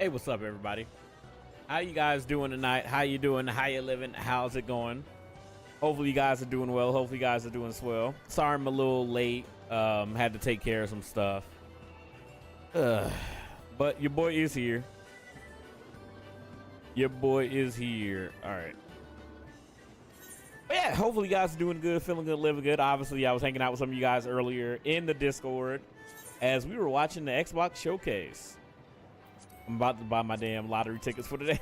Hey, what's up, everybody? How you guys doing tonight? How you doing? How you living? How's it going? Hopefully you guys are doing well. Hopefully you guys are doing swell. Sorry I'm a little late. Had to take care of some stuff. But your boy is here. Your boy is here. All right. But yeah, hopefully you guys are doing good, feeling good, living good. Obviously, I was hanging out with some of you guys earlier in the Discord as we were watching the Xbox showcase. I'm about to buy my damn lottery tickets for today.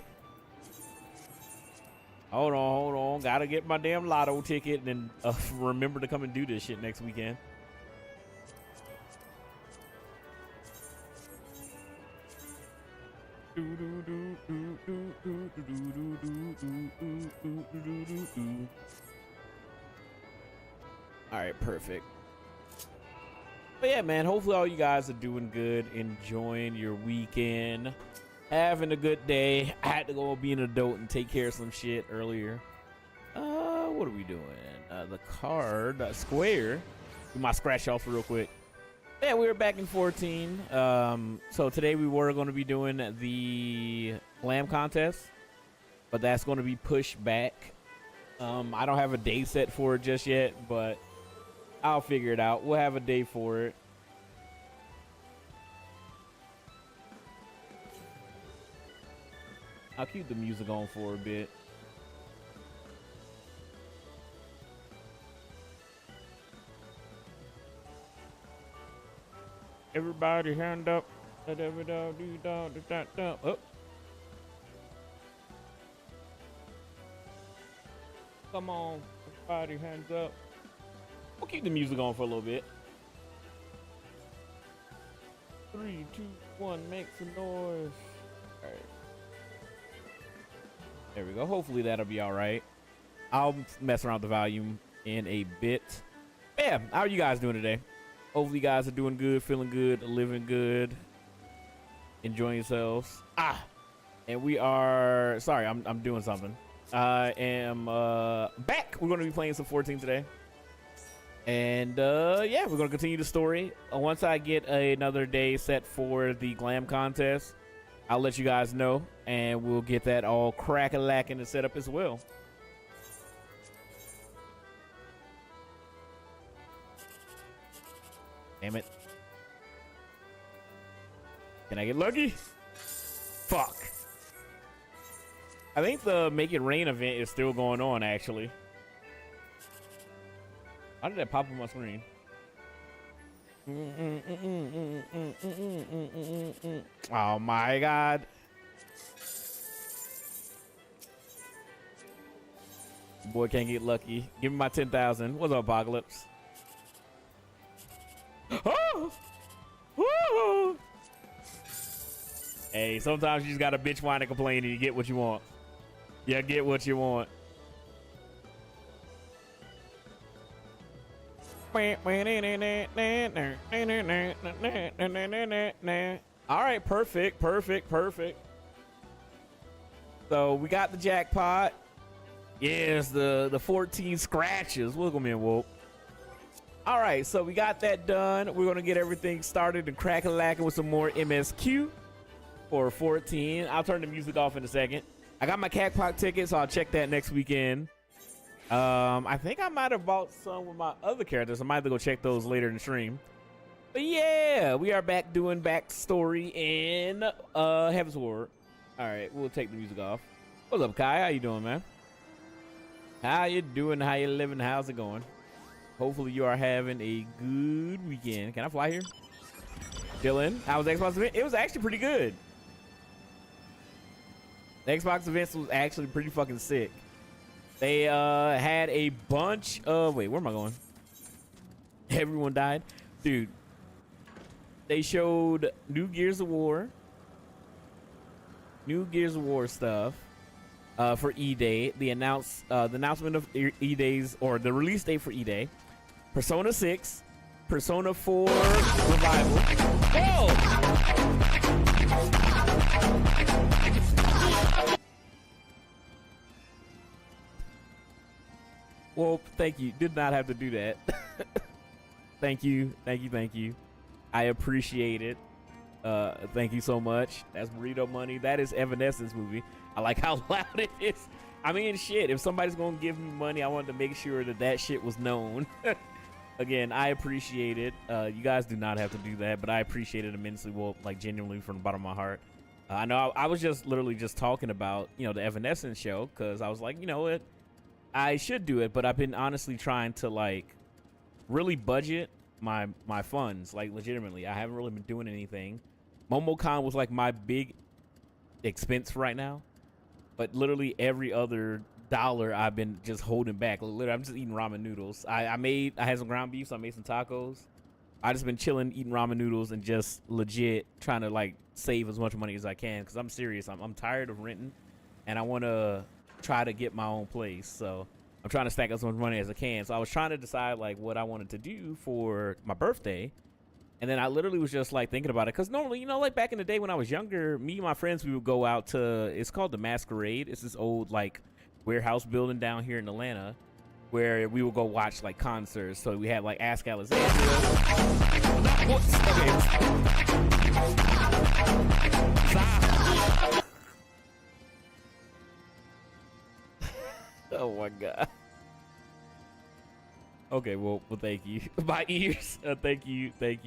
Hold on. Gotta get my damn lotto ticket and then remember to come and do this shit next weekend. All right, perfect. But yeah, man, hopefully all you guys are doing good, enjoying your weekend, having a good day. I had to go be an adult and take care of some shit earlier. What are we doing? The card, square. Do my scratch off real quick. Yeah, we were back in 14. So today we were going to be doing the glam contest, but that's going to be pushed back. I don't have a day set for it just yet, but I'll figure it out. We'll have a day for it. I'll keep the music on for a bit. Everybody hand up. Oh. Come on, everybody hands up. We'll keep the music on for a little bit. 3, 2, 1, make some noise. All right. There we go. Hopefully that'll be all right. I'll mess around with the volume in a bit. Yeah, how are you guys doing today? Hopefully you guys are doing good, feeling good, living good, enjoying yourselves. And we are, sorry, I'm doing something. I am back. We're going to be playing some 14 today. And yeah, we're going to continue the story. Once I get another day set for the glam contest, I'll let you guys know, and we'll get that all crack-a-lacking and set up as well. Damn it. Can I get lucky? Fuck. I think the Make It Rain event is still going on, actually. How did that pop on my screen? Oh my god. Boy can't get lucky. Give me my 10,000. What's up, Apocalypse? Oh! Hey, sometimes you just gotta bitch, whine, and complain and you get what you want. Yeah, get what you want. All right, perfect. So we got the jackpot. Yes, the 14 scratches. Welcome in, Whoop. All right, so we got that done. We're gonna get everything started and crack-a-lacking with some more MSQ for 14. I'll turn the music off in a second. I got my Catpock ticket, so I'll check that next weekend. I think I might have bought some with my other characters. I might have to go check those later in the stream. But yeah, we are back doing backstory in Heavensward. All right, we'll take the music off. What's up, Kai? How you doing, man? How you doing? How you living? How's it going? Hopefully you are having a good weekend. Can I fly here? Dylan, how was the Xbox event? It was actually pretty good. The Xbox event was actually pretty fucking sick. They had a bunch of... Wait, where am I going? Everyone died? Dude. They showed new Gears of War. New Gears of War stuff for E-Day. The announcement of E-Days, or the release date for E-Day. Persona 6. Persona 4 Revival. Whoa! Well, thank you. Did not have to do that. Thank you. I appreciate it. Thank you so much. That's burrito money. That is Evanescence movie. I like how loud it is. I mean, shit, if somebody's gonna give me money, I wanted to make sure that that shit was known. Again, I appreciate it. You guys do not have to do that, but I appreciate it immensely. Well, like genuinely from the bottom of my heart. I know I was just literally just talking about, you know, the Evanescence show, because I was like, you know what, I should do it, but I've been honestly trying to like really budget my funds, like legitimately. I haven't really been doing anything. MomoCon was like my big expense right now, but literally every other dollar I've been just holding back. Literally, I'm just eating ramen noodles. I had some ground beef, so I made some tacos. I just been chilling, eating ramen noodles, and just legit trying to like save as much money as I can, because I'm serious. I'm tired of renting, and I want to try to get my own place. So I'm trying to stack up as much money as I can. So I was trying to decide like what I wanted to do for my birthday. And then I literally was just like thinking about it, because normally, you know, like back in the day when I was younger, me and my friends, we would go out to, it's called the Masquerade. It's this old like warehouse building down here in Atlanta where we would go watch like concerts. So we had like Ask Alexandria. Oh my God. Okay, well, thank you. My ears. Thank you. Thank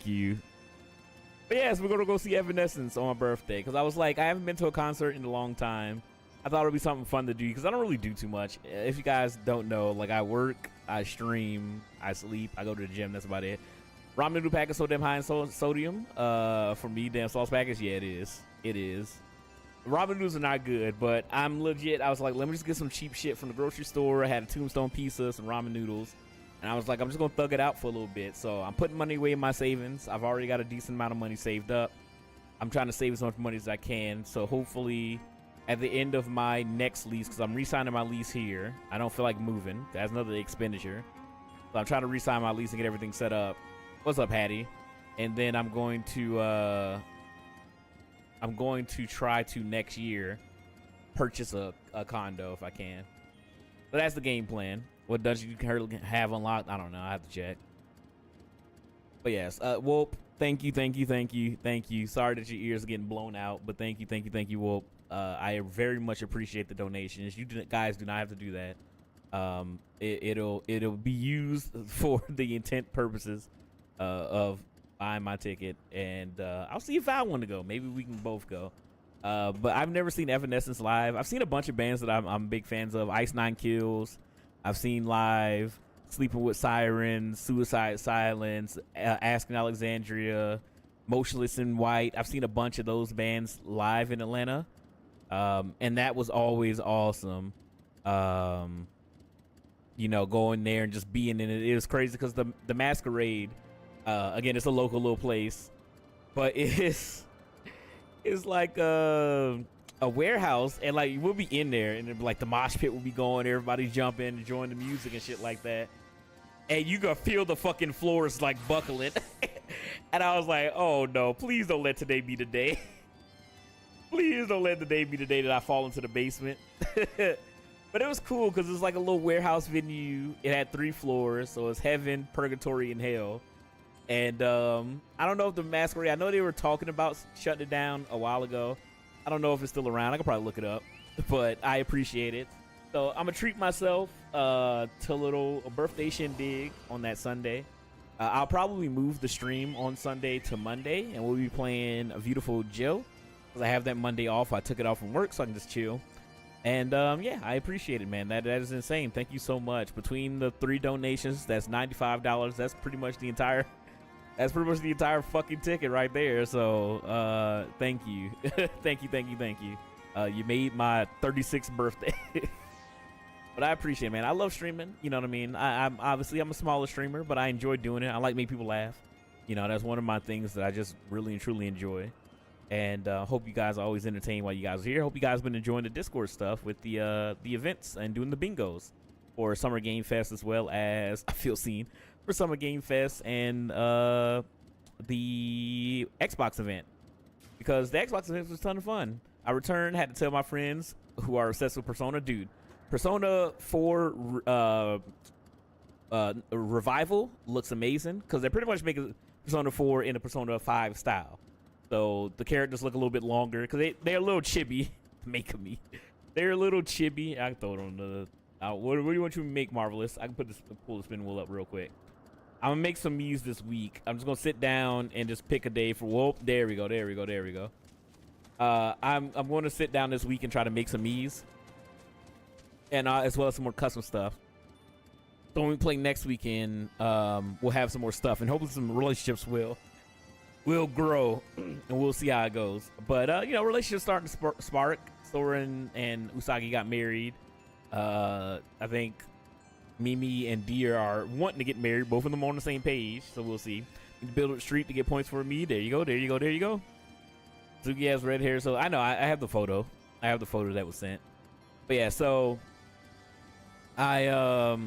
you. But yes, we're gonna go see Evanescence on my birthday, because I was like, I haven't been to a concert in a long time. I thought it'd be something fun to do, because I don't really do too much. If you guys don't know, like I work, I stream, I sleep, I go to the gym. That's about it. Ramen noodle pack is so damn high in sodium. For me, damn sauce package. Yeah, it is. It is. Ramen noodles are not good, but I'm legit. I was like, let me just get some cheap shit from the grocery store. I had a Tombstone pizza, some ramen noodles, and I was like, I'm just gonna thug it out for a little bit. So I'm putting money away in my savings. I've already got a decent amount of money saved up. I'm trying to save as much money as I can. So hopefully, at the end of my next lease, because I'm re-signing my lease here, I don't feel like moving. That's another expenditure. So I'm trying to re-sign my lease and get everything set up. What's up, Hattie? And then I'm going to try to next year purchase a condo if I can. But that's the game plan. What dungeon you can have unlocked, I don't know. I have to check. But yes, Wolp, thank you. Sorry that your ears are getting blown out, but thank you, Wolp. I very much appreciate the donations. You guys do not have to do that. It'll be used for the intent purposes of buying my ticket, and I'll see if I want to go. Maybe we can both go. But I've never seen Evanescence live. I've seen a bunch of bands that I'm big fans of. Ice Nine Kills, I've seen live. Sleeping with Sirens, Suicide Silence, Asking Alexandria, Motionless in White. I've seen a bunch of those bands live in Atlanta, and that was always awesome. You know, going there and just being in it. It was crazy because the Masquerade, again, it's a local little place, but it's like a warehouse, and like we'll be in there, and like the mosh pit will be going, everybody's jumping, enjoying the music and shit like that, and you gonna feel the fucking floors like buckling. And I was like, oh no, please don't let today be the day. Please don't let the day be the day that I fall into the basement. But it was cool because it was like a little warehouse venue. It had 3 floors, so it's heaven, purgatory, and hell. And I don't know if the Masquerade, I know they were talking about shutting it down a while ago. I don't know if it's still around. I could probably look it up, but I appreciate it. So I'm gonna treat myself to a little birthday shindig on that Sunday. I'll probably move the stream on Sunday to Monday, and we'll be playing A Beautiful Jill because I have that Monday off. I took it off from work so I can just chill. And yeah, I appreciate it, man. That is insane. Thank you so much. Between the 3 donations, that's $95. That's pretty much the entire. That's pretty much the entire fucking ticket right there. So thank you, thank you. You made my 36th birthday. But I appreciate it, man. I love streaming. You know what I mean? I'm obviously I'm a smaller streamer, but I enjoy doing it. I like making people laugh. You know, that's one of my things that I just really and truly enjoy. And hope you guys are always entertained while you guys are here. Hope you guys have been enjoying the Discord stuff with the events and doing the bingos for Summer Game Fest, as well as I feel seen for Summer Game Fest and the Xbox event, because the Xbox event was a ton of fun. I returned, had to tell my friends who are obsessed with Persona, dude, Persona 4 Revival looks amazing because they pretty much make a Persona 4 in a Persona 5 style. So the characters look a little bit longer because they're a little chibi. Making me. They're a little chibi. I can throw it on the. What do you want you to make, Marvelous? I can pull the spin wheel up real quick. I'm gonna make some Miis this week. I'm just gonna sit down and just pick a day for. Whoa, there we go. There we go. There we go. I'm going to sit down this week and try to make some Miis, and as well as some more custom stuff. So when we play next weekend, we'll have some more stuff, and hopefully some relationships will grow, and we'll see how it goes. But you know, relationships starting to spark. Soren and Usagi got married. I think Mimi and Deer are wanting to get married. Both of them on the same page, so we'll see. Build a street to get points for me. There you go. There you go. There you go. Suki has red hair, so I know I have the photo. I have the photo that was sent. But yeah, so I'll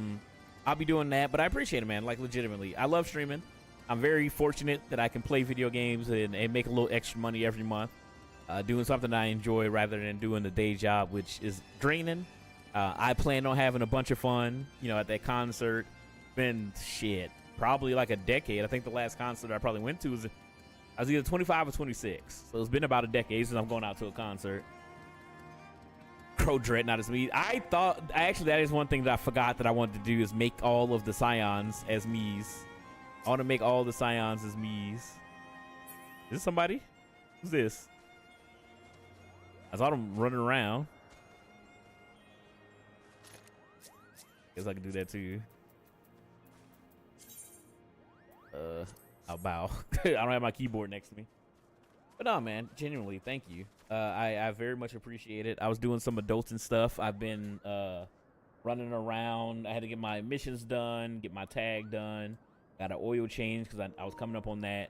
be doing that. But I appreciate it, man. Like legitimately, I love streaming. I'm very fortunate that I can play video games and make a little extra money every month, doing something I enjoy rather than doing the day job, which is draining. I plan on having a bunch of fun, you know, at that concert. Been shit, probably like a decade. I think the last concert I probably went to was I was either 25 or 26, so it's been about a decade since I'm going out to a concert. Crow Dreadnought is me. Actually that is one thing that I forgot that I wanted to do is make all of the Scions as Miis. I want to make all the Scions as Miis. Is this somebody? Who's this? I saw them running around. Guess I can do that too. I'll bow. I don't have my keyboard next to me. But no, man, genuinely, thank you. I very much appreciate it. I was doing some adulting stuff. I've been running around. I had to get my missions done, get my tag done. Got an oil change because I was coming up on that.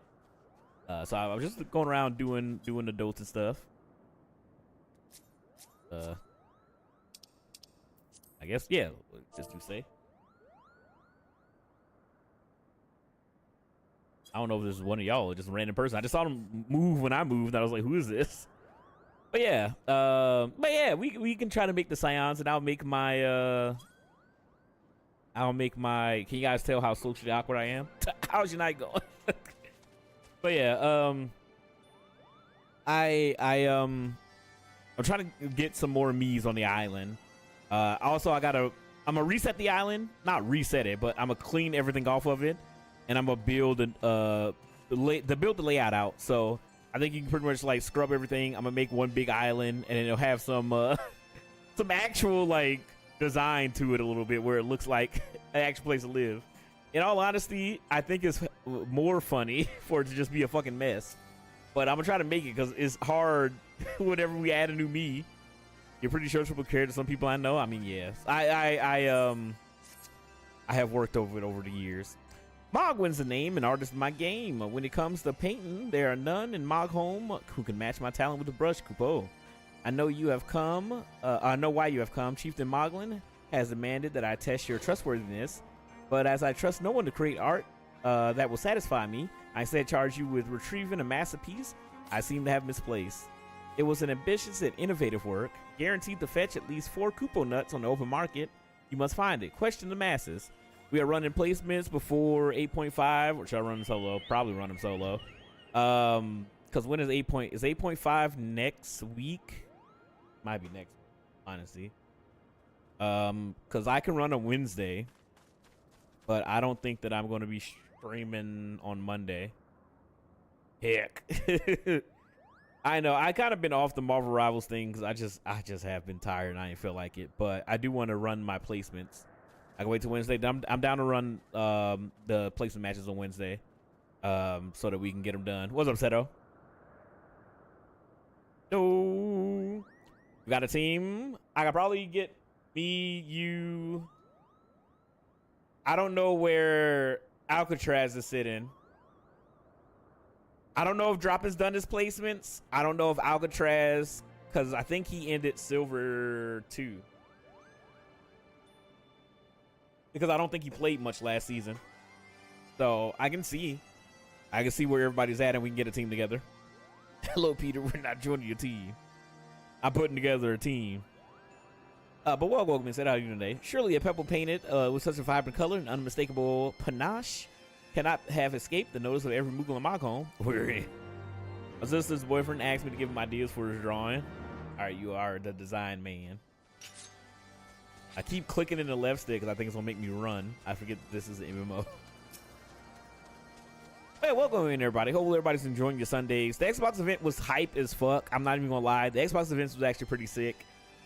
So I was just going around doing adulting stuff. I guess, yeah, just to say. I don't know if this is one of y'all or just a random person. I just saw them move when I moved, and I was like, who is this? But yeah, we can try to make the Scions, and I'll make my, can you guys tell how socially awkward I am? How's your night going? But yeah, I'm trying to get some more Miis on the island. Also, I'm gonna reset the island, not reset it, but I'm gonna clean everything off of it, and I'm gonna build the layout out. So I think you can pretty much like scrub everything. I'm gonna make one big island, and then it'll have some some actual like design to it a little bit, where it looks like an actual place to live. In all honesty, I think it's more funny for it to just be a fucking mess. But I'm gonna try to make it because it's hard whenever we add a new Mii. You're pretty sure it's compared to some people I know. I mean, yes. I have worked over it over the years. Mogwin's the name and artist in my game. When it comes to painting, there are none in Moghome who can match my talent with a brush, Kupo. I know you have come. I know why you have come. Chieftain Moglin has demanded that I test your trustworthiness, but as I trust no one to create art that will satisfy me, I instead charge you with retrieving a masterpiece I seem to have misplaced. It was an ambitious and innovative work, guaranteed to fetch at least 4 Kupo nuts on the open market. You must find it. Question the masses. We are running placements before 8.5, or should I run them solo? Probably run them solo. Because when is 8.5 next week? Might be next week, honestly. Because I can run on Wednesday, but I don't think that I'm going to be streaming on Monday. Heck. I know I kind of been off the Marvel Rivals thing because I just have been tired and I didn't feel like it. But I do want to run my placements. I can wait till Wednesday. I'm down to run the placement matches on Wednesday, so that we can get them done. What's up, Seto? No, we got a team. I could probably get me, you. I don't know where Alcatraz is sitting. I don't know if Drop has done his placements. I don't know if Alcatraz, because I think he ended Silver 2. Because I don't think he played much last season. So I can see where everybody's at and we can get a team together. Hello, Peter. We're not joining your team. I'm putting together a team. But welcome and said, how are you today? Surely a pebble painted with such a vibrant color and unmistakable panache cannot have escaped the notice of every Moogle in my home. My sister's boyfriend asked me to give him ideas for his drawing. All right, you are the design man. I keep clicking in the left stick because I think it's gonna make me run. I forget that this is an MMO. Hey, welcome in everybody. Hopefully everybody's enjoying your Sundays. The Xbox event was hype as fuck. I'm not even gonna lie. The Xbox event was actually pretty sick.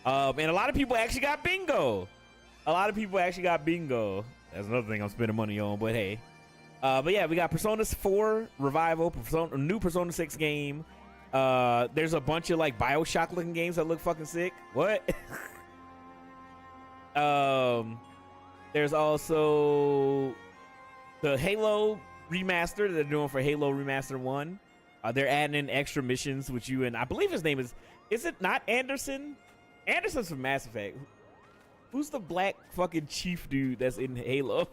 And a lot of people actually got bingo. That's another thing I'm spending money on, but hey. But yeah, we got Persona 4 Revival, new Persona 6 game. There's a bunch of like BioShock looking games that look fucking sick. What? There's also the Halo remaster that they're doing for Halo Remaster 1. They're adding in extra missions with you, and I believe his name is it not Anderson? Anderson's from Mass Effect. Who's the black fucking chief dude that's in Halo?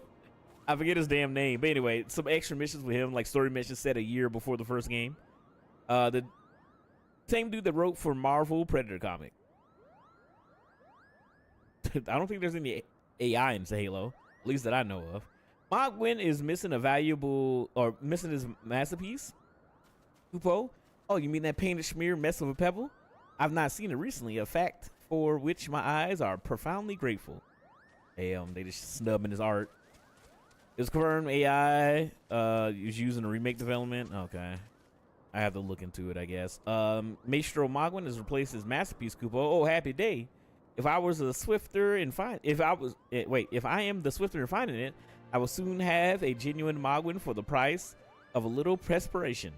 I forget his damn name. But anyway, some extra missions with him, like story missions set a year before the first game. The same dude that wrote for Marvel Predator comic. I don't think there's any AI in Halo, at least that I know of. Mogwin is missing his masterpiece. Kupo? Oh, you mean that painted smear mess of a pebble? I've not seen it recently, a fact for which my eyes are profoundly grateful. Damn, they just snubbing his art. It's confirmed AI is using a remake development. Okay, I have to look into it, I guess. Maestro Mogwin has replaced his masterpiece, Kupo. Oh, happy day. If I am the swifter in finding it, I will soon have a genuine Mogwin for the price of a little perspiration.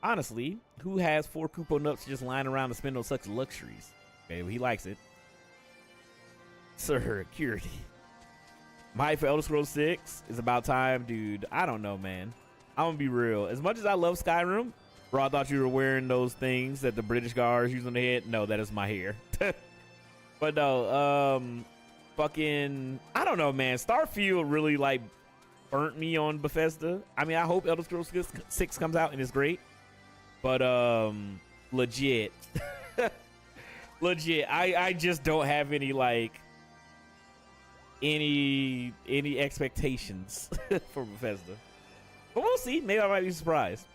Honestly, who has 4 Kupo nuts just lying around to spend on such luxuries? Okay, well, he likes it. Security. My for Elder Scrolls 6 is about time, dude. I don't know, man. I'm gonna be real. As much as I love Skyrim, bro, I thought you were wearing those things that the British guards use on the head. No, that is my hair. But no, fucking, I don't know, man. Starfield really like burnt me on Bethesda. I mean, I hope Elder Scrolls 6 comes out and it's great. But legit, I just don't have any like any expectations for Bethesda. But we'll see. Maybe I might be surprised.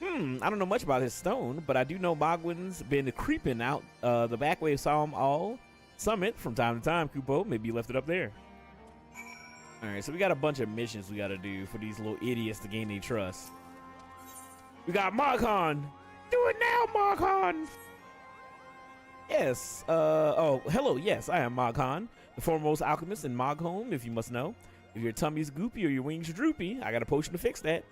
I don't know much about his stone, but I do know Mogwin's been creeping out the back way of Psalm All Summit from time to time. Kupo, maybe you left it up there. All right, so we got a bunch of missions we got to do for these little idiots to gain their trust. We got Moghan. Do it now, Moghan. Yes. Oh, hello. Yes, I am Moghan, the foremost alchemist in Mogholm, if you must know. If your tummy's goopy or your wings are droopy, I got a potion to fix that.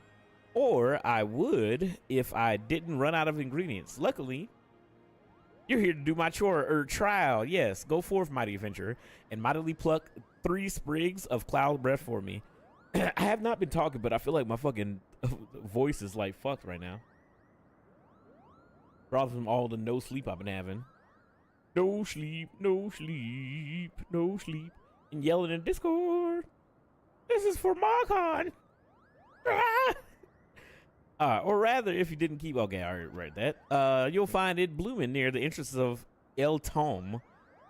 Or I would if I didn't run out of ingredients. Luckily, you're here to do my chore or trial. Yes, go forth, mighty adventurer, and mightily pluck 3 sprigs of cloud breath for me. I have not been talking, but I feel like my fucking voice is like fucked right now. Probably from all the no sleep I've been having. No sleep, no sleep, no sleep. And yelling in Discord. This is for Moghan. Or rather, if you didn't keep... Okay, I already read that. You'll find it blooming near the entrance of El Tom.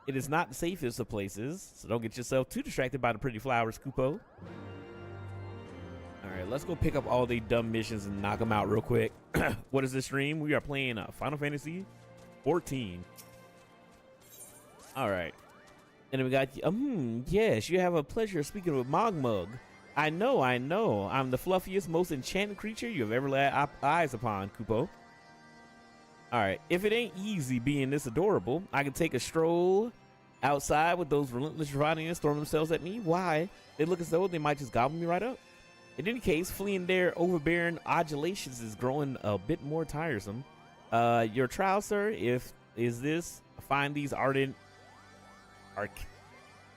It is not the safest of places, so don't get yourself too distracted by the pretty flowers, Kupo. All right, let's go pick up all the dumb missions and knock them out real quick. What is this stream? We are playing Final Fantasy 14. All right. And then we got... yes, you have a pleasure of speaking with Mogmug. I know. I'm the fluffiest, most enchanting creature you have ever laid eyes upon, Kupo. All right, if it ain't easy being this adorable, I can take a stroll outside with those relentless Dravanians throwing themselves at me. Why? They look as though they might just gobble me right up. In any case, fleeing their overbearing adulations is growing a bit more tiresome. Your trial, sir, is this find these ardent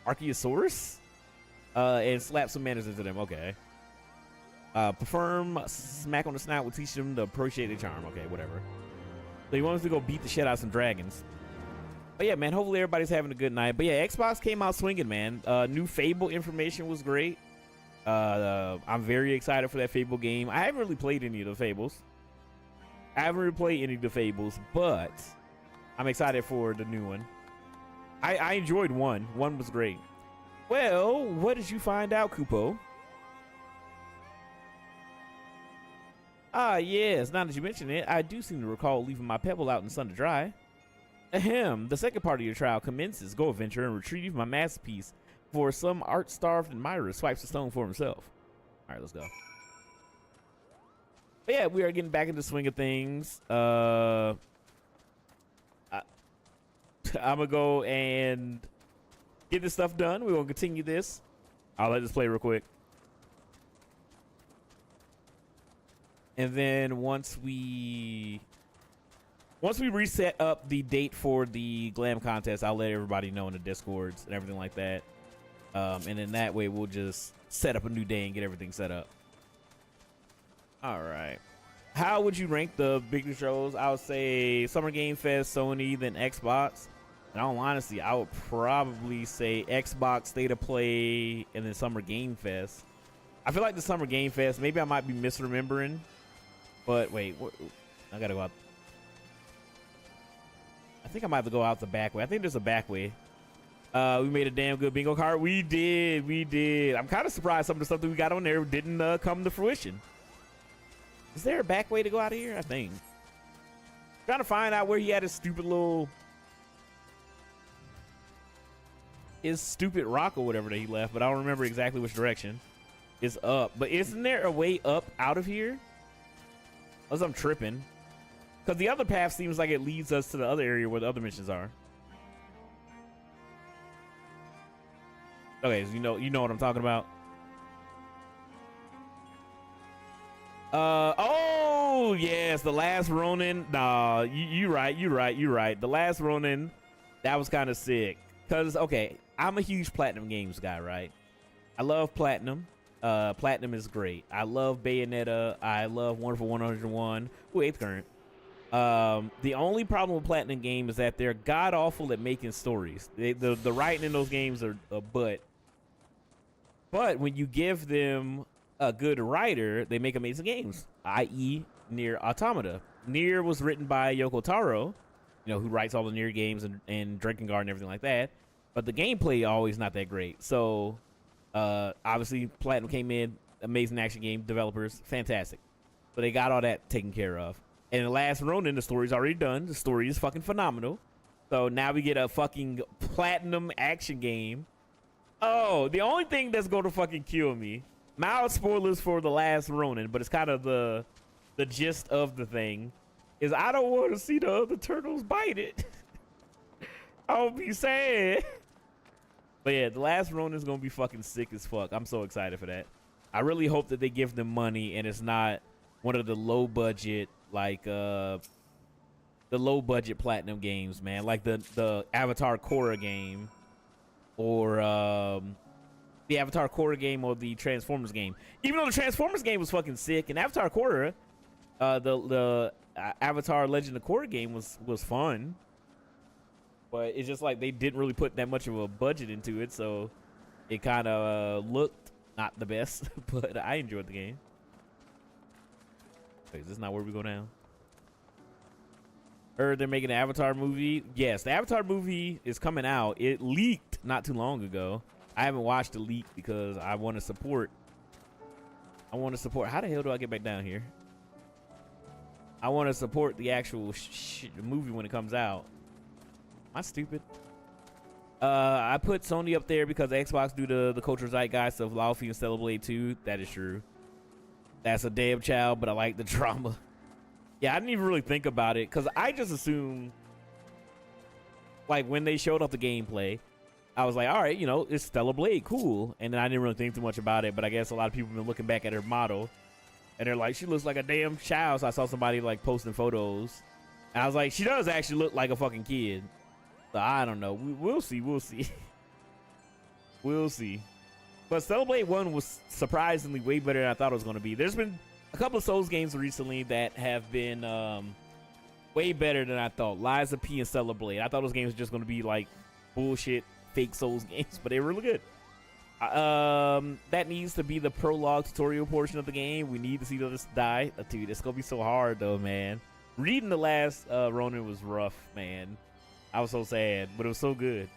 Archaeosaurus? And slap some manners into them. Okay. Perform smack on the snout will teach them to appreciate the charm. Okay, whatever. So he wants to go beat the shit out of some dragons. But yeah, man, hopefully everybody's having a good night. But yeah, Xbox came out swinging, man. New Fable information was great. I'm very excited for that Fable game. I haven't really played any of the Fables. but I'm excited for the new one. I enjoyed one. One was great. Well, what did you find out, Kupo? Ah, yes. Now that you mention it, I do seem to recall leaving my pebble out in the sun to dry. Ahem. The second part of your trial commences. Go adventure and retrieve my masterpiece before some art-starved admirer swipes the stone for himself. All right, let's go. But yeah, we are getting back into the swing of things. I'm gonna go and get this stuff done. We're gonna continue this. I'll let this play real quick. And then once we reset up the date for the glam contest, I'll let everybody know in the discords and everything like that. And then that way we'll just set up a new day and get everything set up. All right. How would you rank the bigger shows? I would say Summer Game Fest, Sony, then Xbox. In all honesty, I would probably say Xbox State of Play and then Summer Game Fest. I feel like the Summer Game Fest, maybe I might be misremembering. But wait, I gotta go out. I think I might have to go out the back way. I think there's a back way. We made a damn good bingo card. We did. I'm kind of surprised some of the stuff that we got on there didn't come to fruition. Is there a back way to go out of here? I think. Trying to find out where he had his stupid rock or whatever that he left, but I don't remember exactly which direction. It's up. But isn't there a way up out of here? Unless I'm tripping. Because the other path seems like it leads us to the other area where the other missions are. Okay, so you know what I'm talking about. Oh yes, the last Ronin. Nah, you right. The last Ronin, that was kind of sick. Cause okay, I'm a huge Platinum Games guy, right? I love Platinum. Platinum is great. I love Bayonetta. I love Wonderful 101. Ooh, 8th current. The only problem with Platinum Game is that they're god awful at making stories. The writing in those games are a butt. But when you give them a good writer, they make amazing games. I.e., Nier Automata. Nier was written by Yoko Taro, you know, who writes all the Nier games and Drinking Garden and everything like that. But the gameplay always not that great. So obviously Platinum came in, amazing action game developers, fantastic. So they got all that taken care of. And in the last Ronin, the story's already done. The story is fucking phenomenal. So now we get a fucking Platinum action game. Oh, the only thing that's going to fucking kill me, mild spoilers for the last Ronin, but it's kind of the gist of the thing, is I don't want to see the other turtles bite it. I'll be sad. But yeah, the last Ronin is going to be fucking sick as fuck. I'm so excited for that. I really hope that they give them money and it's not one of the low budget, like the low budget Platinum games, man. Like the Avatar Korra game or the Avatar Korra game or the Transformers game. Even though the Transformers game was fucking sick and Avatar Korra, the Avatar Legend of Korra game was fun. But it's just like they didn't really put that much of a budget into it, so it kind of looked not the best, but I enjoyed the game. Wait, is this not where we go now? Heard they're making an Avatar movie. Yes, the Avatar movie is coming out. It leaked not too long ago. I haven't watched the leak because I want to support. How the hell do I get back down here? I want to support the actual movie when it comes out. Am I stupid? I put Sony up there because Xbox do the cultural zeitgeist of Laufey and Stellar Blade 2. That is true. That's a damn child, but I like the drama. Yeah, I didn't even really think about it because I just assumed, like, when they showed off the gameplay, I was like, all right, you know, it's Stellar Blade, cool. And then I didn't really think too much about it, but I guess a lot of people have been looking back at her model and they're like, she looks like a damn child. So I saw somebody like posting photos and I was like, she does actually look like a fucking kid. So I don't know. We'll see. We'll see. We'll see. But Stellar Blade 1 was surprisingly way better than I thought it was going to be. There's been a couple of Souls games recently that have been way better than I thought. Lies of P and Stellar Blade. I thought those games were just going to be like bullshit fake Souls games, but they were really good. That needs to be the prologue tutorial portion of the game. We need to see others die. Dude, it's going to be so hard though, man. Reading the last Ronin was rough, man. I was so sad, but it was so good.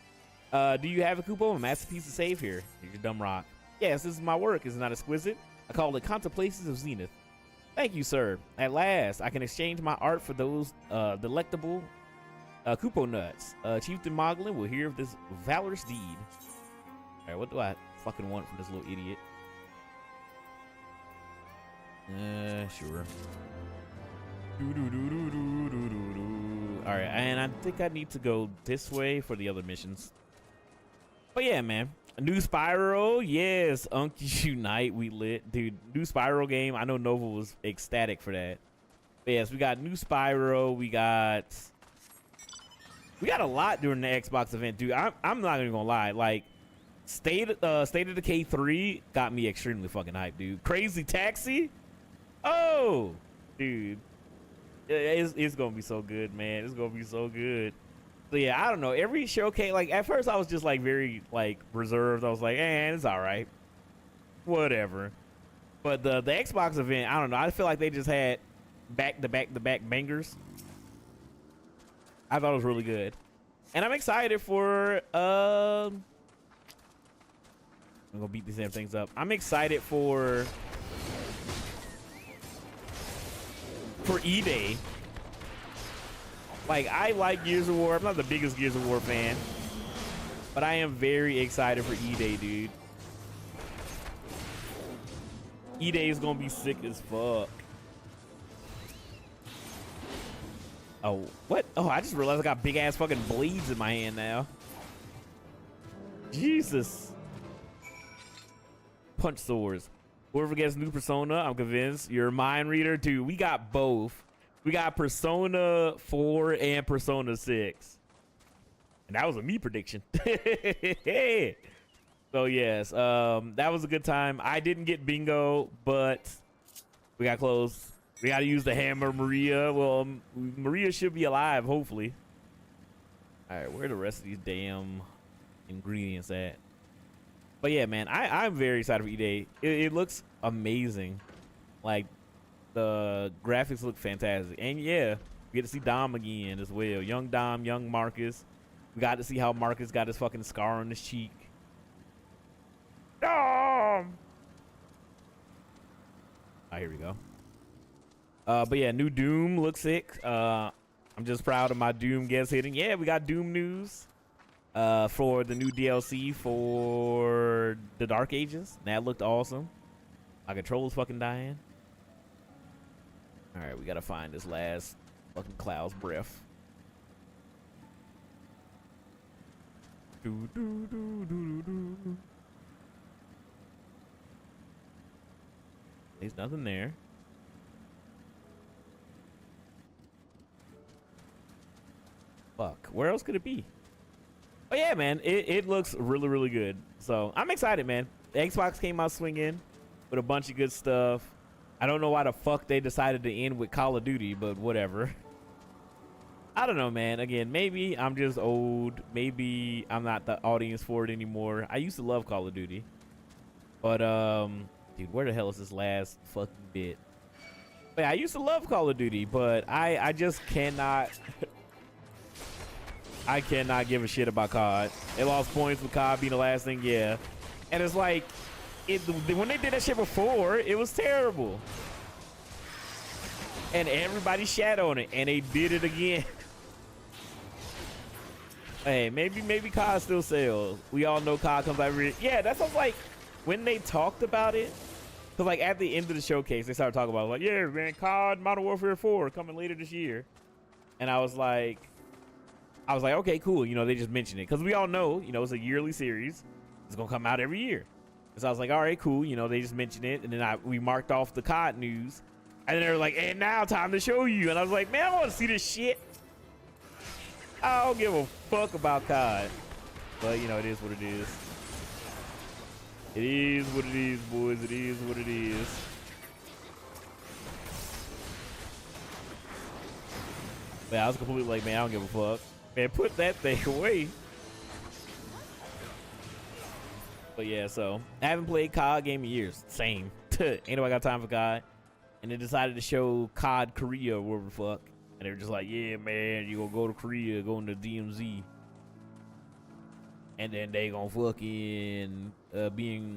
Do you have a Kupo? A masterpiece to save here. Here's your dumb rock. Yes, this is my work. Is it not exquisite? I call it Contemplations of Zenith. Thank you, sir. At last, I can exchange my art for those delectable Kupo nuts. Chieftain Moglin will hear of this valorous deed. All right, what do I fucking want from this little idiot? Sure. All right, and I think I need to go this way for the other missions. But yeah, man, a new Spyro, yes, Unky Unite, we lit, dude. New Spyro game. I know Nova was ecstatic for that. But yes, we got new Spyro. We got a lot during the Xbox event, dude. I'm not even gonna lie, like State of Decay 3 got me extremely fucking hyped, dude. Crazy Taxi, oh, dude. It's gonna be so good, man. It's gonna be so good. So yeah, I don't know. Every showcase, like at first I was just like very like reserved. I was like, it's all right, whatever. But the Xbox event, I don't know. I feel like they just had back to back bangers. I thought it was really good, and I'm excited for. I'm gonna beat these damn things up. I'm excited for E-Day. Like, I like Gears of War. I'm not the biggest Gears of War fan, but I am very excited for E-Day, dude. E-Day is gonna be sick as fuck. Oh, what? Oh, I just realized I got big ass fucking blades in my hand now. Jesus. Punch swords. Whoever gets new Persona, I'm convinced. You're a mind reader. Dude, we got both. We got Persona 4 and Persona 6. And that was a me prediction. So yes, that was a good time. I didn't get bingo, but we got close. We got to use the hammer, Maria. Well, Maria should be alive, hopefully. All right, where are the rest of these damn ingredients at? But yeah, man, I'm very excited for E-Day. It looks amazing. Like, the graphics look fantastic. And yeah, we get to see Dom again as well. Young Dom, young Marcus. We got to see how Marcus got his fucking scar on his cheek. Dom! All right, here we go. But yeah, new Doom looks sick. I'm just proud of my Doom guest hitting. Yeah, we got Doom news for the new DLC for the Dark Ages. That looked awesome. My controller's fucking dying. All right, we gotta find this last fucking Cloud's breath. There's nothing there. Fuck, where else could it be? Oh yeah, man, it looks really, really good. So I'm excited, man. The Xbox came out swinging with a bunch of good stuff. I don't know why the fuck they decided to end with Call of Duty, but whatever. I don't know, man. Again, maybe I'm just old. Maybe I'm not the audience for it anymore. I used to love Call of Duty. But, dude, where the hell is this last fucking bit? But yeah, I used to love Call of Duty, but I just cannot... I cannot give a shit about COD. They lost points with COD being the last thing, yeah. And it's like, when they did that shit before, it was terrible. And everybody shat on it, and they did it again. Hey, maybe COD still sells. We all know COD comes out every... Yeah, that sounds like when they talked about it. Because, like, at the end of the showcase, they started talking about it. Like, yeah, man, COD Modern Warfare 4 coming later this year. And I was like, okay, cool. You know, they just mentioned it. Because we all know, you know, it's a yearly series. It's going to come out every year. So I was like, all right, cool. You know, they just mentioned it. And then we marked off the COD news. And then they were like, and now time to show you. And I was like, man, I want to see this shit. I don't give a fuck about COD. But, you know, it is what it is. It is what it is, boys. It is what it is. But I was completely like, man, I don't give a fuck. Man, put that thing away. But yeah, so I haven't played COD game in years. Same. Ain't nobody got time for COD. And they decided to show COD Korea or whatever the fuck. And they were just like, yeah, man, you gonna go to Korea, go into DMZ. and then they gonna fucking be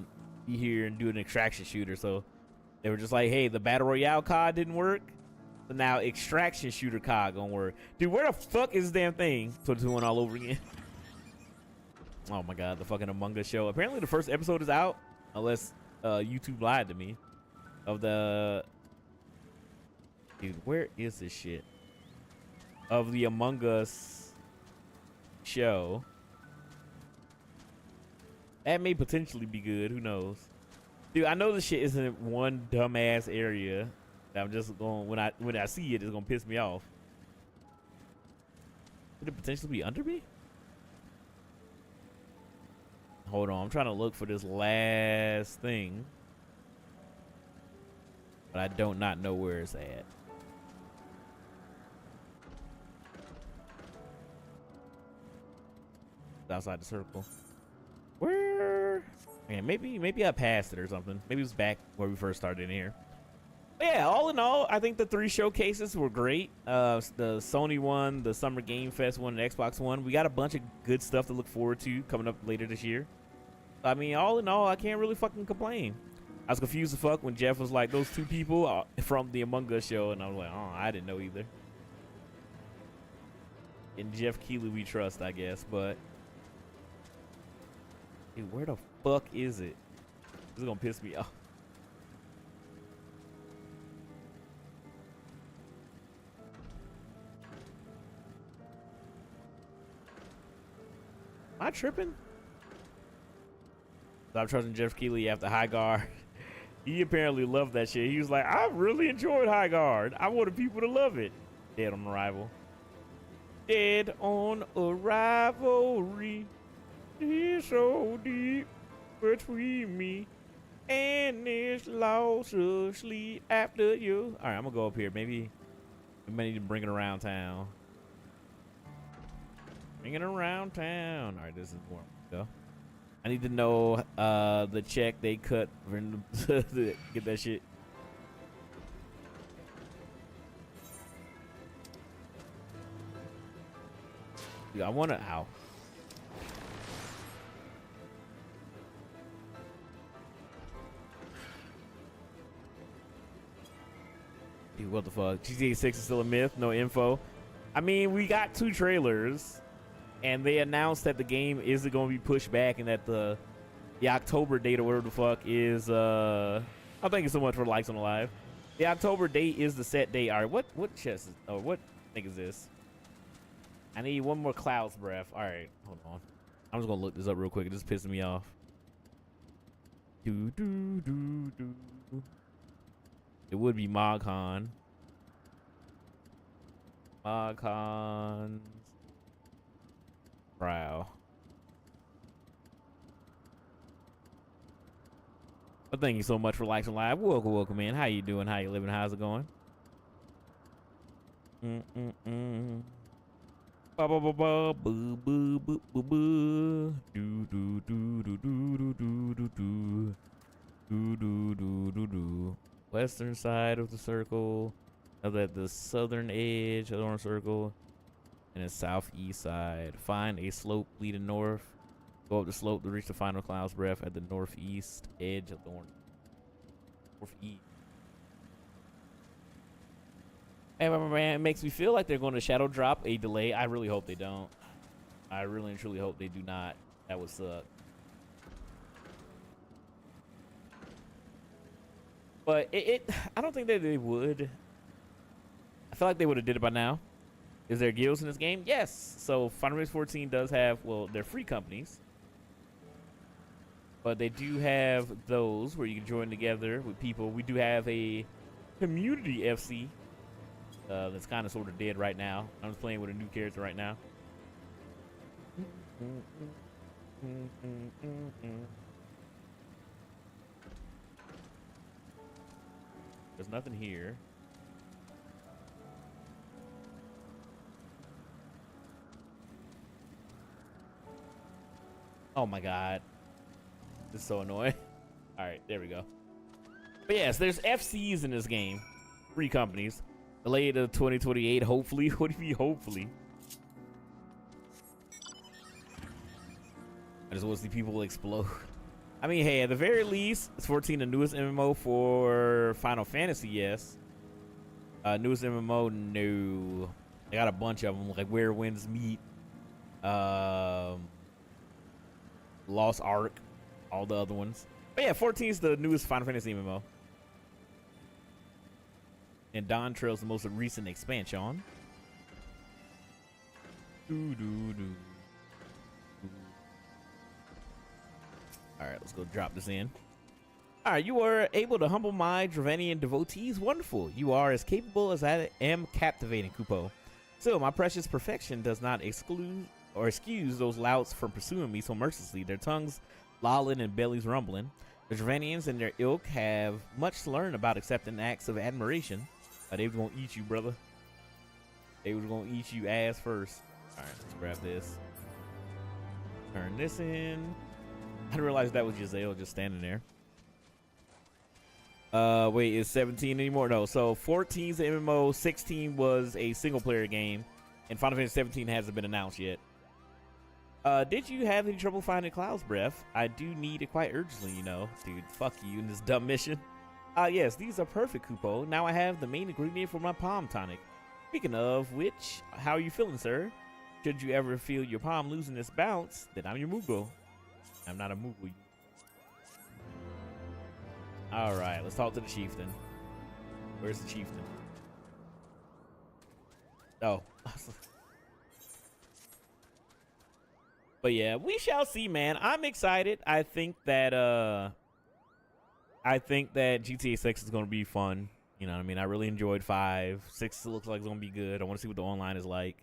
here and do an extraction shooter. So they were just like, hey, the battle royale COD didn't work, so now extraction shooter COD gonna work. Dude, where the fuck is this damn thing? 22 all over again. Oh my god, the fucking Among Us show. Apparently the first episode is out, unless YouTube lied to me. Of the... Dude, where is this shit? Of the Among Us show. That may potentially be good, who knows? Dude, I know this shit isn't one dumbass area that I'm just going, when I see it, it's gonna piss me off. Could it potentially be under me? Hold on, I'm trying to look for this last thing, but I don't not know where it's at. It's outside the circle. Where? Man, maybe I passed it or something. Maybe it was back where we first started in here. But yeah, all in all, I think the 3 showcases were great. The Sony one, the Summer Game Fest one, and Xbox one. We got a bunch of good stuff to look forward to coming up later this year. I mean, all in all, I can't really fucking complain. I was confused as fuck when Jeff was like, those 2 people from the Among Us show, and I was like, oh, I didn't know either. And Jeff Keighley we trust, I guess, but... Dude, where the fuck is it? This is gonna piss me off. Am I tripping? Stop trusting Jeff Keighley after High Guard. He apparently loved that shit. He was like, I really enjoyed High Guard. I wanted people to love it. Dead on arrival. Dead on arrival. It's so deep between me and this loss of sleep after you. All right, I'm gonna go up here. Maybe we may need to bring it around town. Bring it around town. All right, this is where I'm gonna go. I need to know the check they cut to get that shit. Dude, I wanna, ow. Dude, what the fuck? GTA 6 is still a myth, no info. I mean, we got 2 trailers, and they announced that the game isn't going to be pushed back, and that the October date or whatever the fuck is, thank you so much for the likes on the live. The October date is the set date. All right, what chest is, oh, what thing is this? I need one more Cloud's Breath. All right, hold on. I'm just going to look this up real quick. It just pissing me off. It would be MogCon. MogCon's brow. But thank you so much for likes and live. Welcome in. How you doing? How you living? How's it going? Ba ba ba ba boo boo boo boo boo. Do do do do do do do do do do do do do. Western side of the circle, at the southern edge of the orange circle, and the southeast side. Find a slope leading north. Go up the slope to reach the final Cloud's Breath at the northeast edge of the orange. Northeast. Hey, man, it makes me feel like they're going to shadow drop a delay. I really hope they don't. I really and truly hope they do not. That would suck. But I don't think that they would. I feel like they would have did it by now. Is there guilds in this game? Yes. So Final Fantasy 14 does have, well, they're free companies. But they do have those where you can join together with people. We do have a community FC that's kind of sort of dead right now. I'm just playing with a new character right now. There's nothing here. Oh my god. This is so annoying. Alright, there we go. But yes, there's FCs in this game. Free companies. Delayed to 2028, hopefully. What do you mean, hopefully? I just want to see people explode. I mean, hey, at the very least, it's 14, the newest MMO for Final Fantasy, yes. Newest MMO, no. They got a bunch of them, like Where Winds Meet, Lost Ark, all the other ones. But yeah, 14 is the newest Final Fantasy MMO. And Dawn Trail's the most recent expansion. Alright, let's go drop this in. Alright, you were able to humble my Dravanian devotees. Wonderful. You are as capable as I am captivating, Kupo. Still, my precious perfection does not exclude or excuse those louts from pursuing me so mercilessly, their tongues lolling and bellies rumbling. The Dravanians and their ilk have much to learn about accepting acts of admiration. They was gonna eat you, brother. They was gonna eat you ass first. Alright, let's grab this. Turn this in. I didn't realize that was Giselle just standing there. Wait, is 17 anymore? No, so 14's the MMO, 16 was a single player game, and Final Fantasy 17 hasn't been announced yet. Did you have any trouble finding Cloud's Breath? I do need it quite urgently, you know. Dude, fuck you in this dumb mission. Yes, these are perfect, Kupo. Now I have the main ingredient for my palm tonic. Speaking of which, how are you feeling, sir? Should you ever feel your palm losing its bounce, then I'm your Mugo. I'm not a Mugo. Alright, let's talk to the chieftain. Where's the chieftain? Oh. But yeah, we shall see, man. I'm excited. I think that GTA 6 is gonna be fun. You know what I mean? I really enjoyed 5. 6 looks like it's gonna be good. I want to see what the online is like.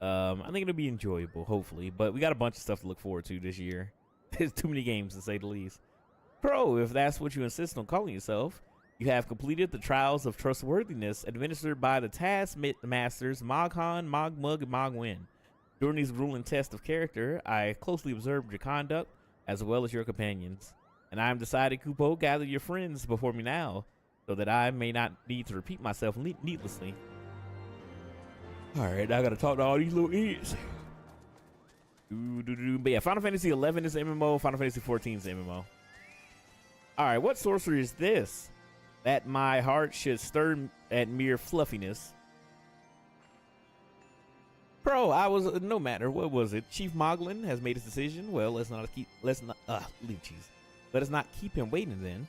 I think it'll be enjoyable, hopefully. But we got a bunch of stuff to look forward to this year. There's too many games, to say the least. Pro, if that's what you insist on calling yourself, you have completed the trials of trustworthiness administered by the task masters Moghan, Mogmug, and Mogwin. During these grueling tests of character, I closely observed your conduct as well as your companions. And I am decided, Kupo, gather your friends before me now, so that I may not need to repeat myself needlessly. Alright, I gotta talk to all these little idiots. But yeah, Final Fantasy 11 is the MMO, Final Fantasy 14 is the MMO. Alright, what sorcery is this? That my heart should stir at mere fluffiness. Bro, I was no matter. What was it? Chief Moglin has made his decision. Well, let us not keep him waiting then.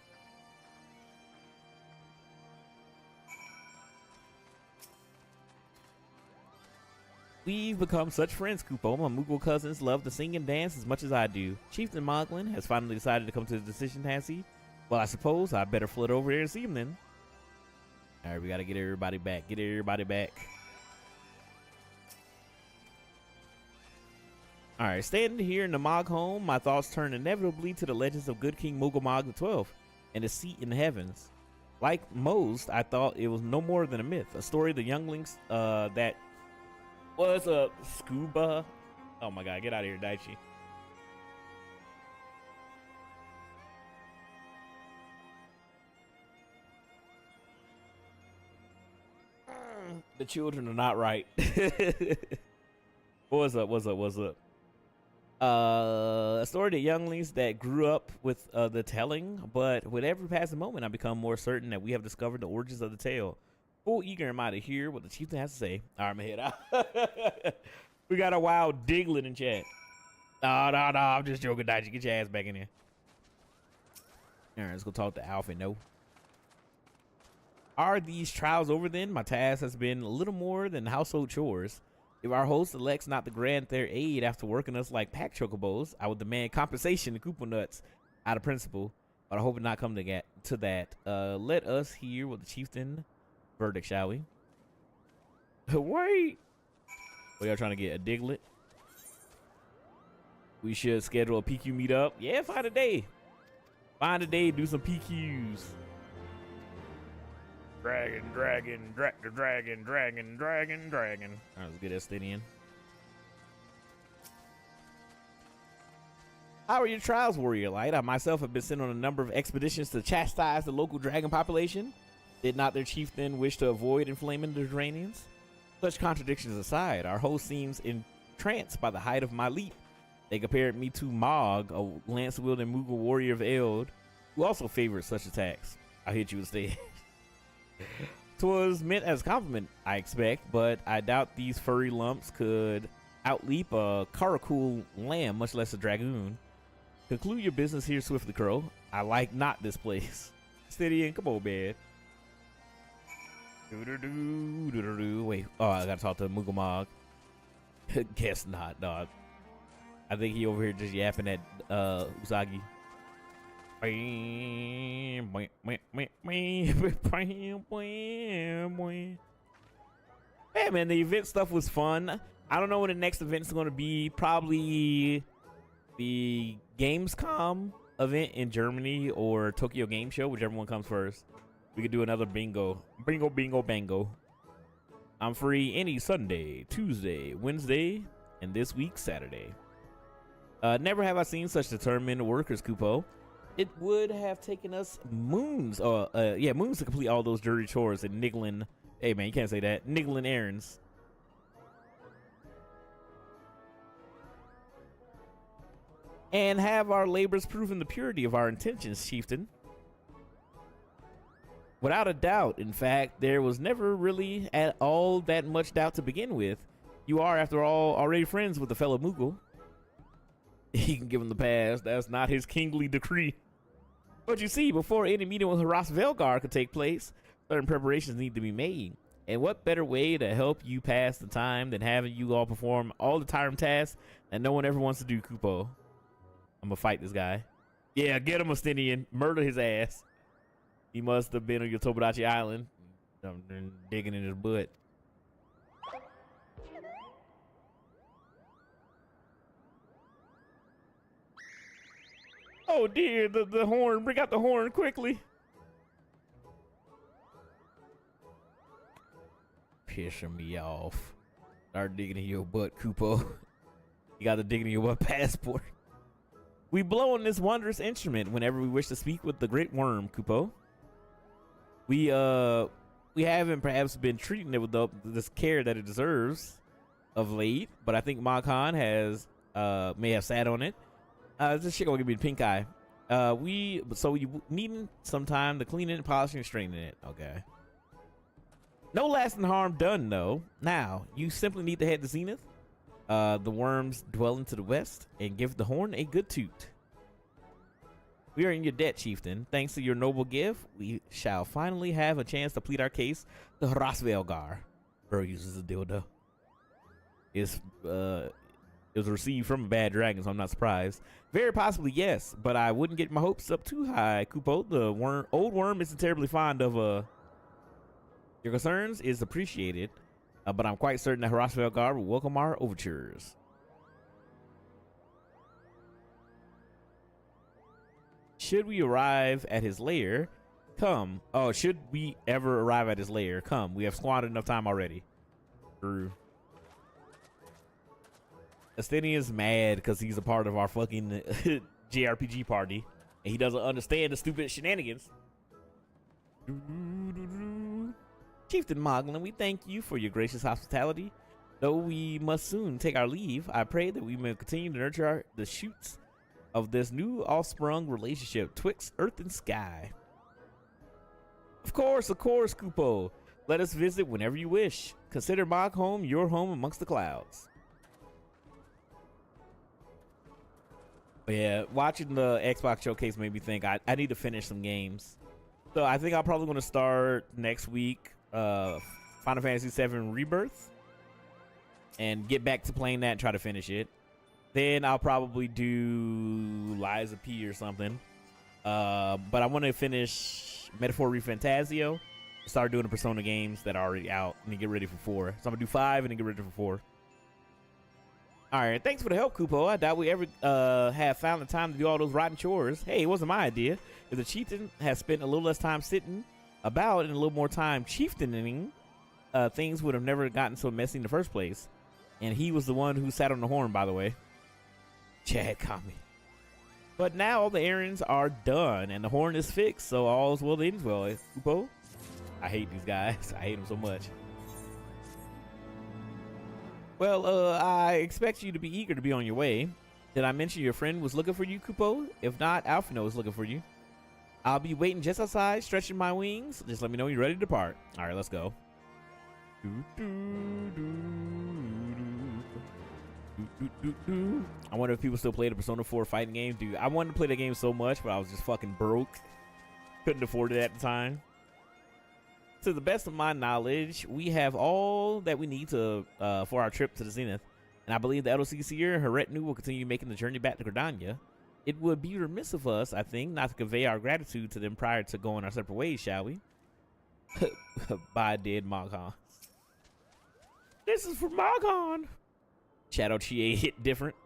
We've become such friends, Kupo. My Moogle cousins love to sing and dance as much as I do. Chieftain Moglin has finally decided to come to the decision, has he? Well, I suppose I better float over here and see him then. Alright, we gotta get everybody back. Get everybody back. Alright, standing here in the Mog home, my thoughts turn inevitably to the legends of good King Mogomog XII and his seat in the heavens. Like most, I thought it was no more than a myth, a story of the younglings that was a scuba. Oh my god, get out of here, Daichi. The children are not right. What's up? A story to younglings that grew up with the telling, but with every passing moment, I become more certain that we have discovered the origins of the tale. Full eager am I to hear what the chieftain has to say. All right, I'm head out. We got a wild Diglett in chat. No, I'm just joking, Daichi. Get your ass back in here. All right, let's go talk to Alpha. No. Are these trials over then? My task has been a little more than household chores. If our host elects not to grant their aid after working us like pack chocobos, I would demand compensation to Koopa Nuts out of principle, but I hope it not come to that. Let us hear what the chieftain verdict, shall we? Wait. We are trying to get a Diglett. We should schedule a PQ meetup. Yeah, find a day. Find a day, do some PQs. Dragon. All right, let's get Estinian. How are your trials, Warrior Light? I myself have been sent on a number of expeditions to chastise the local dragon population. Did not their chieftain wish to avoid inflaming the Dranians? Such contradictions aside, our host seems entranced by the height of my leap They compared me to Mog, a lance-wielding Moogle warrior of Eld, who also favors such attacks. I'll hit you instead. 'Twas meant as a compliment, I expect, but I doubt these furry lumps could outleap a Karakul lamb, much less a dragoon. Conclude your business here swiftly, Crow. I like not this place. Steady in, come on, man. Wait, oh, I gotta talk to Moogle Mog. Guess not, dog. I think he over here just yapping at Usagi. Hey man, the event stuff was fun. I don't know when the next event's gonna be. Probably the Gamescom event in Germany or Tokyo Game Show, whichever one comes first. We could do another bingo. Bingo, bango. I'm free any Sunday, Tuesday, Wednesday, and this week, Saturday. Never have I seen such determined workers, Kupo. It would have taken us moons, moons to complete all those dirty chores and niggling. Hey man, you can't say that. Niggling errands. And have our labors proven the purity of our intentions, Chieftain? Without a doubt. In fact, there was never really at all that much doubt to begin with. You are, after all, already friends with the fellow Moogle. He can give him the pass. That's not his kingly decree. But you see, before any meeting with Haras Velgar could take place, certain preparations need to be made. And what better way to help you pass the time than having you all perform all the tiring tasks that no one ever wants to do, Kupo? I'm gonna fight this guy. Yeah, get him, Ostinian. Murder his ass. He must have been on your Tomodachi Island. Digging in his butt. Oh dear, the horn. Bring out the horn quickly. Pissing me off. Start digging in your butt, Kupo. You got the digging in your butt passport. We blow on this wondrous instrument whenever we wish to speak with the great worm, Kupo. We haven't perhaps been treating it with this care that it deserves of late, but I think Makan has may have sat on it. This shit gonna give me the pink eye. So you needing some time to clean it and polishing and straightening it. Okay. No lasting harm done though. Now you simply need to head to Zenith, the worms dwelling to the west, and give the horn a good toot. We are in your debt, Chieftain. Thanks to your noble gift, we shall finally have a chance to plead our case to Haras Velgar. Bro uses a dildo. It was received from a bad dragon, so I'm not surprised. Very possibly, yes, but I wouldn't get my hopes up too high, Kupo. The old worm isn't terribly fond of your concerns is appreciated, but I'm quite certain that Haras Velgar will welcome our overtures. Should we arrive at his lair, come. Oh, should we ever arrive at his lair, come. We have squandered enough time already. True. Estinian's mad because he's a part of our fucking JRPG party, and he doesn't understand the stupid shenanigans. Chieftain Moglin, we thank you for your gracious hospitality. Though we must soon take our leave, I pray that we may continue to nurture the shoots of this new offsprung relationship twixt earth and sky. Of course, Kupo. Let us visit whenever you wish. Consider Mog home your home amongst the clouds. But yeah, watching the Xbox showcase made me think I need to finish some games. So I think I'm probably going to start next week Final Fantasy VII Rebirth and get back to playing that and try to finish it. Then I'll probably do Liza P or something. But I want to finish Metaphor Refantasio. Start doing the Persona games that are already out and then get ready for 4. So I'm going to do 5 and then get ready for 4. All right, thanks for the help, Kupo. I doubt we ever have found the time to do all those rotten chores. Hey, it wasn't my idea. If the chieftain has spent a little less time sitting about and a little more time chieftaning, things would have never gotten so messy in the first place. And he was the one who sat on the horn, by the way. Chad caught me. But now all the errands are done and the horn is fixed, so all's well that ends well. Kupo, I hate these guys. I hate them so much. Well, I expect you to be eager to be on your way. Did I mention your friend was looking for you, Kupo? If not, Alphino is looking for you. I'll be waiting just outside, stretching my wings. Just let me know when you're ready to depart. All right, let's go. I wonder if people still play the Persona 4 fighting game. Dude, I wanted to play the game so much, but I was just fucking broke. Couldn't afford it at the time. To the best of my knowledge, we have all that we need to for our trip to the Zenith. And I believe the LOC Seer and her retinue will continue making the journey back to Gridania. It would be remiss of us, I think, not to convey our gratitude to them prior to going our separate ways, shall we? Bye, dead Moghan. This is for Moghan. Shadow Chie hit different.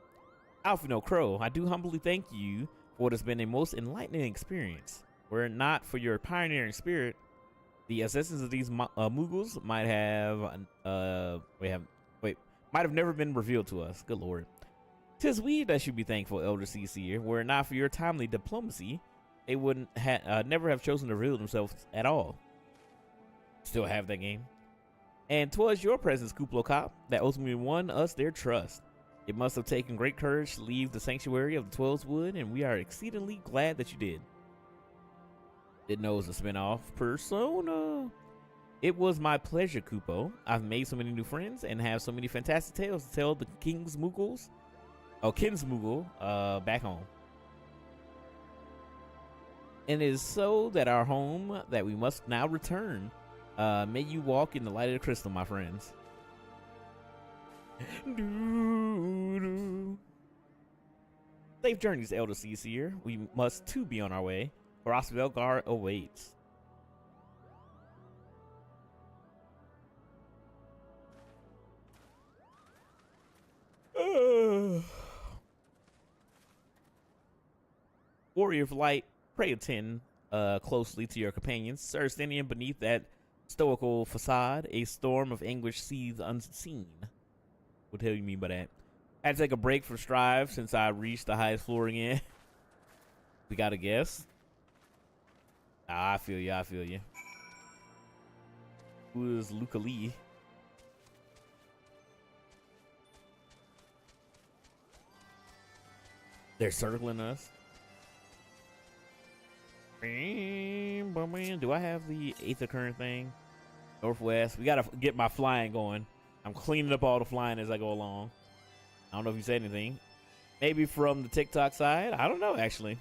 Alphino Crow, I do humbly thank you for what has been a most enlightening experience. Were it not for your pioneering spirit, the essence of these Mughals might have never been revealed to us. Good lord. 'Tis we that should be thankful, Elder CC. Were it not for your timely diplomacy, they wouldn't never have chosen to reveal themselves at all. Still have that game. And 'twas your presence, Kuplo Cop, that ultimately won us their trust. It must have taken great courage to leave the sanctuary of the Twelves Wood, and we are exceedingly glad that you did. Didn't know it was a spinoff. Persona. It was my pleasure, Kupo. I've made so many new friends and have so many fantastic tales to tell the King's Mughals. Oh, King's Moogle, back home. And it is so that our home that we must now return. May you walk in the light of the crystal, my friends. Safe journeys, Elder Seer. We must too be on our way. Velgar awaits. Warrior of Light, pray attend closely to your companions. Sir, standing beneath that stoical facade, a storm of anguish seethes unseen. What the hell you mean by that? I had to take a break from Strive since I reached the highest floor again. We got a guess. I feel you. I feel you. Who is Luca Lee? They're circling us. Do I have the 8th occurrent thing? Northwest. We gotta get my flying going. I'm cleaning up all the flying as I go along. I don't know if you said anything. Maybe from the TikTok side. I don't know, actually.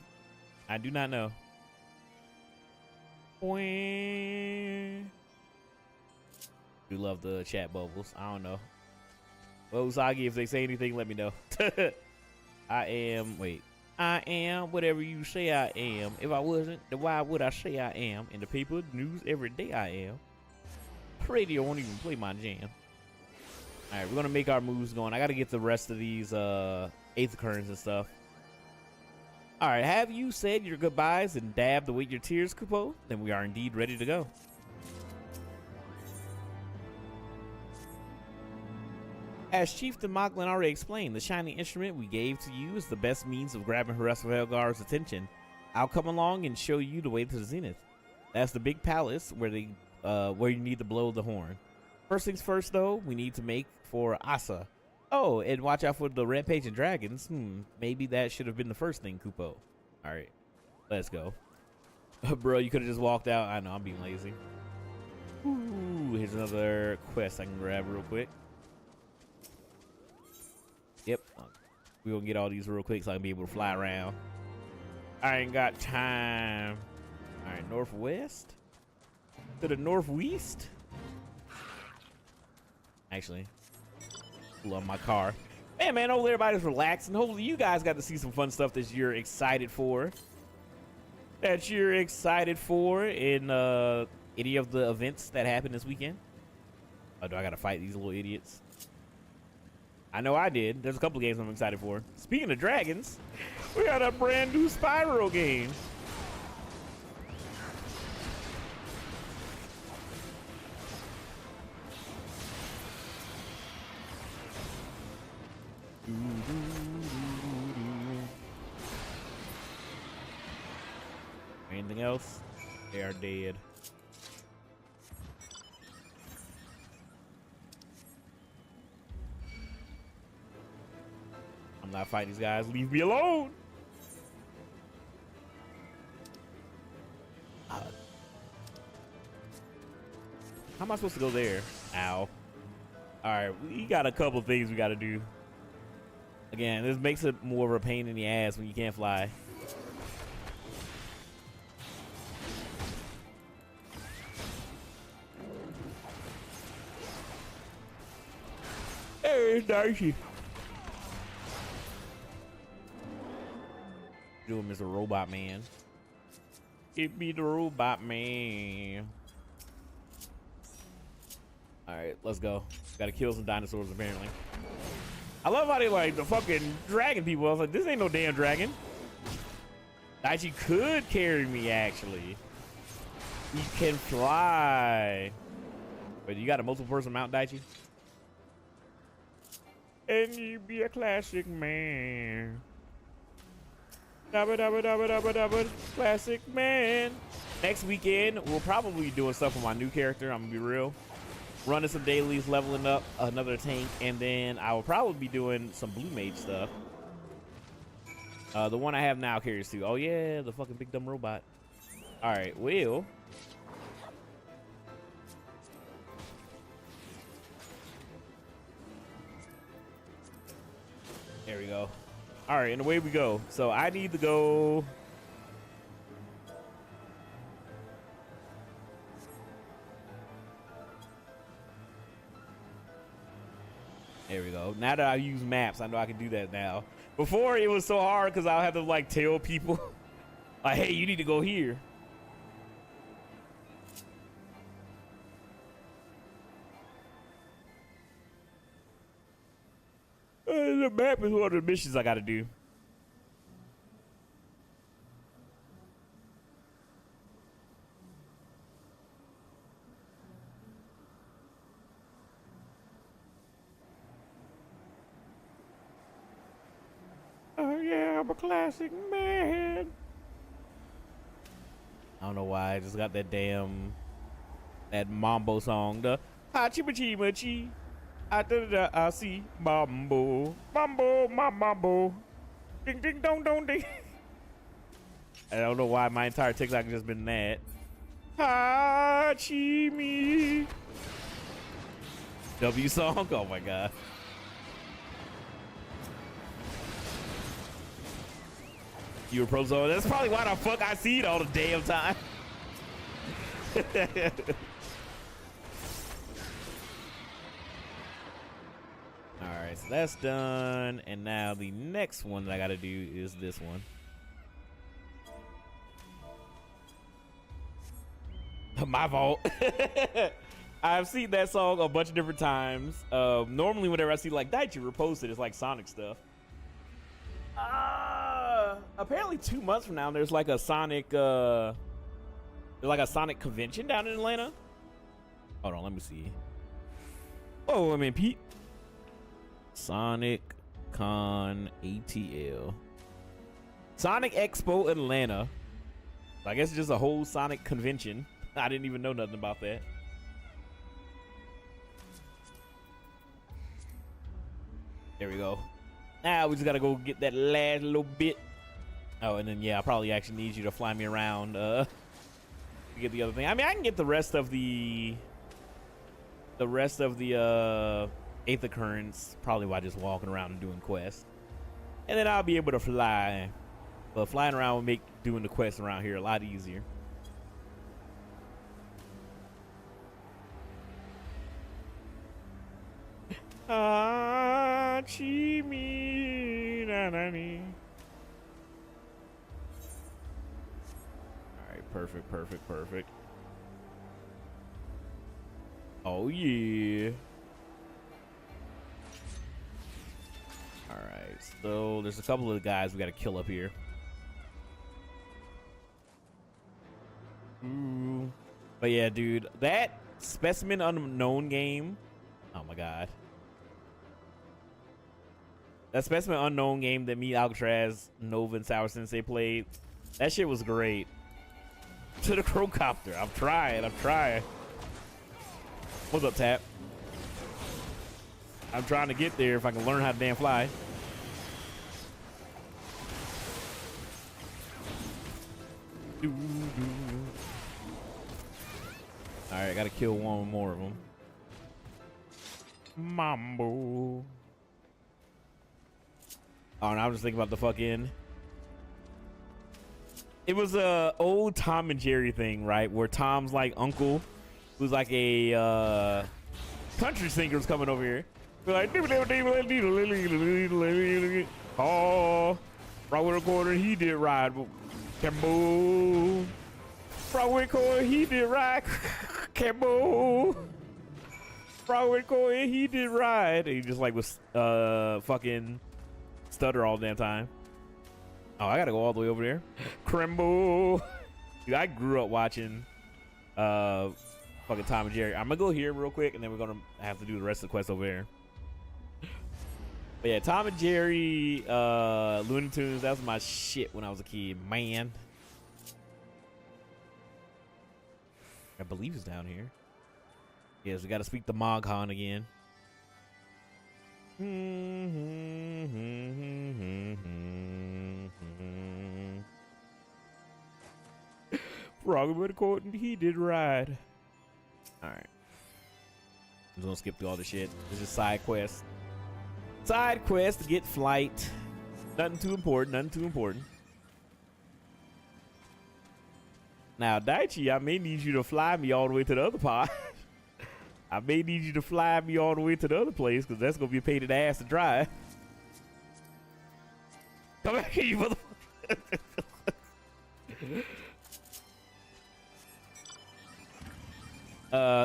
I do not know. Do love the chat bubbles. I don't know. Well, Usagi, if they say anything, let me know. I am whatever you say I am. If I wasn't, then why would I say I am? In the paper, news, every day I am. Radio won't even play my jam. All right, we're gonna make our moves going. I gotta get the rest of these 8th occurrence and stuff. All right, have you said your goodbyes and dabbed away your tears, Kupo? Then we are indeed ready to go. As Chieftain Moglin already explained, the shiny instrument we gave to you is the best means of grabbing Helgar's attention. I'll come along and show you the way to the Zenith. That's the big palace where you need to blow the horn. First things first, though, we need to make for Asa. Oh, and watch out for the rampaging dragons. Maybe that should have been the first thing, Kupo. All right, let's go. Bro, you could have just walked out. I know, I'm being lazy. Ooh, here's another quest I can grab real quick. Yep, we're gonna get all these real quick so I can be able to fly around. I ain't got time. All right, northwest to the northwest. Actually, love my car. Man, hopefully everybody's relaxing. Hopefully you guys got to see some fun stuff that you're excited for. In any of the events that happened this weekend. Oh, do I gotta fight these little idiots? I know I did. There's a couple games I'm excited for. Speaking of dragons, we got a brand new Spyro game. Anything else? They are dead. I'm I'm not fighting these guys. Leave me alone. How am I supposed to go there? Ow. All right, we got a couple things we got to do. Again, this makes it more of a pain in the ass when you can't fly. Hey, Darcy. Do him as a robot man. It be the robot man. All right, let's go. Gotta kill some dinosaurs apparently. I love how they like the fucking dragon people. I was like, this ain't no damn dragon. Daichi could carry me actually. He can fly. But you got a multiple person mount, Daichi? And you be a classic man. Dabba dabba dabba dabba dabba. Classic man. Next weekend, we'll probably be doing stuff with my new character. I'm gonna be real. Running some dailies, leveling up another tank, and then I will probably be doing some blue mage stuff. The one I have now carries too. Oh yeah, the fucking big dumb robot. All right, well. There we go. All right, and away we go. So I need to go. There we go. Now that I use maps, I know I can do that now. Before it was so hard because I'll have to like tell people like, hey, you need to go here. The map is one of the missions I gotta do. Oh yeah, I'm a classic man. I don't know why I just got that damn mambo song. The hachi machi machi. I see mambo, mambo, mambo, ding ding dong dong ding. I don't know why my entire TikTok has just been that. Hachi me. W song. Oh my god. You were pro zone. That's probably why the fuck I see it all the damn time. All right, so that's done. And now the next one that I got to do is this one. My fault. I've seen that song a bunch of different times. Normally, whenever I see like Daichi repost it, it's like Sonic stuff. Apparently 2 months from now, there's like a Sonic, convention down in Atlanta. Hold on, let me see. Oh, I mean, Pete. Sonic Con ATL. Sonic Expo Atlanta. I guess it's just a whole Sonic convention. I didn't even know nothing about that. There we go. Now we just gotta go get that last little bit. Oh, and then yeah, I probably actually need you to fly me around to get the other thing. I mean, I can get the rest of the eighth occurrence probably by just walking around and doing quests, and then I'll be able to fly. But flying around will make doing the quests around here a lot easier. Alright, perfect. Oh yeah. Alright, so there's a couple of the guys we gotta kill up here. Ooh. But yeah, dude, that Specimen Unknown game. Oh my god. That Specimen Unknown game that me, Alcatraz, Nova, and Sour Sensei played, that shit was great. To the Crocopter. I'm trying. What's up, Tap? I'm trying to get there if I can learn how to damn fly. All right, gotta kill one more of them. Mambo. Oh, and I was just thinking about the fucking. It was a old Tom and Jerry thing, right? Where Tom's like uncle, who's like a country singer, was coming over here. We're like, oh, right with a quarter, he did ride. Cambo. Right with a quarter, he did ride. Cambo. Right with a quarter, he did ride. And he just like was fucking stutter all the damn time. Oh, I gotta go all the way over there. Crembo. Dude, I grew up watching fucking Tom and Jerry. I'm gonna go here real quick and then we're gonna have to do the rest of the quest over there. But yeah, Tom and Jerry, Looney Tunes, that was my shit when I was a kid, man. I believe it's down here. Yes, we gotta speak the Moghan again. Froggy with a court and he did ride. Alright. I'm just gonna skip through all this shit. This is side quest. Side quest to get flight. Nothing too important, nothing too important. Now, Daichi, I may need you to fly me all the way to the other part. I may need you to fly me all the way to the other place because that's gonna be a pain in the ass to drive. Come back here, you motherfucker.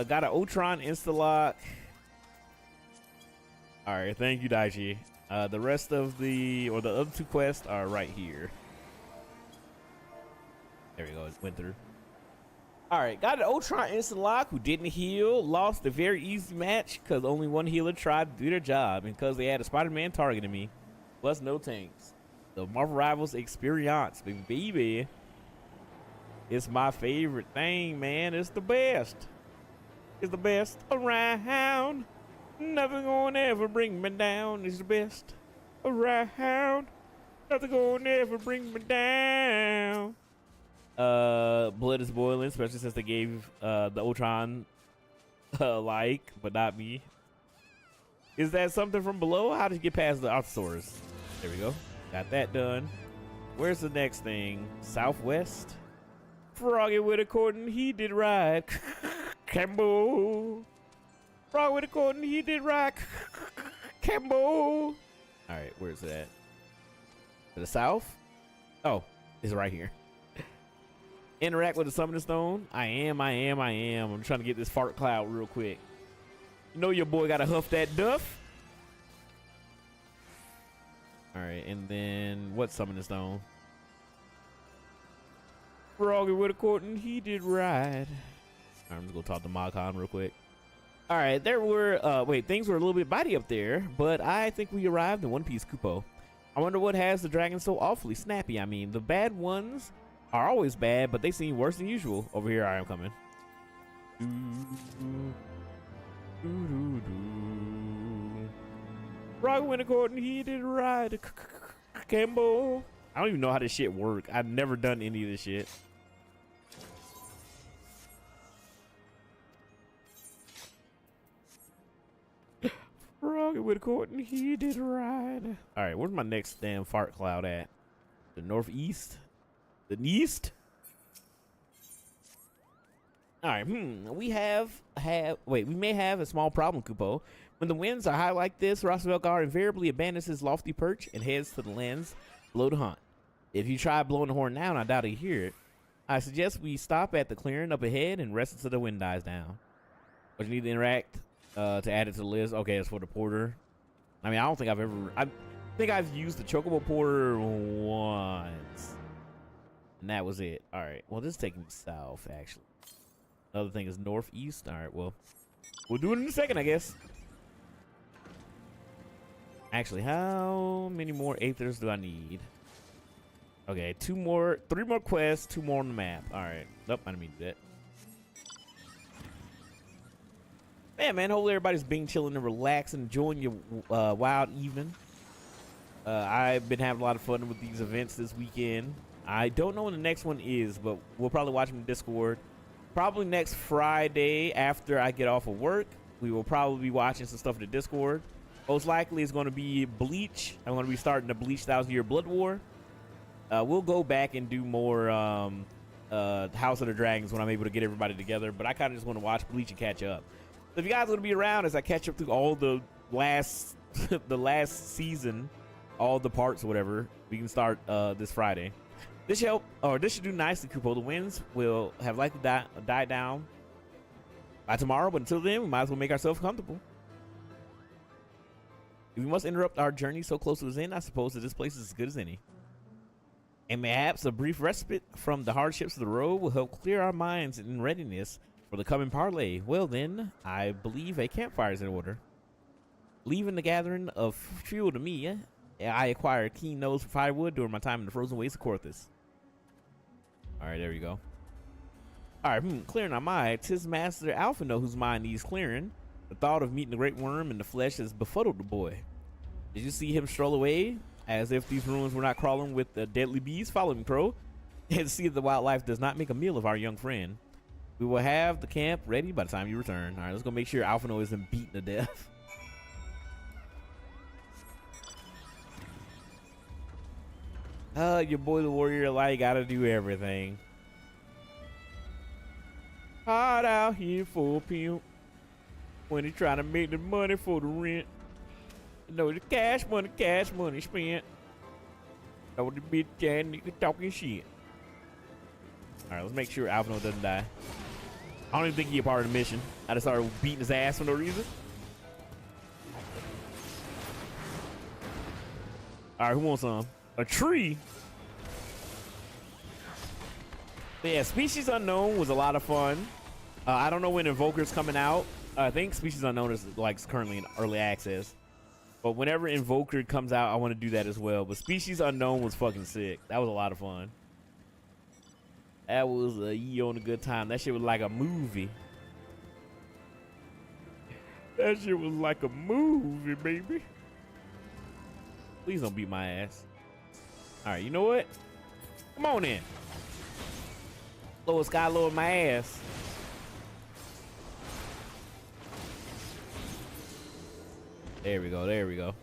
Got an Ultron insta-lock. All right, thank you, Daichi. The rest of the other two quests are right here. There we go, it went through. All right, got an Ultron instant lock who didn't heal, lost a very easy match because only one healer tried to do their job and because they had a Spider-Man targeting me, plus no tanks. The Marvel Rivals experience, baby. It's my favorite thing, man. It's the best. It's the best around. Nothing gonna ever bring me down. It's the best around. Nothing gonna ever bring me down. Blood is boiling, especially since they gave the Ultron like, but not me. Is that something from below? How did you get past the Allosaurus? There we go. Got that done. Where's the next thing? Southwest. Froggy with a cordon, he did ride. Cambo. Froggy with a cordon, he did ride. Cambo. All right, where's it at? To the south? Oh, it's right here. Interact with the summoning stone. I am. I'm trying to get this fart cloud real quick. You know your boy gotta huff that duff. All right, and then what summoning stone? Froggy with a cordon, he did ride. All right, I'm just gonna talk to Moghan real quick. All right, there were things were a little bit bitey up there, but I think we arrived in One Piece Kupo. I wonder what has the dragon so awfully snappy. I mean, the bad ones are always bad, but they seem worse than usual. Over here, I am coming. Froggy with a cordon, he did ride. Cambo. I don't even know how this shit work. I've never done any of this shit. Froggy with a cordon, he did ride. All right, where's my next damn fart cloud at? The northeast? The east? All right, we may have a small problem, Kupo. When the winds are high like this, Rosvelgar invariably abandons his lofty perch and heads to the lands below to hunt. If you try blowing the horn now, and I doubt he'll hear it, I suggest we stop at the clearing up ahead and rest until the wind dies down. But you need to interact to add it to the list. Okay, it's for the porter. I mean, I think I've used the Chocobo porter once. And that was it. All right, well, this is taking me south, actually. Another thing is northeast. All right, well, we'll do it in a second, I guess. Actually, how many more Aethers do I need? Okay, 3 more quests, 2 more on the map. All right. Nope, I didn't mean to do that. Man, hopefully everybody's being chilling and relaxing, enjoying your wild evening. I've been having a lot of fun with these events this weekend. I don't know when the next one is, but we'll probably watch them in Discord. Probably next Friday after I get off of work. We will probably be watching some stuff in the Discord. Most likely it's going to be Bleach. I'm going to be starting the Bleach 1,000 Year Blood War. We'll go back and do more House of the Dragons when I'm able to get everybody together. But I kind of just want to watch Bleach and catch up. So if you guys want to be around as I catch up through all the last the last season, all the parts or whatever, we can start this Friday. This should help, or this should do nicely, Kupo. The winds will have likely die down by tomorrow, but until then, we might as well make ourselves comfortable. If we must interrupt our journey so close to its end, I suppose that this place is as good as any. And perhaps a brief respite from the hardships of the road will help clear our minds in readiness for the coming parley. Well then, I believe a campfire is in order. Leaving the gathering of fuel to me, I acquired a keen nose for firewood during my time in the frozen wastes of Corthus. Alright, there we go. Alright, clearing our mind. 'Tis Master Alphino whose mind needs clearing. The thought of meeting the great worm in the flesh has befuddled the boy. Did you see him stroll away as if these ruins were not crawling with the deadly bees? Follow me, Crow, and see if the wildlife does not make a meal of our young friend. We will have the camp ready by the time you return. Alright, let's go make sure Alphino isn't beaten to death. Your boy the warrior like gotta do everything. Hard out here for a pimp when he trying to make the money for the rent. You know the cash money spent. Know the bitch and nigga talking shit. Alright, let's make sure Alphino doesn't die. I don't even think he's a part of the mission. I just started beating his ass for no reason. Alright, who wants some? A tree? But yeah, Species Unknown was a lot of fun. I don't know when Invoker's coming out. I think Species Unknown is like currently in early access. But whenever Invoker comes out, I want to do that as well. But Species Unknown was fucking sick. That was a lot of fun. That was a ye on a good time. That shit was like a movie. That shit was like a movie, baby. Please don't beat my ass. All right, you know what? Come on in. Lower sky, lower my ass. There we go, there we go.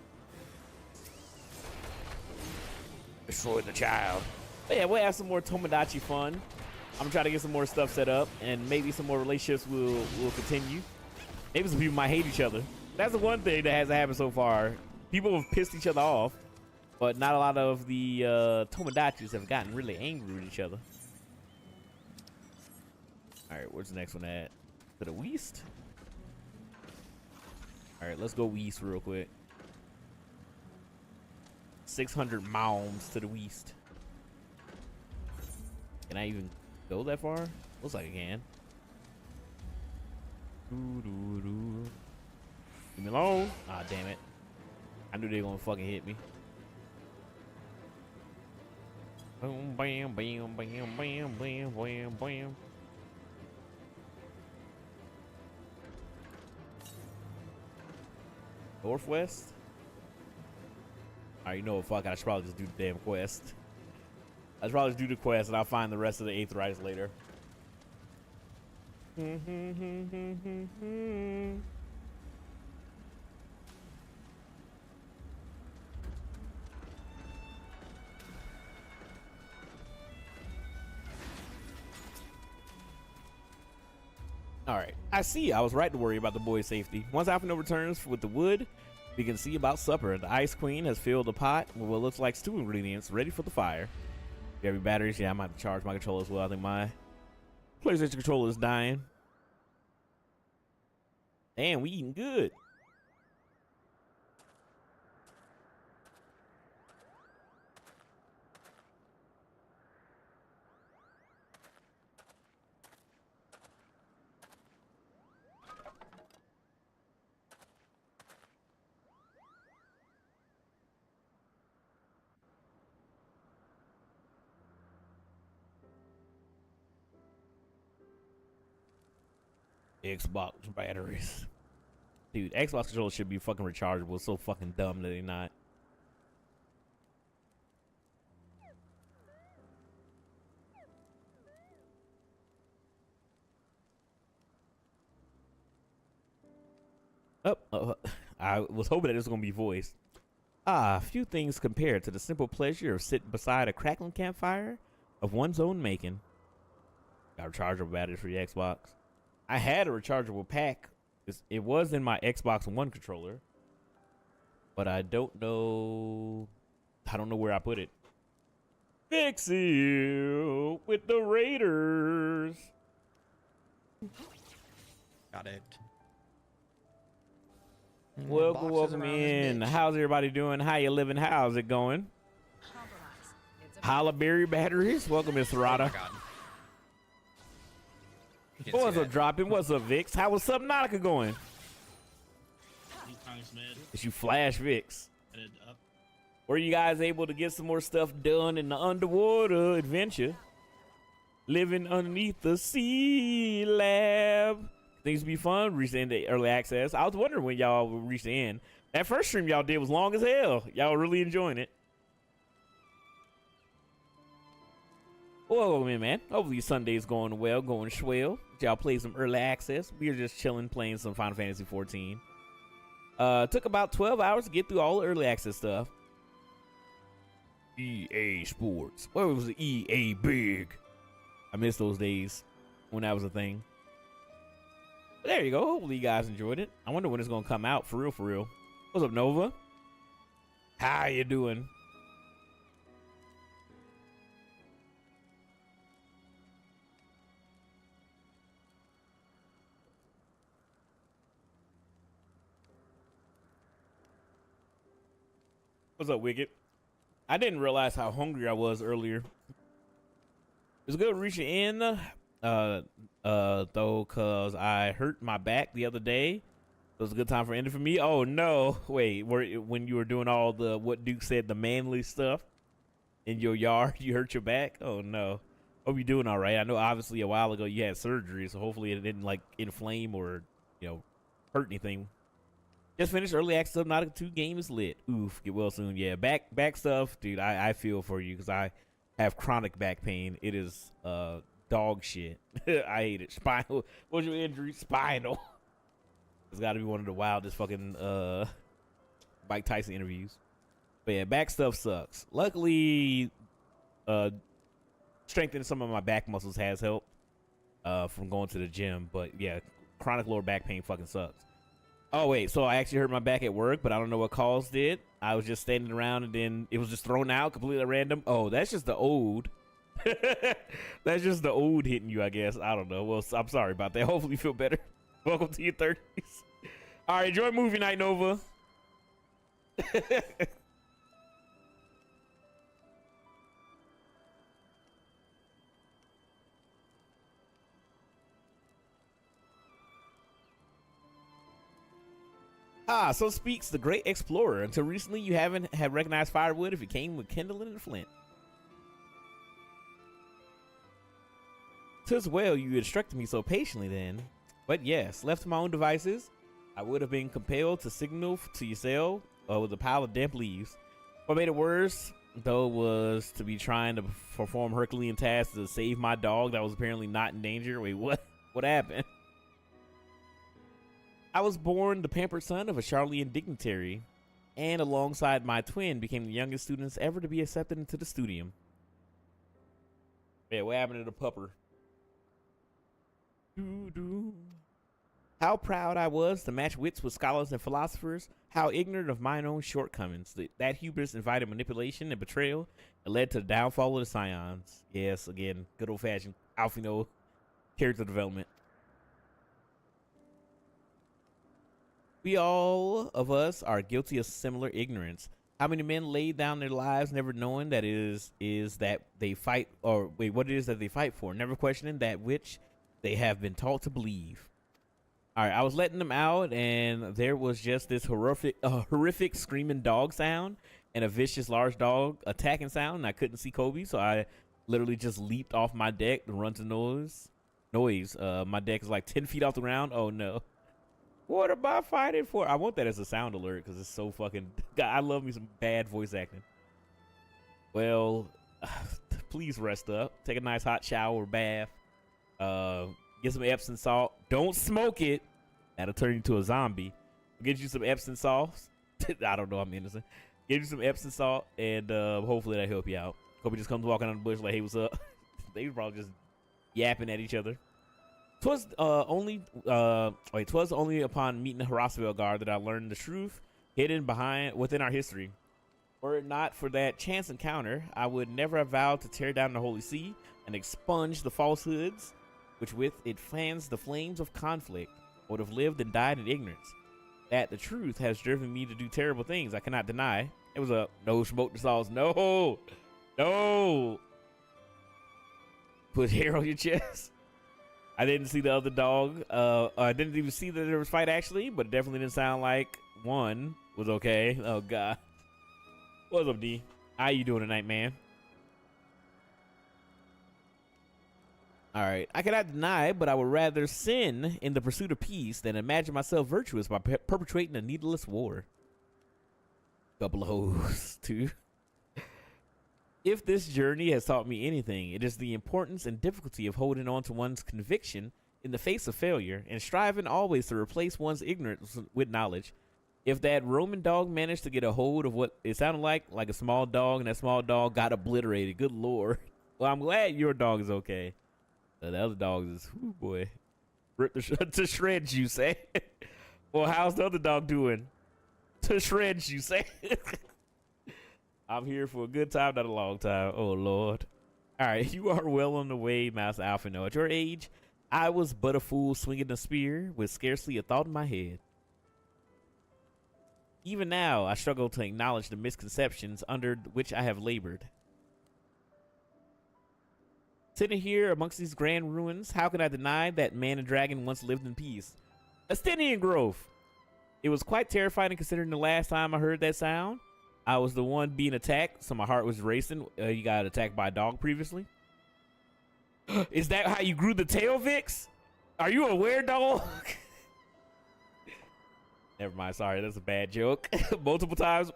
Destroy the child. But yeah, we'll have some more Tomodachi fun. I'm gonna try to get some more stuff set up, and maybe some more relationships will continue. Maybe some people might hate each other. That's the one thing that hasn't happened so far. People have pissed each other off, but not a lot of the Tomodachis have gotten really angry with each other. All right, where's the next one at? To the west? All right, let's go east real quick. 600 miles to the west. Can I even go that far? Looks like I can. Leave me alone. Ah, damn it. I knew they were gonna fucking hit me. Boom, bam, bam, bam, bam, bam, bam, bam. Northwest? Alright, you know what, fuck, I should probably just do the damn quest. I should probably just do the quest and I'll find the rest of the Aetherites later. Alright, I see. I was right to worry about the boy's safety. Once Alphino returns with the wood, we can see about supper. The Ice Queen has filled a pot with what looks like stew ingredients ready for the fire. You have your batteries? Yeah, I might have to charge my controller as well. I think my PlayStation controller is dying. Damn, we eating good. Xbox batteries. Dude, Xbox controllers should be fucking rechargeable. It's so fucking dumb that they're not. I was hoping that it was gonna be voiced. Ah, few things compared to the simple pleasure of sitting beside a crackling campfire of one's own making. Got rechargeable batteries for your Xbox. I had a rechargeable pack. It was in my Xbox One controller, but I don't know where I put it. Fix you with the Raiders. Got it. Welcome in. How's everybody doing? How you living? How's it going? Hollaberry batteries. Welcome, Miss Rada. What's up, dropping? What's up, Vix? How was Subnautica going? Is you Flash Vix? Were you guys able to get some more stuff done in the underwater adventure? Living underneath the sea lab. Things be fun. Reached the end of early access. I was wondering when y'all would reach the end. That first stream y'all did was long as hell. Y'all really enjoying it. Welcome in, man. Hopefully Sunday's going well, going swell. Y'all play some early access. We are just chilling, playing some Final Fantasy 14. Took about 12 hours to get through all the early access stuff. EA Sports. What was the EA Big? I miss those days when that was a thing. But there you go. Hopefully you guys enjoyed it. I wonder when it's gonna come out for real, for real. What's up, Nova? How you doing? What's up, Wicked? I didn't realize how hungry I was earlier. It's good reaching in, though, cause I hurt my back the other day. It was a good time for ending for me. Oh no, wait, when you were doing all the what Duke said, the manly stuff in your yard, you hurt your back. Oh no, hope you're doing all right. I know obviously a while ago you had surgery, so hopefully it didn't like inflame or hurt anything. Just finished early access. Subnautica 2 game is lit. Oof, get well soon. Yeah, back stuff, dude. I feel for you because I have chronic back pain. It is dog shit. I hate it. Spinal. What's your injury? Spinal. It's got to be one of the wildest fucking Mike Tyson interviews. But yeah, back stuff sucks. Luckily, strengthening some of my back muscles has helped from going to the gym. But yeah, chronic lower back pain fucking sucks. Oh wait, so I actually hurt my back at work, but I don't know what caused it. I was just standing around and then it was just thrown out completely random. Oh, that's just the old. That's just the old hitting you, I guess. I don't know. Well, I'm sorry about that. Hopefully you feel better. Welcome to your 30s. All right, enjoy movie night, Nova. So speaks the great explorer. Until recently, you haven't had recognized firewood if it came with kindling and flint. 'Tis well you instructed me so patiently then. But yes, left to my own devices, I would have been compelled to signal to your cell with a pile of damp leaves. What made it worse, though, was to be trying to perform Herculean tasks to save my dog that was apparently not in danger. Wait, what? What happened? I was born the pampered son of a Charlian dignitary, and alongside my twin became the youngest students ever to be accepted into the studium. Yeah, what happened to the pupper? How proud I was to match wits with scholars and philosophers, how ignorant of mine own shortcomings. That hubris invited manipulation and betrayal and led to the downfall of the Scions. Yes, again, good old-fashioned Alfino character development. We all of us are guilty of similar ignorance. How many men laid down their lives never knowing that it is that they fight, or wait, what it is that they fight for, never questioning that which they have been taught to believe. All right, I was letting them out, and there was just this horrific screaming dog sound and a vicious large dog attacking sound, and I couldn't see Kobe, so I literally just leaped off my deck to run to noise. My deck is like 10 feet off the ground. Oh no. What am I fighting for? I want that as a sound alert because it's so fucking... God, I love me some bad voice acting. Well, please rest up. Take a nice hot shower or bath. Get some Epsom salt. Don't smoke it. That'll turn you into a zombie. Get you some Epsom sauce. I don't know, I'm innocent. Get you some Epsom salt, and hopefully that help you out. Hope he just comes walking on the bush like, hey, what's up? They were probably just yapping at each other. 'Twas only upon meeting the Heavensward guard that I learned the truth hidden within our history. Were it not for that chance encounter, I would never have vowed to tear down the Holy See and expunge the falsehoods which with it fans the flames of conflict. I would have lived and died in ignorance. That the truth has driven me to do terrible things I cannot deny. It was a no smoke the sauce. No. Put hair on your chest. I didn't see the other dog. I didn't even see that there was fight actually, but it definitely didn't sound like one was okay. Oh God. What's up, D? How you doing tonight, man? All right. I cannot deny, but I would rather sin in the pursuit of peace than imagine myself virtuous by perpetrating a needless war. Couple of hoes, too. If this journey has taught me anything, it is the importance and difficulty of holding on to one's conviction in the face of failure and striving always to replace one's ignorance with knowledge. If that Roman dog managed to get a hold of what it sounded like a small dog, and that small dog got obliterated, good Lord. Well, I'm glad your dog is okay. The other dog is, ooh boy, ripped to shreds, you say? Well, how's the other dog doing? To shreds, you say? I'm here for a good time, not a long time. Oh, Lord. All right, you are well on the way, Master Alphino. At your age, I was but a fool swinging a spear with scarcely a thought in my head. Even now, I struggle to acknowledge the misconceptions under which I have labored. Sitting here amongst these grand ruins, how can I deny that man and dragon once lived in peace? Astinian Grove. It was quite terrifying considering the last time I heard that sound. I was the one being attacked, so my heart was racing. You got attacked by a dog previously? Is that how you grew the tail, Vix? Are you a were-dog? Never mind, sorry, that's a bad joke. Multiple times.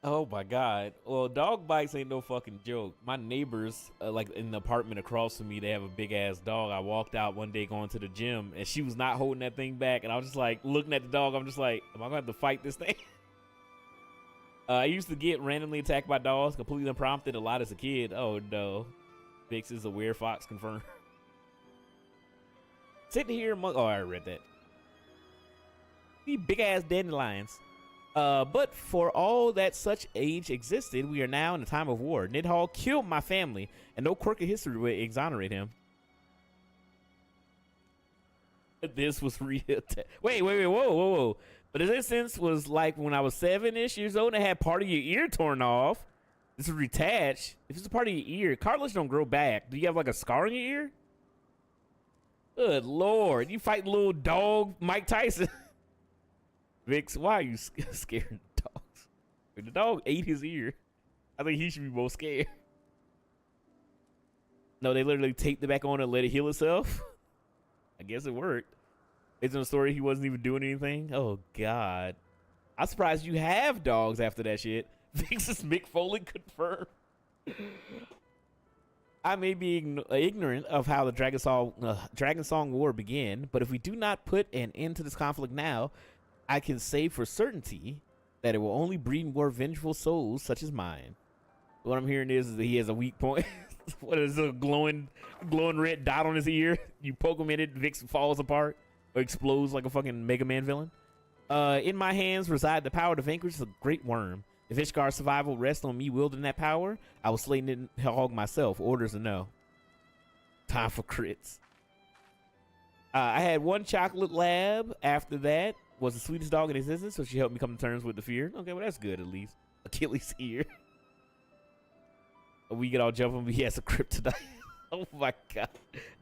Oh my God. Well, dog bites ain't no fucking joke. My neighbors, like in the apartment across from me, they have a big ass dog. I walked out one day going to the gym and she was not holding that thing back. And I was just like looking at the dog. I'm just like, am I gonna have to fight this thing? I used to get randomly attacked by dogs, completely unprompted a lot as a kid. Oh no. Vix is a weird fox, confirmed. Sitting here among, oh, I already read that. These big ass dandelions. But for all that such age existed, we are now in a time of war. Nidhall killed my family, and no quirk of history would exonerate him. This was real. Wait, whoa. But his instance was like when I was 7-ish years old and I had part of your ear torn off. This is retached. If it's a part of your ear, cartilage don't grow back. Do you have like a scar on your ear? Good Lord. You fight little dog Mike Tyson. Vix, why are you scared of dogs? The dog ate his ear. I think he should be more scared. No, they literally taped it back on and let it heal itself. I guess it worked. Isn't the story he wasn't even doing anything? Oh, God. I'm surprised you have dogs after that shit. Vix's Mick Foley confirmed. I may be ignorant of how the Dragon Song War began, but if we do not put an end to this conflict now, I can say for certainty that it will only breed more vengeful souls such as mine. What I'm hearing is that he has a weak point. What is a glowing red dot on his ear? You poke him in it, Vix falls apart or explodes like a fucking Mega Man villain. In my hands reside the power to vanquish the great worm. If Ishgar's survival rests on me wielding that power, I will slay Nidhogg myself. Orders a no. Time for crits. I had one chocolate lab. After that was the sweetest dog in existence, so she helped me come to terms with the fear. Okay, well that's good at least. Achilles here. We get all jumping, but he has a kryptonite. Oh my God.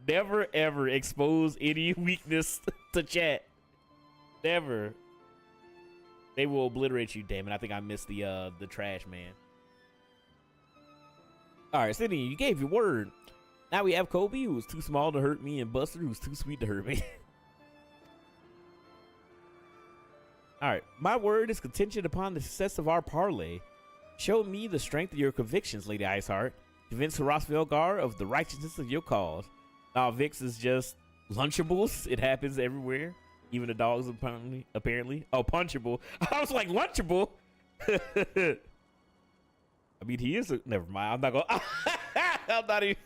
Never ever expose any weakness to chat. Never. They will obliterate you, damn it. I think I missed the trash man. All right, Sydney, you gave your word. Now we have Kobe, who's too small to hurt me, and Buster, who's too sweet to hurt me. All right, my word is contingent upon the success of our parlay. Show me the strength of your convictions, Lady Iceheart. Convince Horace Velgar of the righteousness of your cause. Vix is just Lunchables. It happens everywhere. Even the dogs apparently. Oh, punchable. I was like, Lunchable? I mean, he is never mind. I'm not gonna I'm not even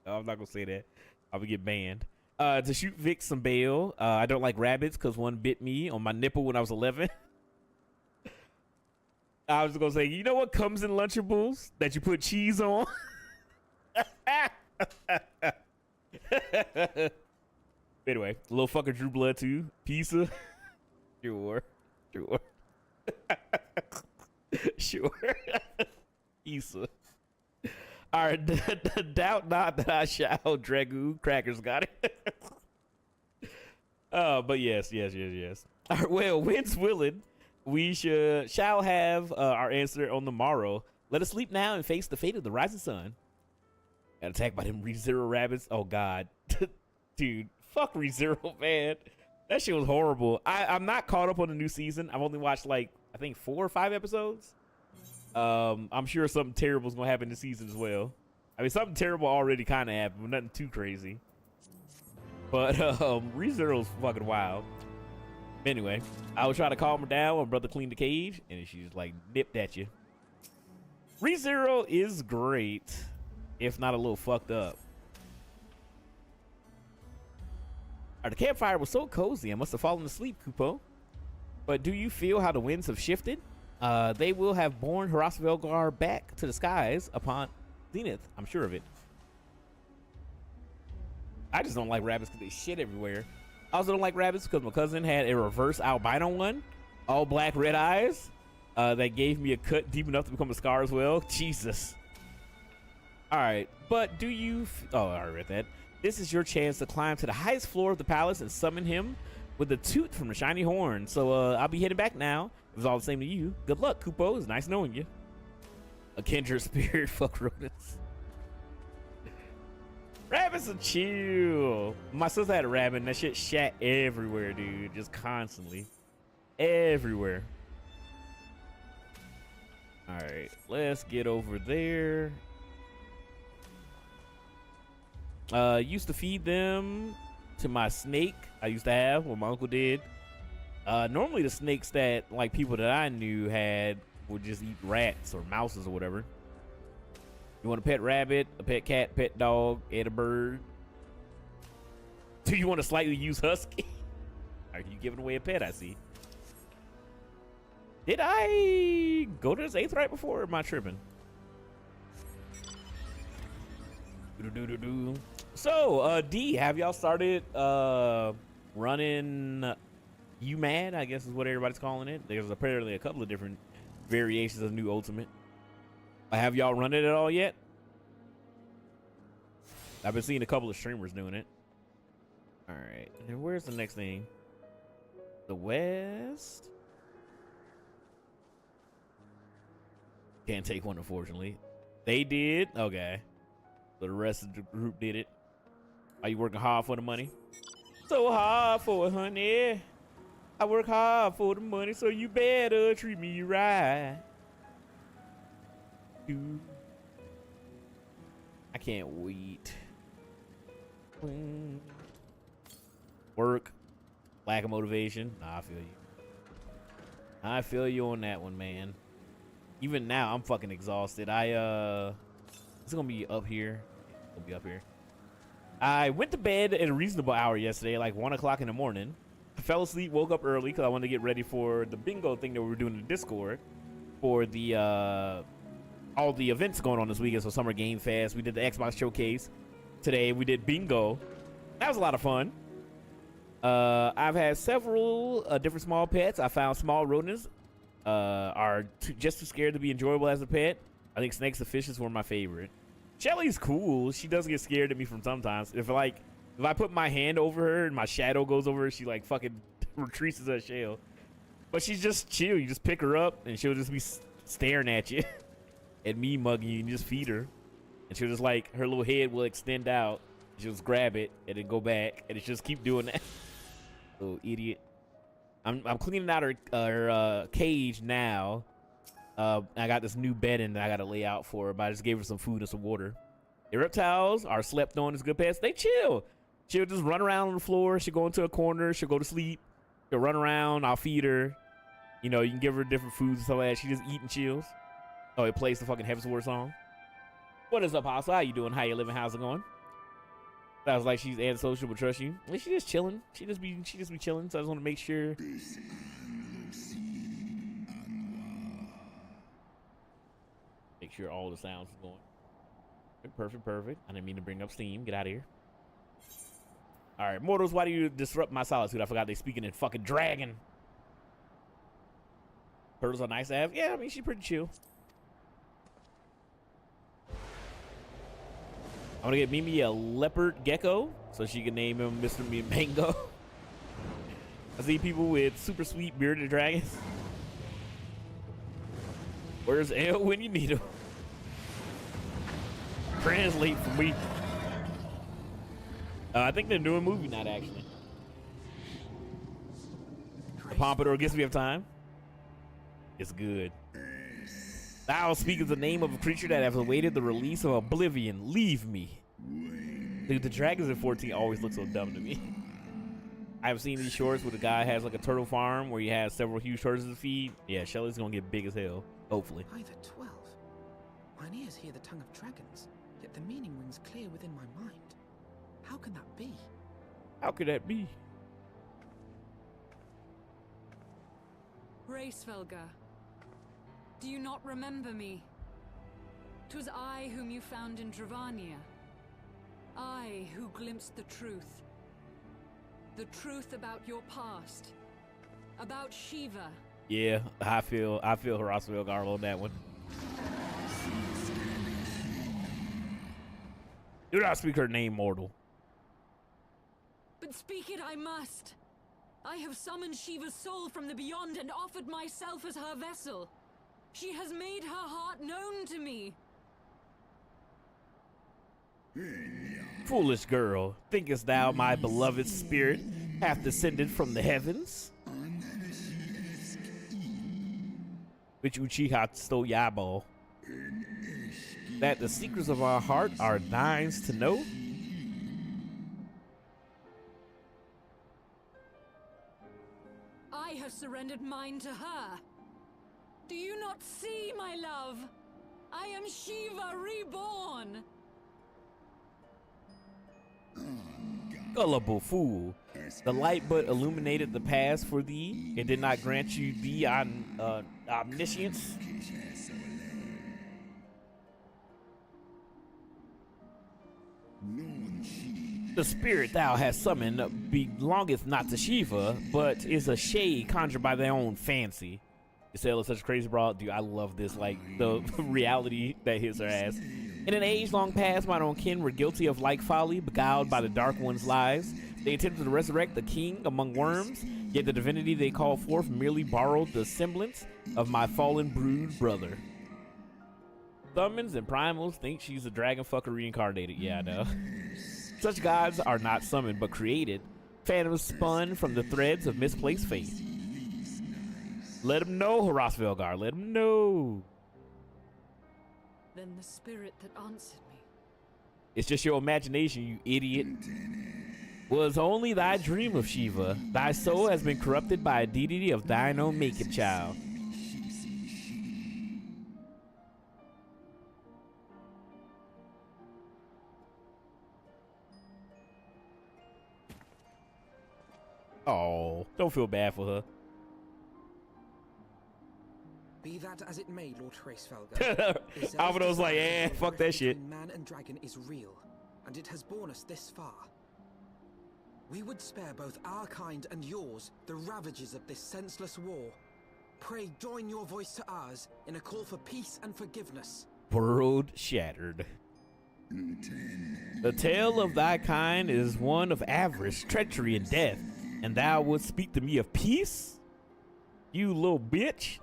I'm not gonna say that. I'm gonna get banned. To shoot Vic some bail. I don't like rabbits because one bit me on my nipple when I was 11. I was gonna say, you know what comes in Lunchables that you put cheese on? Anyway, little fucker Drew Blood too. Pizza. Sure. Sure. Pizza. All right, doubt not that I shall. Dragoon Crackers got it. But yes. All right, well, when's willing, we shall have our answer on the morrow. Let us sleep now and face the fate of the rising sun. Got attacked by them ReZero rabbits. Oh God, dude, fuck ReZero, man. That shit was horrible. I'm not caught up on the new season. I've only watched like I think 4 or 5 episodes. I'm sure something terrible is gonna happen this season as well. I mean, something terrible already kind of happened, but nothing too crazy. But ReZero's fucking wild. Anyway, I was trying to calm her down when brother cleaned the cage, and she's like nipped at you. ReZero is great, if not a little fucked up. The campfire was so cozy, I must have fallen asleep, Kupo. But do you feel how the winds have shifted? They will have borne Velgar back to the skies upon zenith. I'm sure of it. I just don't like rabbits because they shit everywhere. I also don't like rabbits because my cousin had a reverse albino one, all black, red eyes. That gave me a cut deep enough to become a scar as well. Jesus. All right, but do you? Oh, I already read that. This is your chance to climb to the highest floor of the palace and summon him with a toot from the shiny horn. So I'll be heading back now. It was all the same to you. Good luck, Kupo. It's nice knowing you. A kindred spirit. Fuck rodents. Rabbits are chill. My sister had a rabbit and that shit shat everywhere, dude. Just constantly. Everywhere. All right, let's get over there. Used to feed them to my snake I used to have, what my uncle did. Normally the snakes that like people that I knew had would just eat rats or mouses or whatever. You want a pet rabbit, a pet cat, pet dog, and a bird? Do you want to slightly use husky? Are you giving away a pet? I see. Did I go to this 8th right before, or am I tripping? So, D, have y'all started running UMAD, I guess is what everybody's calling it. There's apparently a couple of different variations of new Ultimate. Have y'all run it at all yet? I've been seeing a couple of streamers doing it. All right, and where's the next thing? The West? Can't take one, unfortunately. They did? Okay. So the rest of the group did it. Are you working hard for the money? So hard for it, honey. I work hard for the money, so you better treat me right. Dude. I can't wait. Work. Lack of motivation. Nah, I feel you. I feel you on that one, man. Even now, I'm fucking exhausted. It's gonna be up here. It'll be up here. I went to bed at a reasonable hour yesterday, like 1 o'clock in the morning. I fell asleep, woke up early because I wanted to get ready for the bingo thing that we were doing in the Discord for the all the events going on this weekend. So Summer Game Fest, we did the Xbox Showcase today. We did bingo. That was a lot of fun. I've had several different small pets. I found small rodents are just too scared to be enjoyable as a pet. I think snakes and fishes were my favorite. Shelly's cool. She does get scared at me from sometimes. If I put my hand over her and my shadow goes over her, she like fucking retreats her shell. But she's just chill. You just pick her up and she'll just be staring at you and me mugging you and just feed her. And she'll just like, her little head will extend out. She'll just grab it and then go back and it just keep doing that. Little idiot. I'm cleaning out her cage now. I got this new bedding that I got to lay out for her, but I just gave her some food and some water. The reptiles are slept on as good pets. They chill. She'll just run around on the floor. She'll go into a corner. She'll go to sleep. She'll run around. I'll feed her. You know, you can give her different foods and stuff like that. She just eat and chills. Oh, it plays the fucking Heavensward song. What is up, Hostile? How you doing? How you living? How's it going? That was like she's antisocial but trust you. She just chilling. She just be chilling. So I just want to make sure. Make sure all the sounds are going. Perfect, perfect. I didn't mean to bring up Steam. Get out of here. All right, mortals, why do you disrupt my solitude? I forgot they speaking in fucking dragon. Turtles are nice to have. Yeah, I mean, she's pretty chill. I'm gonna get Mimi a leopard gecko so she can name him Mr. Mango. I see people with super sweet bearded dragons. Where's L when you need him? Translate for me. I think they're doing movie night actually. The Pompadour, guess we have time. It's good. Thou speakest the name of a creature that has awaited the release of oblivion. Leave me. Dude, the dragons in 14 always look so dumb to me. I've seen these shorts where the guy has like a turtle farm where he has several huge turtles to feed. Yeah, Shelly's gonna get big as hell. Hopefully. Either 12. Mine ears hear the tongue of dragons, yet the meaning rings clear within my mind. How can that be? How could that be? Racefelger, do you not remember me? 'Twas I whom you found in Dravania. I who glimpsed the truth. The truth about your past. About Shiva. Yeah, I feel Heavensward on that one. Do not speak her name, mortal. But speak it I must. I have summoned Shiva's soul from the beyond and offered myself as her vessel. She has made her heart known to me. Foolish girl, thinkest thou my beloved spirit hath descended from the heavens? Which Uchiha Stoyabo, that the secrets of our heart are thine to know? I have surrendered mine to her. Do you not see, my love? I am Shiva reborn. Gullible fool, the light but illuminated the past for thee, and did not grant you the omniscience. The spirit thou hast summoned belongeth not to Shiva, but is a shade conjured by thy own fancy. Isabella is such a crazy broad. Dude, I love this, like, the reality that hits her ass. In an age long past, mine own kin were guilty of like folly, beguiled by the Dark One's lies. They attempted to resurrect the king among worms, yet the divinity they called forth merely borrowed the semblance of my fallen brood brother. Summons and primals think she's a dragon fucker reincarnated. Yeah, I know. Such gods are not summoned, but created. Phantoms spun from the threads of misplaced faith. Let him know, Heavensward. Let him know. Then the spirit that answered me. It's just your imagination, you idiot. Was only thy dream of Shiva. Thy soul has been corrupted by a deity of thine own making, child. Oh, don't feel bad for her. Be that as it may, Lord Heavensward. Alvado's like, eh, fuck that shit. Man and dragon is real, and it has borne us this far. We would spare both our kind and yours the ravages of this senseless war. Pray join your voice to ours in a call for peace and forgiveness. World shattered. The tale of thy kind is one of avarice, treachery, and death, and thou wouldst speak to me of peace? You little bitch.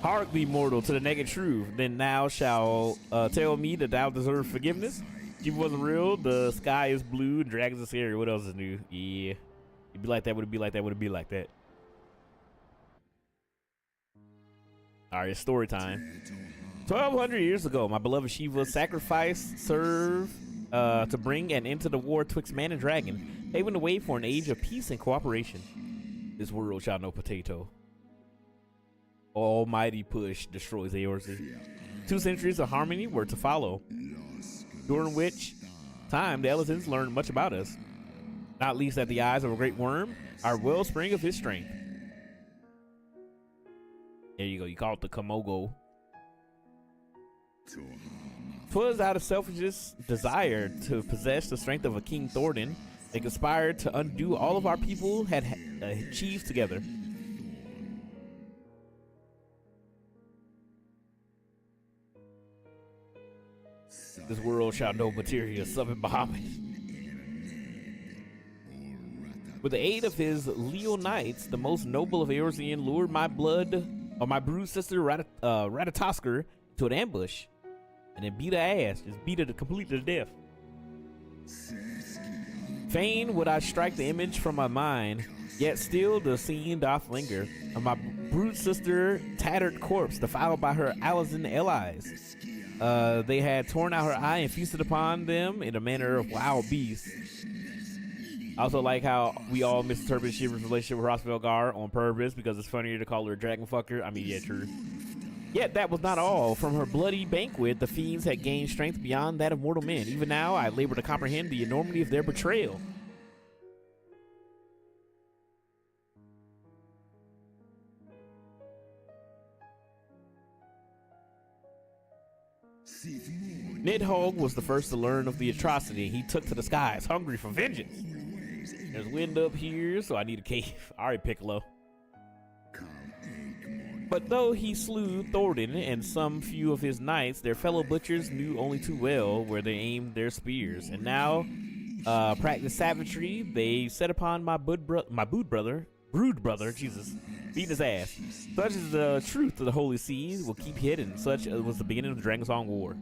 Hark thee, mortal, to the naked truth. Then thou shalt tell me that thou deserve forgiveness. If it wasn't real, the sky is blue, and dragons are scary. What else is new? Yeah. It'd be like that, would it be like that, would it be like that? Alright, it's story time. 1,200 years ago, my beloved Shiva sacrificed served to bring an end to the war twixt man and dragon, paving the way for an age of peace and cooperation. This world shall know potato. Almighty push destroys Eorze. 2 centuries of harmony were to follow, during which time the Elizans learned much about us, not least at the eyes of a great worm, our wellspring of his strength. There you go, you call it the Komogo. 'Twas out of selfish desire to possess the strength of a King Thordan, they conspired to undo all of our people had achieved together. This world shall know materia, summon Bahamut. With the aid of his Leo Knights, the most noble of Eorzean lured my brood sister Ratatosker to an ambush, and then beat her ass, just beat her completely to death. Fain would I strike the image from my mind, yet still the scene doth linger of my brood sister tattered corpse defiled by her Alizan allies. They had torn out her eye and feasted upon them in a manner of wild beasts. I also like how we all misinterpret Shiva's relationship with Rosvelgar on purpose because it's funnier to call her a dragon fucker. I mean, yeah, true. Yet that was not all. From her bloody banquet, the fiends had gained strength beyond that of mortal men. Even now, I labor to comprehend the enormity of their betrayal. Nidhogg was the first to learn of the atrocity. He took to the skies, hungry for vengeance. There's wind up here, so I need a cave. All right, Piccolo. But though he slew Thordan and some few of his knights, their fellow butchers knew only too well where they aimed their spears, and now practiced savagery. They set upon my brood brother, Jesus, beating his ass. Such is the truth of the Holy See will keep hidden. Such was the beginning of the Dragon Song War.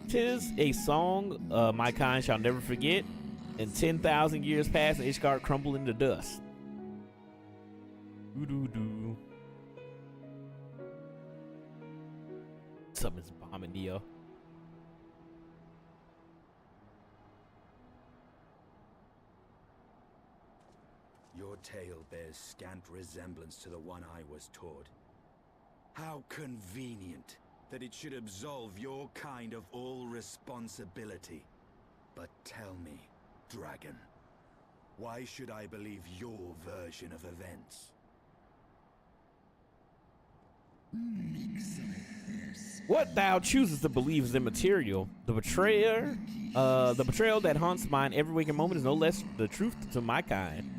'Tis a song my kind shall never forget, and 10,000 years pass and Ishgard crumbled into dust. Doo-doo-doo. Something's bombing Neo. Your tale bears scant resemblance to the one I was taught. How convenient that it should absolve your kind of all responsibility. But tell me, dragon, why should I believe your version of events? What thou choosest to believe is immaterial. The betrayer, the betrayal that haunts mine every waking moment is no less the truth to my kind.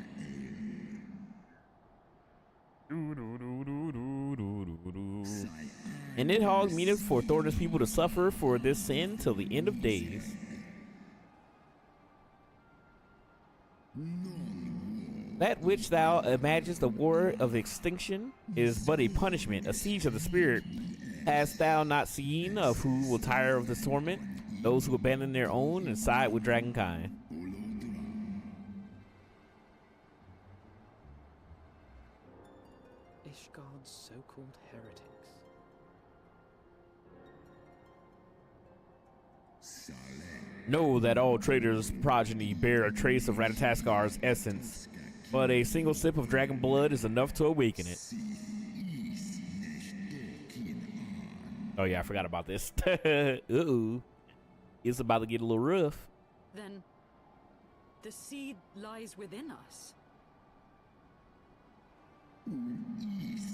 And Nidhogg meaneth for Thordan's people to suffer for this sin till the end of days. That which thou imaginest the war of extinction is but a punishment, a siege of the spirit. Hast thou not seen of who will tire of this torment? Those who abandon their own and side with dragonkind. Ishgard's so-called heretics. Know that all traitors' progeny bear a trace of Ratataskar's essence, but a single sip of dragon blood is enough to awaken it. Oh yeah, I forgot about this. Uh-oh. It's about to get a little rough. Then the seed lies within us.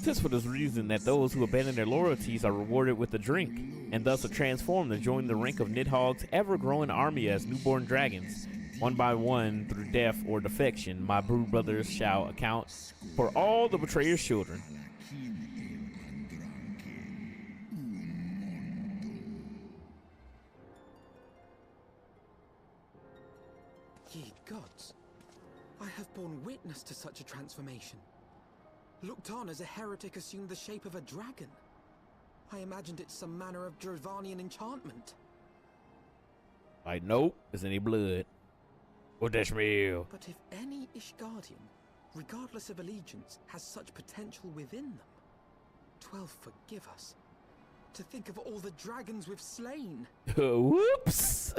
'Tis for this reason that those who abandon their loyalties are rewarded with a drink, and thus are transformed to join the rank of Nidhogg's ever-growing army as newborn dragons. One by one, through death or defection, my brood brothers shall account for all the betrayer's children. Ye gods, I have borne witness to such a transformation. Looked on as a heretic assumed the shape of a dragon. I imagined it some manner of Dravanian enchantment. Like, nope, it's any blood. What that smell? But if any Ishgardian regardless of allegiance, has such potential within them. 12 forgive us. To think of all the dragons we've slain. Whoops.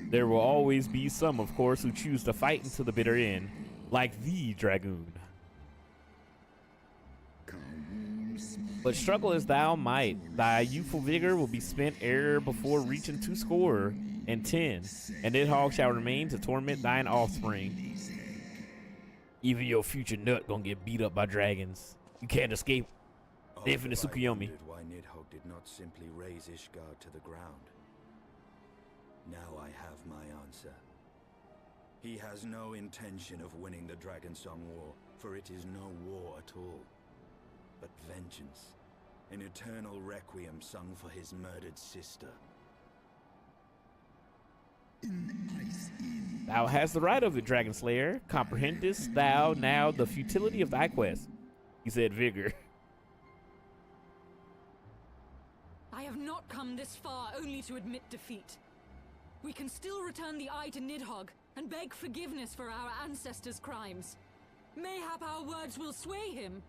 There will always be some, of course, who choose to fight until the bitter end, like the Dragoon. But struggle as thou might, thy youthful vigor will be spent ere before reaching 210, and Nidhogg shall remain to torment thine offspring. Even your future nut gonna get beat up by dragons. You can't escape. Definitely Tsukuyomi. Why Nidhogg did not simply raze Ishgard to the ground. Now I have my answer. He has no intention of winning the Dragonsong War, for it is no war at all, but vengeance, an eternal requiem sung for his murdered sister. Thou hast the right of it, Dragon Slayer. Comprehendest thou now the futility of thy quest? He said, vigor. I have not come this far only to admit defeat. We can still return the eye to Nidhogg and beg forgiveness for our ancestors' crimes. Mayhap our words will sway him.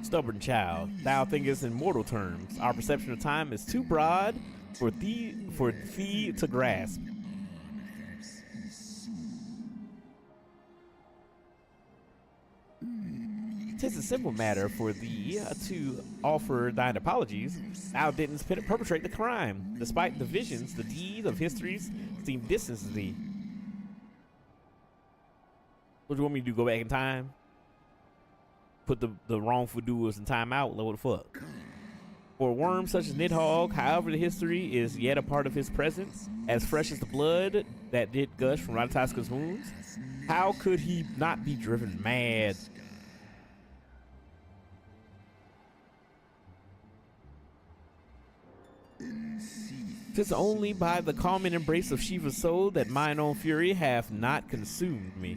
Stubborn child, thou thinkest in mortal terms. Our perception of time is too broad for thee to grasp. Tis a simple matter for thee to offer thine apologies. Thou didn't perpetrate the crime. Despite the visions, the deed of histories seem distant to thee. What do you want me to do, go back in time? Put the wrongful doers in time out? What the fuck? For a worm such as Nidhogg, however the history is yet a part of his presence, as fresh as the blood that did gush from Ratatoska's wounds, how could he not be driven mad? Tis only by the common embrace of Shiva's soul that mine own fury hath not consumed me.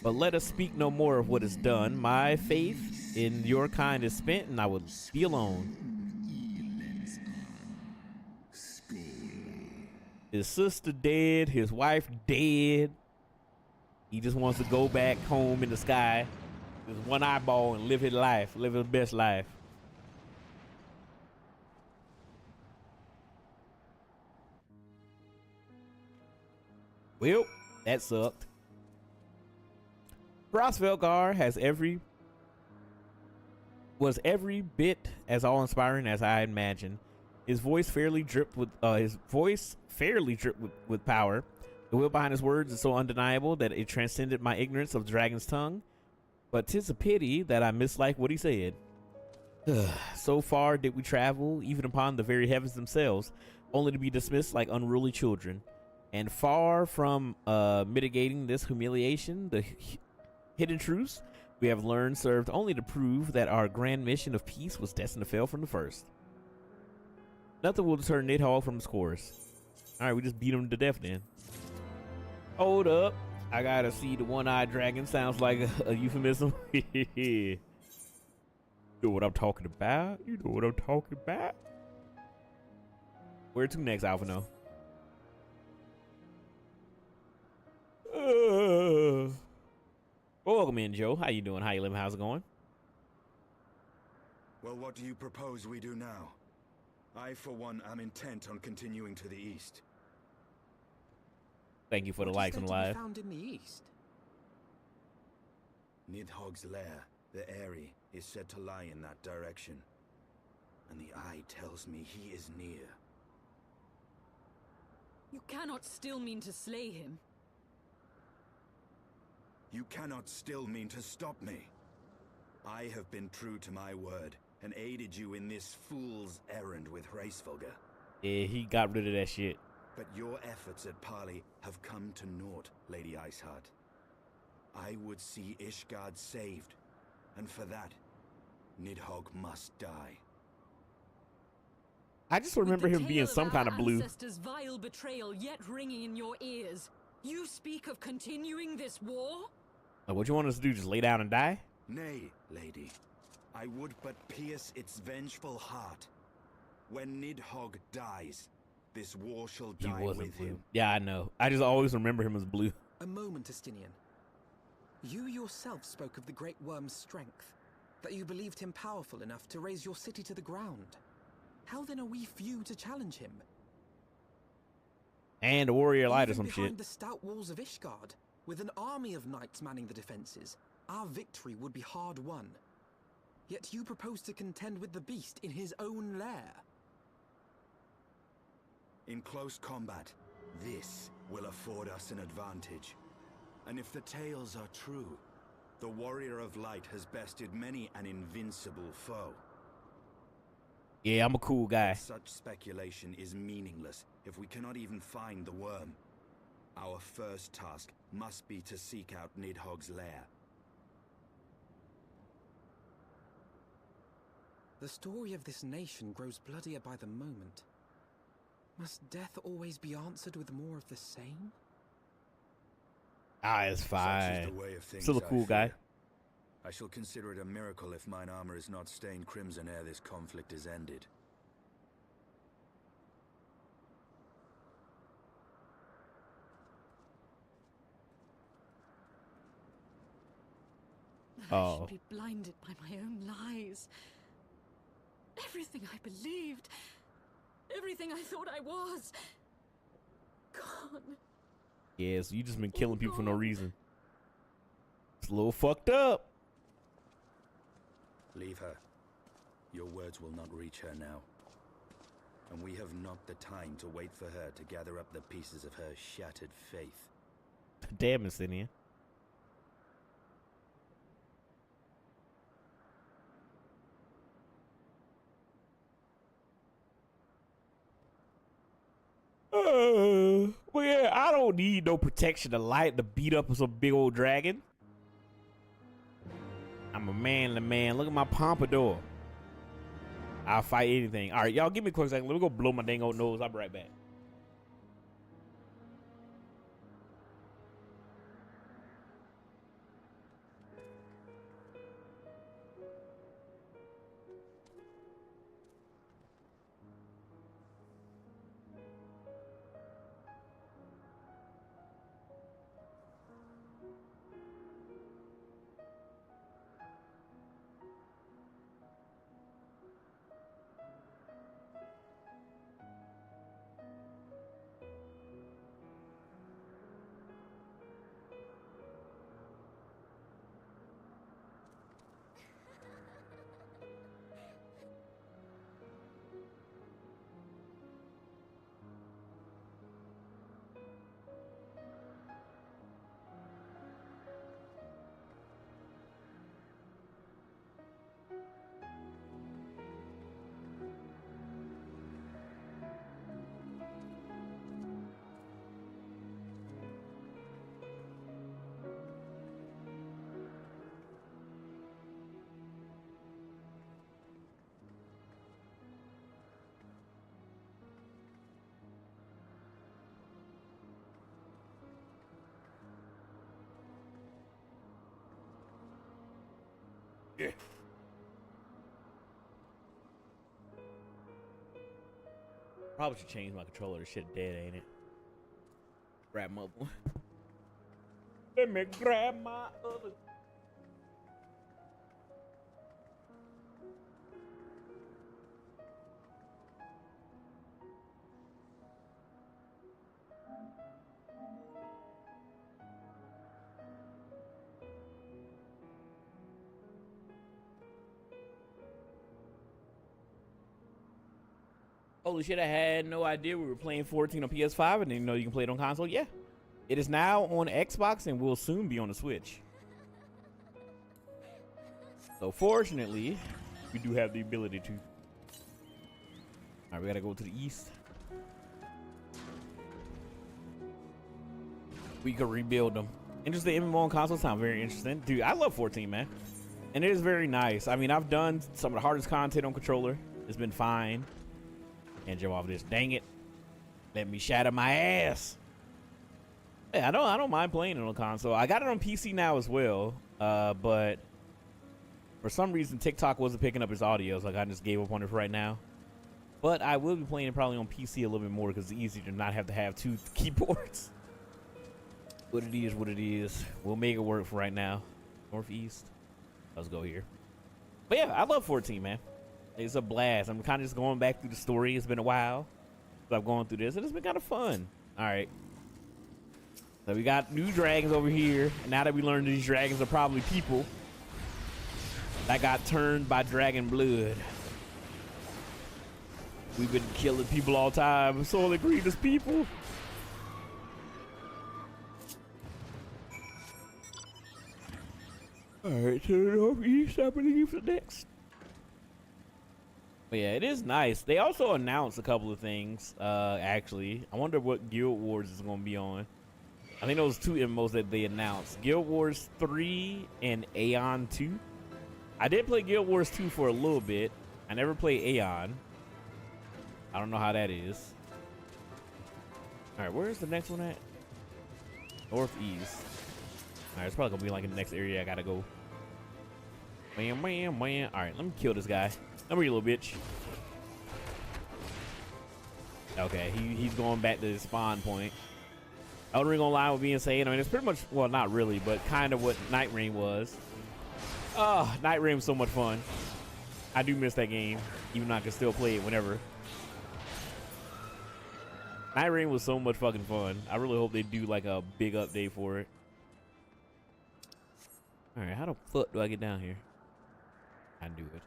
But let us speak no more of what is done. My faith in your kind is spent, and I will be alone. His sister dead, his wife dead. He just wants to go back home in the sky with one eyeball and live his life, live his best life. Well, that sucked. Rosvelgar was every bit as awe-inspiring as I imagined. His voice fairly dripped with power. The will behind his words is so undeniable that it transcended my ignorance of the dragon's tongue. But 'tis a pity that I mislike what he said. So far did we travel, even upon the very heavens themselves, only to be dismissed like unruly children. And far from mitigating this humiliation, the hidden truths we have learned served only to prove that our grand mission of peace was destined to fail from the first. Nothing will deter Nidhogg from his course. Alright, we just beat him to death then. Hold up. I gotta see the one-eyed dragon. Sounds like a euphemism. You know what I'm talking about? You know what I'm talking about? Where to next, Alphino? Welcome in, Joe. How you doing? How you living? How's it going? Well, what do you propose we do now? I, for one, am intent on continuing to the east. Thank you for the What likes is on there the to be live. found in the east? Nidhogg's lair, the Eyrie, is said to lie in that direction. And the eye tells me he is near. You cannot still mean to slay him. You cannot still mean to stop me. I have been true to my word and aided you in this fool's errand with Hraesvelgr. Yeah, he got rid of that shit. But your efforts at parley have come to naught, Lady Iceheart. I would see Ishgard saved, and for that, Nidhogg must die. I just remember With the him being tale some our kind of blue. ancestors' vile betrayal yet ringing in your ears. You speak of continuing this war? Like, what you want us to do? Just lay down and die? Nay, lady. I would but pierce its vengeful heart. When Nidhogg dies, this war shall He die wasn't with blue. him. Yeah, I know. I just always remember him as blue. A moment, Estinian. You yourself spoke of the Great Worm's strength, that you believed him powerful enough to raise your city to the ground. How then are we few to challenge him? And a warrior light or Even some behind shit. the stout walls of Ishgard, with an army of knights manning the defenses, our victory would be hard won. Yet you propose to contend with the beast in his own lair. In close combat, this will afford us an advantage. And if the tales are true, the Warrior of Light has bested many an invincible foe. Yeah, I'm a cool guy. Such speculation is meaningless if we cannot even find the worm. Our first task must be to seek out Nidhogg's lair. The story of this nation grows bloodier by the moment. Must death always be answered with more of the same? Ah, it's Such is fine. the way of things, Still a I cool guy. fear. I shall consider it a miracle if mine armor is not stained crimson ere this conflict is ended. I Oh. should be blinded by my own lies. Everything I believed, everything I thought I was, gone. Yeah, so you just been killing people for no reason. It's a little fucked up. Leave her. Your words will not reach her now. And we have not the time to wait for her to gather up the pieces of her shattered faith. Damn, it's in here. Well, yeah, I don't need no protection of light to beat up some big old dragon. I'm a manly man. Look at my pompadour. I'll fight anything. All right, y'all, give me a quick second. Let me go blow my dang old nose. I'll be right back. Yeah. Probably should change my controller. This shit dead, ain't it? Grab my other one. Let me grab my other. Holy shit, I had no idea we were playing 14 on PS5 and didn't know you can play it on console. Yeah. It is now on Xbox and will soon be on the Switch. So fortunately, we do have the ability to. Alright, we gotta go to the east. We could rebuild them. Interesting MMO on console sound very interesting. Dude, I love 14, man. And it is very nice. I mean, I've done some of the hardest content on controller. It's been fine. And jump off this. Dang it. Let me shatter my ass. Yeah, I don't mind playing it on console. I got it on PC now as well. But For some reason, TikTok wasn't picking up his audio, so I just gave up on it for right now. But I will be playing it probably on PC a little bit more because it's easier to not have to have 2 keyboards. What it is, what it is. We'll make it work for right now. Northeast. Let's go here. But yeah, I love 14, man. It's a blast. I'm kind of just going back through the story. It's been a while since I've gone through this, and it's been kind of fun. All right. So we got new dragons over here. And now that we learned these dragons are probably people that got turned by dragon blood. We've been killing people all the time. So they greet as people. All right, to the northeast, I believe, for next. But yeah, it is nice. They also announced a couple of things, actually. I wonder what Guild Wars is going to be on. I think those 2 MMOs that they announced. Guild Wars 3 and Aeon 2. I did play Guild Wars 2 for a little bit. I never played Aeon. I don't know how that is. All right, where's the next one at? Northeast. All right, it's probably gonna be like in the next area I gotta go. Wham, wham, wham. All right, let me kill this guy. Come here, you little bitch. Okay, he's going back to his spawn point. Elden Ring Online would be insane. I mean, it's pretty much, well, not really, but kind of what Night Rain was. Oh, Night Rain was so much fun. I do miss that game, even though I can still play it whenever. Night Rain was so much fucking fun. I really hope they do like a big update for it. All right, how the fuck do I get down here? I do it.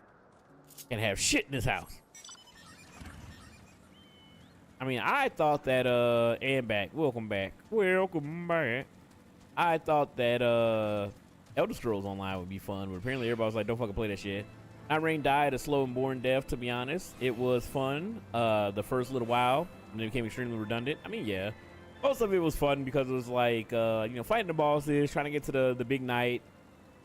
Can't have shit in this house. I mean, I thought that and back. Welcome back. Welcome back. I thought that Elder Scrolls Online would be fun, but apparently everybody was like, don't fucking play that shit. Night Rain died a slow and boring death, to be honest. It was fun the first little while, and it became extremely redundant. I mean, yeah. Most of it was fun because it was like, you know, fighting the bosses, trying to get to the big night,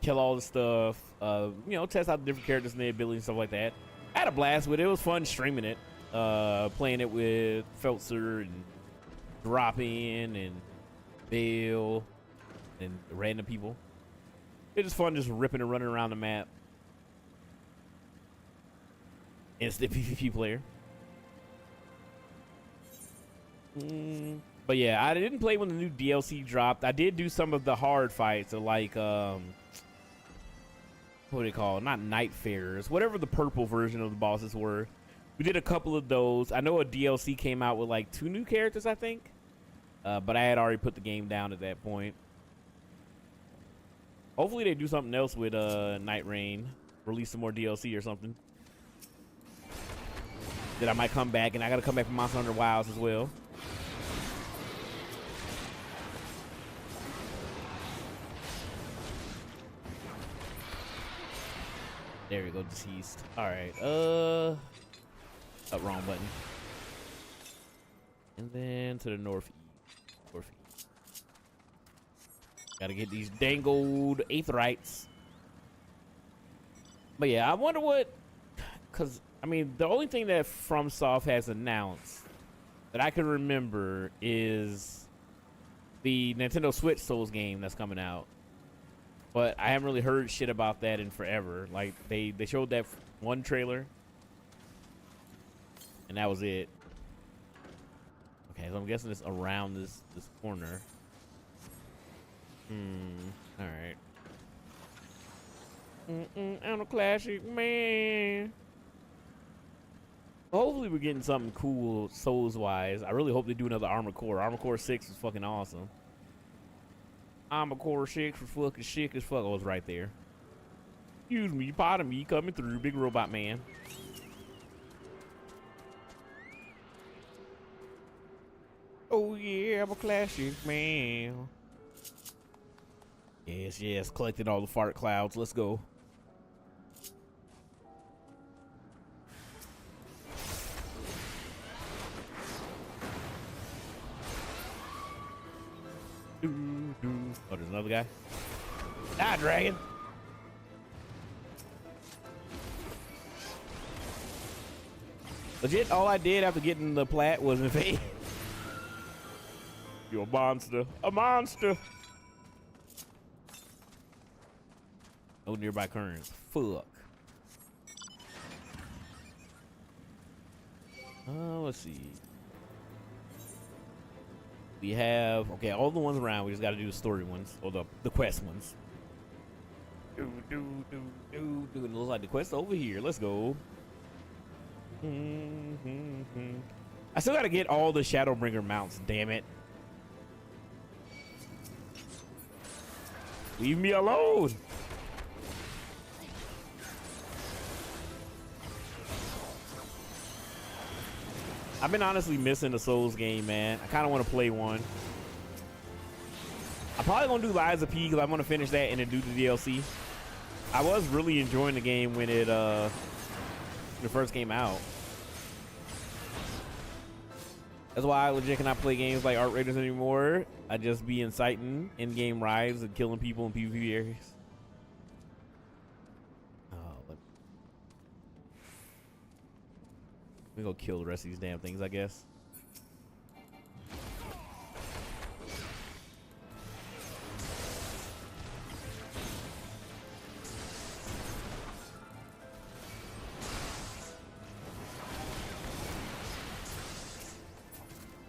kill all the stuff, you know, test out the different characters and their abilities and stuff like that. I had a blast with it. It was fun streaming it, playing it with Feltzer and Drop-In and Bill and random people. It was fun just ripping and running around the map. Instant PvP player. But yeah, I didn't play when the new DLC dropped. I did do some of the hard fights, like what do they call it? Not Nightfarers, whatever the purple version of the bosses were. We did a couple of those. I know a DLC came out with like 2 new characters, I think, but I had already put the game down at that point. Hopefully they do something else with Night Rain, release some more DLC or something. That I might come back, and I gotta come back from Monster Hunter Wilds as well. There we go, deceased. All right, oh, wrong button. And then to the northeast. Gotta get these dangled aetherites. But yeah, I wonder what, cause I mean, the only thing that FromSoft has announced that I can remember is the Nintendo Switch Souls game that's coming out. But I haven't really heard shit about that in forever. Like, they showed that one trailer, and that was it. Okay, so I'm guessing it's around this corner. All right. I'm a classic man. Hopefully we're getting something cool Souls-wise. I really hope they do another Armored Core. Armored Core 6 was fucking awesome. Armored Core 6 was fucking sick as fuck. I was right there. Excuse me, pardon me, coming through, big robot man. Oh yeah, I'm a classic man. Yes, collected all the fart clouds. Let's go. Oh, there's another guy. Die, dragon. Legit, all I did after getting the plat was invade. You're a monster. A monster. No nearby currents. Fuck. Let's see. We have, okay, all the ones around. We just got to do the story ones, or the quest ones. And it looks like the quest over here. Let's go. I still got to get all the Shadowbringer mounts. Damn it! Leave me alone. I've been honestly missing the Souls game, man. I kind of want to play one. I'm probably gonna do Lies of P because I want to finish that and then do the DLC. I was really enjoying the game when it first came out. That's why I legit cannot play games like Art Raiders anymore. I just be inciting in-game riots and killing people in PvP areas. We gonna kill the rest of these damn things, I guess.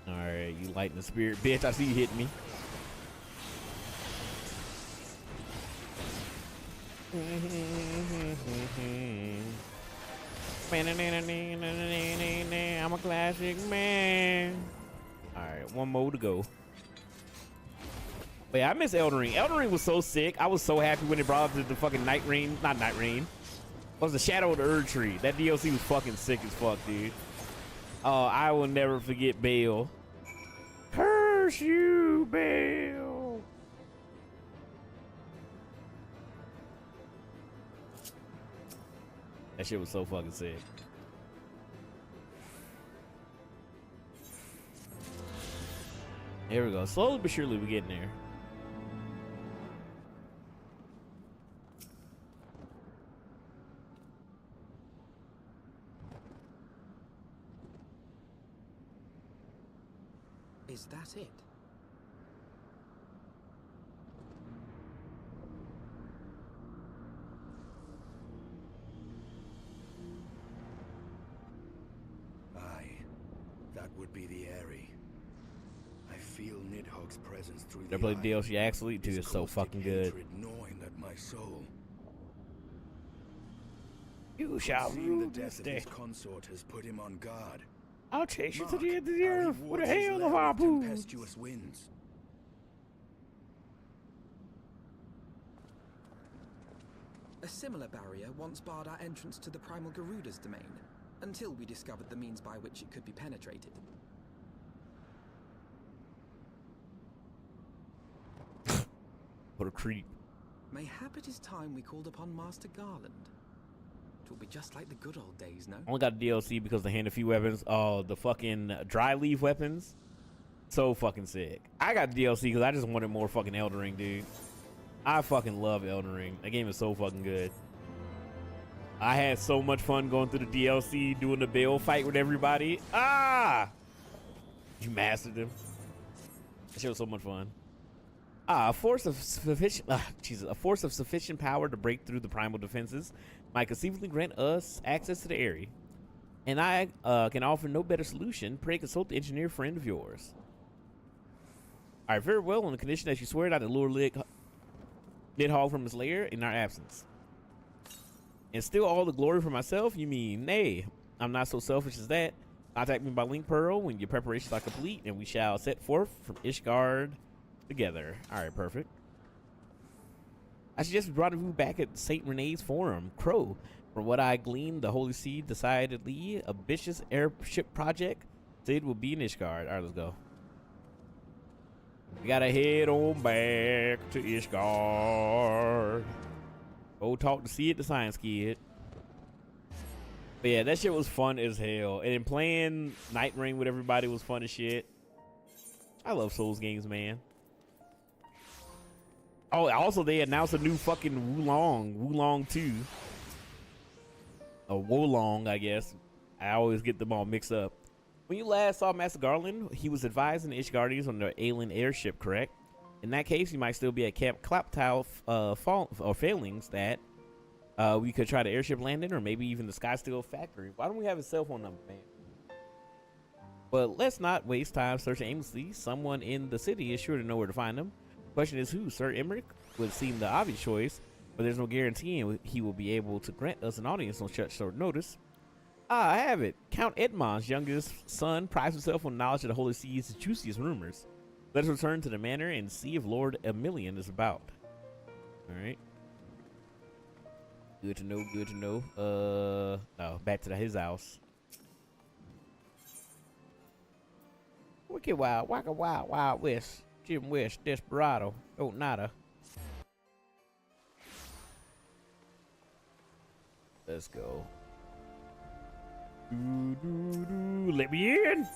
All right, you lighten the spirit, bitch. I see you hitting me. I'm a classic man. All right, one more to go. But yeah, I miss Elden Ring. Elden Ring was so sick. I was so happy when they brought up the fucking Night Rain. Not Night Rain. What was the Shadow of the Erd Tree? That DLC was fucking sick as fuck, dude. Oh, I will never forget Bale. Curse you, Bale. That shit was so fucking sick. Here we go. Slowly but surely we're getting there. Is that it? Aye, that would be the Airy. I feel Nidhogg's presence through They the played eye. DLC actually too. It's so Caustic fucking good. hatred gnawing at my soul. You shall Seeing rule the this death of day. his consort has put him on guard. I'll chase you to Mark the end of the how he earth with a wards his hail of lair harpoons. tempestuous winds. A similar barrier once barred our entrance to the Primal Garuda's domain, until we discovered the means by which it could be penetrated. What a creep. Mayhap it is time we called upon Master Garland. It will be just like the good old days, no? Only got a DLC because they hand a few weapons. Oh, the fucking dry leaf weapons. So fucking sick. I got the DLC because I just wanted more fucking Elden Ring, dude. I fucking love Elden Ring. That game is so fucking good. I had so much fun going through the DLC, doing the Bale fight with everybody. Ah! You mastered them. That shit was so much fun. A force of sufficient power to break through the primal defenses might conceivably grant us access to the area, and I can offer no better solution. Pray consult the engineer friend of yours. All right, very well, on the condition that you swear not to lure Nidhogg from his lair in our absence, and steal all the glory for myself. You mean, nay, I'm not so selfish as that. Contact me by Link Pearl when your preparations are complete, and we shall set forth from Ishgard together. All right, perfect. I suggest we rendezvous back at Saint Renee's Forum, Crow. From what I gleaned, the Holy See decidedly a ambitious airship project. Said will be in Ishgard. All right, let's go. We gotta head on back to Ishgard. Go talk to Sid the Science Kid. But yeah, that shit was fun as hell. And then playing Night Ring with everybody was fun as shit. I love Souls games, man. Oh, also they announced a new fucking Wulong 2. Or Wolong, I guess. I always get them all mixed up. When you last saw Master Garland, he was advising the Ishgardians on their alien airship, correct? In that case, you might still be at Camp Claptile Failings that We could try the airship landing or maybe even the Skysteel factory. Why don't we have his cell phone number, man? But let's not waste time searching aimlessly. Someone in the city is sure to know where to find him. Question is who? Sir Emmerich would seem the obvious choice, but there's no guarantee he will be able to grant us an audience on such short notice. Ah, I have it. Count Edmond's youngest son prides himself on knowledge of the Holy Sea's juiciest rumors. Let us return to the manor and see if Lord Emilian is about. All right. Good to know. Good to know. No, back to his house. Wicked Wild, Waka Wild, Wild West, Jim West, Desperado, don't nada. Let's go. Let me in.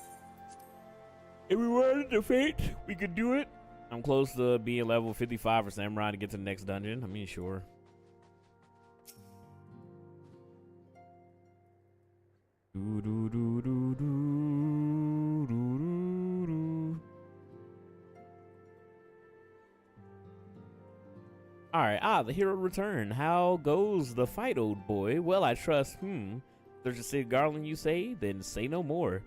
If we wanted to fate, we could do it. I'm close to being level 55 for Samurai to get to the next dungeon. I mean, sure. Alright, the hero returned. How goes the fight, old boy? Well, I trust, there's a Sid Garland, you say? Then say no more.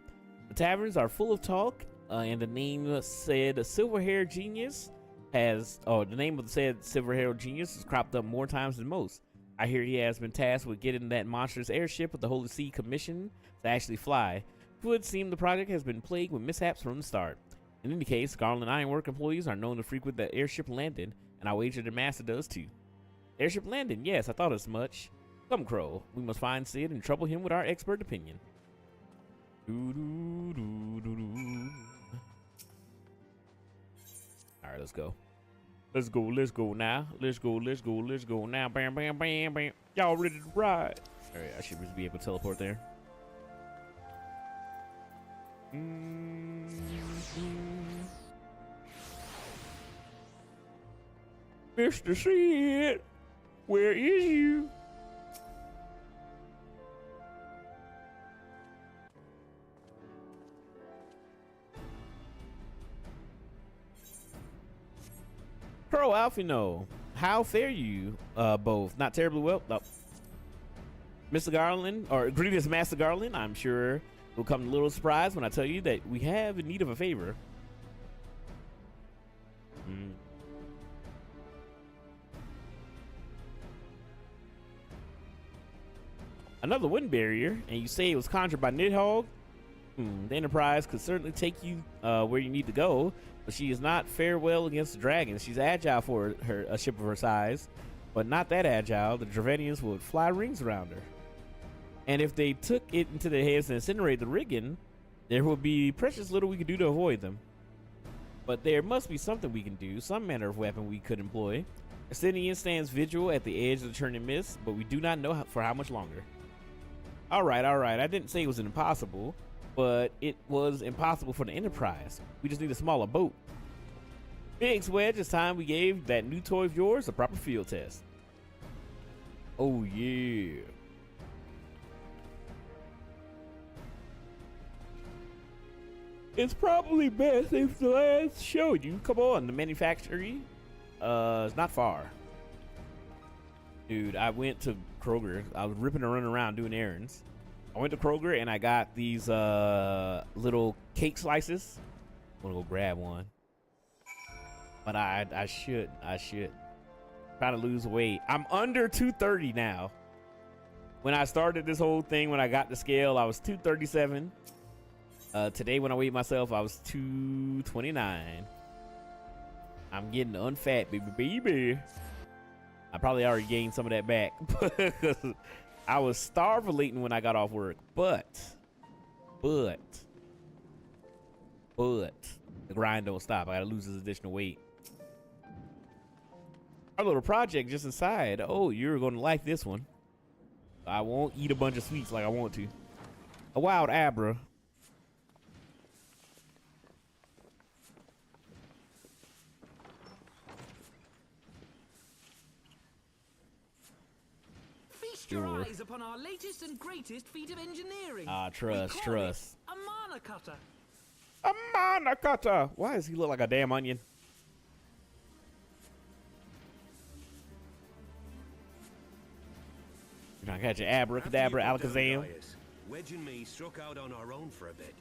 The taverns are full of talk, and the name said silver-haired genius the name of the said silver-haired genius has cropped up more times than most. I hear he has been tasked with getting that monstrous airship with the Holy See commission to actually fly. It would seem the project has been plagued with mishaps from the start. In any case, Garland Ironwork employees are known to frequent the airship landing, and I wager the master does too. Airship landing, yes, I thought as much. Come, Crow, we must find Sid and trouble him with our expert opinion. Alright, let's go. Let's go now. Let's go now. Bam, bam, bam, bam. Y'all ready to ride? Alright, I should just be able to teleport there. Mr. Sid, where is you? Pro Alfino, how fare you both? Not terribly well. No. Mr. Garland, or greetings, Master Garland. I'm sure will come a little surprise when I tell you that we have in need of a favor. Another wind barrier, and you say it was conjured by Nidhogg? The Enterprise could certainly take you where you need to go, but she is not fare well against the dragons. She's agile for a ship of her size, but not that agile. The Dravenians would fly rings around her. And if they took it into their heads and incinerated the rigging, there would be precious little we could do to avoid them. But there must be something we can do, some manner of weapon we could employ. Ascendian stands vigil at the edge of the churning mist, but we do not know for how much longer. All right. I didn't say it was impossible, but it was impossible for the Enterprise. We just need a smaller boat. Biggs Wedge, it's time we gave that new toy of yours a proper field test. Oh, yeah. It's probably best if the lads showed you. Come on, the manufactory is not far. Dude, I went to Kroger. I was ripping and running around doing errands. I went to Kroger and I got these little cake slices. I'm gonna go grab one. But I should. Trying to lose weight. I'm under 230 now. When I started this whole thing, when I got the scale, I was 237. Today when I weighed myself, I was 229. I'm getting unfat, baby. I probably already gained some of that back. I was starvulating when I got off work. But the grind don't stop. I gotta lose this additional weight. Our little project just inside. Oh, you're gonna like this one. I won't eat a bunch of sweets like I want to. A wild Abra. Your eyes upon our latest and greatest feat of engineering. Trust. A mana cutter. A mana cutter. Why does he look like a damn onion? I got your abracadabra, alakazam. Wedge and me struck out on our own for a bit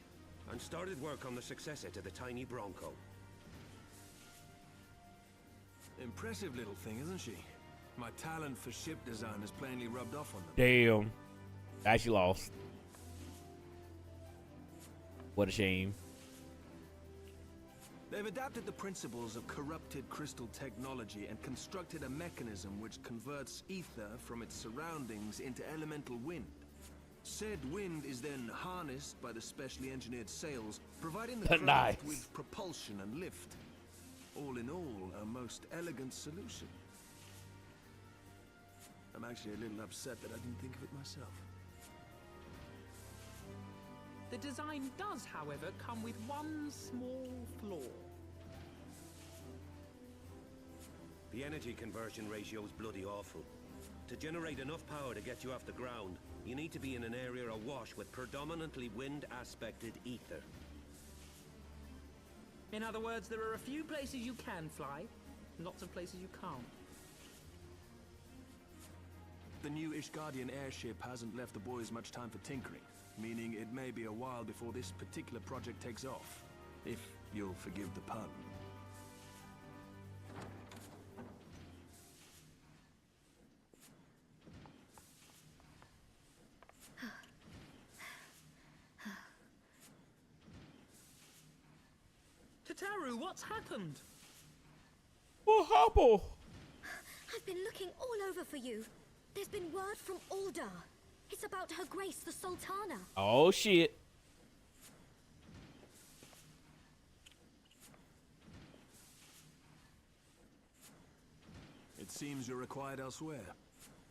and started work on the successor to the tiny Bronco. Impressive little thing, isn't she? My talent for ship design has plainly rubbed off on them. Damn. Actually lost. What a shame. They've adapted the principles of corrupted crystal technology and constructed a mechanism which converts ether from its surroundings into elemental wind. Said wind is then harnessed by the specially engineered sails, providing the craft Nice. with propulsion and lift. All in all, a most elegant solution. I'm actually a little upset that I didn't think of it myself. The design does, however, come with one small flaw. The energy conversion ratio is bloody awful. To generate enough power to get you off the ground, you need to be in an area awash with predominantly wind-aspected ether. In other words, there are a few places you can fly, lots of places you can't. The new Ishgardian airship hasn't left the boys much time for tinkering, meaning it may be a while before this particular project takes off, if you'll forgive the pun. Tataru, what's happened? Oh, Hopple. I've been looking all over for you. There's been word from Ulda. It's about Her Grace the Sultana. Oh, shit. It seems you're required elsewhere.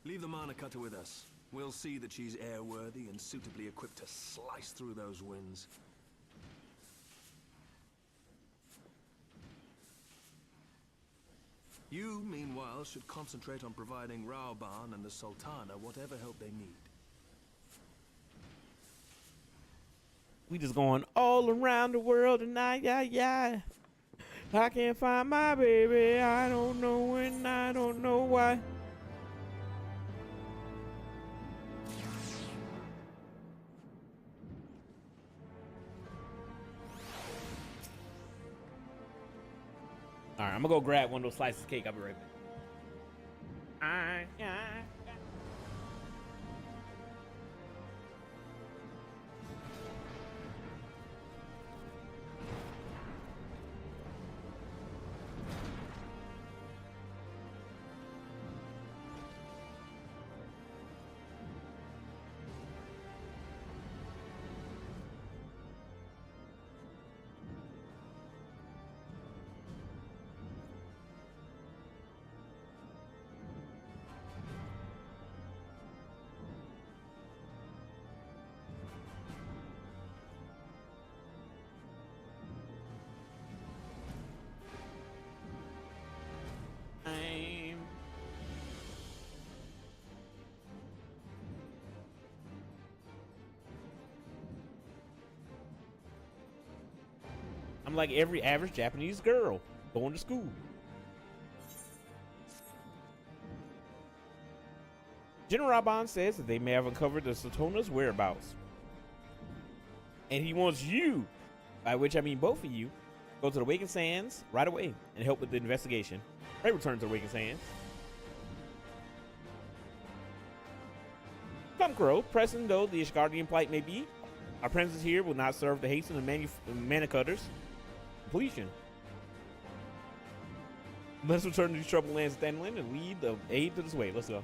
Leave the Mana Cutter with us. We'll see that she's airworthy and suitably equipped to slice through those winds. You, meanwhile, should concentrate on providing Raoban and the Sultana whatever help they need. We just going all around the world tonight, yeah. I can't find my baby. I don't know when, I don't know why. All right, I'm gonna go grab one of those slices of cake. I'll be right back. I'm like every average Japanese girl going to school. General Raban says that they may have uncovered the Sultana's whereabouts. And he wants you, by which I mean both of you, go to the Awakened Sands right away and help with the investigation. Pray return to the Awakened Sands. Come, Crow. Present though the Ishgardian plight may be, our presence here will not serve to hasten the mana cutters completion. Let's return to these troubled lands of Stanley and lead the aid to this way. Let's go.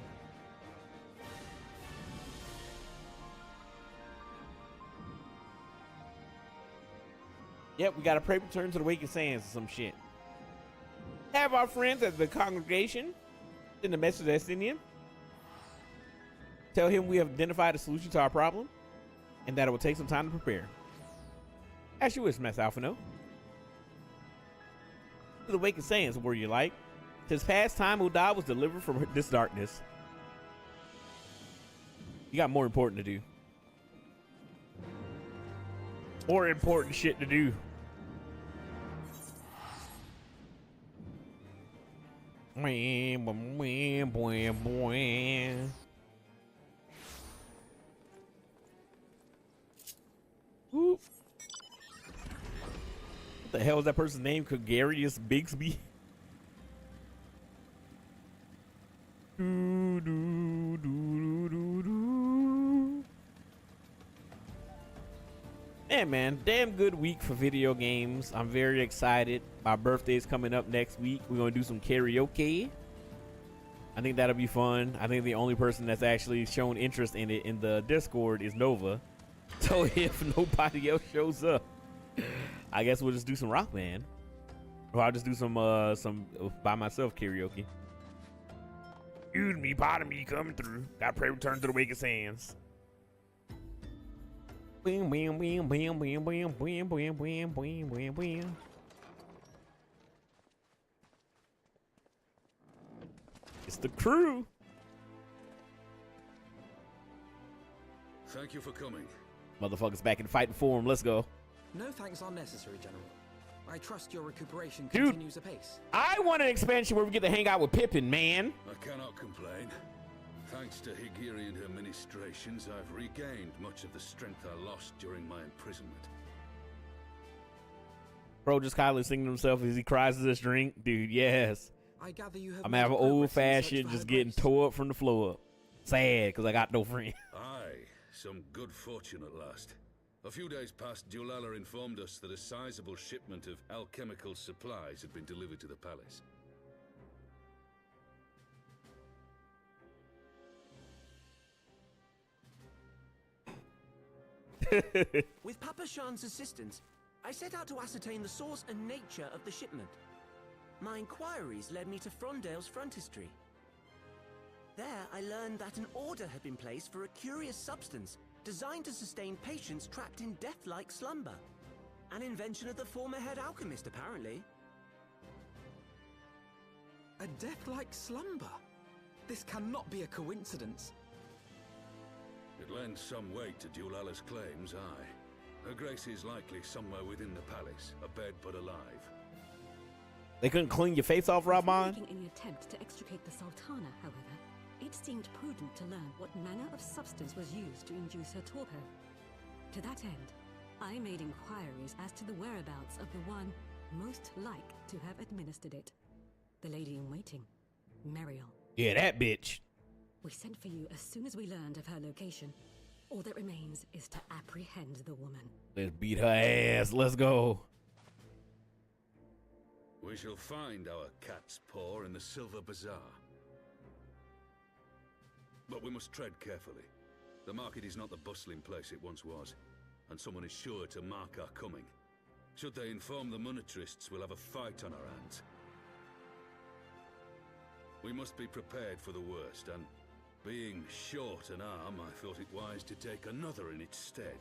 Yep, we got to pray return to the Awakened Sands or some shit. Have our friends at the congregation send a message to Estinian. Tell him we have identified a solution to our problem and that it will take some time to prepare. As you wish, Master Alphino. To the Awakened Sands, were you like? Tis past time Uda was delivered from this darkness. You got more important to do. More important shit to do. the hell is that person's name? Gregarious Bigsby? Do, do, do, do, do. Yeah, man, damn good week for video games. I'm very excited. My birthday's coming up next week. We're gonna do some karaoke. I think that'll be fun. I think the only person that's actually shown interest in it in the Discord is Nova. So if nobody else shows up, I guess we'll just do some Rock Band. Or I'll just do some by myself karaoke. Excuse me, pardon me coming through. Gotta pray return to the wake of sands. Bam, bam, bam, bam, bam, bam, bam, bam, bam, bam, bam, bam. It's the crew. Thank you for coming. Motherfuckers back in fighting form. Let's go. No thanks are necessary, General. I trust your recuperation Dude, continues apace. I want an expansion where we get to hang out with Pippin, man. I cannot complain. Thanks to Higiri and her ministrations, I've regained much of the strength I lost during my imprisonment. Bro just kindly singing to himself as he cries his drink. Dude, yes. I gather you have I'm made having progress in old search fashioned for just her getting grace. tore up from the floor up. Sad because I got no friend. Aye, some good fortune at last. A few days past, Dulala informed us that a sizable shipment of alchemical supplies had been delivered to the palace. With Papa Shan's assistance, I set out to ascertain the source and nature of the shipment. My inquiries led me to Frondale's frontistery. There, I learned that an order had been placed for a curious substance designed to sustain patients trapped in death-like slumber. An invention of the former head alchemist, apparently. A death-like slumber? This cannot be a coincidence. It lends some weight to Dulala's claims, aye. Her grace is likely somewhere within the palace, abed but alive. They couldn't clean your face off, Before Rahman? making any attempt to extricate the Sultana, however, it seemed prudent to learn what manner of substance was used to induce her torpor. To that end, I made inquiries as to the whereabouts of the one most like to have administered it. The lady in waiting, Muriel. Yeah, that bitch. We sent for you as soon as we learned of her location. All that remains is to apprehend the woman. Let's beat her ass. Let's go. We shall find our cat's paw in the Silver Bazaar. But we must tread carefully. The market is not the bustling place it once was, and someone is sure to mark our coming. Should they inform the monetarists, we'll have a fight on our hands. We must be prepared for the worst, and being short an arm, I thought it wise to take another in its stead.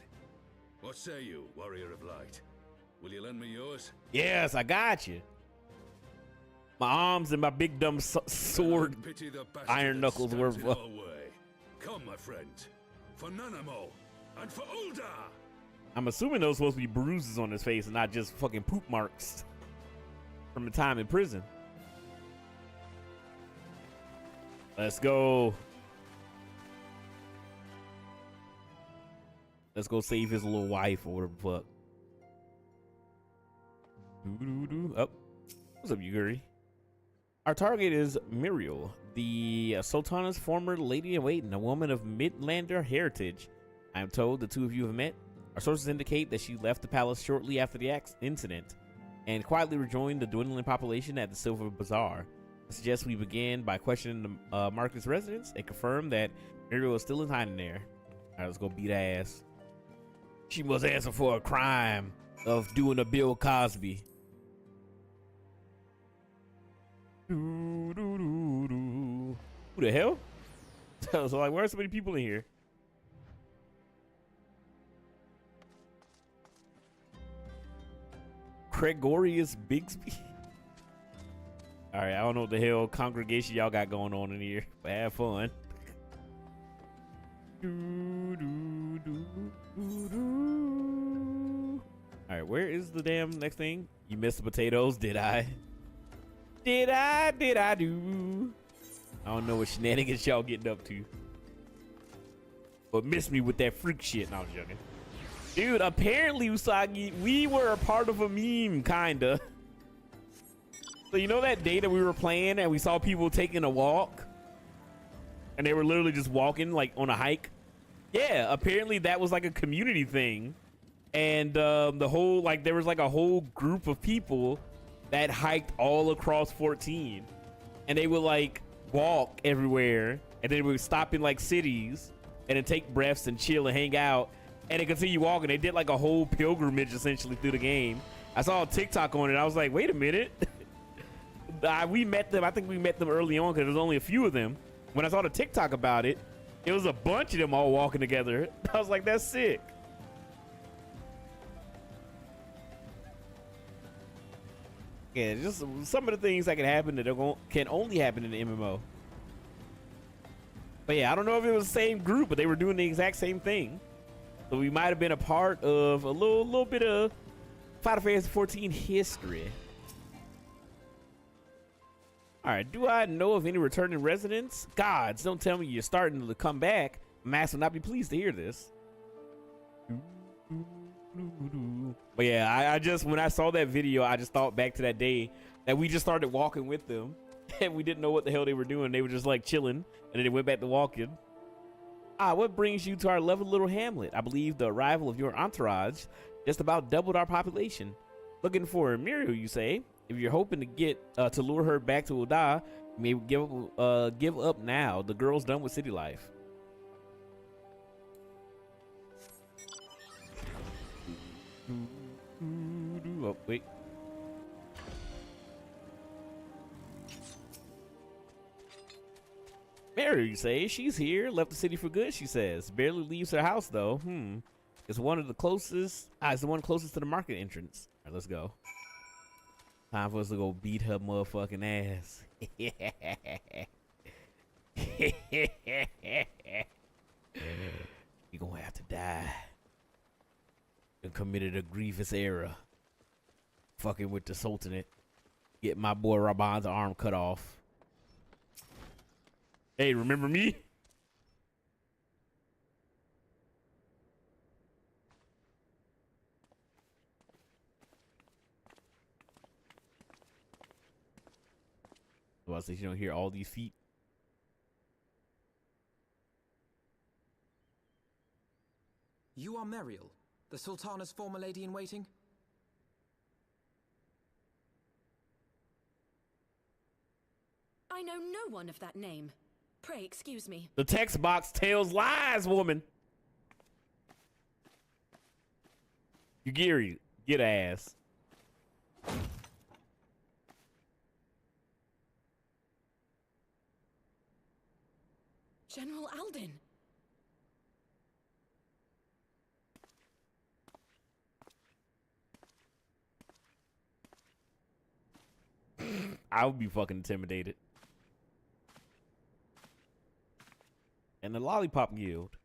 What say you, warrior of light? Will you lend me yours? Yes, I got you. My arms and my big dumb sword, Pity the bastard iron that knuckles were. stands in our way. Come, my friends, for Nanamo and for Uldar. I'm assuming those supposed to be bruises on his face and not just fucking poop marks from the time in prison. Let's go. Let's go save his little wife or whatever the fuck. Oh, what's up, Yuguri? Our target is Muriel, the Sultana's former lady-in-waiting, a woman of Midlander heritage. I am told the two of you have met. Our sources indicate that she left the palace shortly after the incident and quietly rejoined the dwindling population at the Silver Bazaar. I suggest we begin by questioning the Marcus residents and confirm that Muriel is still in hiding there. All right, let's go beat her ass. She must answer for a crime of doing a Bill Cosby. Who the hell? So like, why are so many people in here? Gregorius Bigsby. All right, I don't know what the hell congregation y'all got going on in here, but have fun. All right, where is the damn next thing? You missed the potatoes, did I? Did I do? I don't know what shenanigans y'all getting up to. But miss me with that freak shit. No, I'm joking. Dude, apparently, Usagi, we were a part of a meme, kinda. So you know that day that we were playing and we saw people taking a walk? And they were literally just walking, like, on a hike? Yeah, apparently that was, like, a community thing. And the whole, like, there was, like, a whole group of people that hiked all across 14. And they would, like, walk everywhere. And they would stop in, like, cities. And then take breaths and chill and hang out. And they continue walking. They did, like, a whole pilgrimage, essentially, through the game. I saw a TikTok on it. I was like, wait a minute. We met them. I think we met them early on because there's only a few of them. When I saw the TikTok about it, it was a bunch of them all walking together. I was like, that's sick. Yeah, just some of the things that can happen that can only happen in the MMO. But yeah, I don't know if it was the same group, but they were doing the exact same thing. So we might have been a part of a little bit of Final Fantasy 14 history. All right, do I know of any returning residents? Gods, don't tell me you're starting to come back. Mass will not be pleased to hear this. But yeah, I just, when I saw that video, I just thought back to that day that we just started walking with them. And we didn't know what the hell they were doing. They were just like chilling, and then they went back to walking. What brings you to our lovely little hamlet? I believe the arrival of your entourage just about doubled our population. Looking for Muriel, you say? If you're hoping to get to lure her back to Oda, you may give up now. The girl's done with city life. Oh, wait. Mary, you say? She's here. Left the city for good, she says. Barely leaves her house, though. It's one of the closest. It's the one closest to the market entrance. All right, let's go. Time for us to go beat her motherfucking ass. You're gonna have to die. You committed a grievous error. Fucking with the Sultanate. Get my boy Raban's arm cut off. Hey, remember me? Well, so you don't hear all these feet. You are Meriel, the Sultana's former lady in waiting? I know no one of that name. Pray excuse me. The text box tells lies, woman. You Gary, get ass. General Alden. I would be fucking intimidated. And the Lollipop Guild.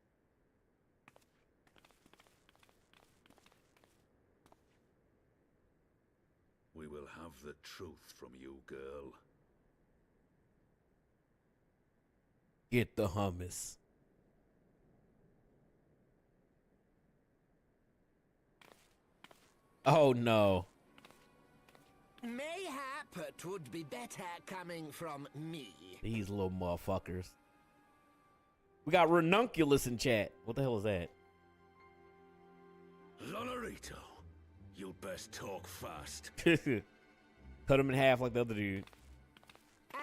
We will have the truth from you, girl. Get the hummus. Oh no. Mayhap it would be better coming from me. These little motherfuckers. We got Ranunculus in chat. What the hell is that? Lonorito, you'd best talk fast. Cut him in half like the other dude.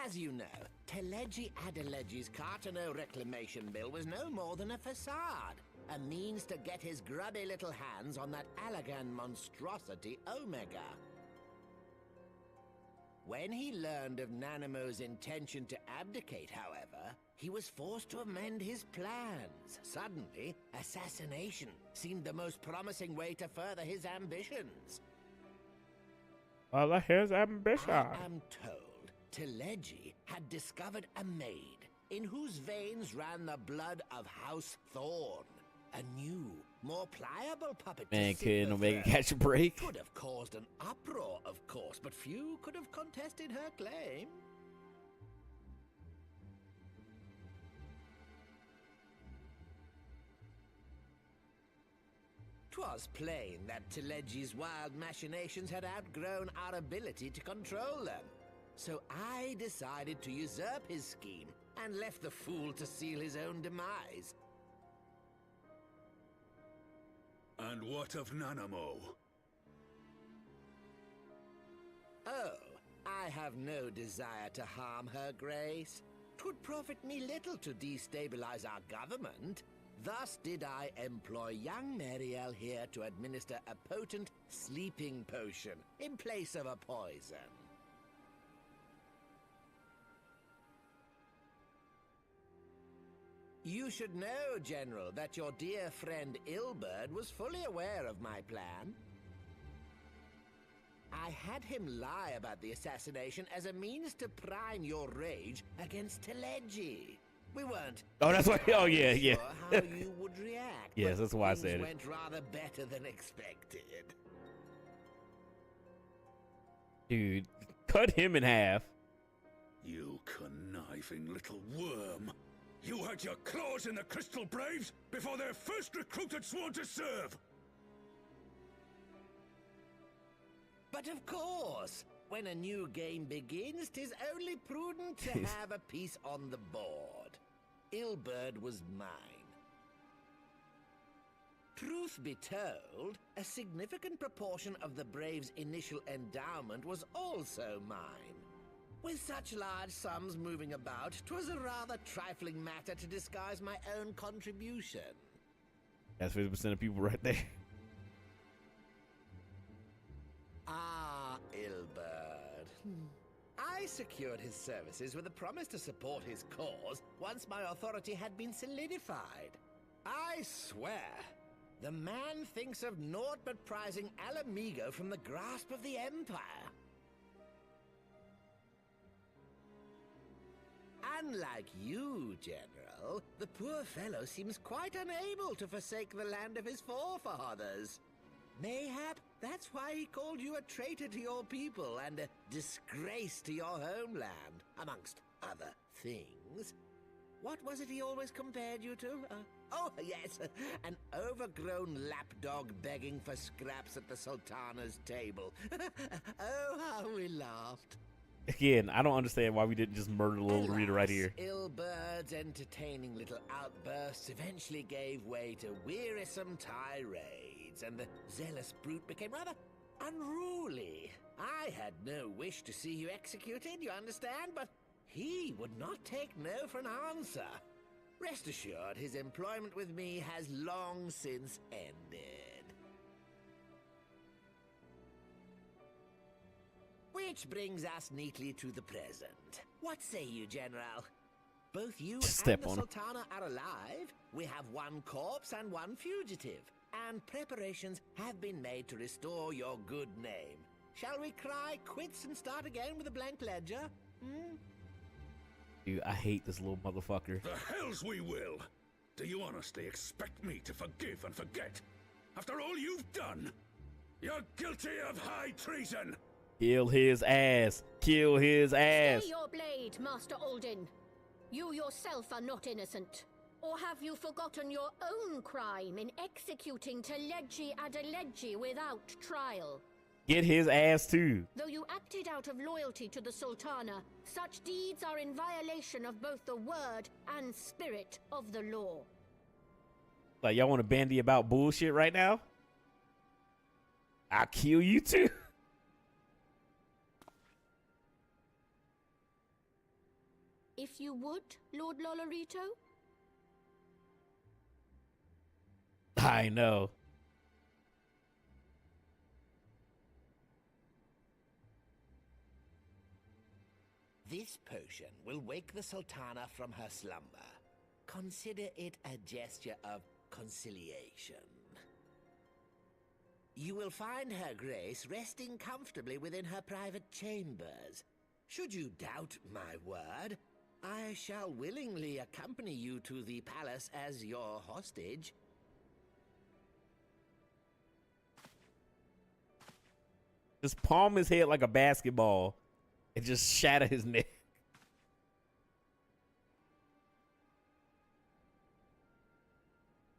As you know, Teleji Adeleji's Cartano reclamation bill was no more than a facade. A means to get his grubby little hands on that Allagan monstrosity Omega. When he learned of Nanamo's intention to abdicate, however, he was forced to amend his plans. Suddenly, assassination seemed the most promising way to further his ambitions. His ambition. I am told Teleji had discovered a maid in whose veins ran the blood of House Thorn. A new, more pliable puppet. Man, couldn't nobody catch a break. Could have caused an uproar, of course, but few could have contested her claim. 'Twas plain that Telegi's wild machinations had outgrown our ability to control them. So I decided to usurp his scheme and left the fool to seal his own demise. And what of Nanamo? Oh, I have no desire to harm her grace. 'Twould profit me little to destabilize our government. Thus did I employ young Mariel here to administer a potent sleeping potion in place of a poison. You should know, General, that your dear friend Ilberd was fully aware of my plan. I had him lie about the assassination as a means to prime your rage against Telegi. We weren't. Oh, that's why. Oh, yeah, yeah. Sure how you would react. Yes, that's why I said it. Went rather better than expected. Dude, cut him in half. You conniving little worm. You had your claws in the Crystal Braves before their first recruit had sworn to serve. But of course, when a new game begins, 'tis only prudent to have a piece on the board. Ilberd was mine. Truth be told, a significant proportion of the Braves' initial endowment was also mine. With such large sums moving about, 'twas a rather trifling matter to disguise my own contribution. That's 50% of people right there. Ah, Ilberd. I secured his services with a promise to support his cause once my authority had been solidified. I swear, the man thinks of naught but prizing Alamigo from the grasp of the Empire. Unlike you, General, the poor fellow seems quite unable to forsake the land of his forefathers. Mayhap that's why he called you a traitor to your people and a disgrace to your homeland, amongst other things. What was it he always compared you to? Oh, yes, an overgrown lapdog begging for scraps at the Sultana's table. Oh, how we laughed. Again, I don't understand why we didn't just murder the little reader right here. Ilberd's entertaining little outbursts eventually gave way to wearisome tirades, and the zealous brute became rather unruly. I had no wish to see you executed, you understand, but he would not take no for an answer. Rest assured, his employment with me has long since ended. Which brings us neatly to the present. What say you, General? Both you Step and the on him. Sultana are alive. We have one corpse and one fugitive. And preparations have been made to restore your good name. Shall we cry quits and start again with a blank ledger? Dude, I hate this little motherfucker. The hells we will! Do you honestly expect me to forgive and forget? After all you've done? You're guilty of high treason! Kill his ass. Kill his ass. Stay your blade, Master Alden. You yourself are not innocent. Or have you forgotten your own crime in executing Telegi Adelegi without trial? Get his ass too. Though you acted out of loyalty to the Sultana, such deeds are in violation of both the word and spirit of the law. Like, y'all want to bandy about bullshit right now? I'll kill you too. If you would, Lord Lolorito? I know. This potion will wake the Sultana from her slumber. Consider it a gesture of conciliation. You will find her grace resting comfortably within her private chambers. Should you doubt my word, I shall willingly accompany you to the palace as your hostage. Just palm his head like a basketball and just shatter his neck.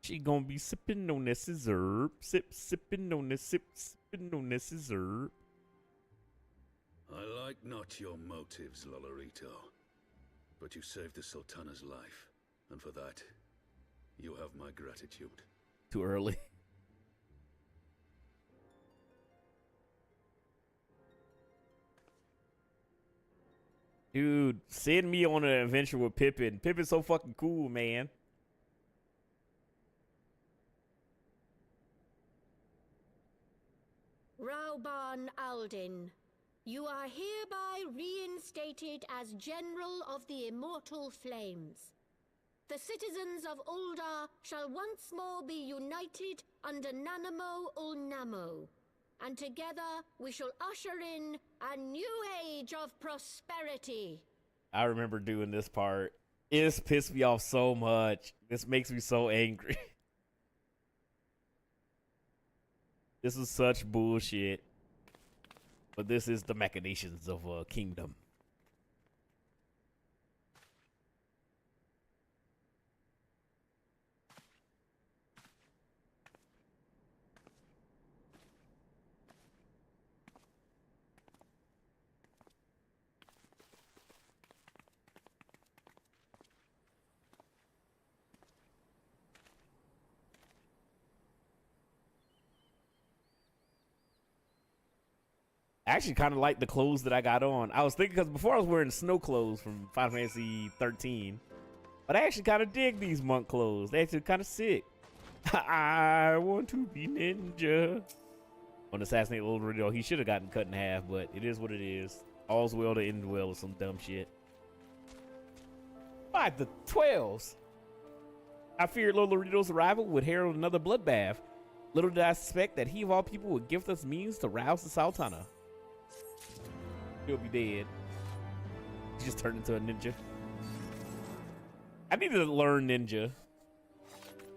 She gonna be sipping on that scissor. Sipping on that sipping on that scissor. I like not your motives, Lolorito. But you saved the Sultana's life, and for that, you have my gratitude. Too early. Dude, send me on an adventure with Pippin. Pippin's so fucking cool, man. Rauban Aldin, you are hereby reinstated as General of the Immortal Flames. The citizens of Ul'dah shall once more be united under Nanamo Ul'Namo, and together we shall usher in a new age of prosperity. I remember doing this part. It's pissed me off so much. This makes me so angry. This is such bullshit. But this is the machinations of a kingdom. I actually kind of like the clothes that I got on. I was thinking, because before I was wearing snow clothes from Final Fantasy 13. But I actually kind of dig these monk clothes. They actually kind of sick. I want to be ninja. On Assassinate Lolorito, he should have gotten cut in half, but it is what it is. All's well to end well with some dumb shit. By the 12s. I feared Lolorito's arrival would herald another bloodbath. Little did I suspect that he of all people would gift us means to rouse the Sultana. He'll be dead. He just turned into a ninja. I need to learn ninja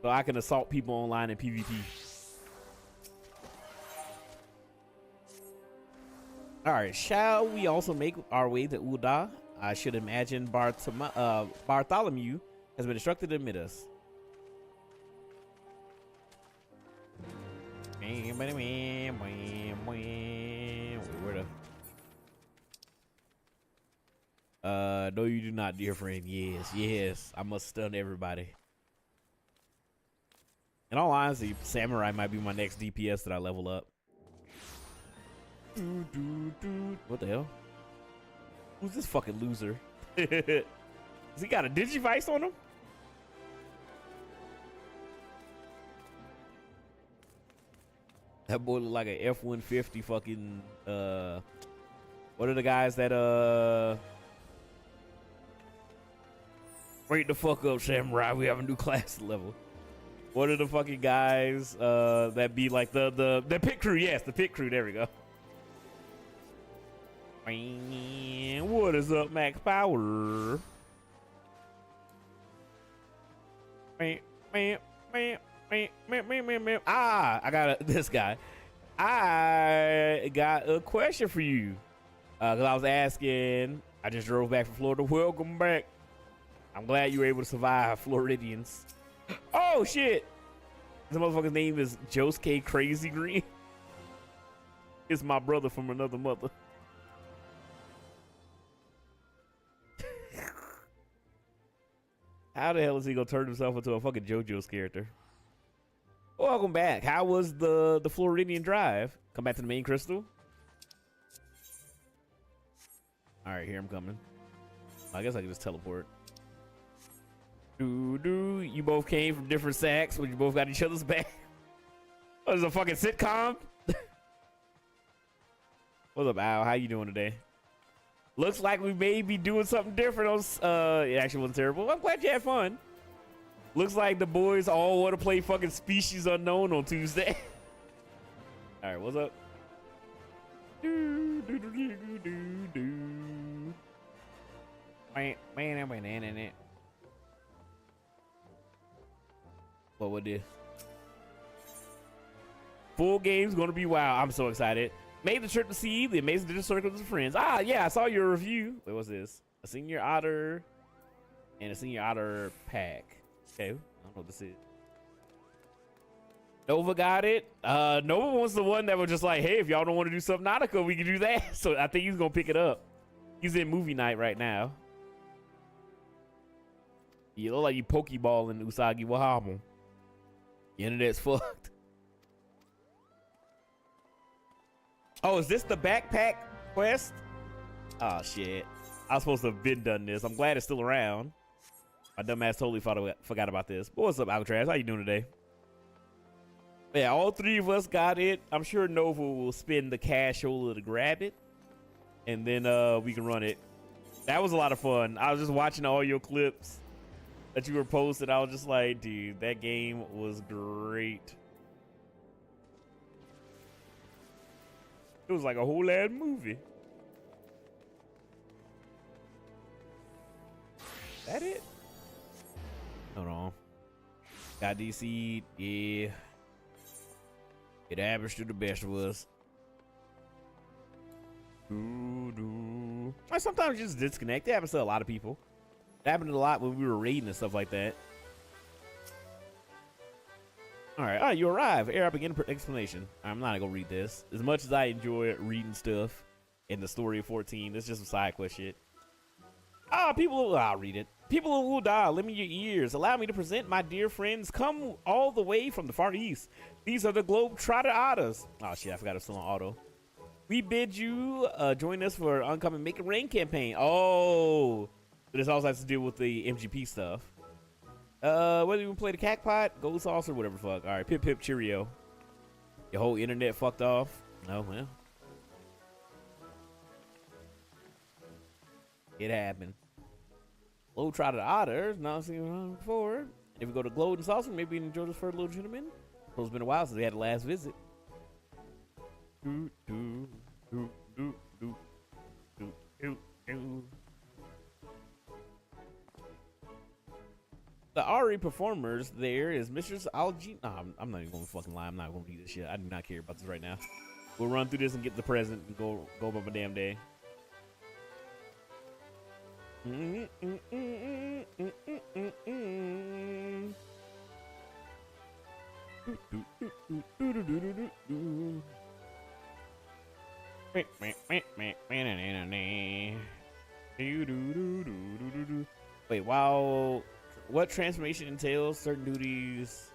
so I can assault people online in PvP. All right, shall we also make our way to Ul'dah? I should imagine Bartholomew has been instructed to admit us. Where the? No, you do not, dear friend. Yes, yes. I must stun everybody. In all honesty, Samurai might be my next DPS that I level up. What the hell? Who's this fucking loser? Has he got a Digivice on him? That boy look like a F-150 fucking, what are the guys that, Wait the fuck up, Samurai. We have a new class level. What are the fucking guys, that be like the pit crew? Yes, the pit crew. There we go. What is up, Max Power? Ah, I got this guy. I got a question for you. Cause I was asking. I just drove back from Florida. Welcome back. I'm glad you were able to survive, Floridians. Oh shit! This motherfucker's name is Josuke Crazy Green. It's my brother from another mother. How the hell is he gonna turn himself into a fucking JoJo's character? Welcome back. How was the Floridian drive? Come back to the main crystal. All right, here I'm coming. I guess I can just teleport. You both came from different sacks, but you both got each other's back. What is a fucking sitcom? What's up, Al? How you doing today? Looks like we may be doing something different. It actually wasn't terrible. I'm glad you had fun. Looks like the boys all want to play fucking Species Unknown on Tuesday. All right, what's up? What would this? Full game's gonna be wild. I'm so excited. Made the trip to see the amazing digital circles of friends. Ah, yeah, I saw your review. Wait, what's this? A senior otter and a senior otter pack. Okay, I don't know what this is. Nova got it. Nova was the one that was just like, hey, if y'all don't want to do Subnautica, we can do that. So I think he's gonna pick it up. He's in movie night right now. You look like you Pokeballing Usagi Wahamo. The internet's fucked. Oh, is this the backpack quest? Oh shit. I was supposed to have been done this. I'm glad it's still around. My dumb ass totally forgot about this. But what's up, Alcatraz? How you doing today? Yeah, all three of us got it. I'm sure Nova will spend the cashola to grab it. And then we can run it. That was a lot of fun. I was just watching all your clips that you were posted. I was just like, dude, that game was great. It was like a whole ass movie. That it? Hold on. Got DC, yeah. It averaged to the best of us. I sometimes just disconnect. It happens to a lot of people. It happened a lot when we were raiding and stuff like that. All right. Oh, you arrive. Air up again. Explanation. I'm not gonna read this. As much as I enjoy reading stuff in the story of 14, this is just some side quest shit. I'll read it. People of Ul'dah, lend me your ears. Allow me to present my dear friends. Come all the way from the Far East. These are the Globetrotter Otters. Oh shit, I forgot it's still on auto. We bid you join us for our oncoming Make It Rain campaign. Oh, this also has to deal with the MGP stuff. Whether you play the Cacpot, Gold Sauce, or whatever the fuck. All right, pip pip cheerio. Your whole internet fucked off. No, well. It happened. Globetrotter Otters, not seen one before. If we go to Globe and Saucer, maybe enjoy this for a little gentleman. It's been a while since we had the last visit. The RE performers there is Mistress Algie. Nah, I'm not even gonna fucking lie. I'm not gonna read this shit. I do not care about this right now. We'll run through this and get the present and go about my damn day. Wait, wow. What transformation entails certain duties?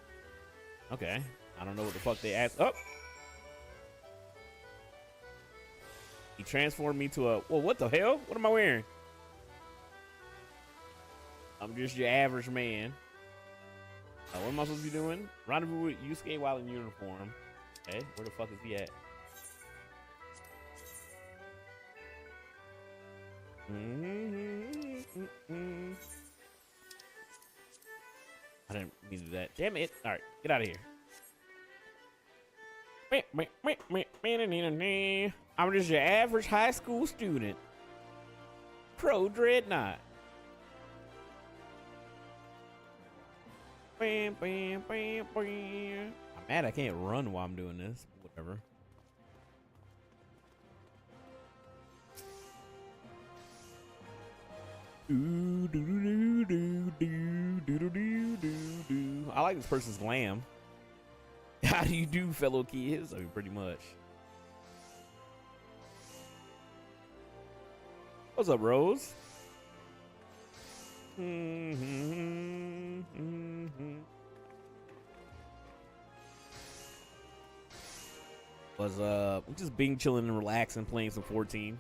Okay. I don't know what the fuck they asked. Oh! He transformed me to a... Whoa, what the hell? What am I wearing? I'm just your average man. What am I supposed to be doing? Rendezvous with Yusuke while in uniform. Okay, where the fuck is he at? I didn't mean to do that. Damn it. Alright, get out of here. I'm just your average high school student. Pro Dreadnought. I'm mad I can't run while I'm doing this. Whatever. I like this person's glam. How do you do, fellow kids? I mean, pretty much. What's up, Rose? What's up? I'm just being chilling and relaxing, playing some 14.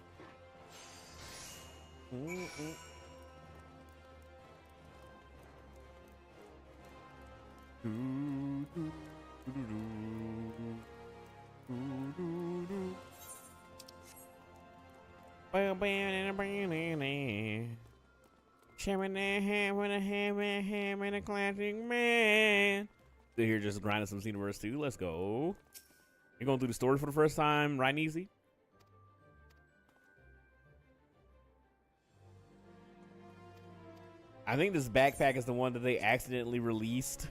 Classic man. They're here just grinding some Xenoverse 2. Let's go. You're going through the story for the first time, right, easy? I think this backpack is the one that they accidentally released.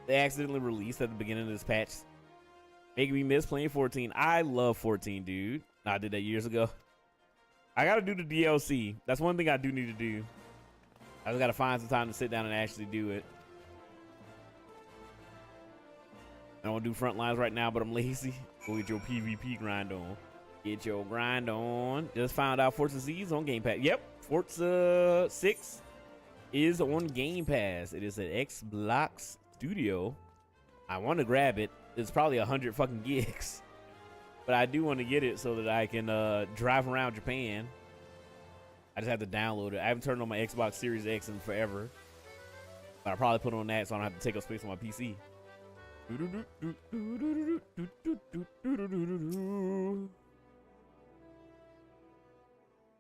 They accidentally released at the beginning of this patch. Making me miss playing 14. I love 14, dude. I did that years ago. I gotta do the DLC. That's one thing I do need to do. I just gotta find some time to sit down and actually do it. I don't want to do front lines right now, but I'm lazy. Go get your PvP grind on. Get your grind on. Just found out Forza Z is on Game Pass. Yep, Forza 6 is on Game Pass. It is an Xbox Studio. I want to grab it. It's probably 100 fucking gigs. But I do want to get it so that I can drive around Japan. I just have to download it. I haven't turned on my Xbox Series X in forever. But I'll probably put it on that so I don't have to take up space on my PC.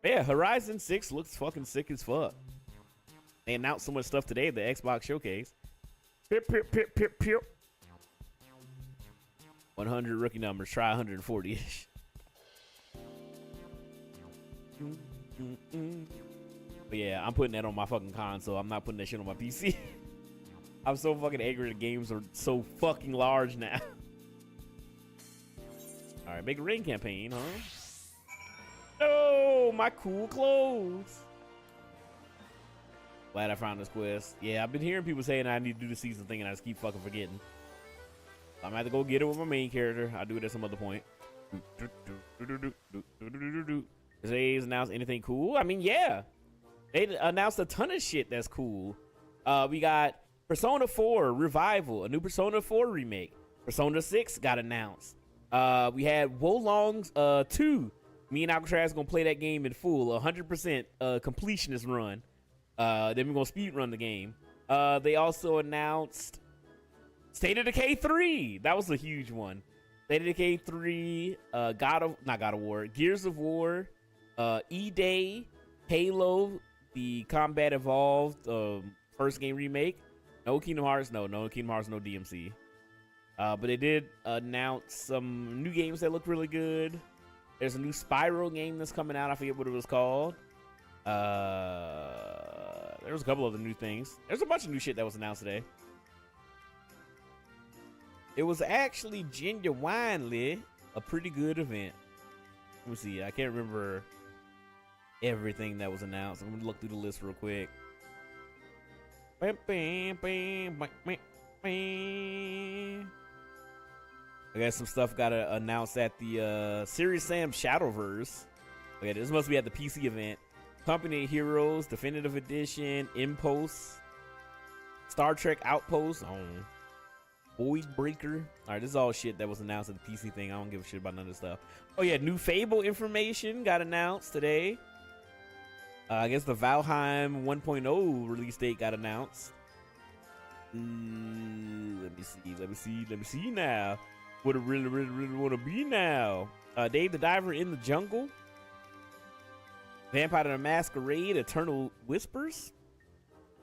Yeah, Horizon 6 looks fucking sick as fuck. They announced so much stuff today at the Xbox Showcase. Pip, pip, pip, pip, pip. 100 rookie numbers. Try 140-ish. But yeah, I'm putting that on my fucking console. I'm not putting that shit on my PC. I'm so fucking angry the games are so fucking large now. Alright, make a rain campaign, huh? No, my cool clothes. Glad I found this quest. Yeah, I've been hearing people saying I need to do the season thing and I just keep fucking forgetting. I'm gonna have to go get it with my main character. I'll do it at some other point. Today's announced anything cool? I mean, yeah. They announced a ton of shit that's cool. We got Persona 4 Revival, a new Persona 4 remake. Persona 6 got announced. We had Wolong's 2. Me and Alcatraz gonna play that game in full, 100% completionist run. Then we're gonna speed run the game. They also announced State of Decay 3. That was a huge one. State of Decay 3, not God of War, Gears of War, E-Day, Halo, the Combat Evolved first game remake. No Kingdom Hearts, no Kingdom Hearts, no DMC. But they did announce some new games that look really good. There's a new Spyro game that's coming out. I forget what it was called. There was a couple other new things. There's a bunch of new shit that was announced today. It was actually genuinely a pretty good event. Let me see. I can't remember everything that was announced. I'm gonna look through the list real quick. I got some stuff got announced at the Serious Sam Shadowverse. Okay, this must be at the PC event. Company of Heroes, Definitive Edition, Impulse, Star Trek Outpost, Void Breaker. All right, this is all shit that was announced at the PC thing. I don't give a shit about none of this stuff. Oh yeah, new Fable information got announced today. I guess the Valheim 1.0 release date got announced. Let me see now. What I really want to be now. Dave the Diver in the Jungle. Vampire the Masquerade, Eternal Whispers.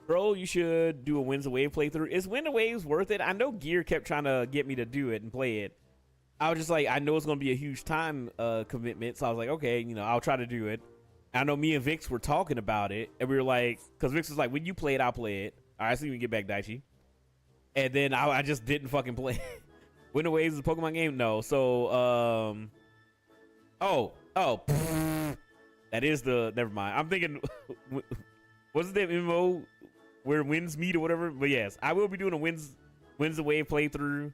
Bro, you should do a Winds of Wave playthrough. Is Wind of Waves worth it? I know Gear kept trying to get me to do it and play it. I was just like, I know it's going to be a huge time commitment. So I was like, okay, you know, I'll try to do it. I know me and Vix were talking about it. And we were like, because Vix was like, when you play it, I'll play it. All right, so you can get back, Daichi. And then I just didn't fucking play it. Wind of Waves is a Pokemon game? No. So, that is the, never mind. I'm thinking, wasn't that MMO where winds meet or whatever? But yes, I will be doing a Winds of Wave playthrough.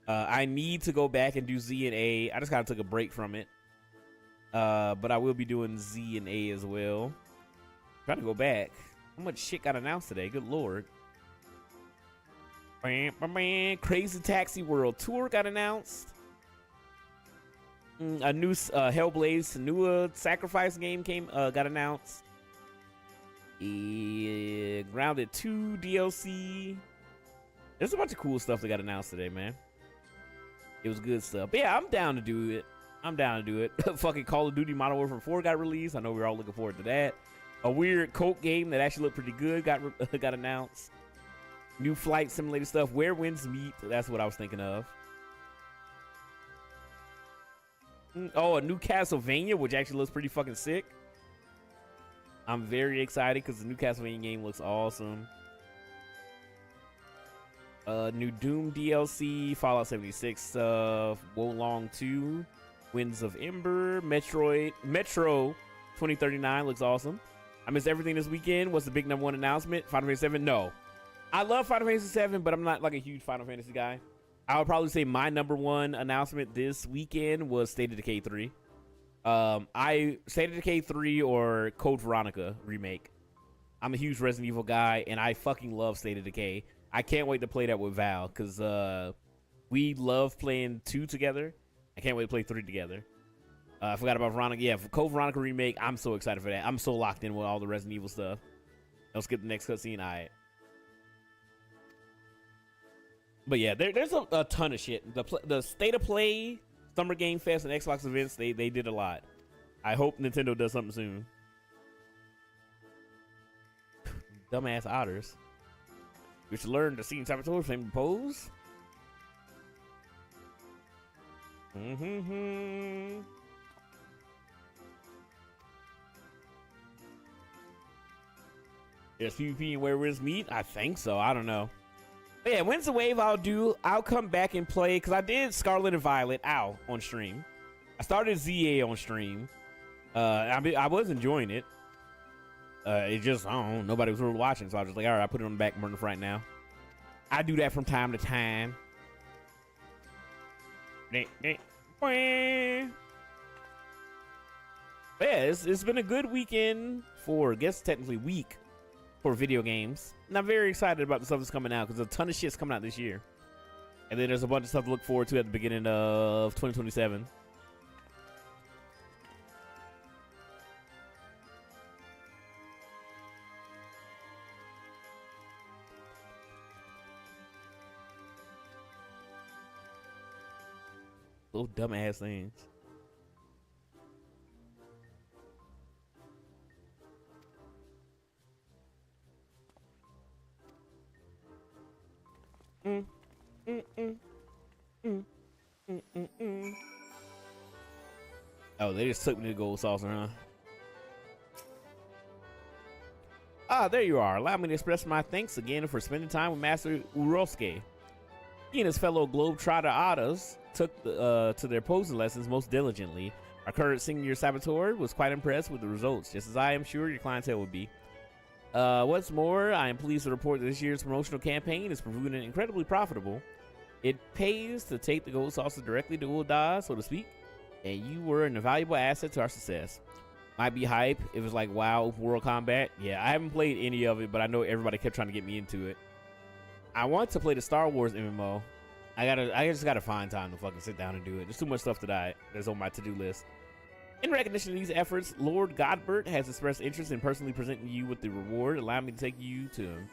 I need to go back and do Z and A. I just kind of took a break from it. But I will be doing Z and A as well. Trying to go back. How much shit got announced today? Good lord. Crazy Taxi World Tour got announced. A new Hellblade Senua Sacrifice game got announced. Grounded 2 DLC. There's a bunch of cool stuff that got announced today, man. It was good stuff. But yeah, I'm down to do it. Fucking Call of Duty Modern Warfare 4 got released. I know we're all looking forward to that. A weird Colt game that actually looked pretty good got announced. New flight simulator stuff. Where Winds Meet. That's what I was thinking of. Oh, a new Castlevania, which actually looks pretty fucking sick. I'm very excited because the new Castlevania game looks awesome. New Doom DLC, Fallout 76 stuff, Wolong 2, Winds of Ember, Metro 2039 looks awesome. I missed everything this weekend. What's the big #1 announcement? Final Fantasy 7? No. I love Final Fantasy 7, but I'm not like a huge Final Fantasy guy. I would probably say my #1 announcement this weekend was State of Decay 3. State of Decay 3 or Code Veronica remake. I'm a huge Resident Evil guy, and I fucking love State of Decay. I can't wait to play that with Val, because we love playing 2 together. I can't wait to play 3 together. I forgot about Veronica. Yeah, for Code Veronica remake, I'm so excited for that. I'm so locked in with all the Resident Evil stuff. Let's skip the next cutscene. All right. But yeah, there's a ton of shit. The State of Play, Summer Game Fest, and Xbox events, they did a lot. I hope Nintendo does something soon. Dumbass otters. We should learn to see in Saboteur same pose. There's PvP and where Riz meet? I think so. I don't know. But yeah, when's the wave I'll come back and play, because I did Scarlet and Violet on stream. I started ZA on stream. I was enjoying it. It just, I don't know, nobody was really watching, so I was just like, all right, I put it on the back burner for right now. I do that from time to time. But yeah, it's been a good weekend for, I guess technically week, for video games. And I'm very excited about the stuff that's coming out, because a ton of shit's coming out this year. And then there's a bunch of stuff to look forward to at the beginning of 2027. Little dumbass things. Oh, they just took me to the gold saucer, huh? Ah, there you are. Allow me to express my thanks again for spending time with Master Urosuke. He and his fellow Globetrotter otters took to their posing lessons most diligently. Our current senior saboteur was quite impressed with the results, just as I am sure your clientele would be. What's more, I am pleased to report that this year's promotional campaign is proving incredibly profitable. It pays to take the gold saucer directly to Ul'dah, so to speak, and you were an invaluable asset to our success. Might be hype if it's like WoW World Combat. Yeah, I haven't played any of it, but I know everybody kept trying to get me into it. I want to play the Star Wars MMO. I just gotta find time to fucking sit down and do it. There's too much stuff that's on my to-do list. In recognition of these efforts, Lord Godbert has expressed interest in personally presenting you with the reward. Allow me to take you to him.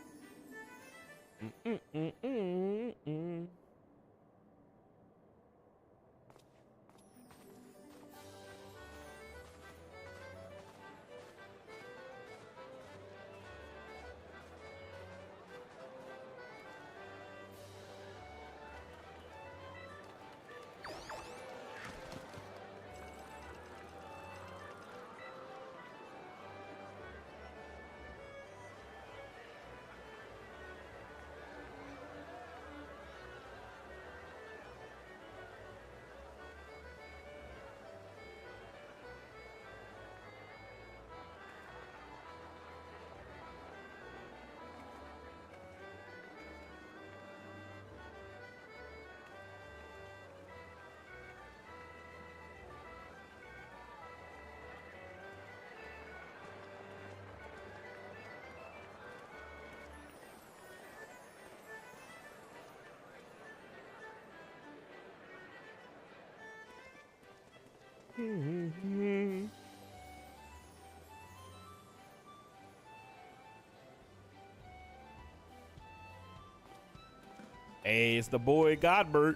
Hey, it's the boy Godbert.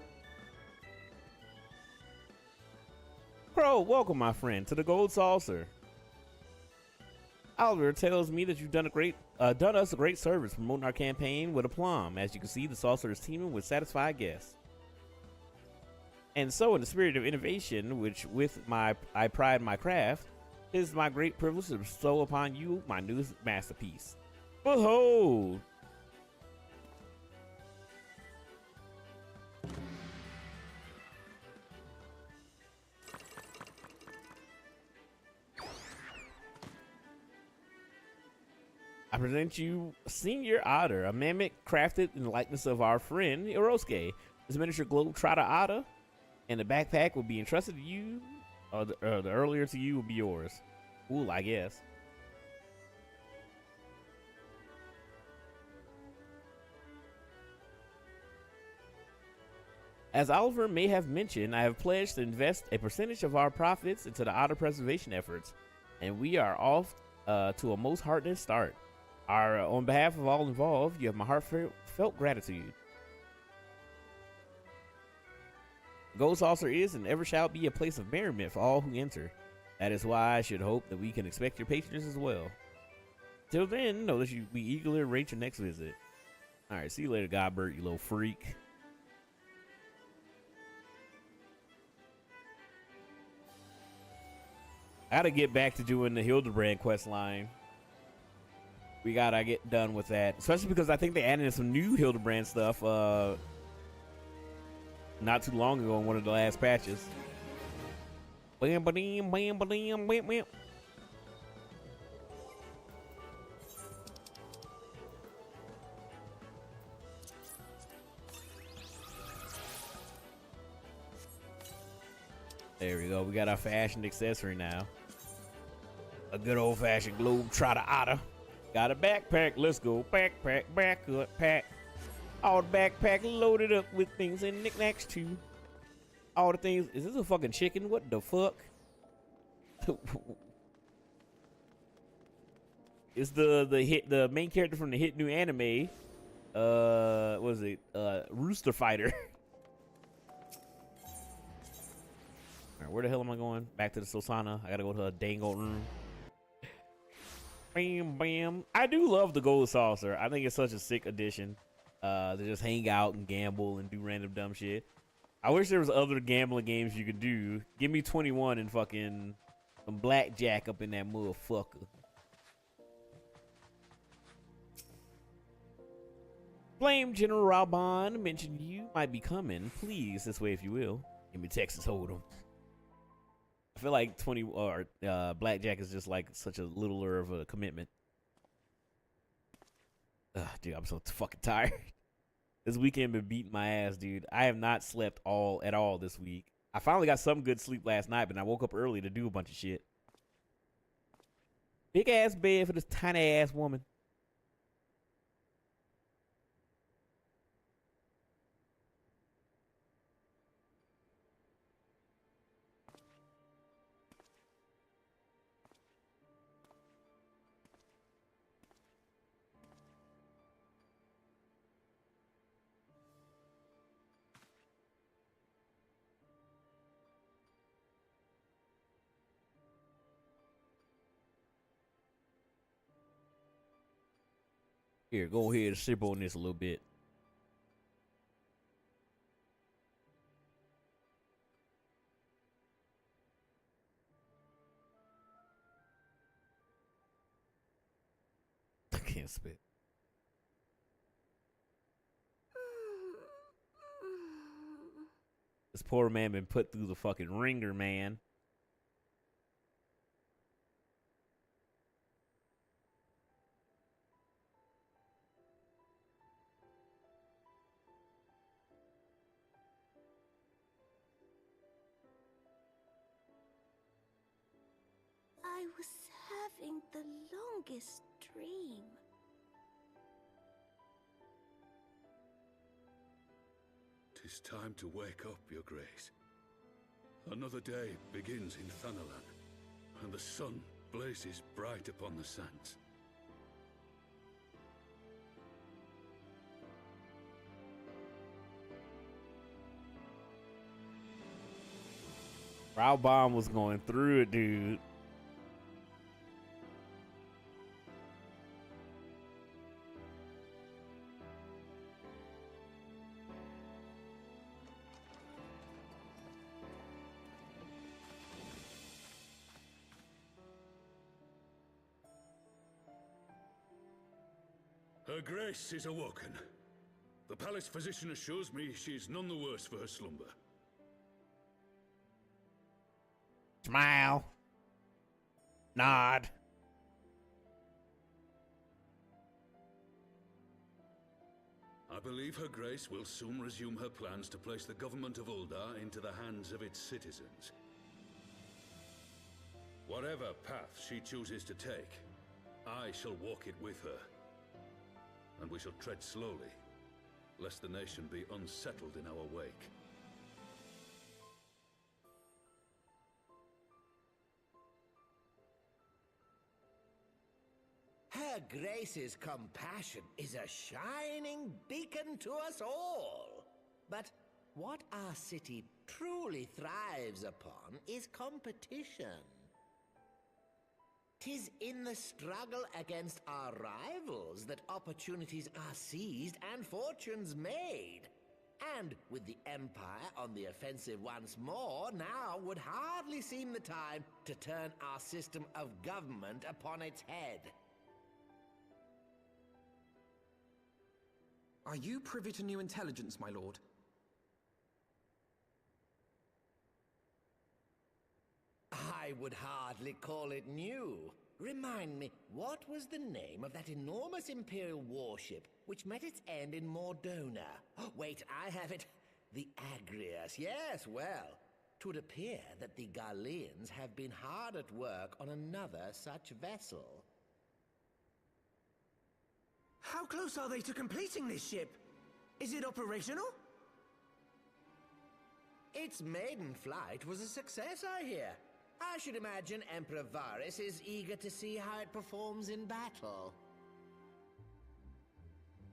Crow, welcome, my friend, to the Gold Saucer. Oliver tells me that you've done us a great service promoting our campaign with aplomb. As you can see, the saucer is teeming with satisfied guests. And so, in the spirit of innovation, I pride my craft, it is my great privilege to bestow upon you my newest masterpiece. Behold! I present you Senior Otter, a mammoth crafted in the likeness of our friend Hirosuke. This miniature globetrotter otter and the backpack will be entrusted to you, or the earlier to you will be yours. Cool, I guess. As Oliver may have mentioned, I have pledged to invest a percentage of our profits into the otter preservation efforts, and we are off to a most heartening start. On behalf of all involved, you have my heartfelt gratitude. The Gold Saucer is and ever shall be a place of merriment for all who enter. That is why I should hope that we can expect your patronage as well. Till then, know that we eagerly await your next visit. Alright, see you later, Godbert, you little freak. I gotta get back to doing the Hildebrand quest line. We gotta get done with that, especially because I think they added in some new Hildebrand stuff not too long ago in one of the last patches. Bam, ba-dam, bam, ba-dam, bam, bam. There we go. We got our fashion accessory now. A good old-fashioned globetrotter otter. Got a backpack. Let's go. Backpack, backpack. All the backpack loaded up with things and knickknacks too. All the things. Is this a fucking chicken? What the fuck? It's the main character from the hit new anime. What was it? Rooster Fighter. Alright, where the hell am I going? Back to the Sultana. I gotta go to a dang old room. Bam, bam. I do love the Gold Saucer. I think it's such a sick addition. To just hang out and gamble and do random dumb shit. I wish there was other gambling games you could do. Give me 21 and fucking some blackjack up in that motherfucker. Flame General Raban mentioned you might be coming. Please, this way if you will. Give me Texas Hold'em. I feel like 20 or blackjack is just like such a littler of a commitment. Dude, I'm so fucking tired. This weekend been beating my ass, dude. I have not slept at all this week. I finally got some good sleep last night, but I woke up early to do a bunch of shit. Big ass bed for this tiny ass woman. Here, go ahead and sip on this a little bit. I can't spit. This poor man been put through the fucking ringer, man. I was having the longest dream. "'Tis time to wake up, Your Grace. Another day begins in Thanalan, and the sun blazes bright upon the sands. Raubon was going through it, dude. Her Grace is awoken. The palace physician assures me she is none the worse for her slumber. Smile. Nod. I believe Her Grace will soon resume her plans to place the government of Uldar into the hands of its citizens. Whatever path she chooses to take, I shall walk it with her. And we shall tread slowly, lest the nation be unsettled in our wake. Her Grace's compassion is a shining beacon to us all. But what our city truly thrives upon is competition. 'Tis in the struggle against our rivals that opportunities are seized and fortunes made. And with the Empire on the offensive once more, now would hardly seem the time to turn our system of government upon its head. Are you privy to new intelligence, my lord? I would hardly call it new. Remind me, what was the name of that enormous Imperial warship which met its end in Mordona? Oh, wait, I have it. The Agrias, yes, well. 'Twould appear that the Garleans have been hard at work on another such vessel. How close are they to completing this ship? Is it operational? Its maiden flight was a success, I hear. I should imagine Emperor Varys is eager to see how it performs in battle.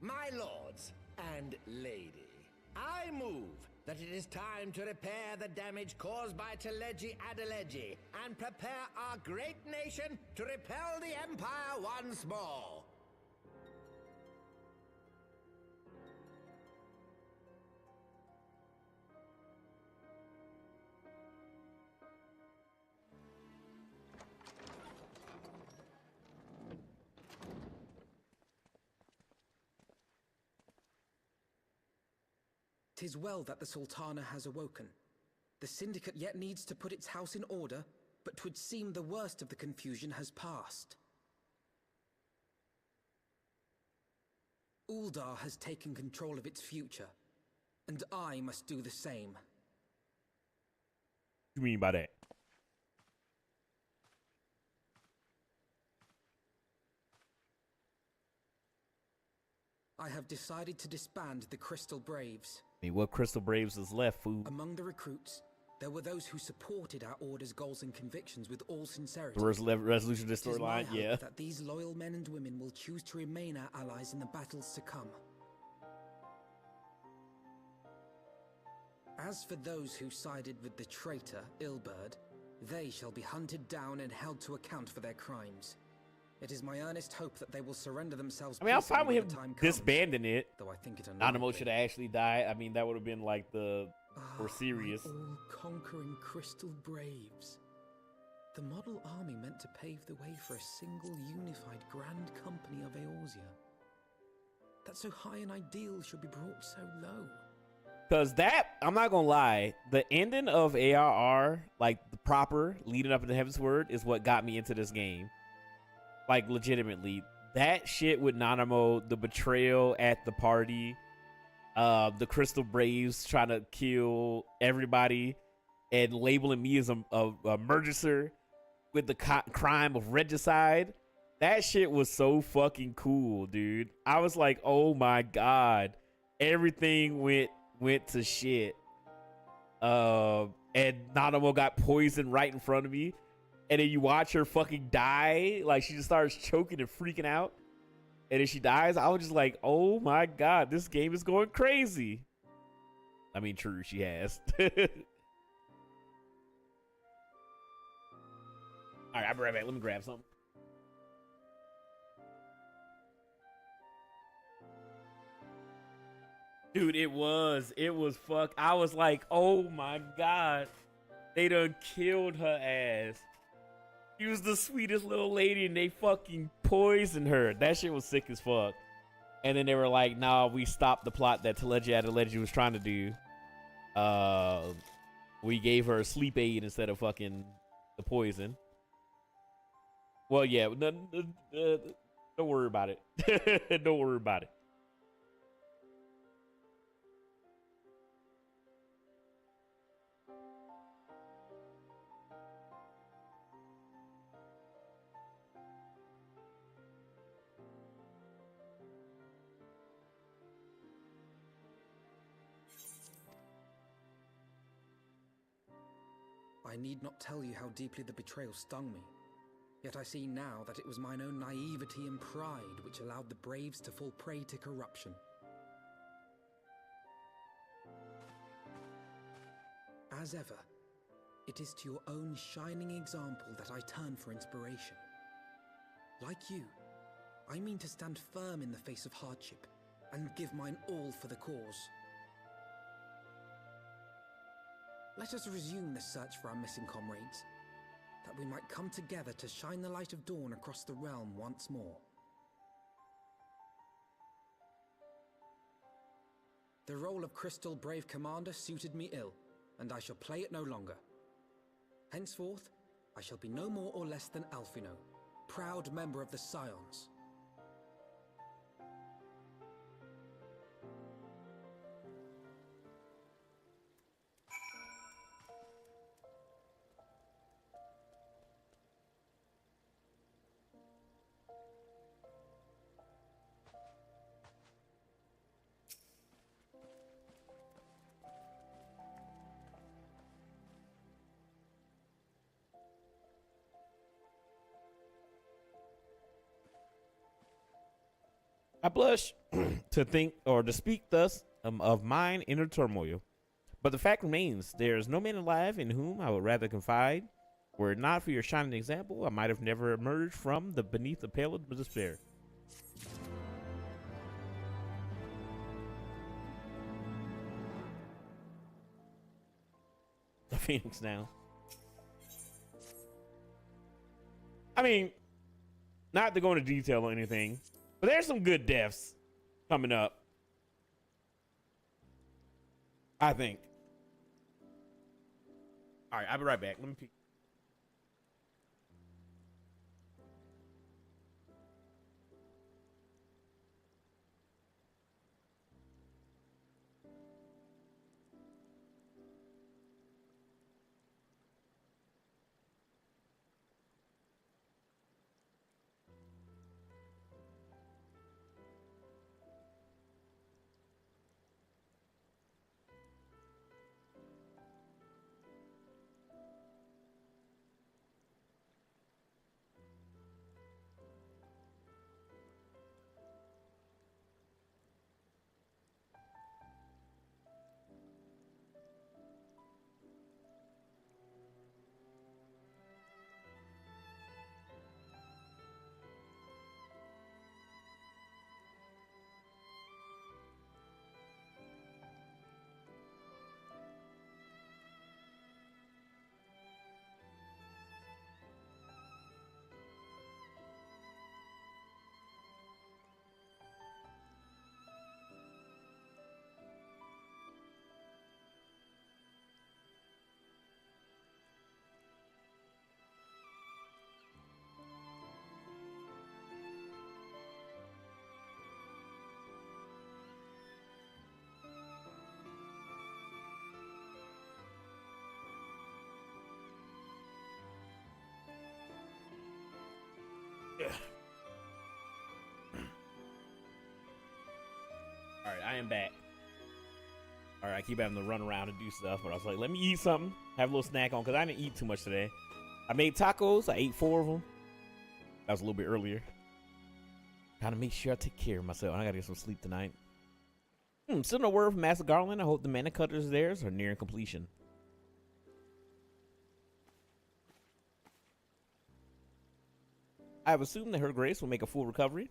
My lords and lady, I move that it is time to repair the damage caused by Teleji Adeleji and prepare our great nation to repel the Empire once more. "'Tis well that the Sultana has awoken. The Syndicate yet needs to put its house in order, but 'twould seem the worst of the confusion has passed. Uldar has taken control of its future, and I must do the same." What do you mean by that? I have decided to disband the Crystal Braves. I mean, what Crystal Braves is left, fool? Among the recruits, there were those who supported our order's goals and convictions with all sincerity. The resolution of this It is my storyline, hope yeah. that these loyal men and women will choose to remain our allies in the battles to come. As for those who sided with the traitor, Ilberd, they shall be hunted down and held to account for their crimes. It is my earnest hope that they will surrender themselves. I mean, I'm fine with peacefully when the time him comes, disbanding it. though I think it Nanamo should have actually died. I mean, that would have been like the more serious. all-conquering Crystal Braves. The model army meant to pave the way for a single unified Grand Company of Eorzea. That so high an ideal should be brought so low. Because that, I'm not going to lie, the ending of ARR, like the proper leading up into Heavensward, is what got me into this game. Like, legitimately. That shit with Nanamo, the betrayal at the party, the Crystal Braves trying to kill everybody, and labeling me as a murderer with the crime of regicide. That shit was so fucking cool, dude. I was like, oh my god. Everything went to shit. And Nanamo got poisoned right in front of me. And then you watch her fucking die. Like, she just starts choking and freaking out. And then she dies. I was just like, oh my god, this game is going crazy. I mean, true, she has. Alright, I'll be right back. Let me grab something. Dude, it was fuck. I was like, oh my god. They done killed her ass. She was the sweetest little lady and they fucking poisoned her. That shit was sick as fuck. And then they were like, nah, we stopped the plot that Teleji Adeleji was trying to do. We gave her a sleep aid instead of fucking the poison. Well, yeah, don't worry about it. Don't worry about it. need not tell you how deeply the betrayal stung me. Yet I see now that it was mine own naivety and pride which allowed the braves to fall prey to corruption. As ever, it is to your own shining example that I turn for inspiration. Like you, I mean to stand firm in the face of hardship and give mine all for the cause. Let us resume the search for our missing comrades, that we might come together to shine the light of dawn across the realm once more. The role of Crystal Brave Commander suited me ill, and I shall play it no longer. Henceforth, I shall be no more or less than Alphino, proud member of the Scions. I blush to think or to speak thus of mine inner turmoil. But the fact remains, there is no man alive in whom I would rather confide. Were it not for your shining example, I might have never emerged from beneath the pale of despair. The Phoenix now. I mean, not to go into detail or anything, but there's some good deaths coming up, I think. All right, I'll be right back. Let me peek. All right, I am back. All right, I keep having to run around and do stuff, but I was like, let me eat something, have a little snack on, because I didn't eat too much today. I made tacos. I ate 4 of them. That was a little bit earlier. Gotta make sure I take care of myself. I gotta get some sleep tonight. Still no word from Master Garland. I hope the mana cutters theirs are nearing completion. I have assumed that Her Grace will make a full recovery.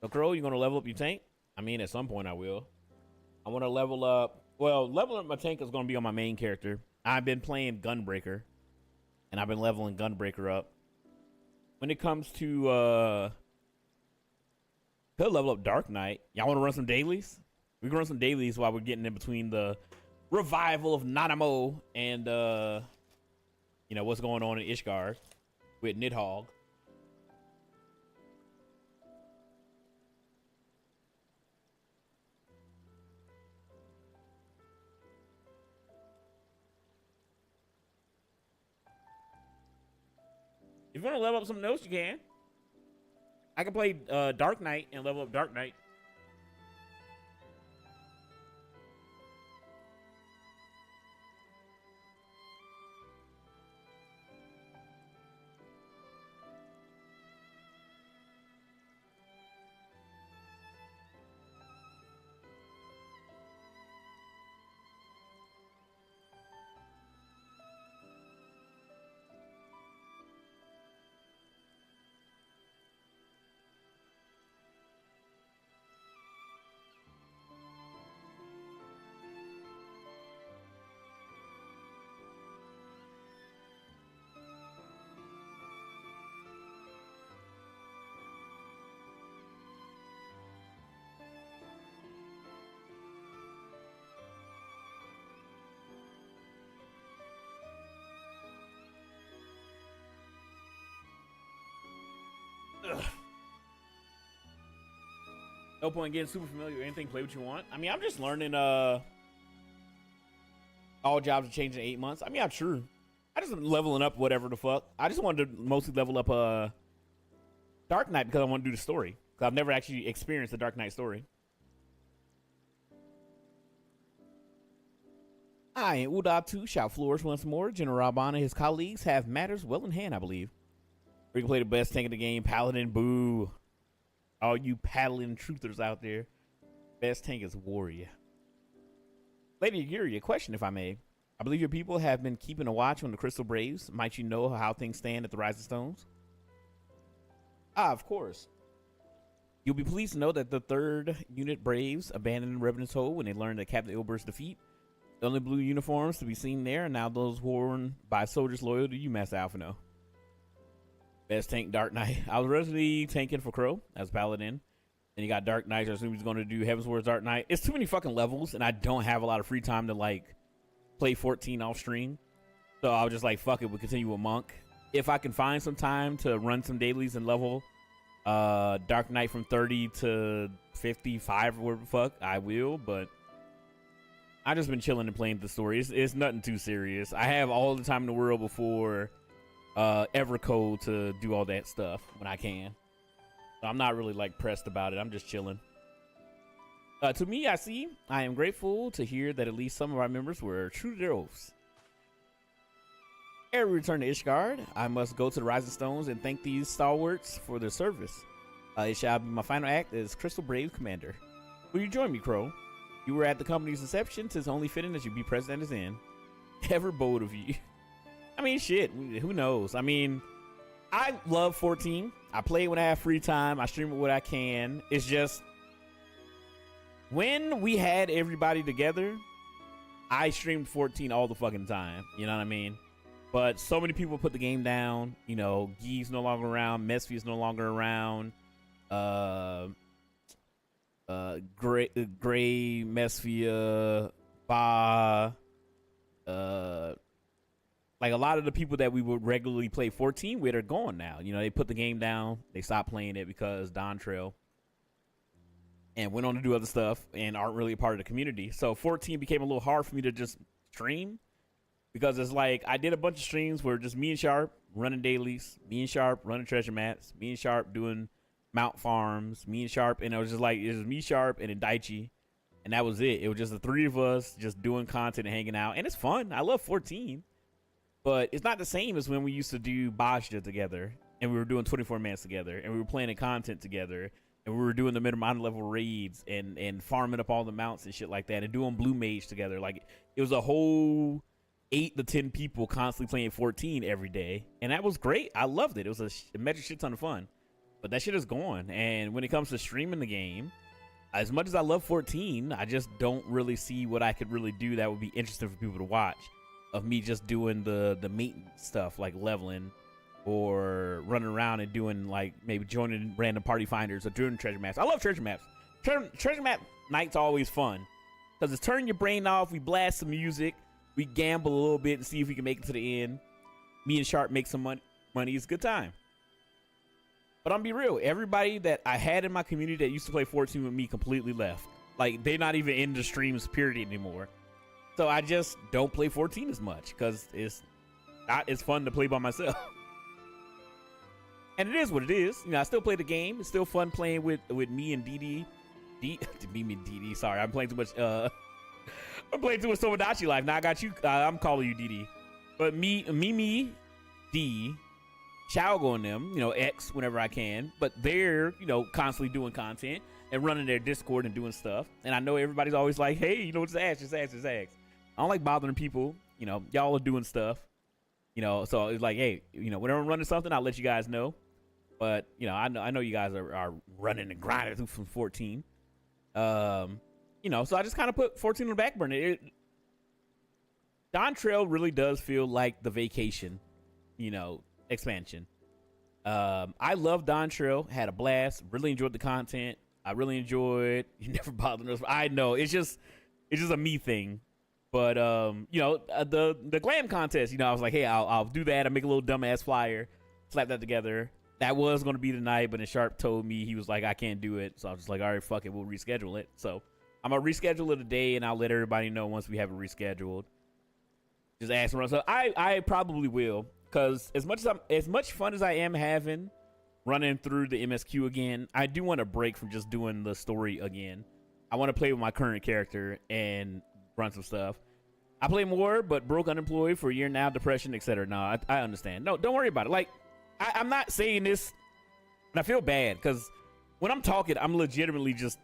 So, Crow, you gonna level up your tank? I mean, at some point I will. I want to level up. Well, leveling up my tank is gonna be on my main character. I've been playing Gunbreaker, and I've been leveling Gunbreaker up. When it comes to could level up Dark Knight. Y'all want to run some dailies? We can run some dailies while we're getting in between the revival of Nanamo and you know what's going on in Ishgard with Nidhogg. If you want to level up something else, you can. I can play Dark Knight and level up Dark Knight. Ugh. No point getting super familiar with anything. Play what you want. I mean, I'm just learning. All jobs are changing in 8 months. I mean, I'm sure. I just leveling up whatever the fuck. I just wanted to mostly level up Dark Knight because I want to do the story. Because I've never actually experienced the Dark Knight story. I am Udab2, shout floors once more. General Raban and his colleagues have matters well in hand, I believe. We can play the best tank in the game, Paladin, boo. All you paddling truthers out there. Best tank is Warrior. Lady Yuri, a question if I may. I believe your people have been keeping a watch on the Crystal Braves. Might you know how things stand at the Rising Stones? Ah, of course. You'll be pleased to know that the 3rd Unit Braves abandoned Revenant's Hold when they learned of Captain Ilber's defeat. The only blue uniforms to be seen there are now those worn by soldiers loyal to you, Master Alphino. Best tank, Dark Knight. I was originally tanking for Crow as Paladin. Then you got Dark Knight. I assume he's going to do Heavensward Dark Knight. It's too many fucking levels, and I don't have a lot of free time to, like, play 14 off stream. So I was just like, fuck it, we'll continue with Monk. If I can find some time to run some dailies and level Dark Knight from 30 to 55 or whatever the fuck, I will, but I've just been chilling and playing the story. It's nothing too serious. I have all the time in the world before Evercode to do all that stuff when I can. So I'm not really like pressed about it. I'm just chilling. To me, I am grateful to hear that at least some of our members were true to their oaths. Ere we return to Ishgard, I must go to the Rising Stones and thank these stalwarts for their service. It shall be my final act as Crystal Brave Commander. Will you join me, Crow? You were at the company's inception, 'tis only fitting that you be present at its end. Ever bold of you. I mean, shit, who knows? I mean, I love 14. I play when I have free time. I stream it when I can. It's just, when we had everybody together, I streamed 14 all the fucking time. You know what I mean? But so many people put the game down. You know, Gee's no longer around. Mesfi is no longer around. Gray, Mesfia, Ba, like a lot of the people that we would regularly play 14 with are gone now. You know, they put the game down, they stopped playing it because Don Trail and went on to do other stuff and aren't really a part of the community. So 14 became a little hard for me to just stream because it's like I did a bunch of streams where just me and Sharp running dailies, me and Sharp running treasure maps, me and Sharp doing mount farms, me and Sharp, and it was just like it was me, Sharp, and then Daichi, and that was it. It was just the 3 of us just doing content and hanging out, and it's fun. I love 14, but it's not the same as when we used to do Bajja together, and we were doing 24 mans together, and we were playing the content together, and we were doing the minimum level raids and farming up all the mounts and shit like that, and doing Blue Mage together. Like it was a whole 8 to 10 people constantly playing 14 every day, and that was great. I loved it. It was a major shit ton of fun. But that shit is gone. And when it comes to streaming the game, as much as I love 14, I just don't really see what I could really do that would be interesting for people to watch. Of me just doing the maintenance stuff like leveling or running around and doing like maybe joining random party finders or doing treasure maps. I love treasure maps. Treasure map night's always fun because it's turn your brain off. We blast some music. We gamble a little bit and see if we can make it to the end. Me and Sharp make some money. It's a good time. But I'm be real, everybody that I had in my community that used to play 14 with me completely left. Like, they're not even in the streams period anymore. So I just don't play 14 as much because it's not as fun to play by myself. And it is what it is. You know, I still play the game. It's still fun playing with me and DD. DD, sorry, I'm playing too much. I'm playing too much Tomodachi Life. Now I got you. I'm calling you DD. But Mimi, D, Xiaogo and them, you know, X whenever I can, but they're, you know, constantly doing content and running their Discord and doing stuff. And I know everybody's always like, hey, you know, just ask. I don't like bothering people. You know, y'all are doing stuff, you know, so it's like, hey, you know, whenever I'm running something, I'll let you guys know. But, you know, I know you guys are running and grinding through from 14. You know, so I just kind of put 14 on the back burner. Don Trail really does feel like the vacation, you know, expansion. I love Don Trail, had a blast, really enjoyed the content. I really enjoyed You Never Bothered Us. I know it's just a me thing. But you know, the glam contest, you know, I was like, hey, I'll do that. I make a little dumbass flyer, slap that together. that was going to be tonight, but then Sharp told me, he was like, I can't do it. So I was just like, all right, fuck it, we'll reschedule it. So I'm going to reschedule it today, and I'll let everybody know once we have it rescheduled. Just ask around. So I probably will, because as much fun as I am having running through the MSQ again, I do want a break from just doing the story again. I want to play with my current character and run some stuff. I play more, but broke, unemployed for a year now, depression, etc. No, I understand. No, don't worry about it. Like, I'm not saying this, and I feel bad, because when I'm talking, I'm legitimately just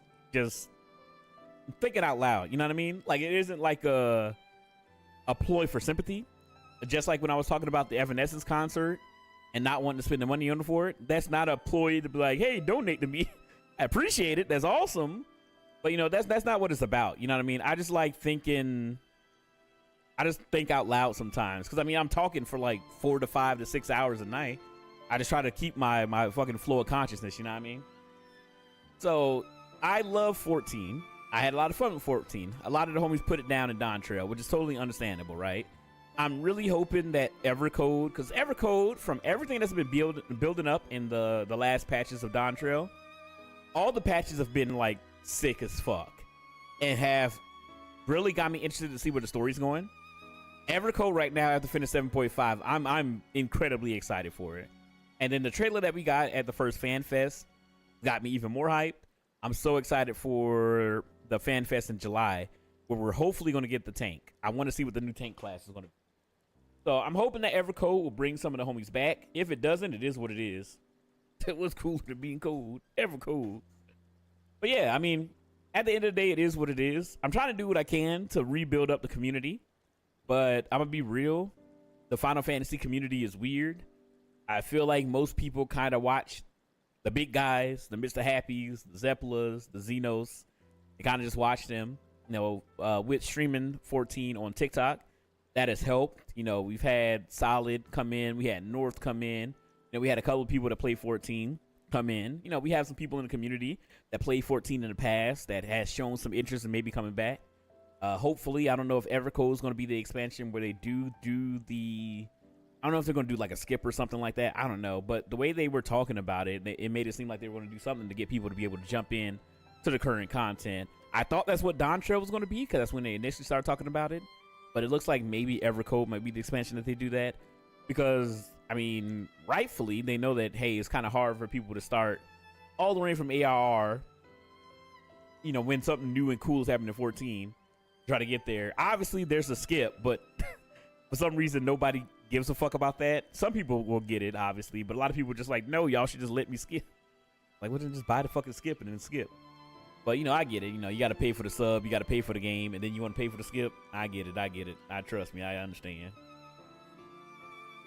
thinking out loud. You know what I mean? Like, it isn't like a ploy for sympathy. Just like when I was talking about the Evanescence concert and not wanting to spend the money on for it. That's not a ploy to be like, hey, donate to me. I appreciate it. That's awesome. But, you know, that's not what it's about. You know what I mean? I just like thinking. I just think out loud sometimes. Because, I mean, I'm talking for like 4 to 5 to 6 hours a night. I just try to keep my fucking flow of consciousness. You know what I mean? So, I love 14. I had a lot of fun with 14. A lot of the homies put it down in Dawn Trail, which is totally understandable, right? I'm really hoping that Evercode, because Evercode, from everything that's been building up in the last patches of Dawn Trail, all the patches have been like sick as fuck and have really got me interested to see where the story's going. Evercode right now, after finish 7.5, I'm incredibly excited for it. And then the trailer that we got at the first Fan Fest got me even more hyped. I'm so excited for the Fan Fest in July, where we're hopefully going to get the tank. I want to see what the new tank class is going to be. So I'm hoping that Evercode will bring some of the homies back. If it doesn't, it is what it is. It was cool to being cold. Evercode. But yeah, I mean, at the end of the day, it is what it is. I'm trying to do what I can to rebuild up the community. But I'm going to be real. The Final Fantasy community is weird. I feel like most people kind of watch the big guys, the Mr. Happies, the Zeppelas, the Xenos. They kind of just watch them. You know, with streaming 14 on TikTok, that has helped. You know, we've had Solid come in. We had North come in. Then we had a couple of people that play 14 come in. You know, we have some people in the community that played 14 in the past that has shown some interest in maybe coming back. Hopefully, I don't know if Evercode is going to be the expansion where they do the... I don't know if they're going to do like a skip or something like that. I don't know. But the way they were talking about it, it made it seem like they were going to do something to get people to be able to jump in to the current content. I thought that's what Dawn Trail was going to be, because that's when they initially started talking about it. But it looks like maybe Evercode might be the expansion that they do that. Because, I mean, rightfully, they know that, hey, it's kind of hard for people to start all the way from ARR, you know, when something new and cool is happening in 14, try to get there. Obviously, there's a skip, but for some reason, nobody gives a fuck about that. Some people will get it, obviously, but a lot of people are just like, no, y'all should just let me skip. Like, why don't you just buy the fucking skip and then skip? But, you know, I get it. You know, you got to pay for the sub, you got to pay for the game, and then you want to pay for the skip. I get it. Trust me, I understand.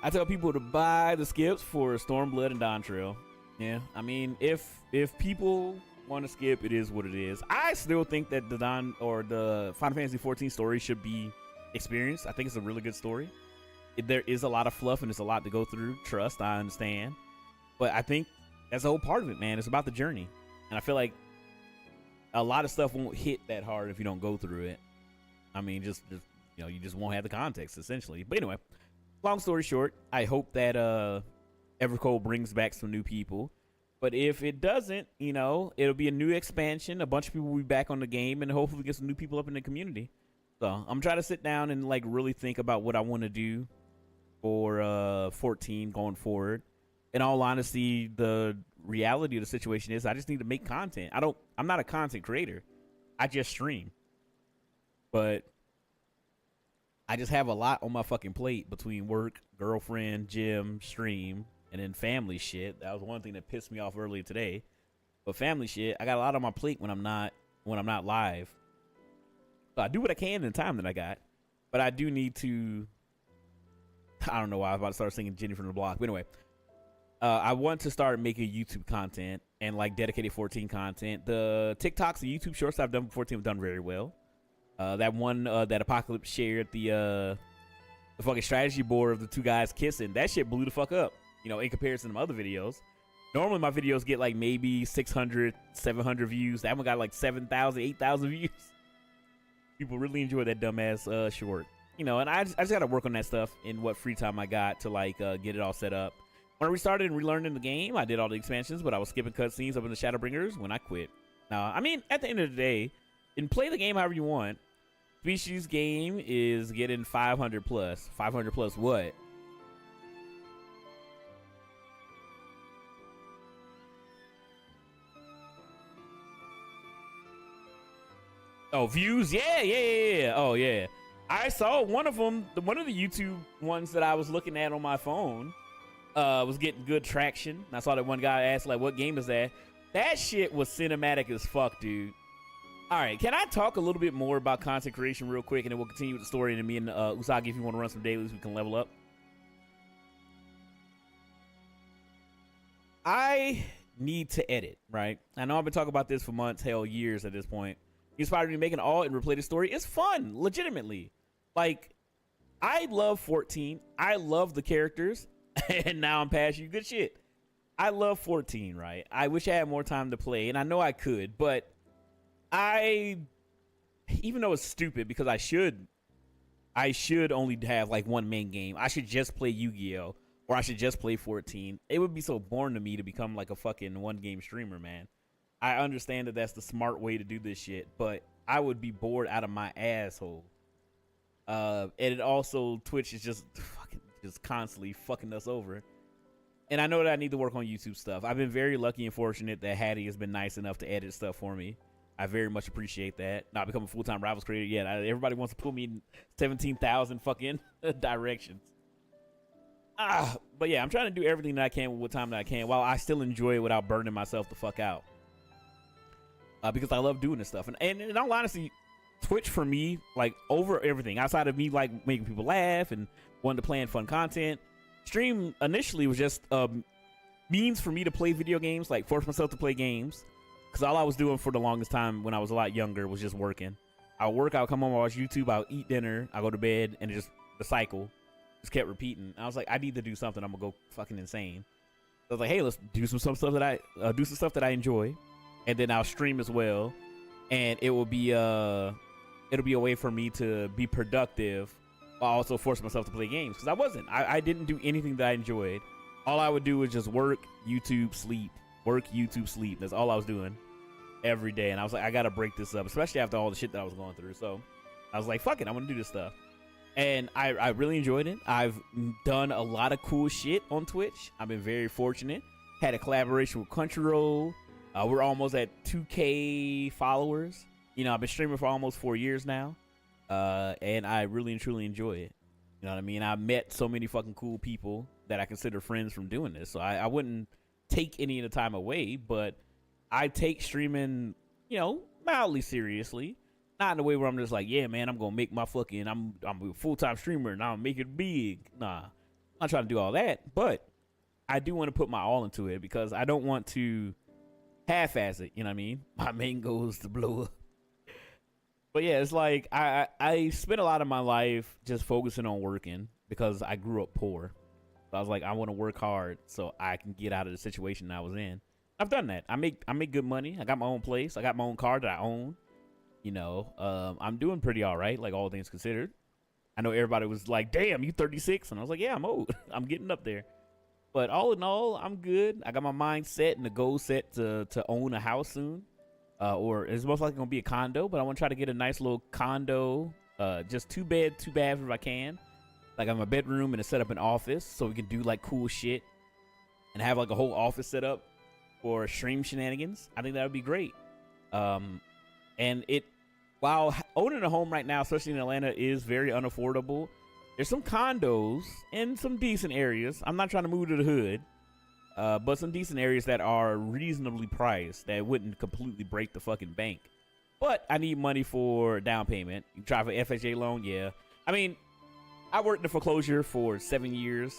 I tell people to buy the skips for Stormblood and Dawn Trail. Yeah, I mean, if people want to skip, it is what it is. I still think that the Final Fantasy 14 story should be experienced. I think it's a really good story. There is a lot of fluff and it's a lot to go through. Trust, I understand. But I think that's the whole part of it, man. It's about the journey. And I feel like a lot of stuff won't hit that hard if you don't go through it. I mean, just you know, you just won't have the context, essentially. But anyway, long story short, I hope that Evercode brings back some new people. But if it doesn't, you know, it'll be a new expansion. A bunch of people will be back on the game, and hopefully get some new people up in the community. So I'm trying to sit down and like really think about what I want to do for 14 going forward. In all honesty, the reality of the situation is I just need to make content. I'm not a content creator. I just stream. But I just have a lot on my fucking plate between work, girlfriend, gym, stream, and then family shit. That was one thing that pissed me off earlier today. But family shit, I got a lot on my plate when I'm not live. So I do what I can in the time that I got. But I do need to... I don't know why I was about to start singing Jenny from the Block. But anyway, I want to start making YouTube content and like dedicated 14 content. The TikToks and YouTube shorts I've done for 14 have done very well. That one that Apocalypse shared, the fucking strategy board of the two guys kissing, that shit blew the fuck up, you know, in comparison to my other videos. Normally my videos get like maybe 600, 700 views. That one got like 7,000, 8,000 views. People really enjoy that dumbass short. You know, and I just got to work on that stuff in what free time I got to like get it all set up. When I restarted and relearned in the game, I did all the expansions, but I was skipping cutscenes up in the Shadowbringers when I quit. Now, I mean, at the end of the day, you can play the game however you want. Species game is getting 500 plus. 500 plus what? Oh, views? Yeah. Oh, yeah. I saw one of them, one of the YouTube ones that I was looking at on my phone was getting good traction. And I saw that one guy asked, like, what game is that? That shit was cinematic as fuck, dude. All right, can I talk a little bit more about content creation real quick, and then we'll continue with the story, and then me and Usagi, if you want to run some dailies, we can level up. I need to edit, right? I know I've been talking about this for months, hell, years at this point. You inspired me to make an alt and replay the story. It's fun, legitimately. Like, I love 14. I love the characters, and now I'm past you. Good shit. I love 14, right? I wish I had more time to play, and I know I could, but even though it's stupid because I should only have like one main game. I should just play Yu-Gi-Oh! Or I should just play 14. It would be so boring to me to become like a fucking one game streamer, man. I understand that that's the smart way to do this shit, but I would be bored out of my asshole. And it also, Twitch is just constantly fucking us over. And I know that I need to work on YouTube stuff. I've been very lucky and fortunate that Hattie has been nice enough to edit stuff for me. I very much appreciate that. Not become a full-time Rivals creator yet. Everybody wants to pull me in 17,000 fucking directions. But yeah, I'm trying to do everything that I can with what time that I can while I still enjoy it without burning myself the fuck out. Because I love doing this stuff. And in all honesty, Twitch for me, like over everything, outside of me like making people laugh and wanting to plan fun content, stream initially was just means for me to play video games, like force myself to play games. Because all I was doing for the longest time when I was a lot younger was just working. I'll work, I'll come home, I'll watch YouTube, I'll eat dinner, I'll go to bed, and just the cycle just kept repeating. I was like, I need to do something. I'm gonna go fucking insane. So I was like, hey, let's do some stuff that I enjoy, and then I'll stream as well, and it'll be a way for me to be productive while also force myself to play games. Because I wasn't. I didn't do anything that I enjoyed. All I would do was just work, YouTube, sleep. Work, YouTube, sleep. That's all I was doing every day. And I was like, I gotta break this up, especially after all the shit that I was going through. So I was like, fuck it, I'm gonna do this stuff. And I really enjoyed it. I've done a lot of cool shit on Twitch. I've been very fortunate. Had a collaboration with Crunchyroll. We're almost at 2K followers. You know, I've been streaming for almost 4 years now. And I really and truly enjoy it. You know what I mean? I met so many fucking cool people that I consider friends from doing this. So I wouldn't take any of the time away, but I take streaming, you know, mildly seriously. Not in a way where I'm just like, yeah, man, I'm gonna make my fucking, I'm a full-time streamer and I'll make it big. Nah, I'm not trying to do all that, but I do want to put my all into it because I don't want to half-ass it. You know what I mean? My main goal is to blow up. But yeah, it's like I spent a lot of my life just focusing on working because I grew up poor. So I was like, I want to work hard so I can get out of the situation I was in. I've done that. I make good money. I got my own place. I got my own car that I own. You know, I'm doing pretty all right, like all things considered. I know everybody was like, damn, you 36? And I was like, yeah, I'm old. I'm getting up there. But all in all, I'm good. I got my mind set and the goal set to own a house soon. Or it's most likely going to be a condo, but I want to try to get a nice little condo, just 2 bed, 2 bath if I can. Like I have a bedroom and a set up an office so we can do like cool shit and have like a whole office set up for stream shenanigans. I think that would be great. And while owning a home right now, especially in Atlanta, is very unaffordable, there's some condos in some decent areas. I'm not trying to move to the hood, but some decent areas that are reasonably priced that wouldn't completely break the fucking bank. But I need money for down payment. You try for FHA loan, yeah. I mean, I worked in foreclosure for 7 years,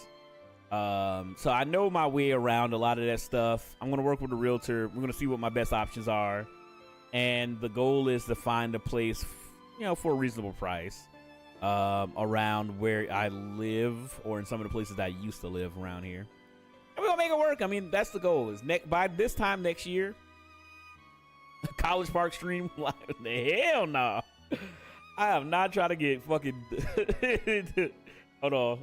so I know my way around a lot of that stuff. I'm going to work with a realtor. We're going to see what my best options are. And the goal is to find a place, you know, for a reasonable price around where I live or in some of the places that I used to live around here. And we're going to make it work. I mean, that's the goal. Is by this time next year, College Park stream, the hell no. I am not trying to get fucking... Hold on.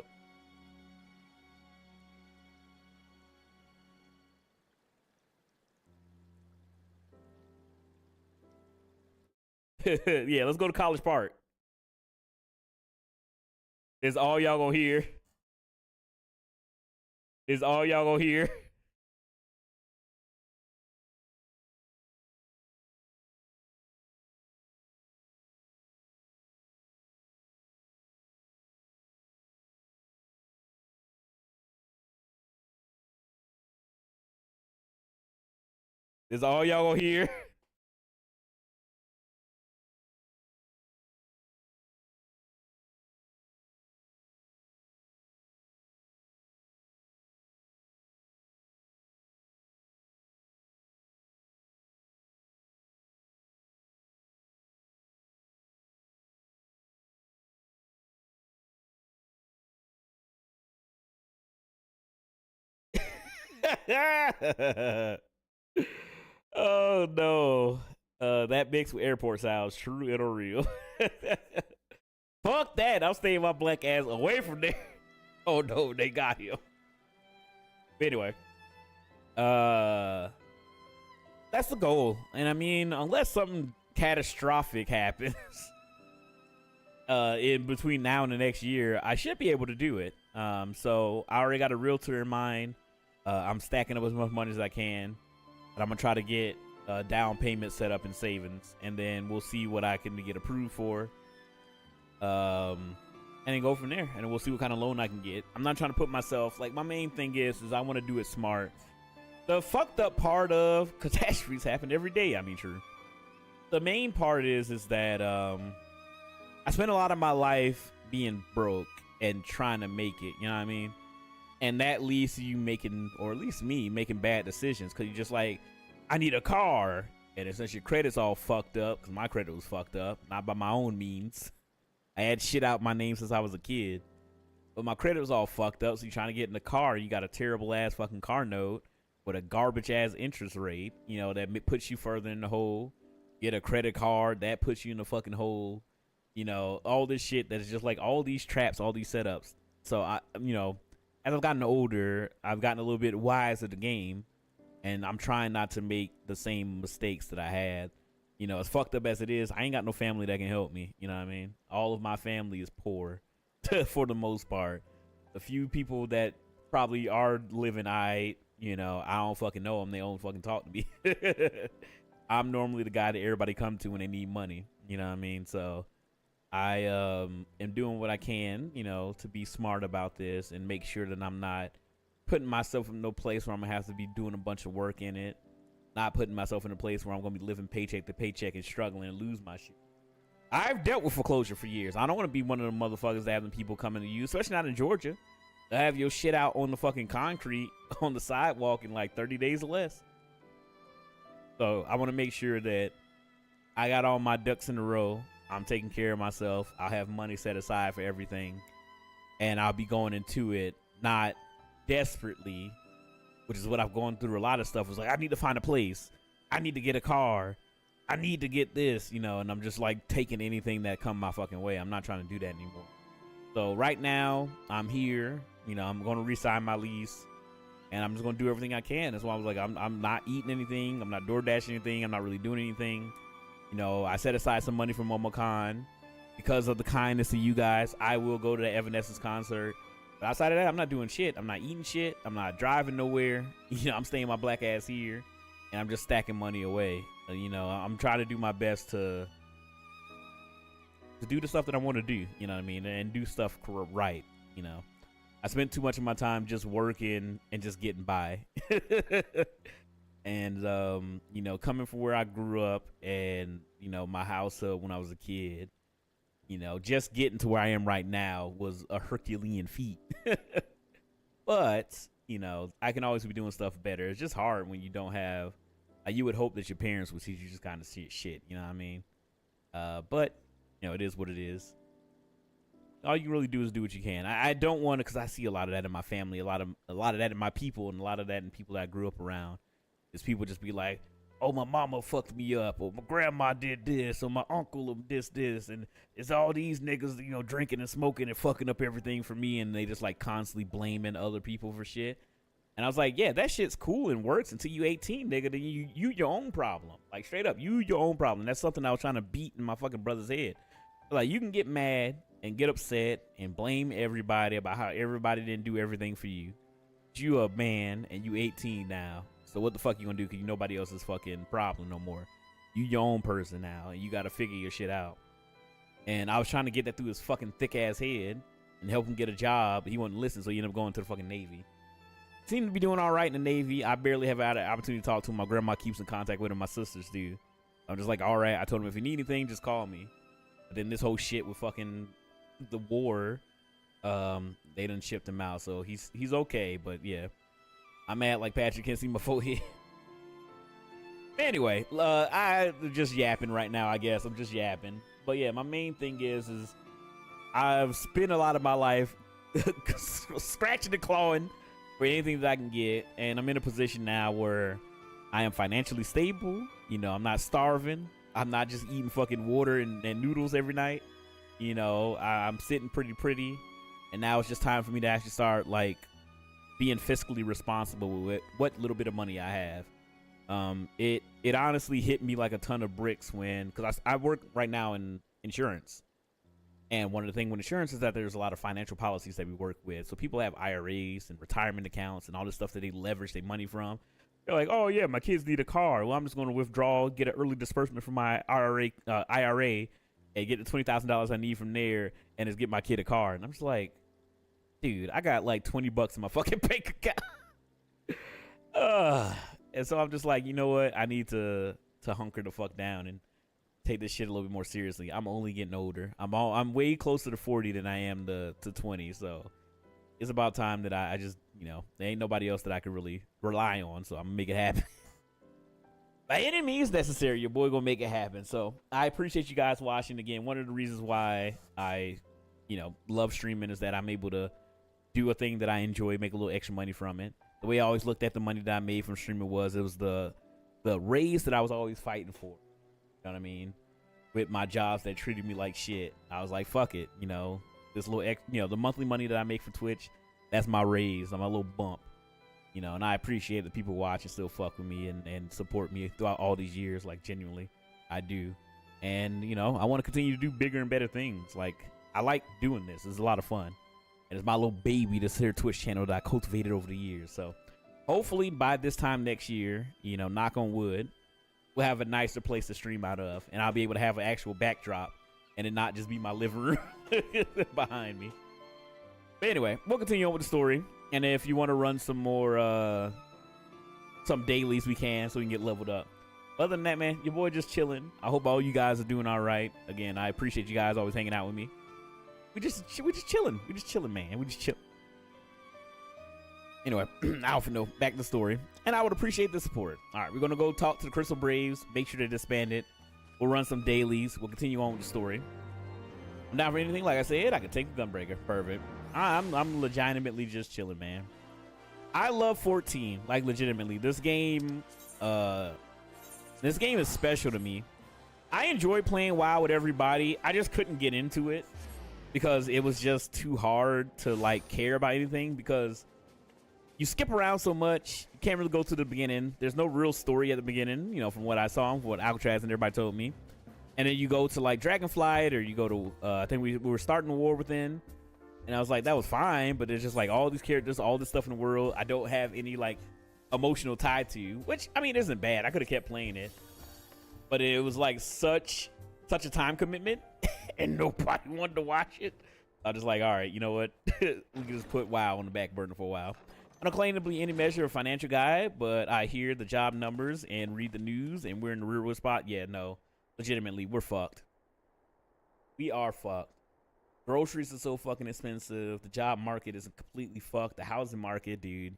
Yeah, let's go to College Park. Is all y'all gonna hear. Is all y'all gonna hear. Is all y'all gonna hear. Oh no. That mixed with airport sounds true and real. Fuck that. I'm staying my black ass away from there. Oh no, they got him. Anyway. That's the goal. And I mean, unless something catastrophic happens in between now and the next year, I should be able to do it. So I already got a realtor in mind. I'm stacking up as much money as I can, but I'm gonna try to get a down payment set up in savings, and then we'll see what I can get approved for. And then go from there, and we'll see what kind of loan I can get. I'm not trying to put myself, like, my main thing is I want to do it smart. The fucked up part of catastrophes happen every day. I mean, true. The main part is that I spent a lot of my life being broke and trying to make it, you know what I mean? And that leads to you making, or at least me, making bad decisions, because you're just like, I need a car. And since your credit's all fucked up, because my credit was fucked up, not by my own means. I had shit out my name since I was a kid. But my credit was all fucked up, so you're trying to get in the car, you got a terrible-ass fucking car note with a garbage-ass interest rate, you know, that puts you further in the hole. Get a credit card, that puts you in the fucking hole. You know, all this shit that is just like all these traps, all these setups. So, I, you know, as I've gotten older, I've gotten a little bit wise at the game, and I'm trying not to make the same mistakes that I had. You know, as fucked up as it is, I ain't got no family that can help me. You know what I mean? All of my family is poor for the most part. The few people that probably are living you know, I don't fucking know them. They don't fucking talk to me. I'm normally the guy that everybody come to when they need money. You know what I mean? So I am doing what I can, you know, to be smart about this and make sure that I'm not putting myself in no place where I'm going to have to be doing a bunch of work in it. Not putting myself in a place where I'm going to be living paycheck to paycheck and struggling and lose my shit. I've dealt with foreclosure for years. I don't want to be one of the motherfuckers that have them people coming to you, especially not in Georgia. They have your shit out on the fucking concrete on the sidewalk in like 30 days or less. So I want to make sure that I got all my ducks in a row. I'm taking care of myself. I'll have money set aside for everything. And I'll be going into it not desperately, which is what I've gone through a lot of stuff. It was like, I need to find a place. I need to get a car. I need to get this, you know, and I'm just like taking anything that come my fucking way. I'm not trying to do that anymore. So right now I'm here, you know, I'm going to re-sign my lease and I'm just going to do everything I can. That's why I was like, I'm not eating anything. I'm not door dashing anything. I'm not really doing anything. You know, I set aside some money for MomoCon because of the kindness of you guys. I will go to the Evanescence concert. But outside of that, I'm not doing shit. I'm not eating shit. I'm not driving nowhere. You know, I'm staying my black ass here, and I'm just stacking money away. You know, I'm trying to do my best to do the stuff that I want to do. You know what I mean, and do stuff right. You know, I spent too much of my time just working and just getting by. And you know, coming from where I grew up, and you know, my household when I was a kid. You know, just getting to where I am right now was a Herculean feat. But, you know, I can always be doing stuff better. It's just hard when you don't have, you would hope that your parents would teach you just kind of shit, you know what I mean? But, you know, it is what it is. All you can really do is do what you can. I don't want to, because I see a lot of that in my family, a lot of that in my people, and a lot of that in people that I grew up around. Is people just be like, oh, my mama fucked me up, or my grandma did this, or my uncle this, and it's all these niggas, you know, drinking and smoking and fucking up everything for me, and they just like constantly blaming other people for shit. And I was like, yeah, that shit's cool and works until you 18, nigga. Then you your own problem. Like, straight up, you your own problem. That's something I was trying to beat in my fucking brother's head. Like, you can get mad and get upset and blame everybody about how everybody didn't do everything for you. But you a man and you 18 now. So what the fuck you gonna do? Because you nobody else's fucking problem no more. You your own person now, and you got to figure your shit out. And I was trying to get that through his fucking thick ass head and help him get a job. He wouldn't listen, so he ended up going to the fucking Navy. Seemed to be doing all right in the Navy. I barely have had an opportunity to talk to him. My grandma keeps in contact with him. My sisters do. I'm just like, all right. I told him, if you need anything, just call me. But then this whole shit with fucking the war, they done shipped him out. So he's okay. But yeah, I'm mad like Patrick can't see my forehead. Anyway, I'm just yapping right now, I guess. I'm just yapping. But yeah, my main thing is I've spent a lot of my life scratching and clawing for anything that I can get, and I'm in a position now where I am financially stable. You know, I'm not starving. I'm not just eating fucking water and noodles every night. You know, I'm sitting pretty, and now it's just time for me to actually start like being fiscally responsible with what little bit of money I have. It honestly hit me like a ton of bricks because I work right now in insurance. And one of the things with insurance is that there's a lot of financial policies that we work with. So people have IRAs and retirement accounts and all this stuff that they leverage their money from. They're like, oh yeah, my kids need a car. Well, I'm just going to withdraw, get an early disbursement from my IRA, and get the $20,000 I need from there, and just get my kid a car. And I'm just like, dude, I got like $20 in my fucking bank account. And so I'm just like, you know what? I need to hunker the fuck down and take this shit a little bit more seriously. I'm only getting older. I'm way closer to 40 than I am to 20. So it's about time that I just, you know, there ain't nobody else that I can really rely on. So I'm gonna make it happen. By any means necessary, your boy gonna make it happen. So I appreciate you guys watching. Again, one of the reasons why I, you know, love streaming is that I'm able to do a thing that I enjoy, make a little extra money from it. The way I always looked at the money that I made from streaming was it was the raise that I was always fighting for. You know what I mean? With my jobs that treated me like shit, I was like, fuck it. You know, this little, you know, the monthly money that I make for Twitch, that's my raise, my little bump. You know, and I appreciate that people watch and still fuck with me and support me throughout all these years. Like, genuinely, I do. And, you know, I want to continue to do bigger and better things. Like, I like doing this. It's a lot of fun. And it's my little baby, this here Twitch channel that I cultivated over the years. So hopefully by this time next year, you know, knock on wood, we'll have a nicer place to stream out of, and I'll be able to have an actual backdrop and it not just be my living room behind me. But anyway, we'll continue on with the story. And if you want to run some more, some dailies, we can, so we can get leveled up. Other than that, man, your boy just chilling. I hope all you guys are doing all right. Again, I appreciate you guys always hanging out with me. We just chilling. We just chilling, man. We just chill. Anyway, Alpha, no, back to the story. And I would appreciate the support. All right, we're going to go talk to the Crystal Braves. Make sure they're disbanded. We'll run some dailies. We'll continue on with the story. I'm down for anything. Like I said, I can take the Gunbreaker. Perfect. I'm legitimately just chilling, man. I love 14. Like, legitimately. This game is special to me. I enjoy playing WoW with everybody. I just couldn't get into it because it was just too hard to, like, care about anything because you skip around so much. You can't really go to the beginning. There's no real story at the beginning, you know, from what I saw, from what Alcatraz and everybody told me. And then you go to, like, Dragonflight, or you go to, I think we were starting the War Within. And I was like, that was fine, but it's just, like, all these characters, all this stuff in the world, I don't have any, like, emotional tie to, which, I mean, isn't bad. I could have kept playing it. But it was, like, such a time commitment, and nobody wanted to watch it. I was just like, all right, you know what? We can just put WoW on the back burner for a while. I don't claim to be any measure of financial guy, but I hear the job numbers and read the news, and we're in the rearward spot. Yeah, no. Legitimately, we're fucked. We are fucked. Groceries are so fucking expensive. The job market is completely fucked. The housing market, dude.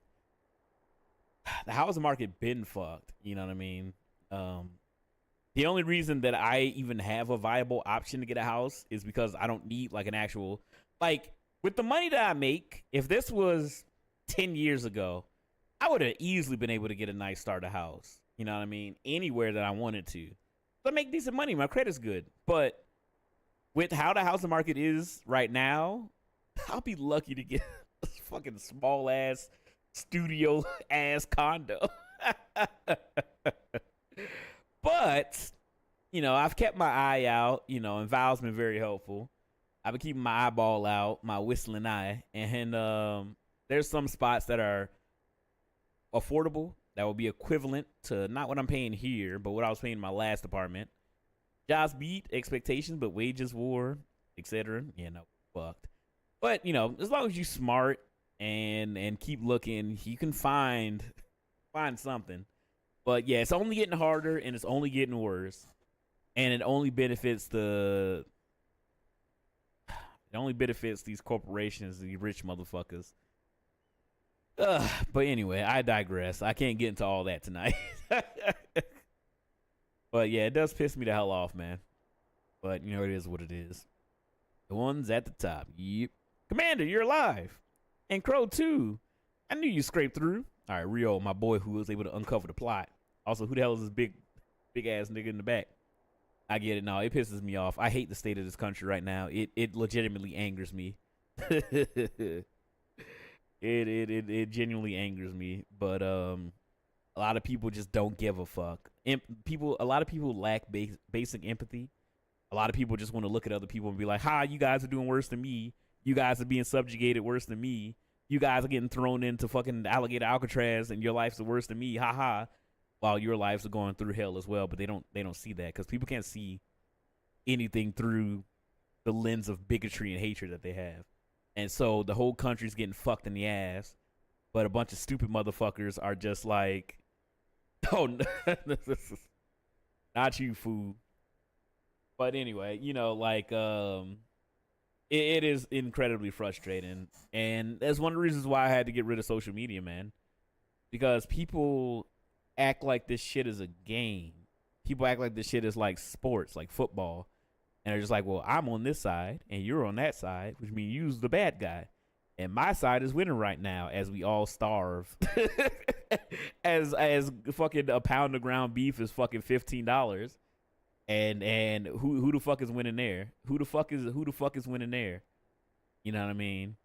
The housing market been fucked. You know what I mean? The only reason that I even have a viable option to get a house is because I don't need, like, an actual... Like, with the money that I make, if this was 10 years ago, I would have easily been able to get a nice starter house. You know what I mean? Anywhere that I wanted to. So I make decent money. My credit's good. But with how the housing market is right now, I'll be lucky to get a fucking small-ass studio ass condo. But, you know, I've kept my eye out, you know, and Val's been very helpful. I've been keeping my eyeball out, my whistling eye. And there's some spots that are affordable that will be equivalent to not what I'm paying here, but what I was paying in my last apartment. Jobs beat expectations, but wages war, etc. You know, fucked. But, you know, as long as you smart and keep looking, you can find something. But yeah, it's only getting harder and it's only getting worse. And it only benefits these corporations, these rich motherfuckers. But anyway, I digress. I can't get into all that tonight. But yeah, it does piss me the hell off, man. But you know, it is what it is. The ones at the top. Yep. Commander, you're alive. And Crow too. I knew you scraped through. All right, Rio, my boy who was able to uncover the plot. Also, who the hell is this big ass nigga in the back? I get it. No, it pisses me off. I hate the state of this country right now. It legitimately angers me. It genuinely angers me. But a lot of people just don't give a fuck. A lot of people lack basic empathy. A lot of people just want to look at other people and be like, "Ha, you guys are doing worse than me. You guys are being subjugated worse than me. You guys are getting thrown into fucking alligator Alcatraz, and your life's worse than me. Ha ha." While your lives are going through hell as well, but they don't see that because people can't see anything through the lens of bigotry and hatred that they have. And so the whole country's getting fucked in the ass, but a bunch of stupid motherfuckers are just like, "Oh, not you, fool." But anyway, you know, like, it is incredibly frustrating. And that's one of the reasons why I had to get rid of social media, man. Because people act like this shit is a game. People act like this shit is like sports, like football. And they're just like, well, I'm on this side and you're on that side, which means you're the bad guy. And my side is winning right now as we all starve. as fucking a pound of ground beef is fucking $15. And who the fuck is winning there? Who the fuck is winning there? You know what I mean?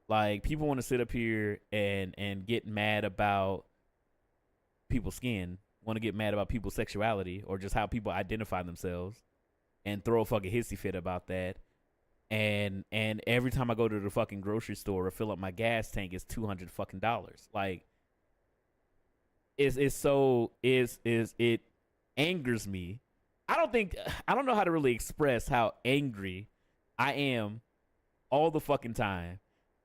Like, people want to sit up here and get mad about people's skin, want to get mad about people's sexuality or just how people identify themselves and throw a fucking hissy fit about that. And every time I go to the fucking grocery store or fill up my gas tank, it's $200 fucking dollars. Like, it angers me. I don't know how to really express how angry I am all the fucking time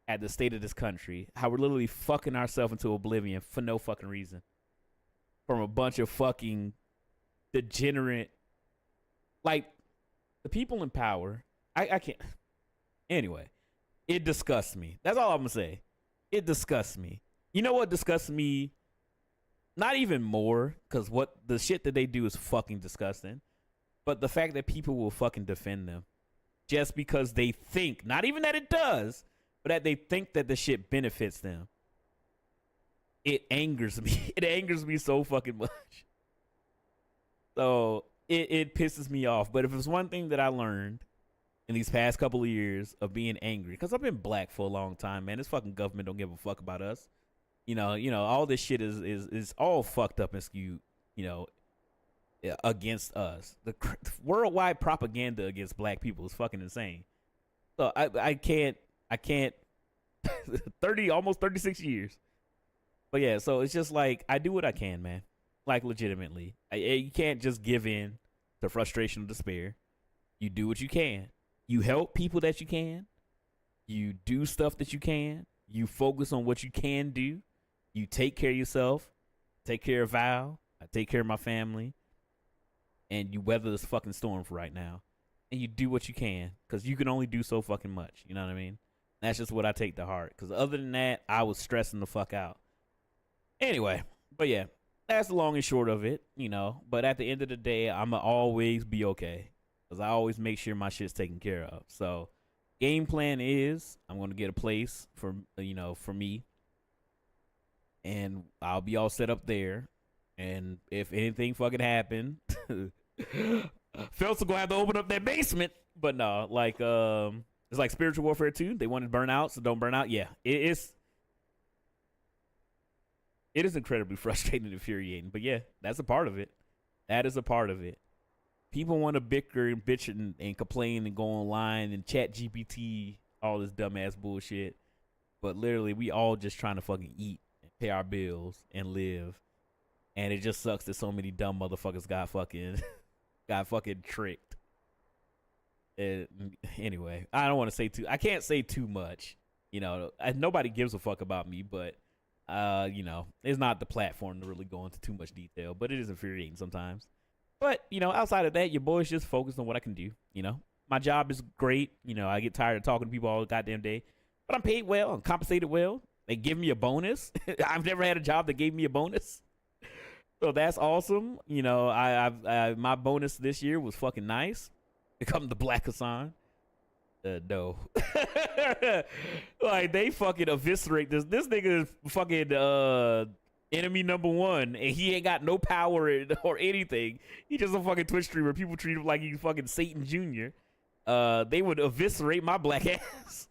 at the state of this country, how we're literally fucking ourselves into oblivion for no fucking reason. From a bunch of fucking degenerate, like, the people in power. I can't. Anyway, it disgusts me. That's all I'm gonna say. It disgusts me. You know what disgusts me? Not even more, because what the shit that they do is fucking disgusting. But the fact that people will fucking defend them just because they think, not even that it does, but that they think that the shit benefits them. It angers me. It angers me so fucking much. So it pisses me off. But if it's one thing that I learned in these past couple of years of being angry, because I've been black for a long time, man. This fucking government don't give a fuck about us. You know, all this shit is all fucked up and skewed, you know, against us. The worldwide propaganda against black people is fucking insane. So I can't almost 36 years. But yeah, so it's just like, I do what I can, man. Like, legitimately. You can't just give in to frustration or despair. You do what you can. You help people that you can. You do stuff that you can. You focus on what you can do. You take care of yourself. Take care of Val. I take care of my family. And you weather this fucking storm for right now. And you do what you can. Because you can only do so fucking much. You know what I mean? That's just what I take to heart. Because other than that, I was stressing the fuck out. Anyway, but yeah, that's the long and short of it, you know. But at the end of the day, I'm going to always be okay. Because I always make sure my shit's taken care of. So, game plan is, I'm going to get a place for, you know, for me. And I'll be all set up there. And if anything fucking happen, Phelps will go have to open up that basement. But no, like, it's like Spiritual Warfare 2. They wanted burn out, so don't burn out. Yeah, it's It is incredibly frustrating and infuriating. But yeah, that's a part of it. That is a part of it. People want to bicker and bitch and complain and go online and chat GPT, all this dumbass bullshit. But literally, we all just trying to fucking eat and pay our bills and live. And it just sucks that so many dumb motherfuckers got fucking tricked. Anyway, I don't want to say I can't say too much. You know, nobody gives a fuck about me, but you know, it's not the platform to really go into too much detail, but it is infuriating sometimes. But, you know, outside of that, your boy's just focused on what I can do. You know, my job is great. You know, I get tired of talking to people all the goddamn day, but I'm paid well. I'm compensated well. They give me a bonus. I've never had a job that gave me a bonus. So that's awesome. You know, my bonus this year was fucking nice. Become the Black Hassan. No. Like, they fucking eviscerate this. This nigga is fucking enemy number one, and he ain't got no power or anything. He just a fucking Twitch streamer. People treat him like he's fucking Satan Jr. They would eviscerate my black ass.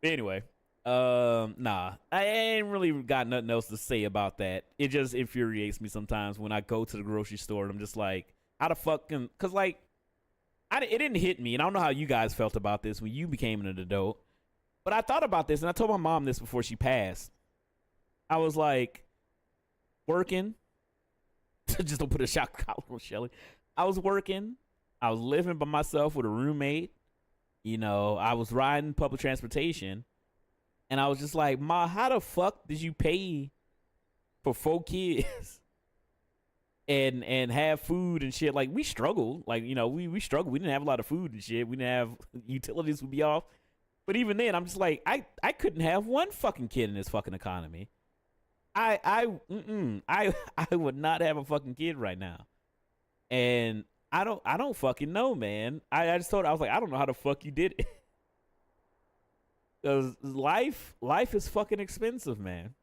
Anyway, nah, I ain't really got nothing else to say about that. It just infuriates me sometimes when I go to the grocery store and I'm just like, how the fuck can, cause like, it didn't hit me, and I don't know how you guys felt about this when you became an adult, but I thought about this, and I told my mom this before she passed. I was like, working. Just don't put a shock collar on Shelly. I was working. I was living by myself with a roommate. You know, I was riding public transportation. And I was just like, Ma, how the fuck did you pay for 4 kids and have food and shit? Like, we struggled. Like, you know, we struggled. We didn't have a lot of food and shit. We didn't have utilities would be off. But even then, I'm just like, I couldn't have one fucking kid in this fucking economy. I would not have a fucking kid right now. And I don't fucking know, man. I just told her, I was like, I don't know how the fuck you did it. Because life is fucking expensive, man.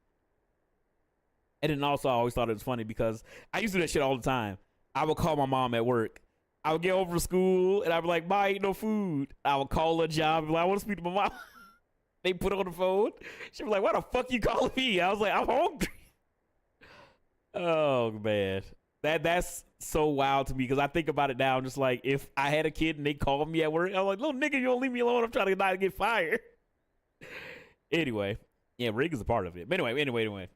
And then also I always thought it was funny because I used to do that shit all the time. I would call my mom at work. I would get over to school and I'd be like, Ma, ain't no food. I would call her job and be like, I want to speak to my mom. They put her on the phone. She'd be like, why the fuck you calling me? I was like, I'm hungry. Oh, man. That's so wild to me because I think about it now. I'm just like, if I had a kid and they called me at work, I'm like, little nigga, you don't leave me alone. I'm trying to not get fired. Anyway. Yeah, Rig is a part of it. But anyway.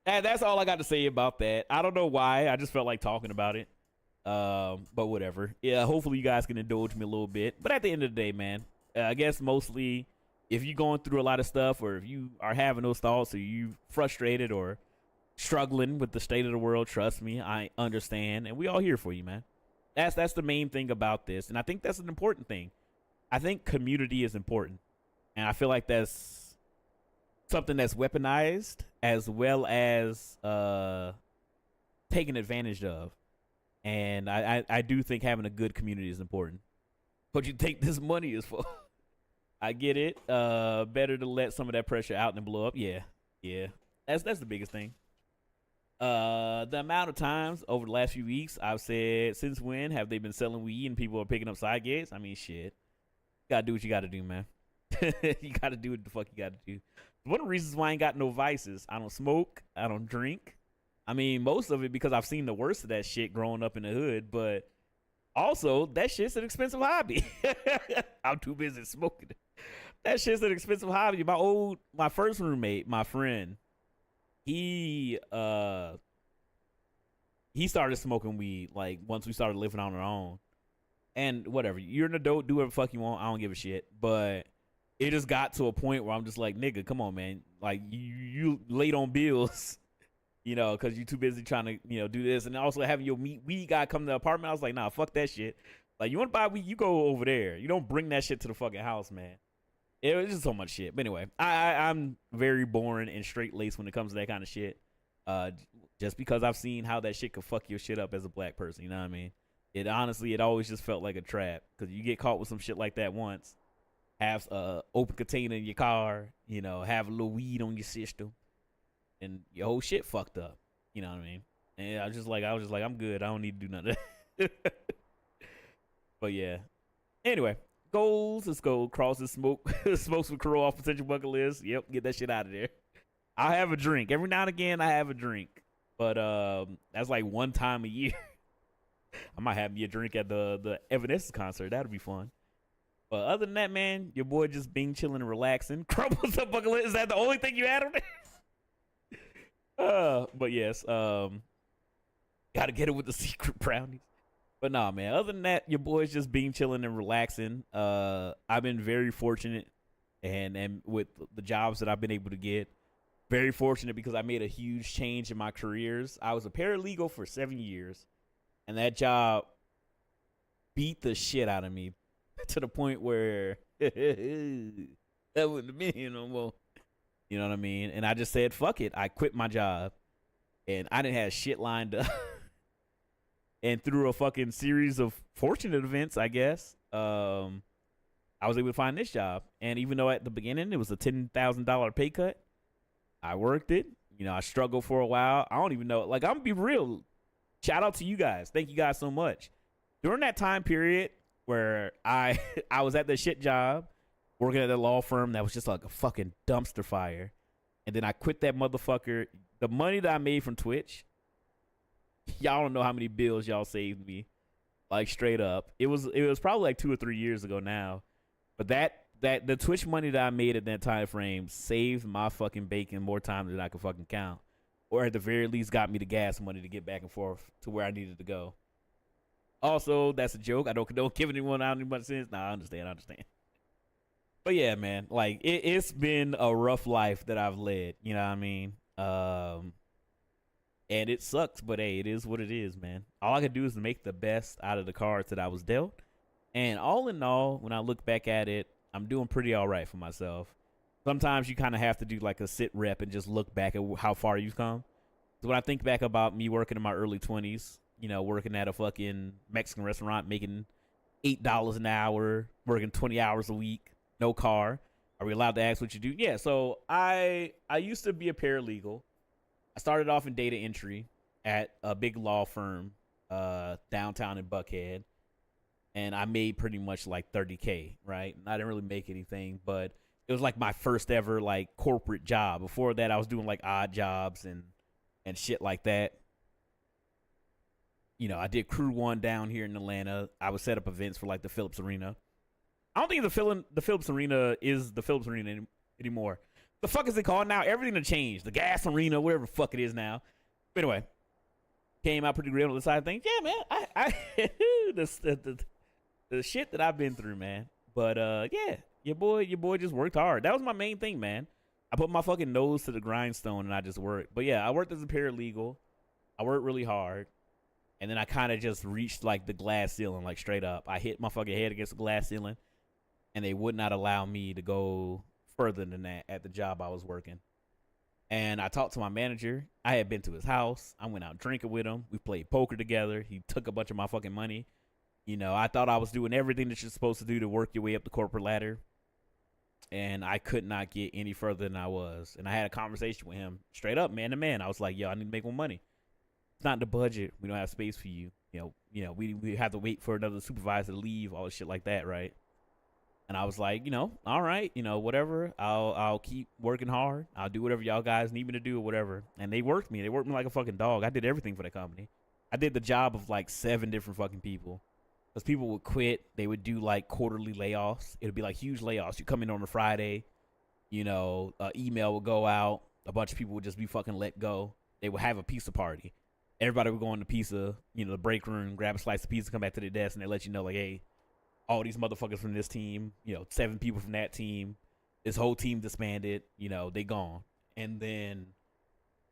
That's all I got to say about that. I don't know why. I just felt like talking about it. But whatever. Yeah, hopefully you guys can indulge me a little bit. But at the end of the day, man, I guess mostly if you're going through a lot of stuff or if you are having those thoughts or you frustrated or struggling with the state of the world, trust me, I understand. And we all here for you, man. That's the main thing about this. And I think that's an important thing. I think community is important. And I feel like that's something that's weaponized as well as taken advantage of. And I do think having a good community is important. What you think this money is for? I get it. Better to let some of that pressure out than blow up. Yeah. That's the biggest thing. The amount of times over the last few weeks I've said, since when have they been selling weed and people are picking up side gigs? I mean, shit. You gotta do what you gotta do, man. You gotta do what the fuck you gotta do. One of the reasons why I ain't got no vices. I don't smoke. I don't drink. I mean, most of it because I've seen the worst of that shit growing up in the hood, but also that shit's an expensive hobby. I'm too busy smoking. That shit's an expensive hobby. My first roommate, my friend, he started smoking weed like once we started living on our own. And whatever, you're an adult, do whatever the fuck you want. I don't give a shit. But it just got to a point where I'm just like, nigga, come on, man. Like you late on bills, you know, because you're too busy trying to, you know, do this. And also having your weed guy come to the apartment. I was like, nah, fuck that shit. Like, you want to buy weed, you go over there. You don't bring that shit to the fucking house, man. It was just so much shit. But anyway, I'm very boring and straight-laced when it comes to that kind of shit. Just because I've seen how that shit could fuck your shit up as a black person, you know what I mean? It always just felt like a trap. Because you get caught with some shit like that once. Have an open container in your car, you know, have a little weed on your system. And your whole shit fucked up. You know what I mean? And I was just like, I'm good. I don't need to do nothing. But yeah. Anyway. Goals, let's go. Cross the smoke. Smokes with Crow off potential bucket list. Yep, get that shit out of there. I have a drink every now and again. I have a drink, but that's like one time a year. I might have me a drink at the Evanescence concert. That'd be fun. But other than that, man, your boy just being chilling and relaxing. Crumbles up bucket list. Is that the only thing you had on there? But yes, gotta get it with the secret brownies. But nah, man. Other than that, your boy's just being chilling and relaxing. I've been very fortunate, and with the jobs that I've been able to get, very fortunate because I made a huge change in my careers. I was a paralegal for 7 years, and that job beat the shit out of me. To the point where that wouldn't have been no more. You know what I mean? And I just said, fuck it. I quit my job. And I didn't have shit lined up. And through a fucking series of fortunate events, I guess, I was able to find this job. And even though at the beginning it was a $10,000 pay cut, I worked it. You know, I struggled for a while. I don't even know. Like, I'm going to be real. Shout out to you guys. Thank you guys so much. During that time period, where I was at the shit job, working at a law firm that was just like a fucking dumpster fire. And then I quit that motherfucker. The money that I made from Twitch, y'all don't know how many bills y'all saved me. Like, straight up. It was probably like 2 or 3 years ago now. But the Twitch money that I made at that time frame saved my fucking bacon more time than I could fucking count. Or at the very least got me the gas money to get back and forth to where I needed to go. Also, that's a joke. I don't give anyone out any much sense. Nah, I understand. But yeah, man, like it's been a rough life that I've led. You know what I mean? And it sucks, but hey, it is what it is, man. All I could do is make the best out of the cards that I was dealt. And all in all, when I look back at it, I'm doing pretty all right for myself. Sometimes you kind of have to do like a sit rep and just look back at how far you've come. So when I think back about me working in my early 20s, you know, working at a fucking Mexican restaurant, making $8 an hour, working 20 hours a week, no car. Are we allowed to ask what you do? Yeah, so I used to be a paralegal. I started off in data entry at a big law firm downtown in Buckhead. And I made pretty much like $30K, right? And I didn't really make anything, but it was like my first ever like corporate job. Before that, I was doing like odd jobs and shit like that. You know, I did Crew 1 down here in Atlanta. I would set up events for like the Phillips Arena. I don't think the Phillips Arena is the Phillips Arena anymore. The fuck is it called now? Everything has changed. The Gas Arena, whatever the fuck it is now. But anyway, came out pretty great on the side of things. Yeah, man. I the shit that I've been through, man. But yeah, your boy just worked hard. That was my main thing, man. I put my fucking nose to the grindstone and I just worked. But yeah, I worked as a paralegal. I worked really hard. And then I kind of just reached like the glass ceiling, like straight up. I hit my fucking head against the glass ceiling, and they would not allow me to go further than that at the job I was working. And I talked to my manager. I had been to his house. I went out drinking with him. We played poker together. He took a bunch of my fucking money. You know, I thought I was doing everything that you're supposed to do to work your way up the corporate ladder. And I could not get any further than I was. And I had a conversation with him straight up, man to man. I was like, yo, I need to make more money. It's not in the budget. We don't have space for you. You know, we have to wait for another supervisor to leave, all this shit like that, right? And I was like, you know, all right, you know, whatever. I'll keep working hard. I'll do whatever y'all guys need me to do or whatever. And they worked me. They worked me like a fucking dog. I did everything for the company. I did the job of like 7 different fucking people. Because people would quit. They would do like quarterly layoffs. It would be like huge layoffs. You come in on a Friday, you know, email would go out. A bunch of people would just be fucking let go. They would have a pizza party. Everybody would go in the pizza, you know, the break room, grab a slice of pizza, come back to their desk, and they let you know, like, hey, all these motherfuckers from this team, you know, 7 people from that team, this whole team disbanded, you know, they gone. And then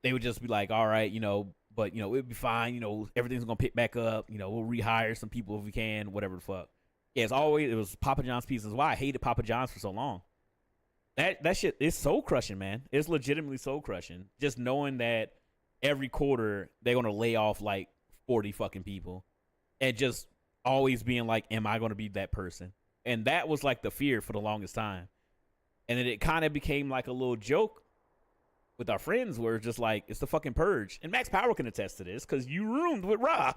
they would just be like, all right, you know, but, you know, it'd be fine, you know, everything's gonna pick back up, you know, we'll rehire some people if we can, whatever the fuck. Yeah, it was Papa John's pizza. That's why I hated Papa John's for so long. That shit is soul crushing, man. It's legitimately soul crushing. Just knowing that every quarter they're gonna lay off like 40 fucking people, and just always being like, am I gonna be that person? And that was like the fear for the longest time. And then it kind of became like a little joke with our friends where it's just like, it's the fucking purge. And Max Power can attest to this because you roomed with Rob,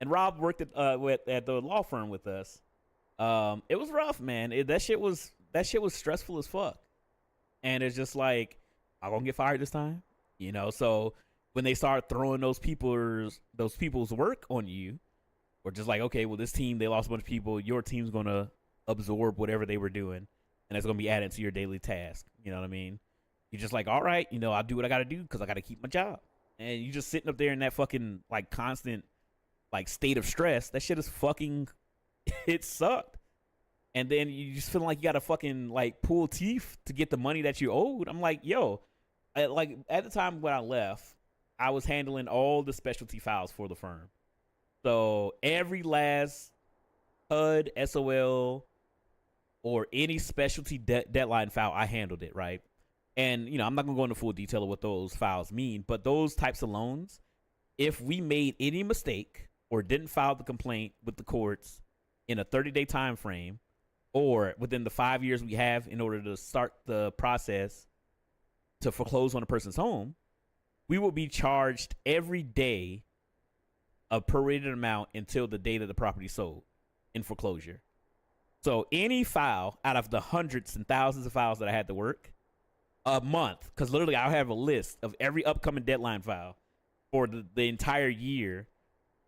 and Rob worked at the law firm with us. It was rough, man. That shit was stressful as fuck. And it's just like, I gonna get fired this time? You know, so when they start throwing those people's work on you, or just like, okay, well, this team, they lost a bunch of people, your team's gonna absorb whatever they were doing, and it's gonna be added to your daily task. You know what I mean? You're just like, all right, you know, I'll do what I gotta do because I gotta keep my job. And you just sitting up there in that fucking like constant like state of stress. That shit is fucking it sucked. And then you just feel like you gotta fucking like pull teeth to get the money that you owed. I'm like, yo, like at the time when I left, I was handling all the specialty files for the firm. So every last HUD, SOL, or any specialty deadline file, I handled it, right? And, you know, I'm not going to go into full detail of what those files mean, but those types of loans, if we made any mistake or didn't file the complaint with the courts in a 30-day time frame, or within the 5 years we have in order to start the process to foreclose on a person's home, we will be charged every day a prorated amount until the day that the property sold in foreclosure. So any file out of the hundreds and thousands of files that I had to work a month, because literally I'll have a list of every upcoming deadline file for the entire year,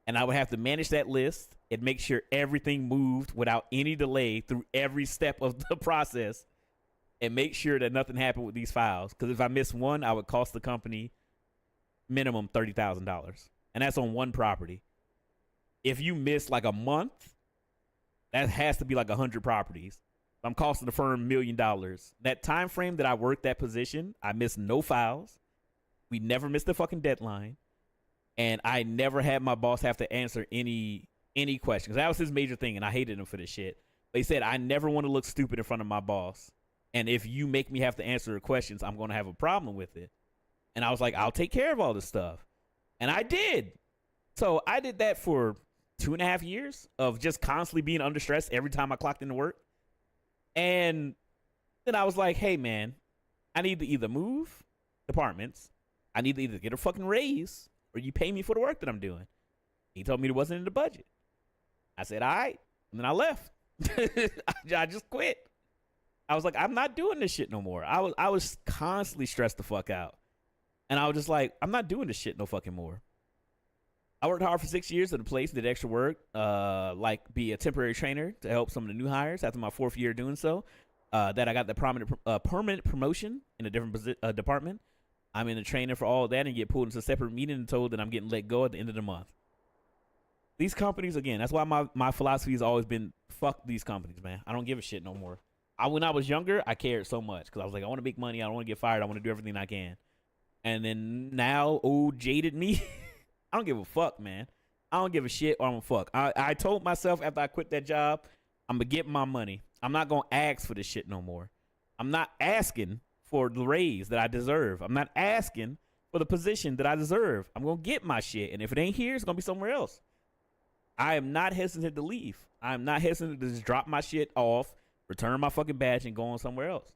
and I would have to manage that list and make sure everything moved without any delay through every step of the process, and make sure that nothing happened with these files. Because if I miss one, I would cost the company minimum $30,000, and that's on one property. If you miss like a month, that has to be like 100 properties. I'm costing the firm $1 million. That time frame that I worked that position, I missed no files. We never missed the fucking deadline, and I never had my boss have to answer any questions. That was his major thing, and I hated him for this shit. But he said, I never want to look stupid in front of my boss, and if you make me have to answer the questions, I'm going to have a problem with it. And I was like, I'll take care of all this stuff. And I did. So I did that for 2.5 years of just constantly being under stress every time I clocked into work. And then I was like, hey, man, I need to either move departments, I need to either get a fucking raise, or you pay me for the work that I'm doing. He told me it wasn't in the budget. I said, all right. And then I left. I just quit. I was like, I'm not doing this shit no more. I was constantly stressed the fuck out. And I was just like, I'm not doing this shit no fucking more. I worked hard for 6 years at a place, did extra work, like be a temporary trainer to help some of the new hires. After my 4th year doing so, that I got the permanent promotion in a different department. I'm in the training for all that and get pulled into a separate meeting and told that I'm getting let go at the end of the month. These companies, again, that's why my philosophy has always been, fuck these companies, man. I don't give a shit no more. When I was younger, I cared so much because I was like, I want to make money. I don't want to get fired. I want to do everything I can. And then now, old jaded me, I don't give a fuck, man. I don't give a shit or I'm a fuck. I told myself after I quit that job, I'm going to get my money. I'm not going to ask for this shit no more. I'm not asking for the raise that I deserve. I'm not asking for the position that I deserve. I'm going to get my shit. And if it ain't here, it's going to be somewhere else. I am not hesitant to leave. I am not hesitant to just drop my shit off, return my fucking badge, and go on somewhere else.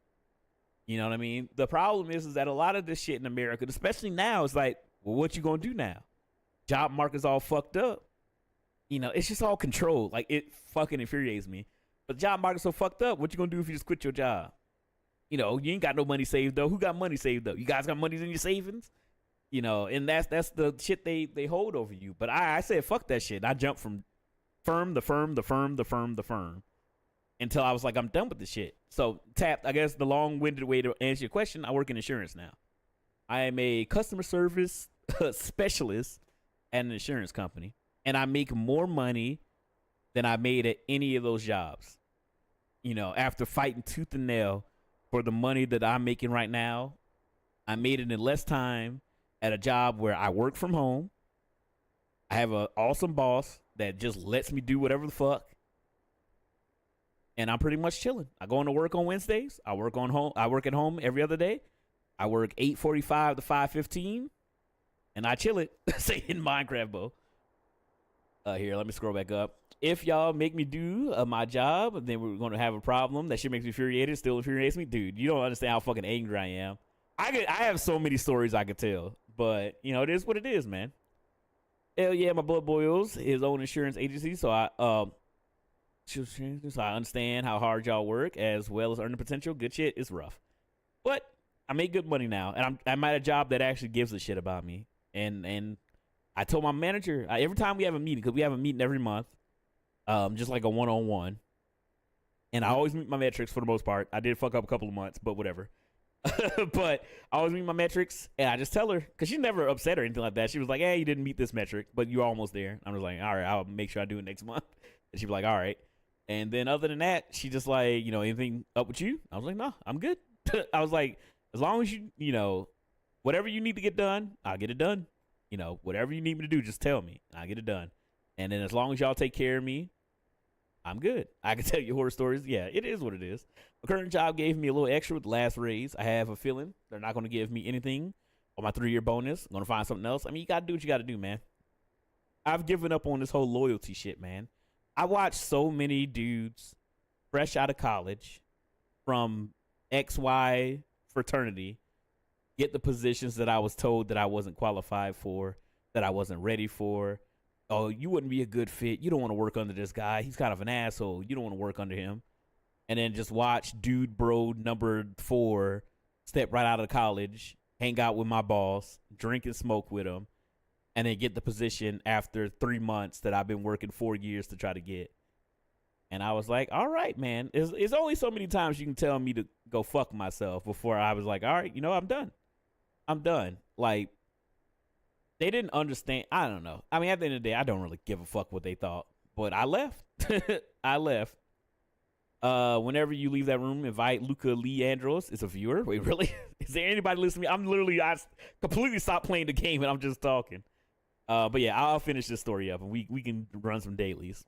You know what I mean? The problem is that a lot of this shit in America, especially now, is like, well, what you going to do now? Job market's all fucked up. You know, it's just all controlled. Like, it fucking infuriates me. But the job market's so fucked up, what you going to do if you just quit your job? You know, you ain't got no money saved up. Who got money saved up? You guys got money in your savings? You know, and that's the shit they hold over you. But I said, fuck that shit. I jumped from firm to firm to firm to firm to firm until I was like, I'm done with this shit. So, I guess the long-winded way to answer your question, I work in insurance now. I am a customer service specialist at an insurance company, and I make more money than I made at any of those jobs. You know, after fighting tooth and nail for the money that I'm making right now, I made it in less time at a job where I work from home. I have an awesome boss that just lets me do whatever the fuck. And I'm pretty much chilling. I go into work on Wednesdays. I work at home every other day. I work 8:45 to 5:15. And I chill it. Say in Minecraft, bro. Here, let me scroll back up. If y'all make me do my job, then we're going to have a problem. That shit makes me infuriated. Still infuriates me. Dude, you don't understand how fucking angry I am. I have so many stories I could tell. But, you know, it is what it is, man. Hell yeah, my blood boils his own insurance agency. So I understand how hard y'all work as well as earning potential. Good shit. It's rough. But I make good money now, and I'm at a job that actually gives a shit about me. And I told my manager every time we have a meeting, because we have a meeting every month, just like a one-on-one. And I always meet my metrics for the most part. I did fuck up a couple of months, but whatever. But I always meet my metrics, and I just tell her, because she's never upset or anything like that. She was like, hey, you didn't meet this metric, but you're almost there. I was like, all right, I'll make sure I do it next month. And she'd be like, all right. And then other than that, she just like, anything up with you? I was like, no, I'm good. I was like, as long as you, whatever you need to get done, I'll get it done. Whatever you need me to do, just tell me, and I'll get it done. And then as long as y'all take care of me, I'm good. I can tell you horror stories. Yeah, it is what it is. My current job gave me a little extra with the last raise. I have a feeling they're not going to give me anything on my 3-year bonus. I'm going to find something else. I mean, you got to do what you got to do, man. I've given up on this whole loyalty shit, man. I watched so many dudes fresh out of college from XY fraternity get the positions that I was told that I wasn't qualified for, that I wasn't ready for. Oh, you wouldn't be a good fit. You don't want to work under this guy. He's kind of an asshole. You don't want to work under him. And then just watch dude bro number 4 step right out of college, hang out with my boss, drink and smoke with him, and then get the position after 3 months that I've been working 4 years to try to get. And I was like, all right, man. It's only so many times you can tell me to go fuck myself before I was like, all right, I'm done. I'm done. Like, they didn't understand. I don't know. I mean, at the end of the day, I don't really give a fuck what they thought. But I left. I left. Whenever you leave that room, invite Luca Lee Andros. It's a viewer. Wait, really? Is there anybody listening to me? I completely stopped playing the game and I'm just talking. But yeah, I'll finish this story up and we can run some dailies.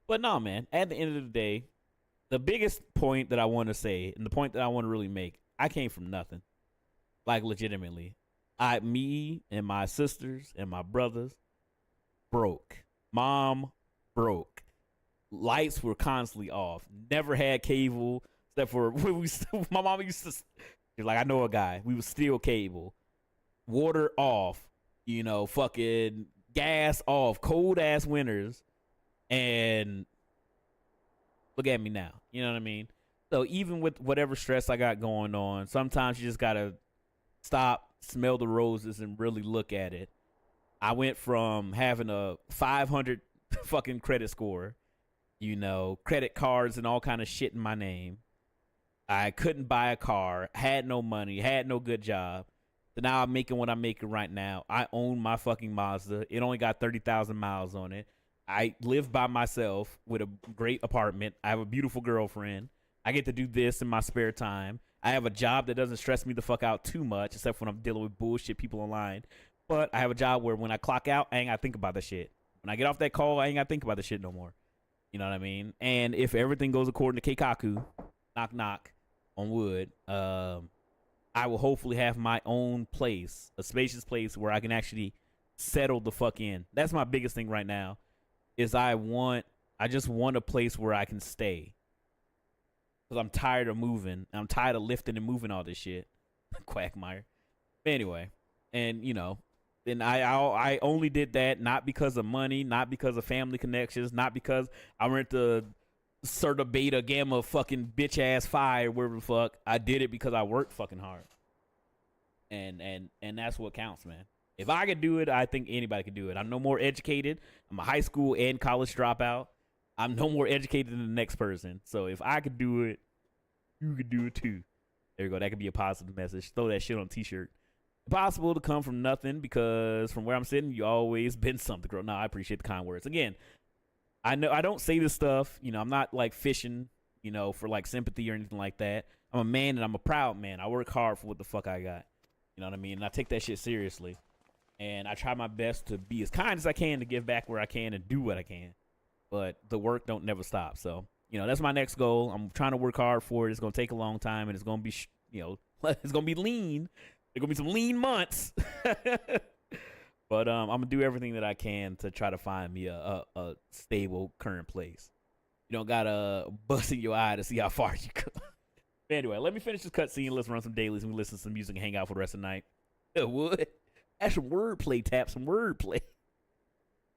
But no, man, at the end of the day, the biggest point that I want to say and the point that I want to really make, I came from nothing. Like, legitimately. Me and my sisters and my brothers broke. Mom broke. Lights were constantly off. Never had cable except for my mom used to. She's like, I know a guy. We would steal cable. Water off. Fucking gas off. Cold ass winters. And look at me now. You know what I mean? So even with whatever stress I got going on, sometimes you just gotta stop, smell the roses, and really look at it. I went from having a 500 fucking credit score, credit cards and all kind of shit in my name. I couldn't buy a car, had no money, had no good job. So now I'm making what I'm making right now. I own my fucking Mazda. It only got 30,000 miles on it. I live by myself with a great apartment. I have a beautiful girlfriend. I get to do this in my spare time. I have a job that doesn't stress me the fuck out too much, except when I'm dealing with bullshit people online. But I have a job where when I clock out, I ain't got to think about that shit. When I get off that call, I ain't got to think about the shit no more. You know what I mean? And if everything goes according to Keikaku, knock knock on wood, I will hopefully have my own place, a spacious place where I can actually settle the fuck in. That's my biggest thing right now. Is I just want a place where I can stay. Because I'm tired of moving. I'm tired of lifting and moving all this shit. Quagmire. But anyway. And, then I only did that not because of money, not because of family connections, not because I went to Certa Beta Gamma fucking bitch ass fire, wherever the fuck. I did it because I worked fucking hard. And that's what counts, man. If I could do it, I think anybody could do it. I'm no more educated. I'm a high school and college dropout. I'm no more educated than the next person. So if I could do it, you could do it too. There you go. That could be a positive message. Throw that shit on a t-shirt. Impossible to come from nothing because from where I'm sitting, you always been something, girl. No, I appreciate the kind words. Again, I know I don't say this stuff. I'm not like fishing, for like sympathy or anything like that. I'm a man and I'm a proud man. I work hard for what the fuck I got. You know what I mean? And I take that shit seriously. And I try my best to be as kind as I can to give back where I can and do what I can. But the work don't never stop. So, that's my next goal. I'm trying to work hard for it. It's going to take a long time, and it's going to be, it's going to be lean. There's going to be some lean months. But I'm going to do everything that I can to try to find me a stable current place. You don't got to bust in your eye to see how far you go. Anyway, let me finish this cutscene. Let's run some dailies and we listen to some music and hang out for the rest of the night. It would. That's some wordplay, Tap. Some wordplay.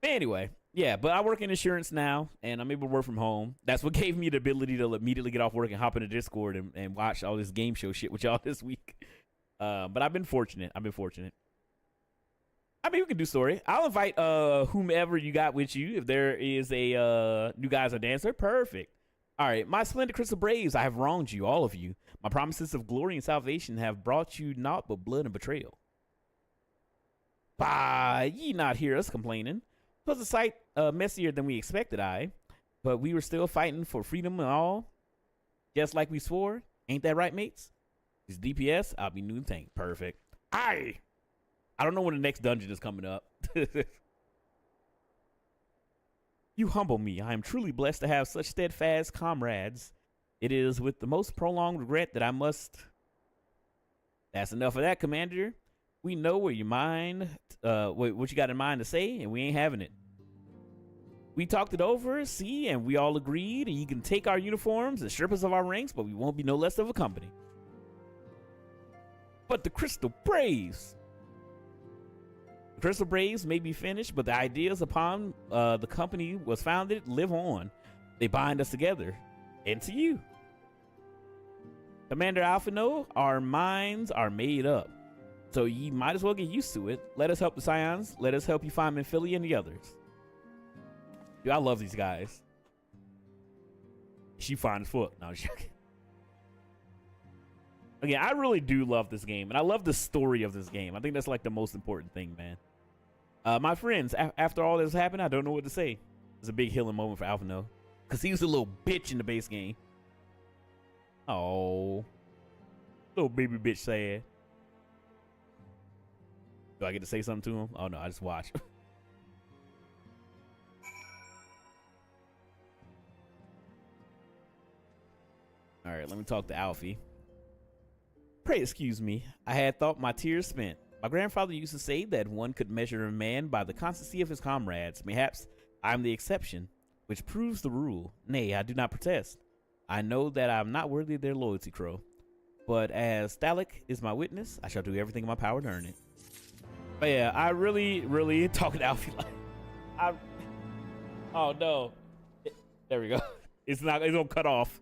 But anyway, yeah, but I work in insurance now, and I'm able to work from home. That's what gave me the ability to immediately get off work and hop into Discord and watch all this game show shit with y'all this week. But I've been fortunate. I mean, we can do story. I'll invite whomever you got with you. If there is a new guy as a dancer, perfect. All right, my splendid crystal braves, I have wronged you, all of you. My promises of glory and salvation have brought you naught but blood and betrayal. Bah, ye not hear us complaining. 'Twas a sight messier than we expected, but we were still fighting for freedom and all, just like we swore. Ain't that right, mates? It's DPS, I'll be new tank. Perfect. I don't know when the next dungeon is coming up. You humble me. I am truly blessed to have such steadfast comrades. It is with the most prolonged regret that I must... That's enough of that, Commander. We know what you what you got in mind to say, and we ain't having it. We talked it over, see, and we all agreed, and you can take our uniforms and strip us of our ranks, but we won't be no less of a company. But the Crystal Braves... The Crystal Braves may be finished, but the ideas upon the company was founded live on. They bind us together. And to you. Commander Alphino, our minds are made up. So ye might as well get used to it. Let us help the Scions. Let us help you find Menphilia and the others. Dude, I love these guys. She fine as fuck. No, I'm joking. Again, I really do love this game. And I love the story of this game. I think that's like the most important thing, man. My friends, after all this happened, I don't know what to say. It's a big healing moment for Alphino. Because he was a little bitch in the base game. Oh. Little baby bitch sad. Do I get to say something to him? Oh, no, I just watch. All right, let me talk to Alfie. Pray excuse me. I had thought my tears spent. My grandfather used to say that one could measure a man by the constancy of his comrades. Perhaps I am the exception, which proves the rule. Nay, I do not protest. I know that I am not worthy of their loyalty, Crow. But as Stalic is my witness, I shall do everything in my power to earn it. But yeah, I really talking to Alfie like oh no. There we go. It's gonna cut off.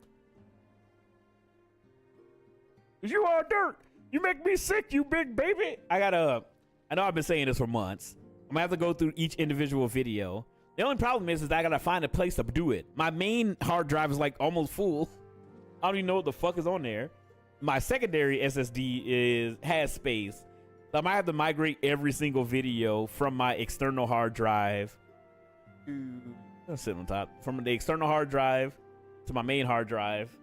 You are dirt. You make me sick, you big baby. I know I've been saying this for months. I'm gonna have to go through each individual video. The only problem is I gotta find a place to do it. My main hard drive is like almost full. I don't even know what the fuck is on there. My secondary SSD has space. So I might have to migrate every single video from my external hard drive to sit on top. From the external hard drive to my main hard drive.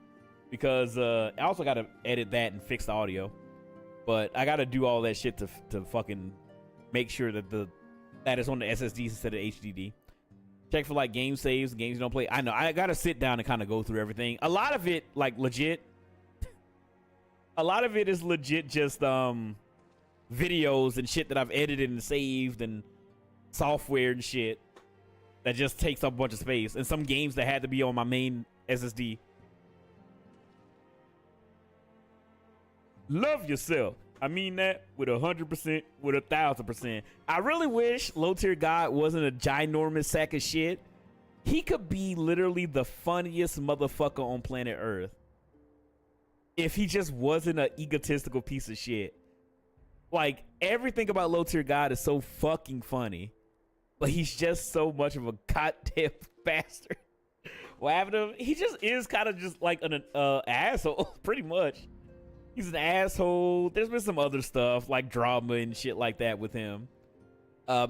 Because I also gotta edit that and fix the audio. But I gotta do all that shit to fucking make sure that that is on the SSD instead of HDD. Check for like game saves, games you don't play. I know I gotta sit down and kind of go through everything. A lot of it, like legit. A lot of it is legit just videos and shit that I've edited and saved and software and shit that just takes up a bunch of space. And some games that had to be on my main SSD. Love yourself. I mean that with 100%, with 1,000%. I really wish Low Tier God wasn't a ginormous sack of shit. He could be literally the funniest motherfucker on planet Earth if he just wasn't an egotistical piece of shit. Like, everything about Low Tier God is so fucking funny, but he's just so much of a goddamn bastard. What happened to him? He just is kind of just like an asshole, pretty much. He's an asshole. There's been some other stuff like drama and shit like that with him.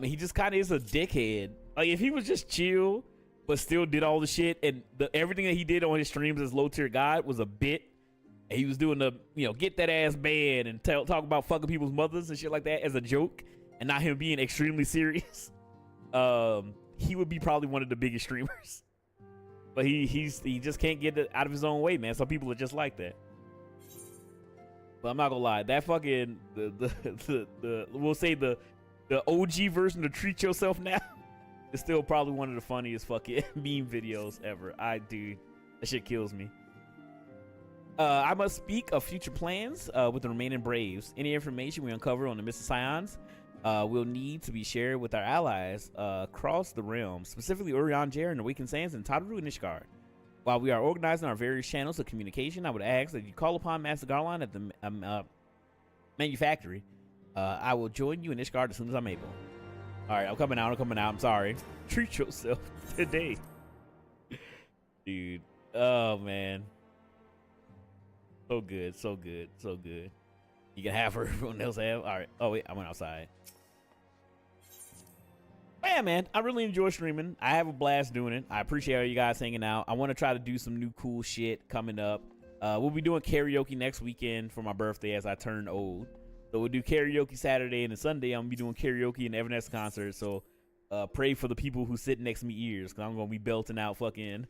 He just kind of is a dickhead. Like, if he was just chill but still did all the shit and everything that he did on his streams as Low Tier God was a bit, and he was doing the get that ass bad and talk about fucking people's mothers and shit like that as a joke and not him being extremely serious, he would be probably one of the biggest streamers. But he just can't get it out of his own way, man. Some people are just like that. But I'm not gonna lie, that fucking we'll say the OG version of Treat Yourself Now is still probably one of the funniest fucking meme videos ever. Dude, that shit kills me. I must speak of future plans with the remaining Braves. Any information we uncover on the Mr. Scions will need to be shared with our allies across the realm, specifically Urian Jer and the Awakened Sands and Tadaru and Ishgard. While we are organizing our various channels of communication, I would ask that you call upon Master Garland at the manufactory. I will join you in Ishgard as soon as I'm able. All right, I'm coming out. I'm sorry. Treat yourself today. Dude. Oh, man. So good. You can have her. Everyone else have. All right. Oh, wait. I went outside. But yeah, man. I really enjoy streaming. I have a blast doing it. I appreciate all you guys hanging out. I want to try to do some new cool shit coming up. We'll be doing karaoke next weekend for my birthday as I turn old. So we'll do karaoke Saturday, and then Sunday I'm going to be doing karaoke in the Evanescence concert. So pray for the people who sit next to me ears, because I'm going to be belting out fucking...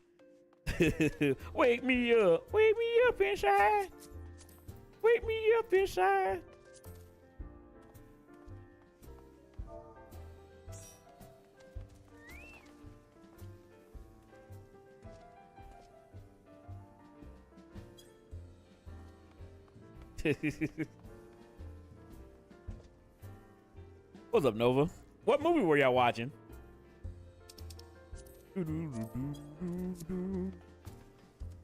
Wake me up inside. Wake me up inside. What's up, Nova? What movie were y'all watching? All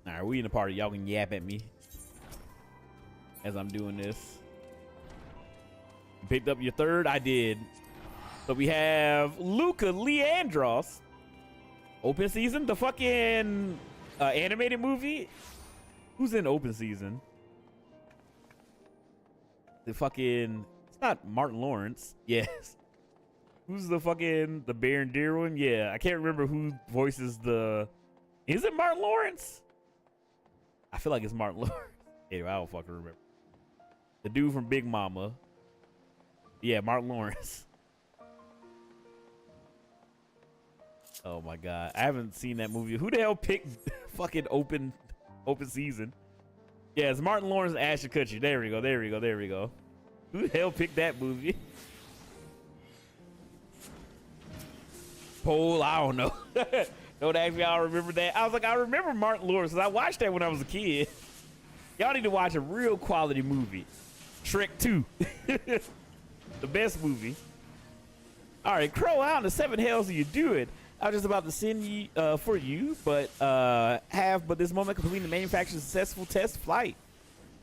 right, we in the party. Y'all can yap at me as I'm doing this. You picked up your third? I did. So we have Luca Leandros. Open season? The fucking animated movie? Who's in open season? The fucking... It's not Martin Lawrence. Yes. Who's the Bear and Deer one? Yeah, I can't remember who voices the... Is it Martin Lawrence? I feel like it's Martin Lawrence. Anyway, I don't fucking remember. The dude from Big Mama. Yeah, Martin Lawrence. Oh my god. I haven't seen that movie. Who the hell picked fucking open season? Yeah, it's Martin Lawrence and Ashton Kutcher. There we go. Who the hell picked that movie? Poll, I don't know. Don't ask me, I remember that. I was like, I remember Martin Lawrence because I watched that when I was a kid. Y'all need to watch a real quality movie. Shrek 2. The best movie. All right, Crow, how in the seven hells are you doing? I was just about to send you for you, but this moment completing the manufacturer's successful test flight.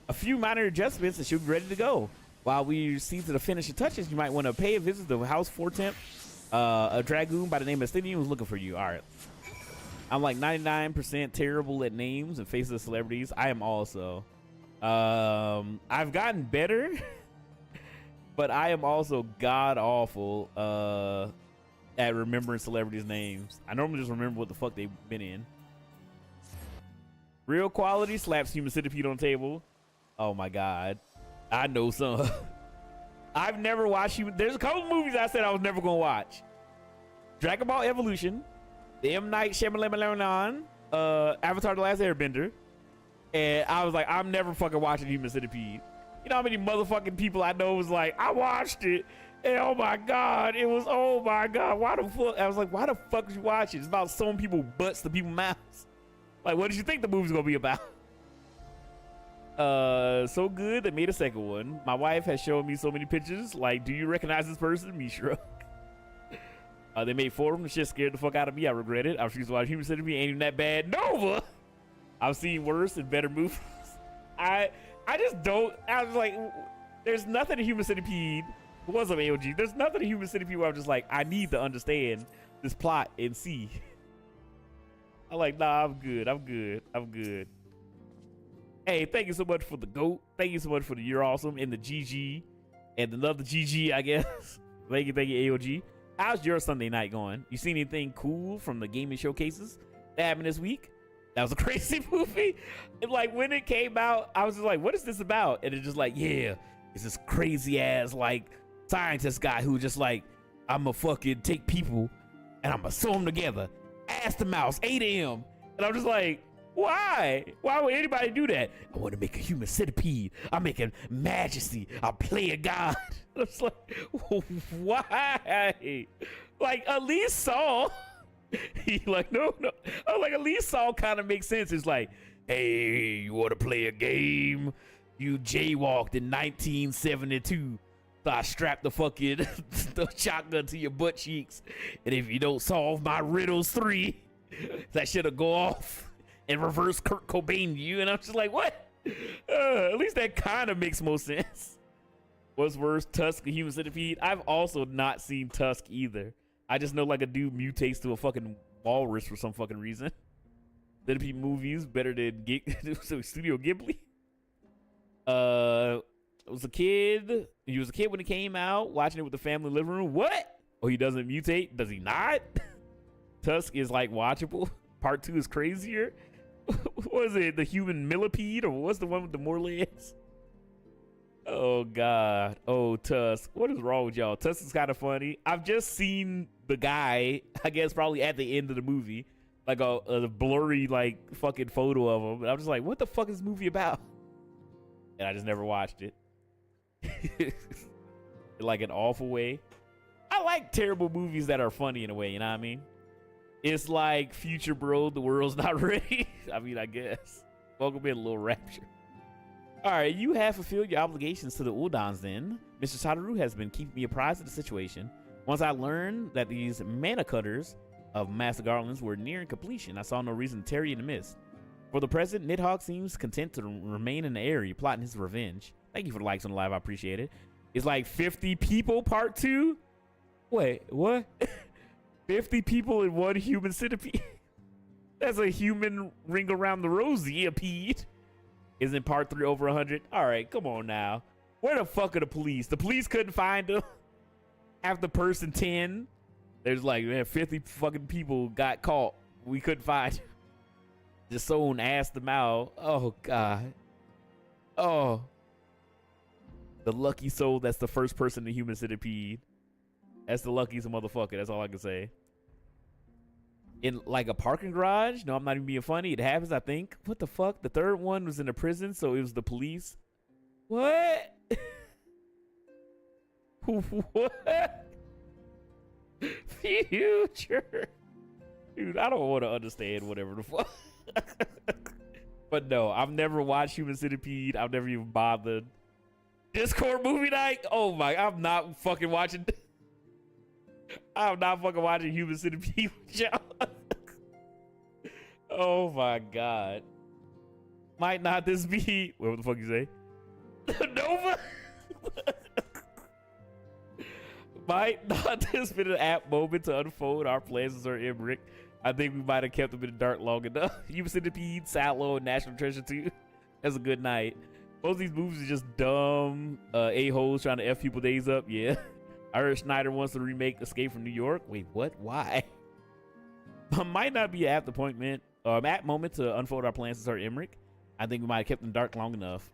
A few minor adjustments and she'll be ready to go. While we see to the finishing touches, you might want to pay a visit to House 4 Temp. A dragoon by the name of Stinian was looking for you. All right. I'm like 99% terrible at names and faces of celebrities. I am also. I've gotten better, but I am also god awful at remembering celebrities' names. I normally just remember what the fuck they've been in. Real quality slaps Human Centipede on the table. Oh my god. I know some. I've never watched there's a couple of movies I said I was never gonna watch. Dragon Ball Evolution, the M. Night Shyamalan, Avatar: The Last Airbender, and I was like, I'm never fucking watching Human Centipede. You know how many motherfucking people I know was like, I watched it, and oh my god, why the fuck? I was like, why the fuck did you watch it? It's about sewing people butts to people's mouths. Like, what did you think the movie's gonna be about? So good they made a second one. My wife has shown me so many pictures. Like, do you recognize this person? Me shrug. They made 4 of them. The shit scared the fuck out of me. I regret it. I refuse to watch Human Centipede. Ain't even that bad. Nova. I've seen worse and better movies. I just don't. I was like, there's nothing in Human Centipede. What's up, AOG? There's nothing in Human Centipede where I'm just like, I need to understand this plot and see. I'm like, nah, I'm good. Hey, thank you so much for the GOAT. Thank you so much for the You're Awesome and the GG and another GG, I guess. Thank you, AOG. How's your Sunday night going? You seen anything cool from the gaming showcases that happened this week? That was a crazy movie. And like when it came out, I was just like, what is this about? And it's just like, yeah, it's this crazy ass like scientist guy who just like, I'ma fucking take people and I'ma sew them together. Ass to mouse, 8 a.m. And I'm just like, why? Why would anybody do that? I want to make a Human Centipede. I'm making majesty. I'll play a god. I was like, why? Like, at least Saul. He like, no. I was like, at least Saul kind of makes sense. It's like, hey, you want to play a game? You jaywalked in 1972. So I strap the fucking the shotgun to your butt cheeks, and if you don't solve my riddles 3, that shit'll go off and reverse Kurt Cobain you. And I'm just like, what? At least that kind of makes more sense. What's worse, Tusk or Human Centipede? I've also not seen Tusk either. I just know like a dude mutates to a fucking walrus for some fucking reason. Centipede movies better than Studio Ghibli. It was a kid. He was a kid when it came out, watching it with the family living room. What? Oh, he doesn't mutate? Does he not? Tusk is like watchable. Part 2 is crazier. What is it? The human millipede? Or what's the one with the more legs? Oh, God. Oh, Tusk. What is wrong with y'all? Tusk is kind of funny. I've just seen the guy, I guess probably at the end of the movie. Like a blurry, like, fucking photo of him. And I'm just like, what the fuck is this movie about? And I just never watched it. In like an awful way. I like terrible movies that are funny in a way, you know what I mean? It's like Future Bro, the world's not ready. I mean, I guess. Welcome in, Little Rapture. Alright, you have fulfilled your obligations to the Uldans then. Mr. Sadaru has been keeping me apprised of the situation. Once I learned that these mana cutters of Master Garlands were nearing completion, I saw no reason to tarry in the mist. For the present, Nidhogg seems content to remain in the area, plotting his revenge. Thank you for the likes on the live. I appreciate it. It's like 50 people, part 2. Wait, what? 50 people in one human centipede? That's a human ring around the rosy, a Pete. Isn't part 3 over 100? All right, come on now. Where the fuck are the police? The police couldn't find them. After person 10, there's like, man, 50 fucking people got caught. We couldn't find them. Just someone asked them out. Oh, God. Oh. The lucky soul that's the first person in the human centipede. That's the luckiest motherfucker. That's all I can say. In like a parking garage? No, I'm not even being funny. It happens, I think. What the fuck? The third one was in a prison, so it was the police. What? What? Future. Dude, I don't want to understand whatever the fuck. But no, I've never watched Human Centipede. I've never even bothered. Discord movie night? Oh my, I'm not fucking watching. I'm not fucking watching Human Centipede with y'all. Oh my God. Might not this be, what the fuck you say? Nova? Might not this be an apt moment to unfold our plans with Sir Emmerich? I think we might have kept them in the dark long enough. Human Centipede, Sallow, and National Treasure 2. That's a good night. Most of these movies are just dumb a-holes trying to F people days up. Yeah. I heard Schneider wants to remake Escape from New York. Wait, what? Why? Might not be an apt appointment. Apt moment to unfold our plans with Sir Emmerich. I think we might have kept them dark long enough.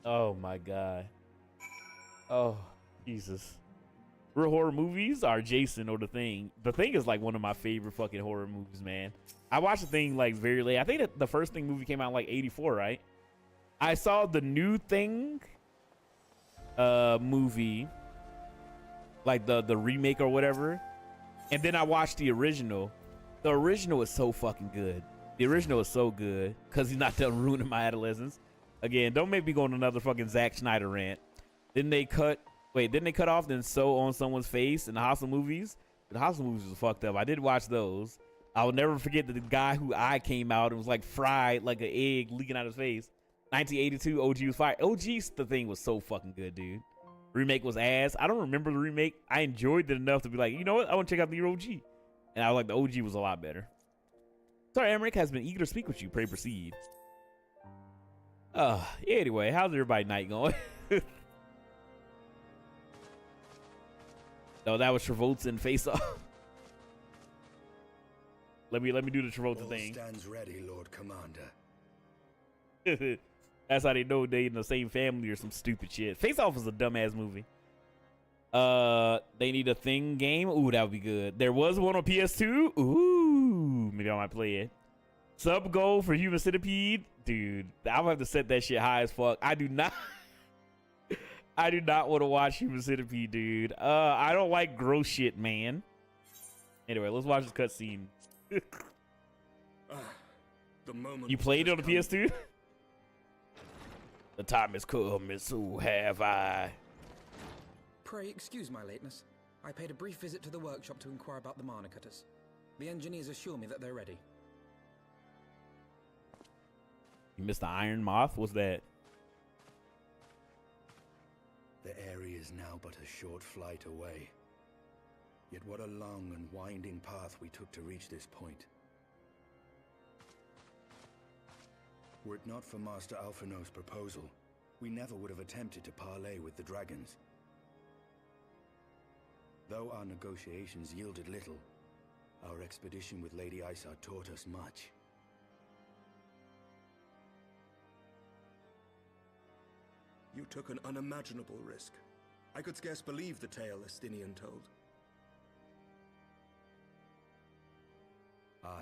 Oh my God. Oh, Jesus. Real horror movies are Jason or The Thing. The Thing is like one of my favorite fucking horror movies, man. I watched The Thing like very late. I think that the first Thing movie came out in like 84, right? I saw the new Thing movie, like the remake or whatever, and then I watched the original. The original is so fucking good. The original is so good because he's not done ruining my adolescence. Again, don't make me go on another fucking Zack Snyder rant. Didn't they cut off then sew on someone's face in the Hostel movies? The Hostel movies was fucked up. I did watch those. I will never forget that the guy who eye came out and was like fried like an egg leaking out his face. 1982, OG was fire. OG's The Thing was so fucking good, dude. Remake was ass. I don't remember the remake. I enjoyed it enough to be like, you know what? I want to check out the OG. And I was like, the OG was a lot better. Sorry, Emmerich has been eager to speak with you. Pray proceed. Anyway, how's everybody night going? No, that was Travolta and Face Off. Let me do the Travolta thing. Stands ready, Lord Commander. That's how they know they in the same family or some stupid shit. Face Off is a dumbass movie. They need a Thing game. Ooh, that would be good. There was one on PS2. Ooh, maybe I might play it. Sub goal for Human Centipede, dude. I'm gonna have to set that shit high as fuck. I do not want to watch Human Centipede, dude. I don't like gross shit, man. Anyway, let's watch this cutscene. You played it on the PS2? The time has come, and so have I. Pray excuse my lateness. I paid a brief visit to the workshop to inquire about the mana cutters. The engineers assure me that they're ready. You missed the Iron Moth? What's that? The area is now but a short flight away. Yet what a long and winding path we took to reach this point. Were it not for Master Alphino's proposal, we never would have attempted to parley with the dragons. Though our negotiations yielded little, our expedition with Lady Isar taught us much. You took an unimaginable risk. I could scarce believe the tale Estinian told.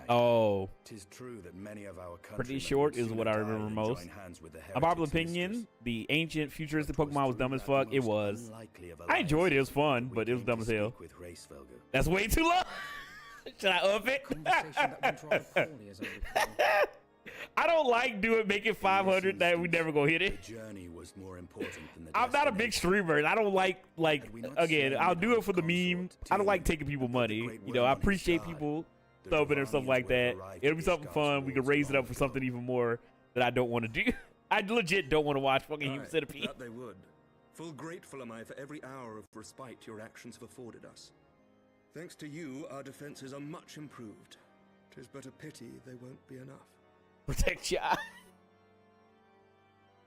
Oh, 'tis true that many of our pretty short is what I remember most. A popular opinion: the ancient futuristic Pokemon was dumb as fuck. It was. I enjoyed it. It was fun, but it was dumb as hell. That's way too long. Should I up it? I don't like making 500 that we never gonna hit it. I'm not a big streamer, and I don't like again. I'll do it for the meme. I don't like taking people money. You know, I appreciate people subbing or something like that. It'll be something fun. We can raise it up for something even more that I don't want to do. I legit don't want to watch fucking Human Centipede. That they would. Full grateful am I for every hour of respite your actions have afforded us. Thanks to you, our defenses are much improved. 'Tis but a pity they won't be enough. Protect your eye.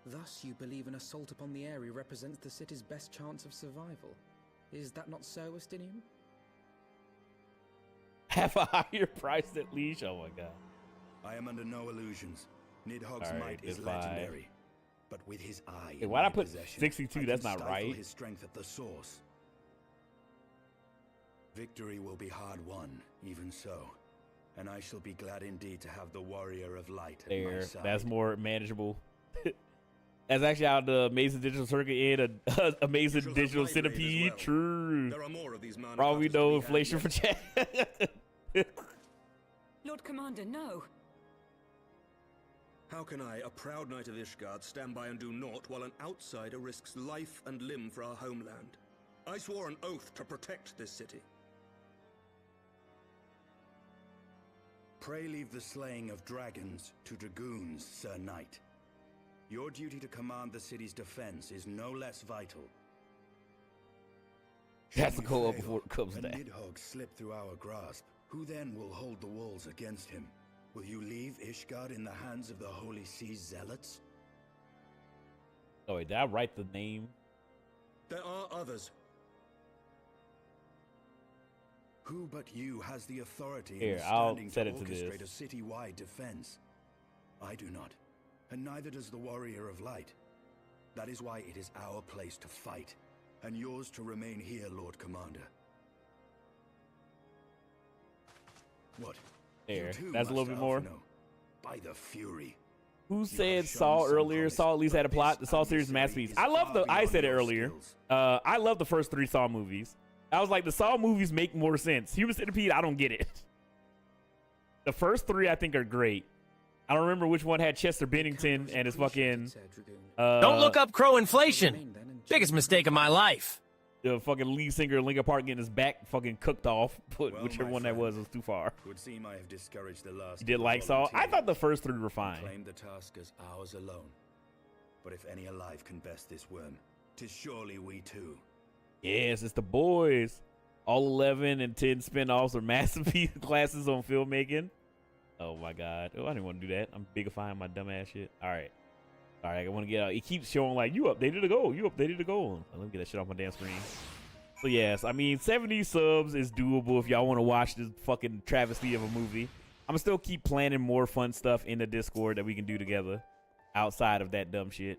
Thus, you believe an assault upon the area represents the city's best chance of survival. Is that not so, Estinian? Have a higher price at least. Oh my god. I am under no illusions. Nidhogg's might is legendary. But with his eye, hey, why'd I put 62? That's not right. His strength at the source. Victory will be hard won, even so. And I shall be glad indeed to have the warrior of light at my side. That's more manageable. That's actually how the Amazing Digital Circuit and Amazing Digital Centipede. True. There are more of these probably no inflation for chat. Lord Commander, no. How can I, a proud knight of Ishgard, stand by and do naught while an outsider risks life and limb for our homeland? I swore an oath to protect this city. Pray leave the slaying of dragons to dragoons, Sir Knight. Your duty to command the city's defense is no less vital. Has to go up before it comes down. When Nidhogg slip through our grasp, who then will hold the walls against him? Will you leave Ishgard in the hands of the Holy Sea's zealots? Oh wait, did I write the name? There are others. Who but you has the authority Here, and I'll standing set to it to orchestrate this. a citywide defense? I do not, and neither does the Warrior of Light. That is why it is our place to fight, and yours to remain here, Lord Commander. What? There, that's a little bit more. By the Fury. Who said Saw earlier? Saw at least had a plot. The Saw series masterpiece. I said it earlier. I love the first 3 Saw movies. I was like, the Saw movies make more sense. Human Centipede, I don't get it. The first 3 I think are great. I don't remember which one had Chester Bennington and his fucking don't look up crow inflation. Biggest mistake of my life. The fucking lead singer of Linkin Park getting his back fucking cooked off. Well, whichever one that was too far. Would seem I have discouraged the last. You did like Saw? I thought the first 3 were fine. Claim the task as ours alone. But if any alive can best this worm, 'tis surely we too. Yes, it's the boys. All 11 and 10 spinoffs are masterpiece classes on filmmaking. Oh my god. Oh, I didn't want to do that. I'm bigifying my dumbass shit. All right. I want to get out. It keeps showing like, you updated the goal. You updated the goal. Let me get that shit off my damn screen. So yes, I mean, 70 subs is doable if y'all want to watch this fucking travesty of a movie. I'm gonna still keep planning more fun stuff in the Discord that we can do together outside of that dumb shit.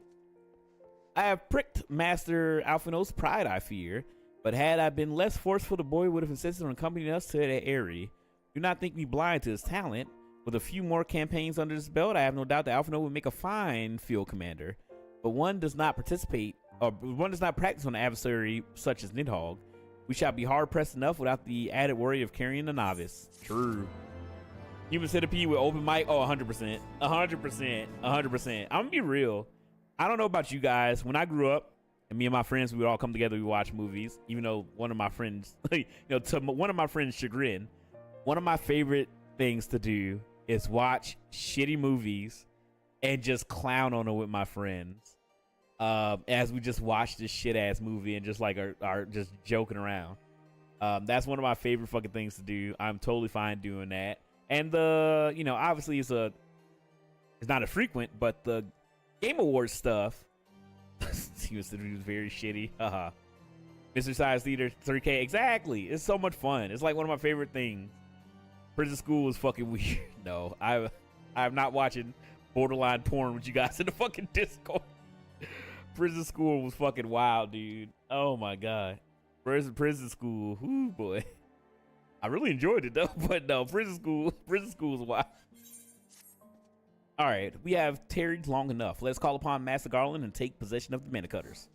I have pricked Master Alphino's pride, I fear, but had I been less forceful, the boy would have insisted on accompanying us to that area. Do not think me blind to his talent. With a few more campaigns under his belt, I have no doubt that Alphino would make a fine field commander. But one does not practice on an adversary such as Nidhogg. We shall be hard pressed enough without the added worry of carrying a novice. True. Human Centipede with open mic. Oh, 100%. 100%. 100%. I'm gonna be real. I don't know about you guys. When I grew up And me and my friends, we would all come together, we watch movies, even though one of my friends, you know, to one of my friends' chagrin, one of my favorite things to do is watch shitty movies and just clown on them with my friends. As we just watch this shit ass movie and just like are just joking around. That's one of my favorite fucking things to do. I'm totally fine doing that. And the, you know, obviously it's not a frequent, but the Game Awards stuff, he was very shitty. Mr. Science Theater 3K, exactly. It's so much fun. It's like one of my favorite things. Prison School is fucking weird. No, I'm not watching borderline porn with you guys in the fucking Discord. Prison School was fucking wild, dude. Oh my god. Prison School, ooh boy. I really enjoyed it though, but no, Prison School is wild. All right, we have tarried long enough. Let's call upon Master Garland and take possession of the Mana Cutters.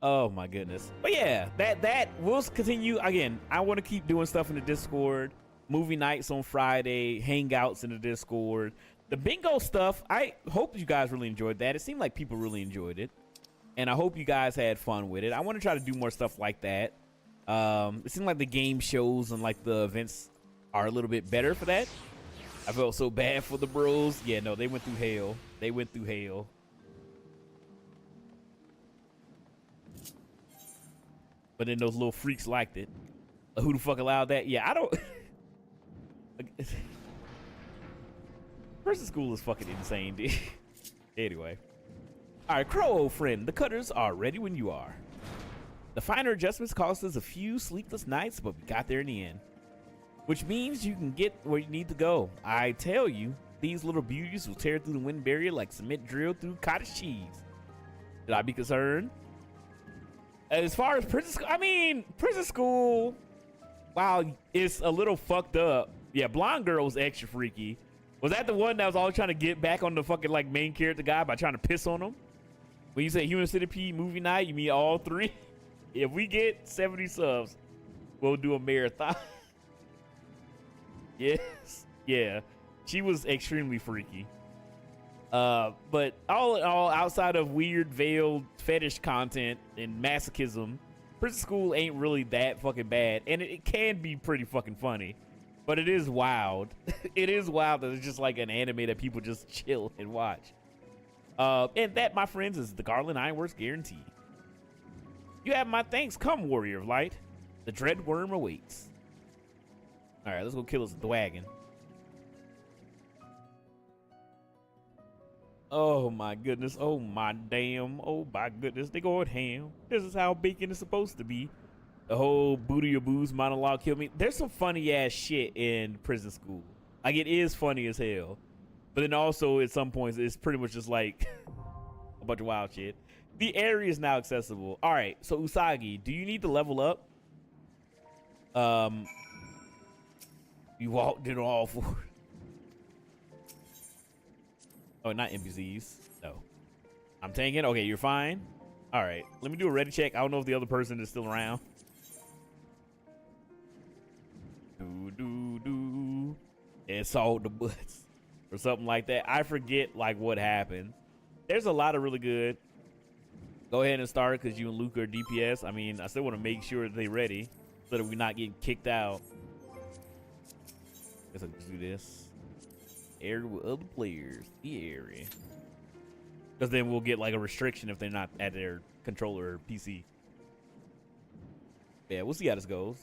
Oh my goodness. But yeah, that we'll continue. Again, I want to keep doing stuff in the Discord. Movie nights on Friday, hangouts in the Discord. The bingo stuff, I hope you guys really enjoyed that. It seemed like people really enjoyed it. And I hope you guys had fun with it. I want to try to do more stuff like that. It seemed like the game shows and like the events are a little bit better for that. I felt so bad for the bros. Yeah, no, they went through hell. They went through hell. But then those little freaks liked it. Who the fuck allowed that? Yeah, I don't. Prison School is fucking insane, dude. Anyway. All right, Crow, old friend. The cutters are ready when you are. The finer adjustments cost us a few sleepless nights, but we got there in the end. Which means you can get where you need to go. I tell you, these little beauties will tear through the wind barrier like cement drilled through cottage cheese. Should I be concerned? As far as Prison School, I mean, Prison School, wow, it's a little fucked up. Yeah, Blonde Girl was extra freaky. Was that the one that was always trying to get back on the fucking like main character guy by trying to piss on him? When you say Human Centipede movie night, you mean all three? If we get 70 subs, we'll do a marathon. Yes, yeah, she was extremely freaky. But all in all, outside of weird veiled fetish content and masochism, Prison School ain't really that fucking bad, and it can be pretty fucking funny. But it is wild. It is wild that it's just like an anime that people just chill and watch. And that, my friends, is the Garland Ironworks guarantee. You have my thanks. Come, Warrior of Light. The Dread Worm awaits. All right, let's go kill this wagon. Oh my goodness. Oh my damn. Oh my goodness. They going ham. This is how bacon is supposed to be. The whole booty or booze monologue killed me. There's some funny ass shit in Prison School. Like, it is funny as hell. But then also at some points it's pretty much just like a bunch of wild shit. The area is now accessible. All right, so Usagi, do you need to level up? You walked it all for. Oh, not NPCs. No. I'm tanking. Okay, you're fine. All right, let me do a ready check. I don't know if the other person is still around. It's all the butts or something like that. I forget like what happened. There's a lot of really good. Go ahead and start because you and Luke are DPS. I mean, I still want to make sure that they're ready so that we're not getting kicked out. Guess I'll just do this. Area with other players. The area. Because then we'll get like a restriction if they're not at their controller or PC. Yeah, we'll see how this goes.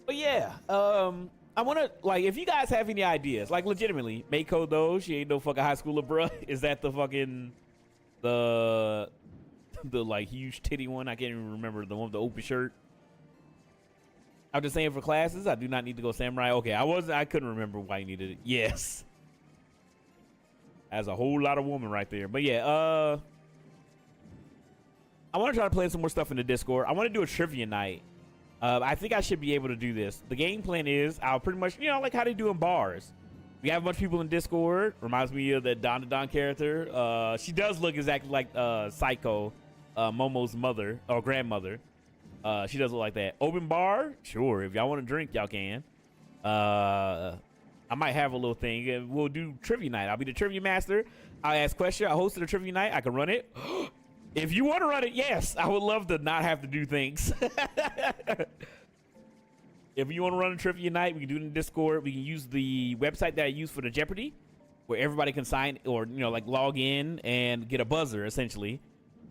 But yeah, I want to, like, if you guys have any ideas, like, legitimately, Mako though, she ain't no fucking high schooler, bruh. Is that the fucking, the like huge titty one? I can't even remember the one with the open shirt. I'm just saying for classes, I do not need to go samurai. Okay, I couldn't remember why you needed it. Yes. That's a whole lot of woman right there. But yeah, I want to try to play some more stuff in the Discord. I want to do a trivia night. I think I should be able to do this. The game plan is I'll pretty much, you know, like how they do in bars. We have a bunch of people in Discord. Reminds me of the Don character. She does look exactly like Psycho, Momo's mother or grandmother. She does look like that. Open bar? Sure. If y'all want to drink, y'all can. I might have a little thing. And we'll do trivia night. I'll be the trivia master. I'll ask questions. I'll host the trivia night. I can run it. If you want to run it, yes, I would love to not have to do things. If you want to run a trivia night, we can do it in Discord. We can use the website that I use for the Jeopardy, where everybody can sign or, you know, like log in and get a buzzer essentially.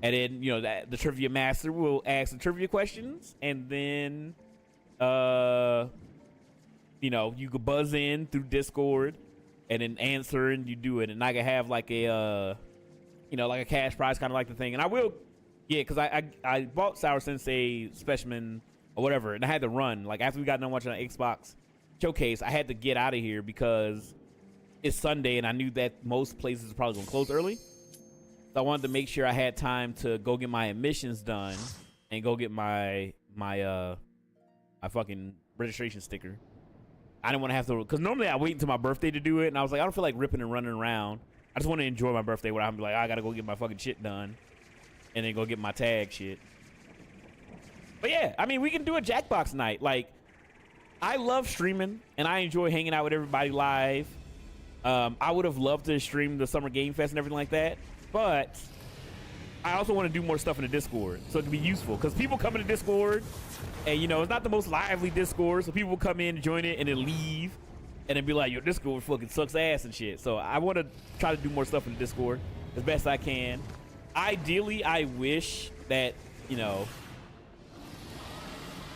And then, you know, the trivia master will ask the trivia questions, and then, you know, you could buzz in through Discord and then answer, and you do it. And I can have like a, you know, like a cash prize, kind of like the thing. And I will, yeah, because I bought Sour Sensei Specimen or whatever, and I had to run. Like, after we got done watching an Xbox showcase, I had to get out of here because it's Sunday, and I knew that most places are probably gonna close early. So I wanted to make sure I had time to go get my admissions done and go get my fucking registration sticker. I didn't want to have to, because normally I wait until my birthday to do it, and I was like, I don't feel like ripping and running around. I just want to enjoy my birthday where I'm like, I gotta go get my fucking shit done and then go get my tag shit. But yeah, I mean, we can do a Jackbox night. Like, I love streaming and I enjoy hanging out with everybody live. I would have loved to stream the Summer Game Fest and everything like that, but I also want to do more stuff in the Discord, so it can be useful, because people come into Discord and, you know, it's not the most lively Discord, so people come in, join it, and then leave and then be like, yo, Discord fucking sucks ass and shit. So I want to try to do more stuff in the Discord as best I can. Ideally, I wish that, you know,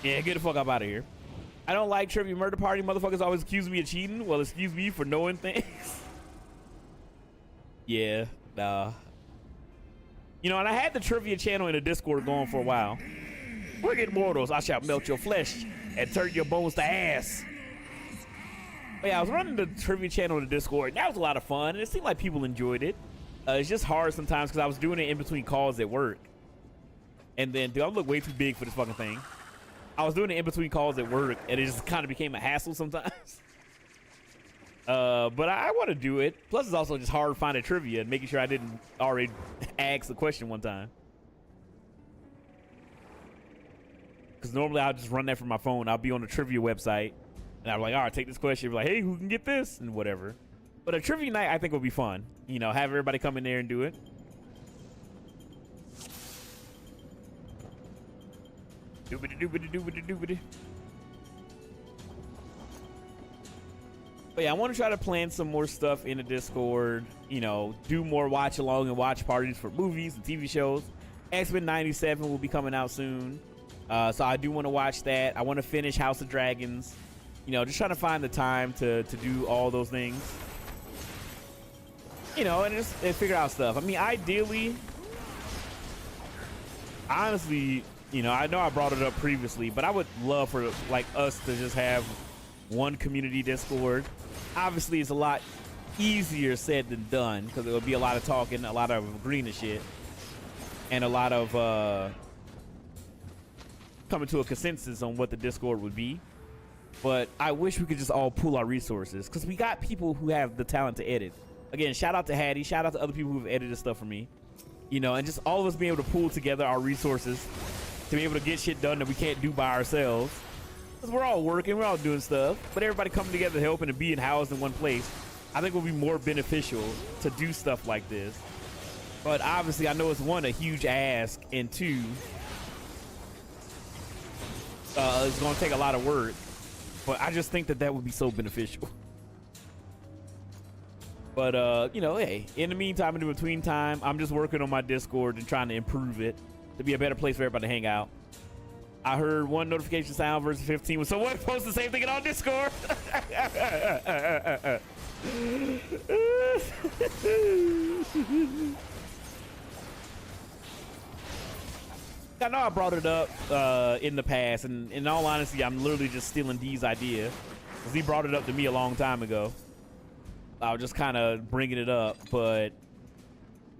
yeah, get the fuck up out of here. I don't like Trivia Murder Party. Motherfuckers always accuse me of cheating. Well, excuse me for knowing things. Yeah, nah. You know, and I had the trivia channel in the Discord going for a while. Wicked mortals, I shall melt your flesh and turn your bones to ass. But yeah, I was running the trivia channel in the Discord, and that was a lot of fun, and it seemed like people enjoyed it. It's just hard sometimes because I was doing it in between calls at work. And then, dude, I look way too big for this fucking thing. I was doing it in between calls at work, and it just kind of became a hassle sometimes. But I want to do it. Plus, it's also just hard finding trivia and making sure I didn't already ask the question one time. Because normally I'll just run that from my phone. I'll be on the trivia website, and I'm like, all right, take this question. Be like, hey, who can get this? And whatever. But a trivia night, I think, will be fun. You know, have everybody come in there and do it. Doobity doobity doobity doobity. But yeah, I want to try to plan some more stuff in the Discord. You know, do more watch along and watch parties for movies and TV shows. X-Men 97 will be coming out soon. So I do want to watch that. I want to finish House of Dragons. You know, just trying to find the time to do all those things. You know, and just figure out stuff. I mean, ideally, honestly, you know I brought it up previously, but I would love for like us to just have one community Discord. Obviously, it's a lot easier said than done because it would be a lot of talking, a lot of agreeing to shit, and a lot of coming to a consensus on what the Discord would be. But I wish we could just all pool our resources, because we got people who have the talent to edit. Again, shout out to Hattie, shout out to other people who've edited stuff for me. You know, and just all of us being able to pool together our resources to be able to get shit done that we can't do by ourselves. Because we're all working, we're all doing stuff, but everybody coming together helping and being housed in one place, I think will be more beneficial to do stuff like this. But obviously, I know it's one, a huge ask, and two, it's going to take a lot of work. But I just think that would be so beneficial. But, you know, hey, in the meantime, in the between time, I'm just working on my Discord and trying to improve it to be a better place for everybody to hang out. I heard one notification sound versus 15 was someone post the same thing on Discord. I know I brought it up in the past, and in all honesty, I'm literally just stealing D's idea, because he brought it up to me a long time ago. I was just kind of bringing it up, but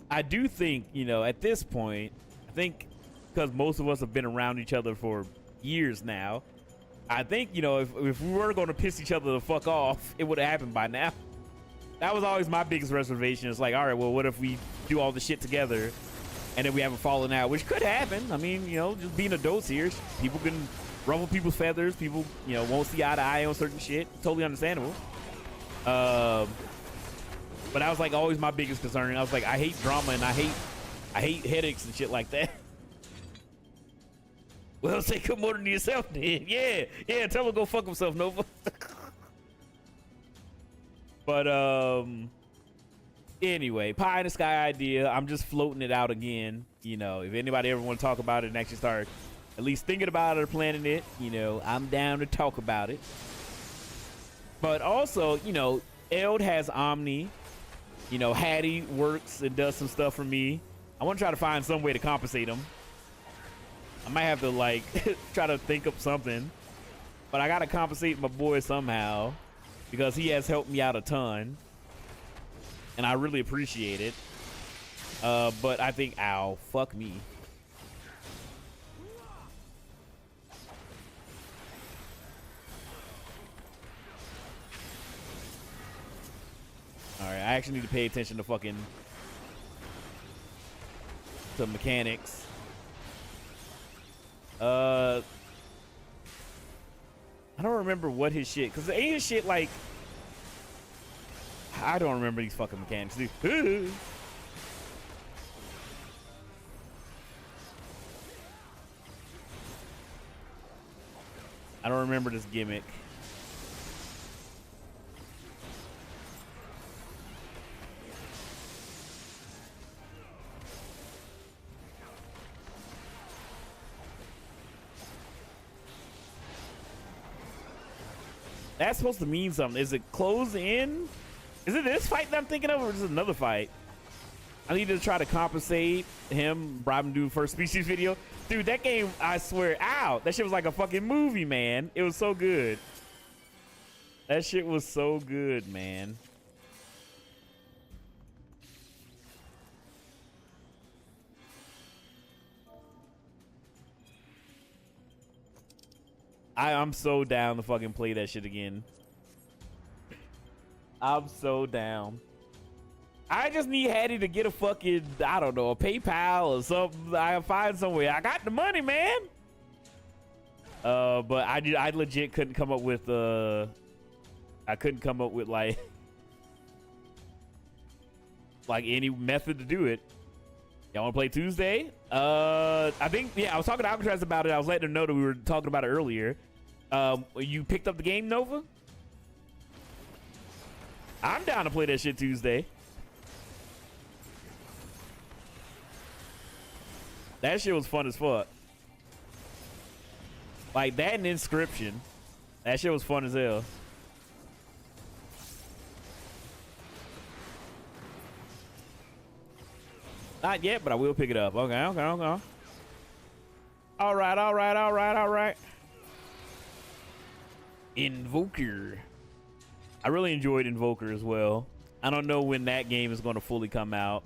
I do think, you know, at this point, I think because most of us have been around each other for years now, I think, you know, if we were going to piss each other the fuck off, it would have happened by now. That was always my biggest reservation. It's like, all right, well, what if we do all the shit together and then we have a falling out, which could happen. I mean, you know, just being adults here, people can ruffle people's feathers. People, you know, won't see eye to eye on certain shit. Totally understandable. But that was like always my biggest concern. I was like, I hate drama and I hate I hate headaches and shit like that. Well, say good morning to yourself then. Yeah, tell him to go fuck himself, Nova. But anyway, pie in the sky idea. I'm just floating it out again. You know, if anybody ever want to talk about it and actually start at least thinking about it or planning it, you know, I'm down to talk about it. But also, you know, Eld has Omni. You know, Hattie works and does some stuff for me. I want to try to find some way to compensate him. I might have to, like, try to think up something. But I got to compensate my boy somehow because he has helped me out a ton. And I really appreciate it. But I think, ow, fuck me. All right, I actually need to pay attention to fucking mechanics. I don't remember what his shit, because ain't his shit like, I don't remember these fucking mechanics, dude. I don't remember this gimmick. That's supposed to mean something. Is it close in? Is it this fight that I'm thinking of, or is it another fight? I need to try to compensate him, bribe him to do first species video. Dude, that game, I swear, ow, that shit was like a fucking movie, man. It was so good. That shit was so good, man. I'm so down to fucking play that shit again. I'm so down. I just need Hattie to get a fucking, I don't know, a PayPal or something. I find some way. I got the money, man. But I legit couldn't come up with I couldn't come up with like any method to do it. Y'all want to play Tuesday? I think, yeah, I was talking to Alcatraz about it. I was letting him know that we were talking about it earlier. You picked up the game, Nova? I'm down to play that shit Tuesday. That shit was fun as fuck. Like that and Inscription. That shit was fun as hell. Not yet, but I will pick it up. Okay. All right. Invoker. I really enjoyed Invoker as well. I don't know when that game is going to fully come out,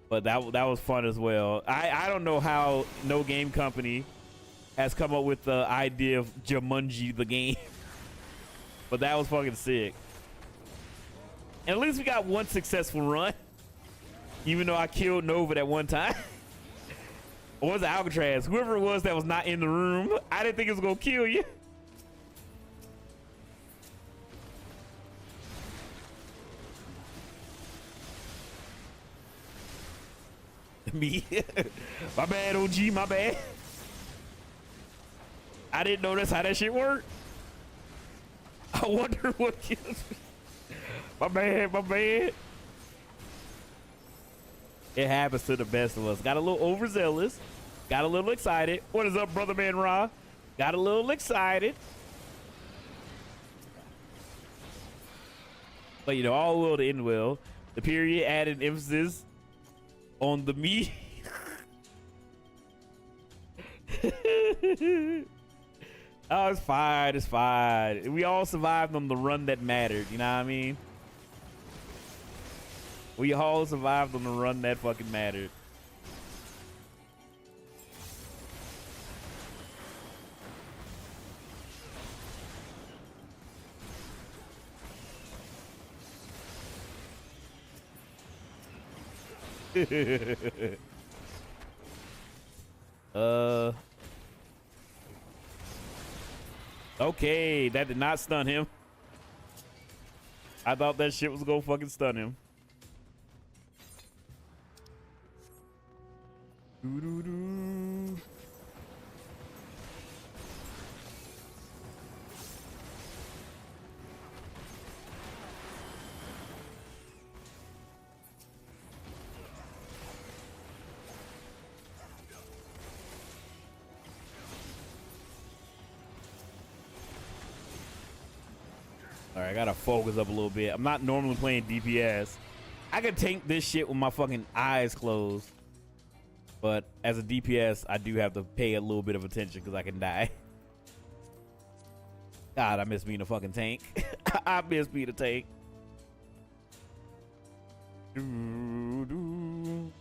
but that was fun as well. I don't know how no game company has come up with the idea of Jumanji the game, but that was fucking sick. And at least we got one successful run, even though I killed Nova that one time. Or was it Alcatraz? Whoever it was that was not in the room, I didn't think it was gonna kill you. Me? My bad, OG, my bad. I didn't know that's how that shit worked. I wonder what kills me. My bad. It happens to the best of us. Got a little overzealous. Got a little excited. What is up, brother man Ra? Got a little excited. But, you know, all will to end well. The period added emphasis on the me. Oh, it's fine. It's fine. We all survived on the run that mattered. You know what I mean? We all survived on the run that fucking mattered. Okay, that did not stun him. I thought that shit was gonna fucking stun him. Doo-doo-doo. All right, I gotta focus up a little bit. I'm not normally playing DPS. I could tank this shit with my fucking eyes closed. But as a DPS, I do have to pay a little bit of attention because I can die. God, I miss being a fucking tank. I miss being a tank. Doo-doo.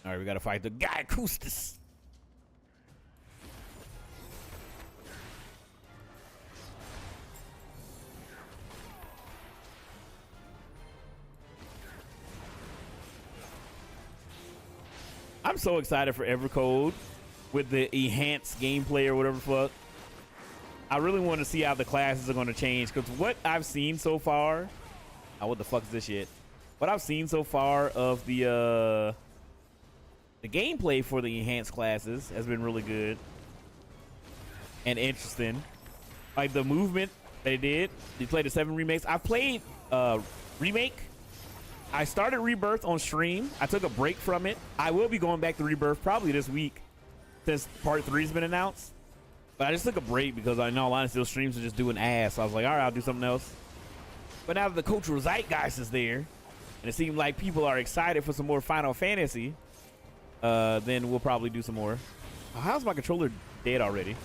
All right, we gotta fight the guy Acoustus. I'm so excited for Evercode with the enhanced gameplay or whatever the fuck. I really want to see how the classes are going to change because what I've seen so far. Oh, what the fuck is this shit? What I've seen so far of the gameplay for the enhanced classes has been really good and interesting. Like the movement they did. They played the 7 remakes. I've played Remake. I started Rebirth on stream. I took a break from it. I will be going back to Rebirth probably this week since part 3 has been announced. But I just took a break because I know a lot of those streams are just doing ass. So I was like, all right, I'll do something else. But now that the cultural zeitgeist is there, and it seems like people are excited for some more Final Fantasy, then we'll probably do some more. Oh, how's my controller dead already?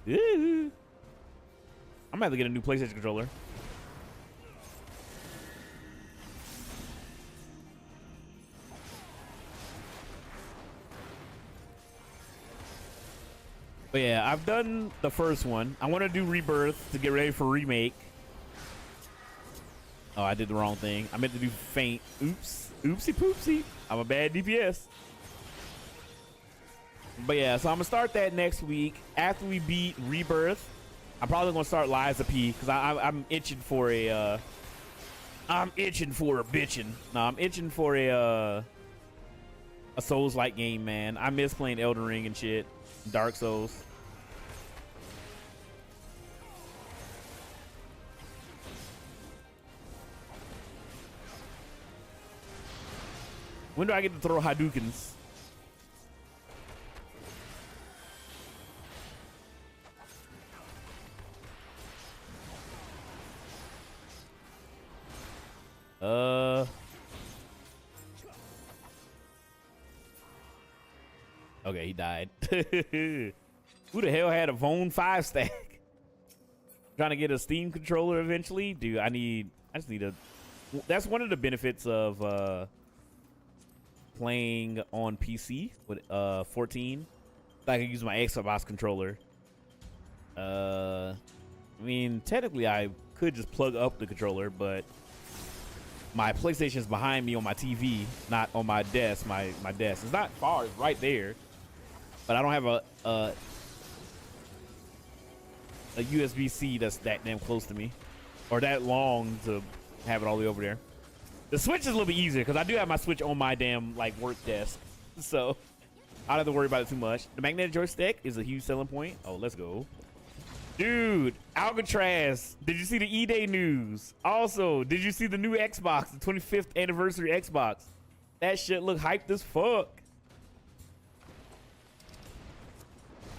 Ooh. I'm gonna have to get a new PlayStation controller. But yeah, I've done the first one. I want to do Rebirth to get ready for Remake. Oh, I did the wrong thing. I meant to do Faint. Oops. Oopsie poopsie. I'm a bad DPS. But yeah, so I'm going to start that next week. After we beat Rebirth, I'm probably going to start Lies of P because I'm itching for a... I'm itching for a bitchin'. No, I'm itching for a Souls-like game, man. I miss playing Elden Ring and shit. Dark Souls. When do I get to throw Hadoukens? Okay, he died. Who the hell had a Vone 5 stack? Trying to get a Steam controller eventually? Dude, I just need a... That's one of the benefits of playing on PC with 14. I can use my Xbox controller. I mean, technically I could just plug up the controller, but my PlayStation is behind me on my TV, not on my desk. My desk. It's not far, it's right there. But I don't have a USB-C that's that damn close to me, or that long to have it all the way over there. The Switch is a little bit easier because I do have my Switch on my damn like work desk, so I don't have to worry about it too much. The magnetic joystick is a huge selling point. Oh, let's go, dude! Alcatraz. Did you see the E-Day news? Also, did you see the new Xbox, the 25th anniversary Xbox? That shit look hyped as fuck.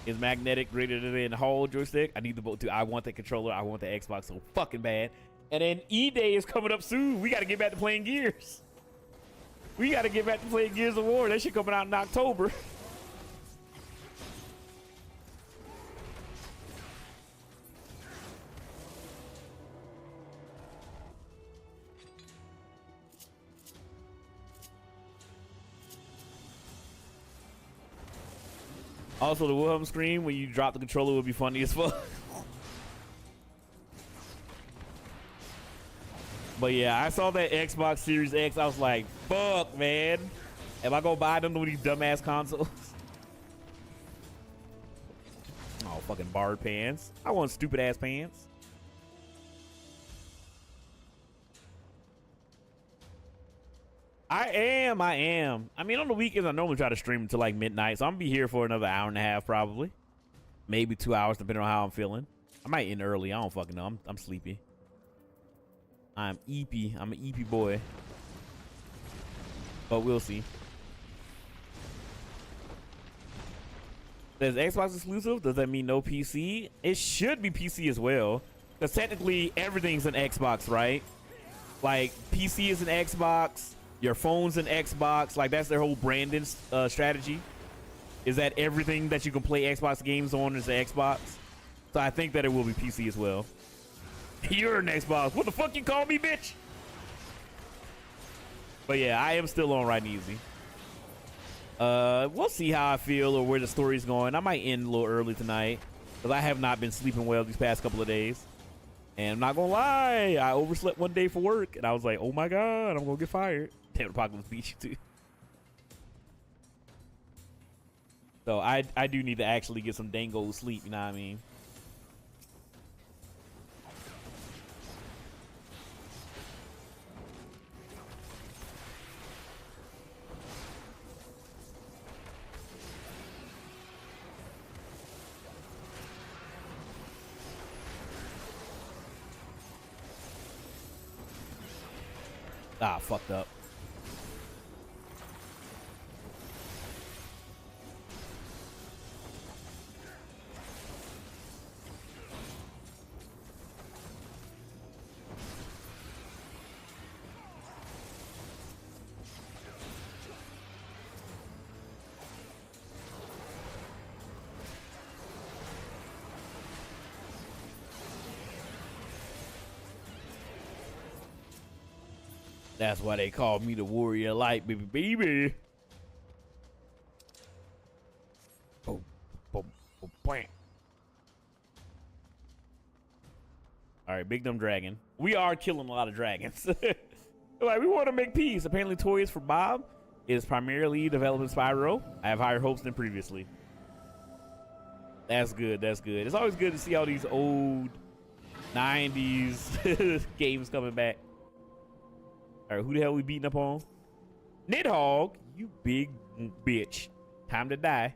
Is magnetic greater than Hall joystick? I need the both too. I want the controller. I want the Xbox so fucking bad. And then E-Day is coming up soon. We got to get back to playing Gears. We got to get back to playing Gears of War. That shit coming out in October. Also, the Wilhelm scream when you drop the controller would be funny as fuck. But yeah, I saw that Xbox Series X. I was like, fuck, man. Am I gonna buy them with these dumbass consoles? Oh, fucking barred pants. I want stupid ass pants. I am. I mean, on the weekends, I normally try to stream until like midnight, so I'm gonna be here for another hour and a half, probably. Maybe 2 hours, depending on how I'm feeling. I might end early. I don't fucking know. I'm sleepy. I'm eepy. I'm an eepy boy. But we'll see. Says Xbox exclusive. Does that mean no PC? It should be PC as well. Because technically, everything's an Xbox, right? Like, PC is an Xbox. Your phone's an Xbox. Like, that's their whole branding strategy. Is that everything that you can play Xbox games on is an Xbox. So I think that it will be PC as well. You're an Xbox. What the fuck you call me, bitch? But yeah, I am still on Right and Easy. We'll see how I feel or where the story's going. I might end a little early tonight because I have not been sleeping well these past couple of days. And I'm not gonna lie, I overslept one day for work and I was like, oh my god, I'm gonna get fired. Damn, Apocalypse beat you too. So I do need to actually get some dango sleep, you know what I mean? Ah, fucked up. That's why they call me the Warrior Light, baby. Oh, boom, boom, bam. All right, big dumb dragon. We are killing a lot of dragons. Like, we want to make peace. Apparently, Toys for Bob is primarily developing Spyro. I have higher hopes than previously. That's good. That's good. It's always good to see all these old 90s games coming back. All right, who the hell we beating up on? Nidhogg, you big bitch. Time to die.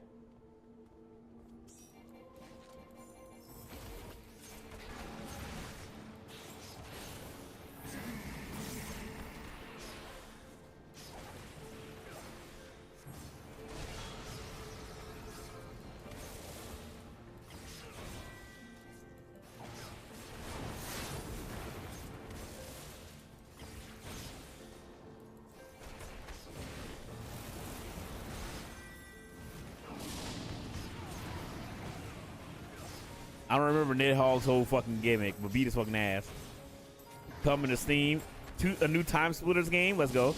I don't remember Nidhogg's whole fucking gimmick, but beat his fucking ass. Coming to Steam. A new Time Splitters game. Let's go.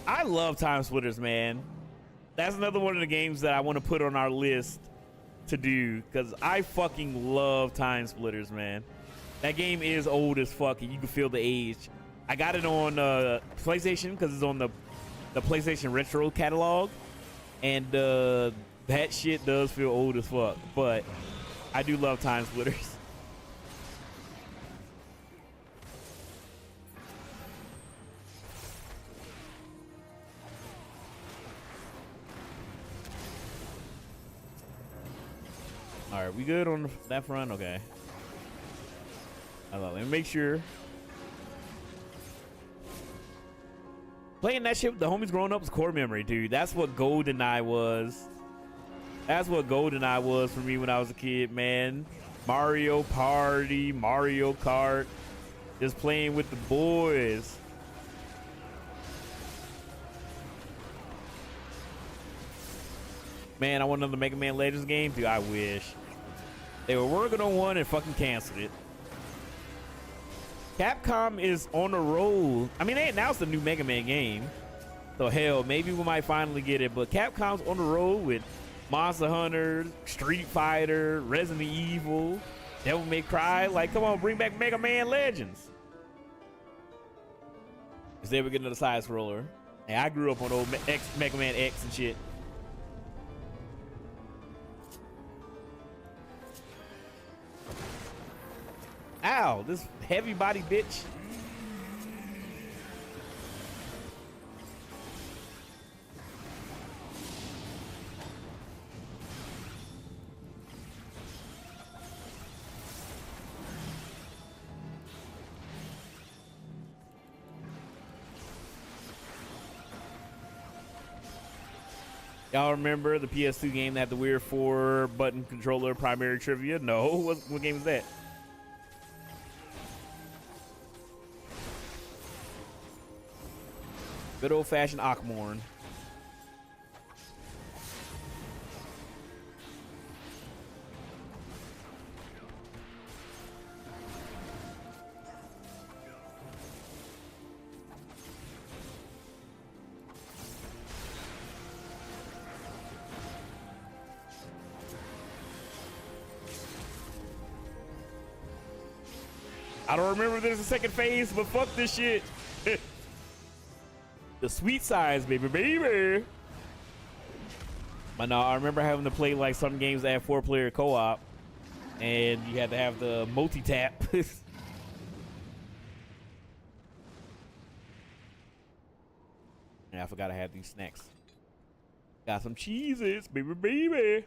I love Time Splitters, man. That's another one of the games that I want to put on our list to do, because I fucking love Time Splitters, man. That game is old as fuck, and you can feel the age. I got it on PlayStation because it's on the PlayStation Retro catalog, and that shit does feel old as fuck, but I do love Time Splitters. All right, we good on that front? Okay. Let me make sure. Playing that shit with the homies growing up was core memory, dude. That's what GoldenEye was. That's what GoldenEye was for me when I was a kid, man. Mario Party, Mario Kart. Just playing with the boys. Man, I want another Mega Man Legends game. Dude, I wish. They were working on one and fucking canceled it. Capcom is on a roll. I mean, they announced a new Mega Man game. So, hell, maybe we might finally get it. But Capcom's on the roll with Monster Hunter, Street Fighter, Resident Evil, Devil May Cry. Like, come on, bring back Mega Man Legends. Instead, we're getting another side scroller. Hey, I grew up on old Mega Man X and shit. Ow, this heavy body bitch. Y'all remember the PS2 game that had the weird 4-button controller primary trivia? No. What game is that? Good old-fashioned Ockmorn. I don't remember if there's a second phase, but fuck this shit. The sweet size, baby. But no, I remember having to play like some games that had 4-player co-op, and you had to have the multi-tap. Yeah, I forgot I had these snacks. Got some cheeses, baby.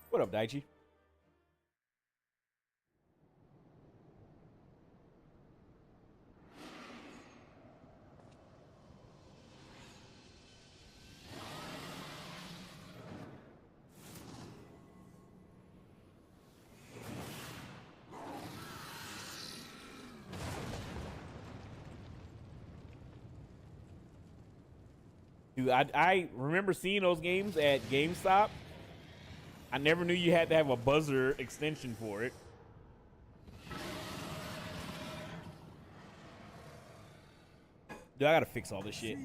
What up, Daichi? Dude, I remember seeing those games at GameStop. I never knew you had to have a buzzer extension for it. Dude, I gotta fix all this shit.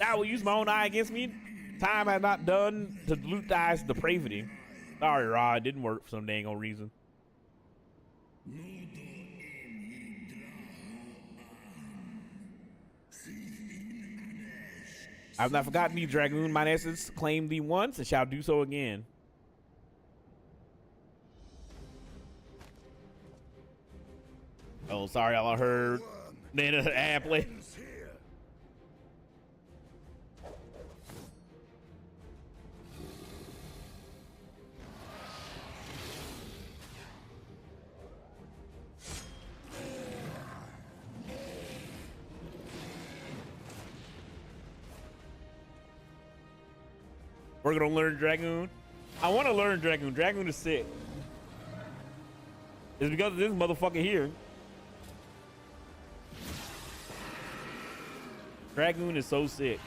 I will use my own eye against me. Time has not done to dilute the eye's depravity. Sorry, Rod, it didn't work for some dang old reason. I have not forgotten thee, Dragoon. Mine essence claimed thee once and shall do so again. Oh, sorry, all I heard. Then an apple. We're gonna learn Dragoon. I want to learn Dragoon. Dragoon is sick. It's because of this motherfucker here. Dragoon is so sick.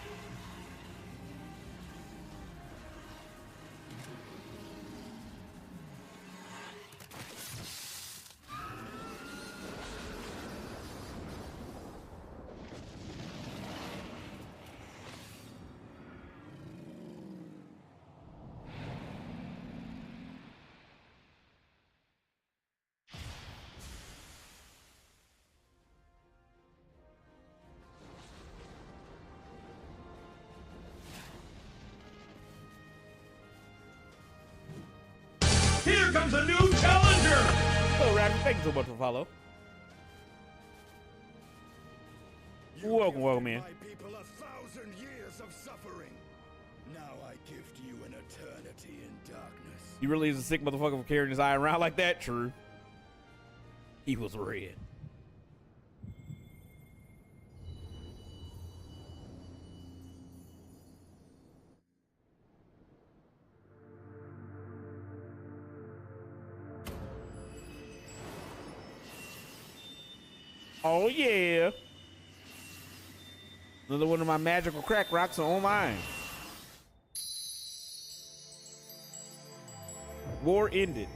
Here comes a new challenger! Hello, Rabbit. Thank you so much for follow. Welcome in. My people 1,000 years of suffering. Now I gift you an eternity in darkness. He really is a sick motherfucker for carrying his eye around like that. True. He was red. Oh yeah. Another one of my magical crack rocks are on mine. War ended.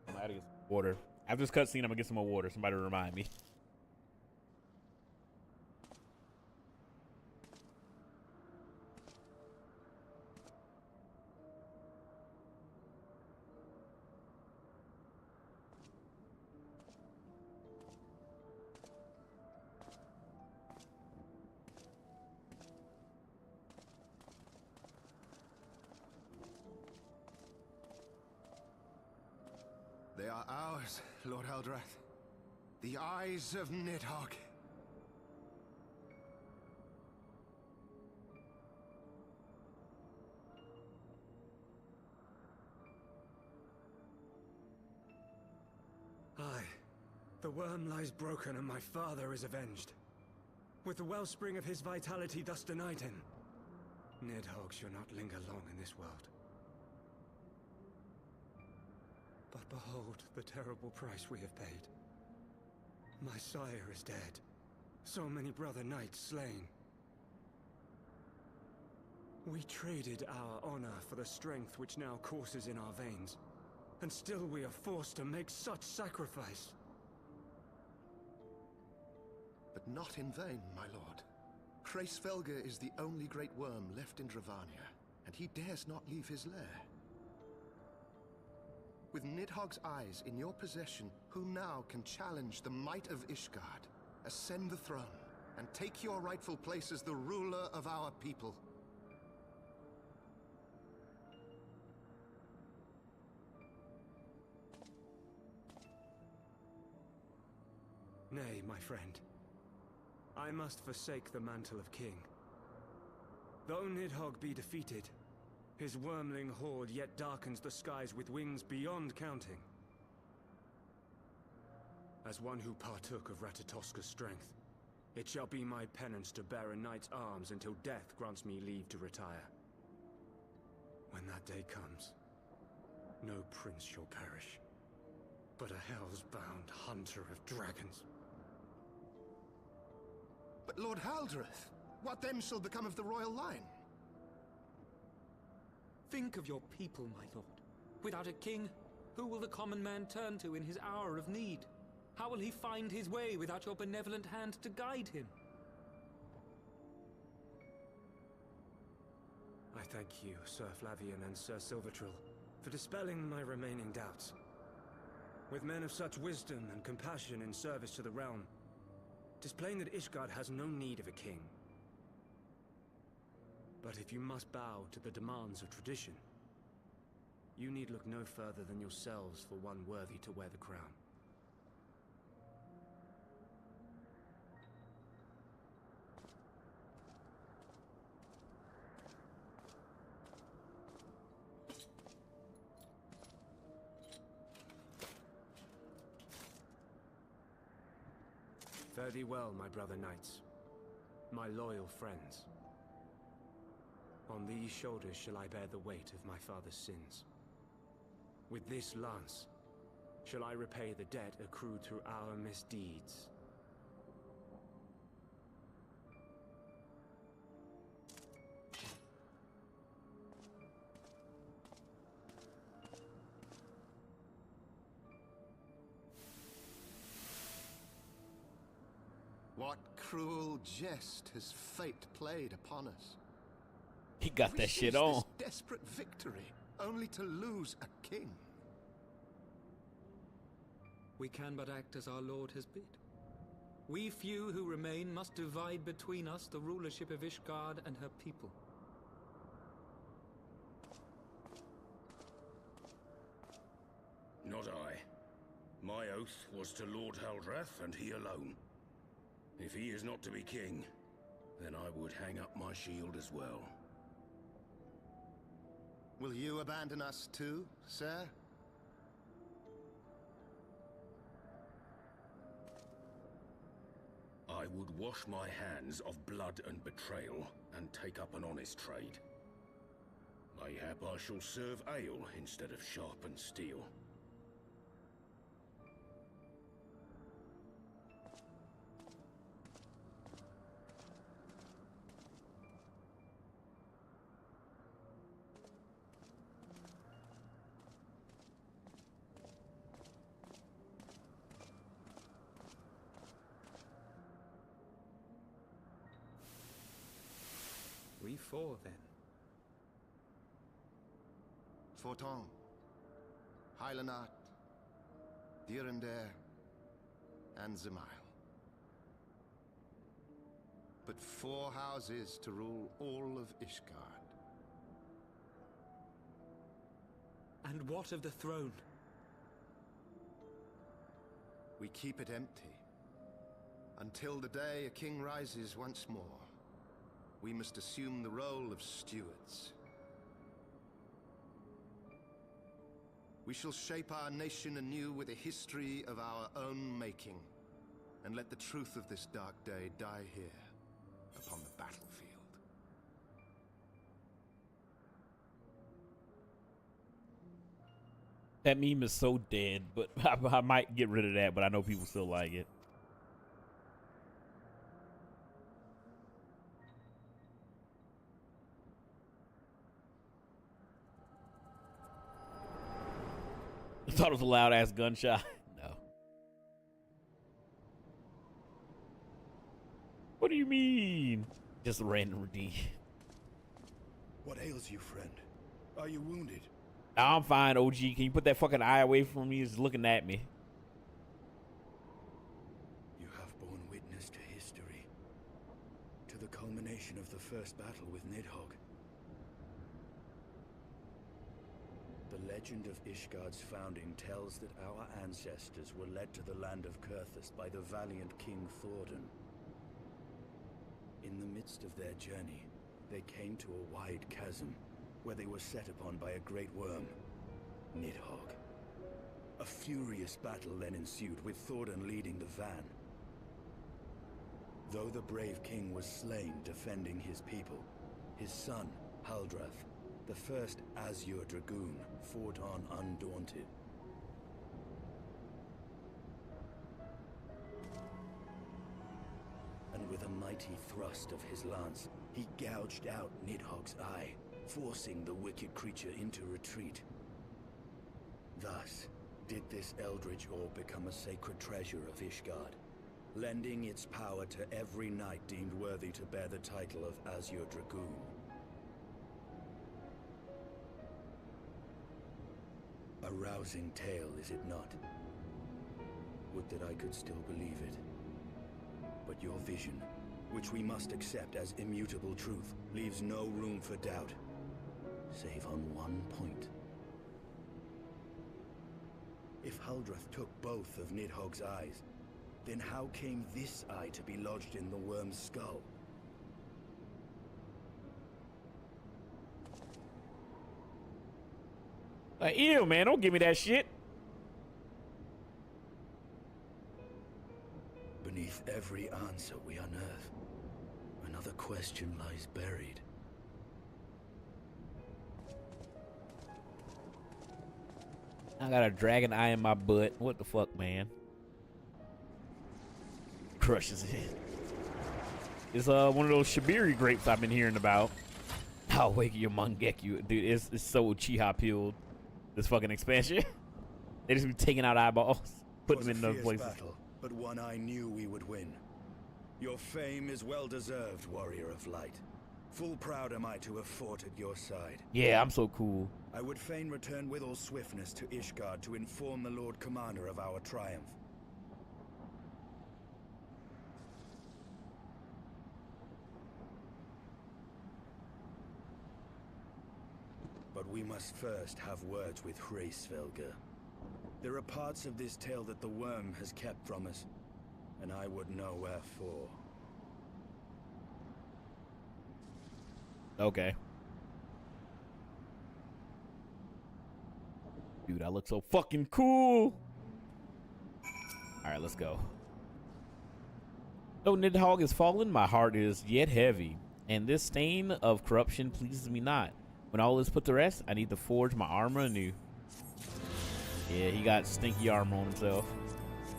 I'm out of water. After this cutscene, I'm gonna get some more water. Somebody remind me. are ours, Lord Eldrath. The eyes of Nidhogg. Aye. The worm lies broken and my father is avenged. With the wellspring of his vitality thus denied him, Nidhogg shall not linger long in this world. But behold the terrible price we have paid. My sire is dead. So many brother knights slain. We traded our honor for the strength which now courses in our veins. And still we are forced to make such sacrifice. But not in vain, my lord. Hraesvelgr is the only great worm left in Dravania, and he dares not leave his lair. With Nidhogg's eyes in your possession, who now can challenge the might of Ishgard, ascend the throne, and take your rightful place as the ruler of our people? Nay, my friend. I must forsake the mantle of king. Though Nidhogg be defeated, his wormling horde yet darkens the skies with wings beyond counting. As one who partook of Ratatoska's strength, it shall be my penance to bear a knight's arms until death grants me leave to retire. When that day comes, no prince shall perish, but a hell's-bound hunter of dragons. But Lord Haldreth, what then shall become of the royal line? Think of your people, my lord. Without a king, who will the common man turn to in his hour of need? How will he find his way without your benevolent hand to guide him? I thank you, Sir Flavian and Sir Silvertrill, for dispelling my remaining doubts. With men of such wisdom and compassion in service to the realm, 'tis plain that Ishgard has no need of a king. But if you must bow to the demands of tradition, you need look no further than yourselves for one worthy to wear the crown. Fare thee well, my brother knights, my loyal friends. On these shoulders shall I bear the weight of my father's sins. With this lance shall I repay the debt accrued through our misdeeds. What cruel jest has fate played upon us? He got that shit on. This desperate victory, only to lose a king. We can but act as our lord has bid. We few who remain must divide between us the rulership of Ishgard and her people. Not I. My oath was to Lord Haldrath, and he alone. If he is not to be king, then I would hang up my shield as well. Will you abandon us too, sir? I would wash my hands of blood and betrayal, and take up an honest trade. Mayhap I shall serve ale instead of sharpened steel. We four, then. Forton, Hylanat, Dirander, and Zemail. But 4 houses to rule all of Ishgard. And what of the throne? We keep it empty. Until the day a king rises once more, we must assume the role of stewards. We shall shape our nation anew with a history of our own making, and let the truth of this dark day die here, upon the battlefield. That meme is so dead, but I might get rid of that, but I know people still like it. I thought it was a loud ass gunshot. No. What do you mean? Just a random redeem. What ails you, friend? Are you wounded? Nah, I'm fine, OG. Can you put that fucking eye away from me? It's looking at me. You have borne witness to history. To the culmination of the first battle with Nidhogg. The legend of Ishgard's founding tells that our ancestors were led to the land of Kurthus by the valiant King Thordan. In the midst of their journey, they came to a wide chasm, where they were set upon by a great worm, Nidhogg. A furious battle then ensued, with Thordan leading the van. Though the brave king was slain defending his people, his son, Haldrath, the first Azure Dragoon, fought on undaunted. And with a mighty thrust of his lance, he gouged out Nidhogg's eye, forcing the wicked creature into retreat. Thus, did this eldritch orb become a sacred treasure of Ishgard, lending its power to every knight deemed worthy to bear the title of Azure Dragoon. A rousing tale, is it not? Would that I could still believe it. But your vision, which we must accept as immutable truth, leaves no room for doubt. Save on one point. If Haldrath took both of Nidhogg's eyes, then how came this eye to be lodged in the worm's skull? Like, ew, man, don't give me that shit. Beneath every answer we unearth, another question lies buried. I got a dragon eye in my butt. What the fuck, man? Crushes it. It's one of those Shibiri grapes I've been hearing about. I'll wake you, Mangekyu. Dude, it's so Uchiha peeled. This fucking expansion. They just be taking out eyeballs, putting them in those places. Battle, but one I knew we would win. Your fame is well deserved, warrior of light. Full proud am I to have fought at your side. Yeah, I'm so cool. I would fain return with all swiftness to Ishgard to inform the Lord Commander of our triumph. But we must first have words with Hraesvelgr. There are parts of this tale that the worm has kept from us, and I would know wherefore. Okay. Dude, I look so fucking cool. Alright, let's go. Though Nidhogg is fallen, my heart is yet heavy, and this stain of corruption pleases me not. When all is put to rest, I need to forge my armor anew. Yeah, he got stinky armor on himself.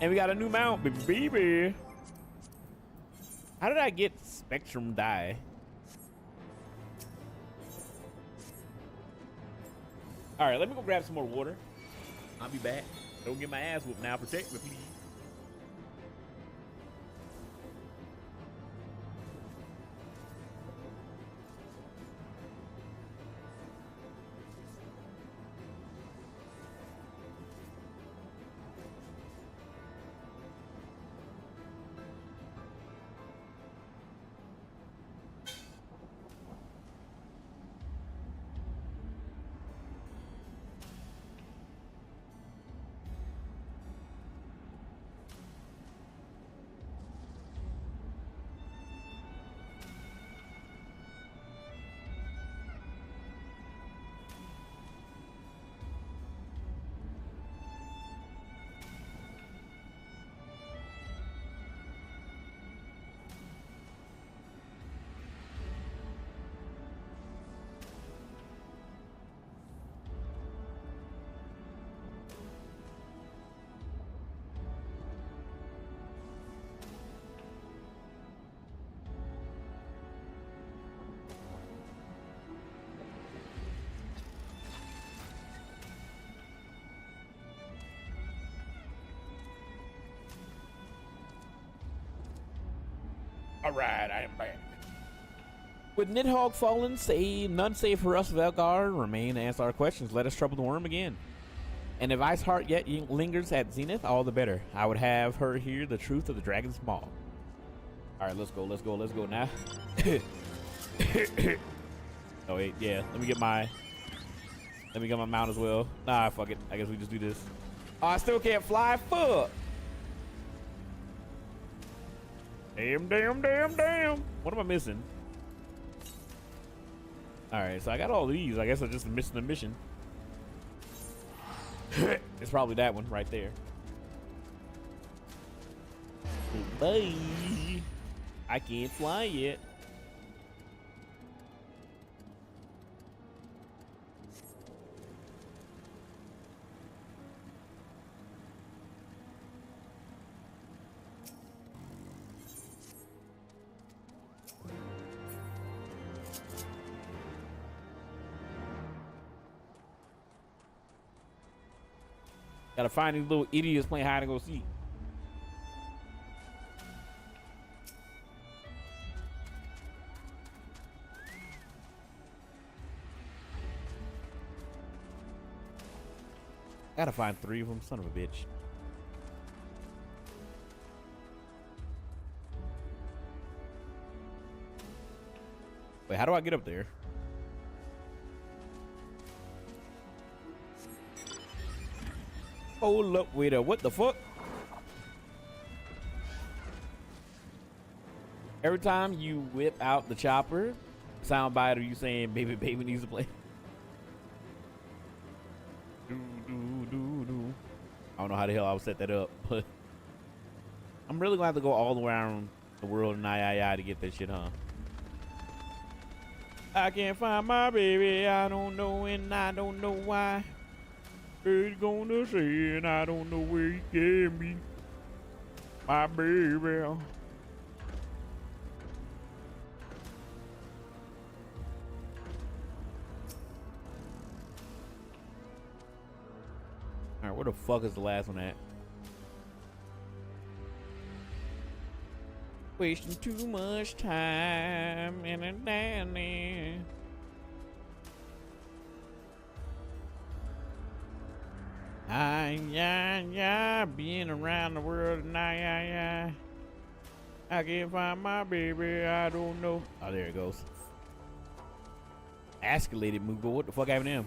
And we got a new mount, baby. How did I get Spectrum dye? All right, let me go grab some more water. I'll be back. Don't get my ass whooped now. Protect me, please. Alright, I am back. With Nidhogg fallen, say none save for us of Elgar remain to answer our questions. Let us trouble the worm again. And if Iceheart yet lingers at Zenith, all the better. I would have her hear the truth of the Dragon's Maw. Alright, let's go now. Oh wait, yeah. Let me get my mount as well. Nah, fuck it. I guess we just do this. Oh, I still can't fly. Fuck. Damn. What am I missing? Alright, so I got all these. I guess I'm just missing the mission. It's probably that one right there. Bye. I can't fly yet. Gotta find these little idiots playing hide and go seek. Gotta find 3 of them, son of a bitch. Wait, how do I get up there? Hold up, wait up, what the fuck? Every time you whip out the chopper, soundbite, are you saying baby needs to play? I don't know how the hell I would set that up, but I'm really gonna have to go all the way around the world in I to get this shit, huh? I can't find my baby, I don't know, and I don't know why. He's gonna say, and I don't know where he can be. My baby. Alright, where the fuck is the last one at? Wasting too much time in a nanny. Being around the world and I can't find my baby, I don't know. Oh, there it goes. Escalated move, but what the fuck happened to him?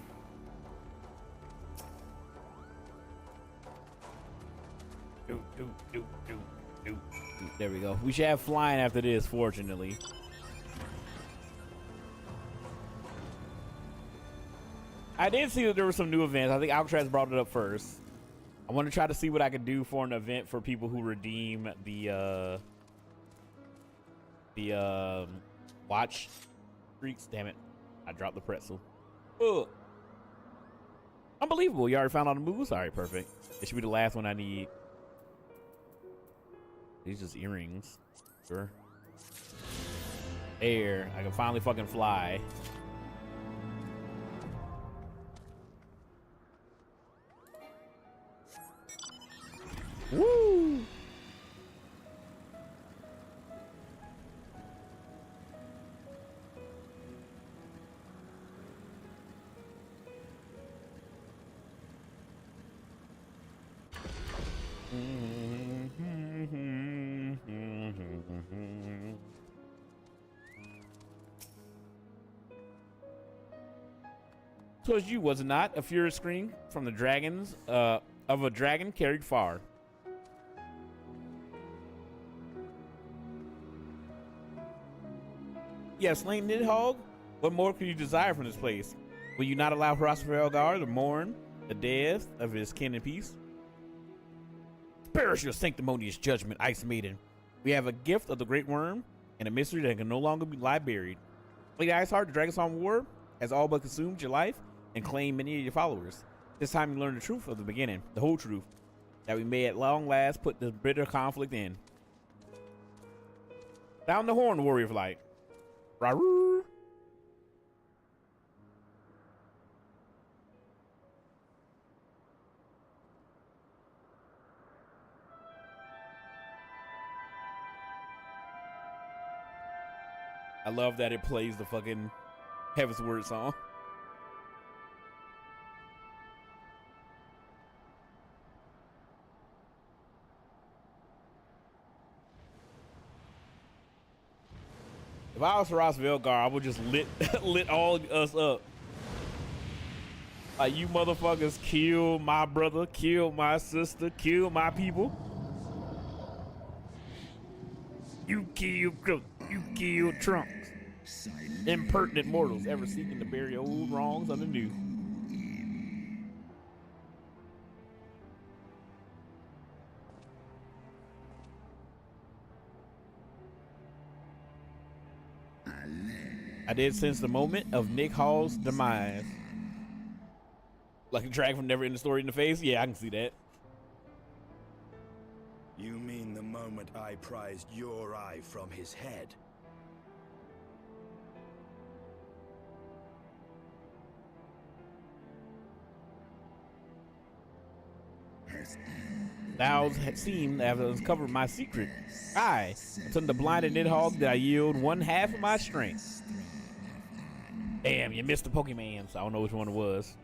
There we go. We should have flying after this, fortunately. I did see that there were some new events. I think Alcatraz brought it up first. I want to try to see what I could do for an event for people who redeem the watch streaks. Damn it. I dropped the pretzel. Ugh. Unbelievable. You already found all the moves? All right, perfect. It should be the last one I need. These just earrings. Sure. Air. I can finally fucking fly. Woo! So as you, was it not? A furious scream from the dragons of a dragon carried far. Yes, slain Nidhogg, what more could you desire from this place? Will you not allow Horacio Elgar to mourn the death of his kin in peace? Perish your sanctimonious judgment, Ice Maiden. We have a gift of the Great Worm and a mystery that can no longer lie buried. Lady Iceheart, the Dragonsong War, has all but consumed your life and claimed many of your followers. This time you learn the truth of the beginning, the whole truth, that we may at long last put this bitter conflict in. Down the horn, warrior of light. Raroo. I love that it plays the fucking Heavensward song. If I was Ross Velgar, I would just lit all us up. Like, you motherfuckers killed my brother, killed my sister, killed my people. You killed Trunks. Impertinent mortals ever seeking to bury old wrongs under new. I did sense the moment of Nick Hall's demise. Like a dragon from Never Ending Story in the face? Yeah, I can see that. You mean the moment I prized your eye from his head? Thou had seemed to have uncovered my secret. I, unto the blinded Nidhogg, did I yield one half of my strength. Damn, you missed the Pokemon, so I don't know which one it was.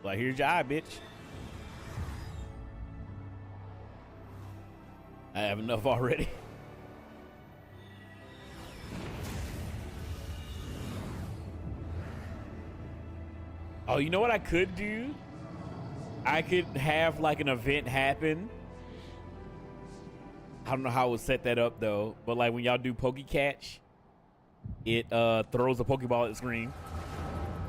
Like, here's your eye, bitch. I have enough already. Oh, you know what I could do? I could have like an event happen. I don't know how I would set that up though, but like when y'all do Pokecatch, it throws a Pokeball at the screen.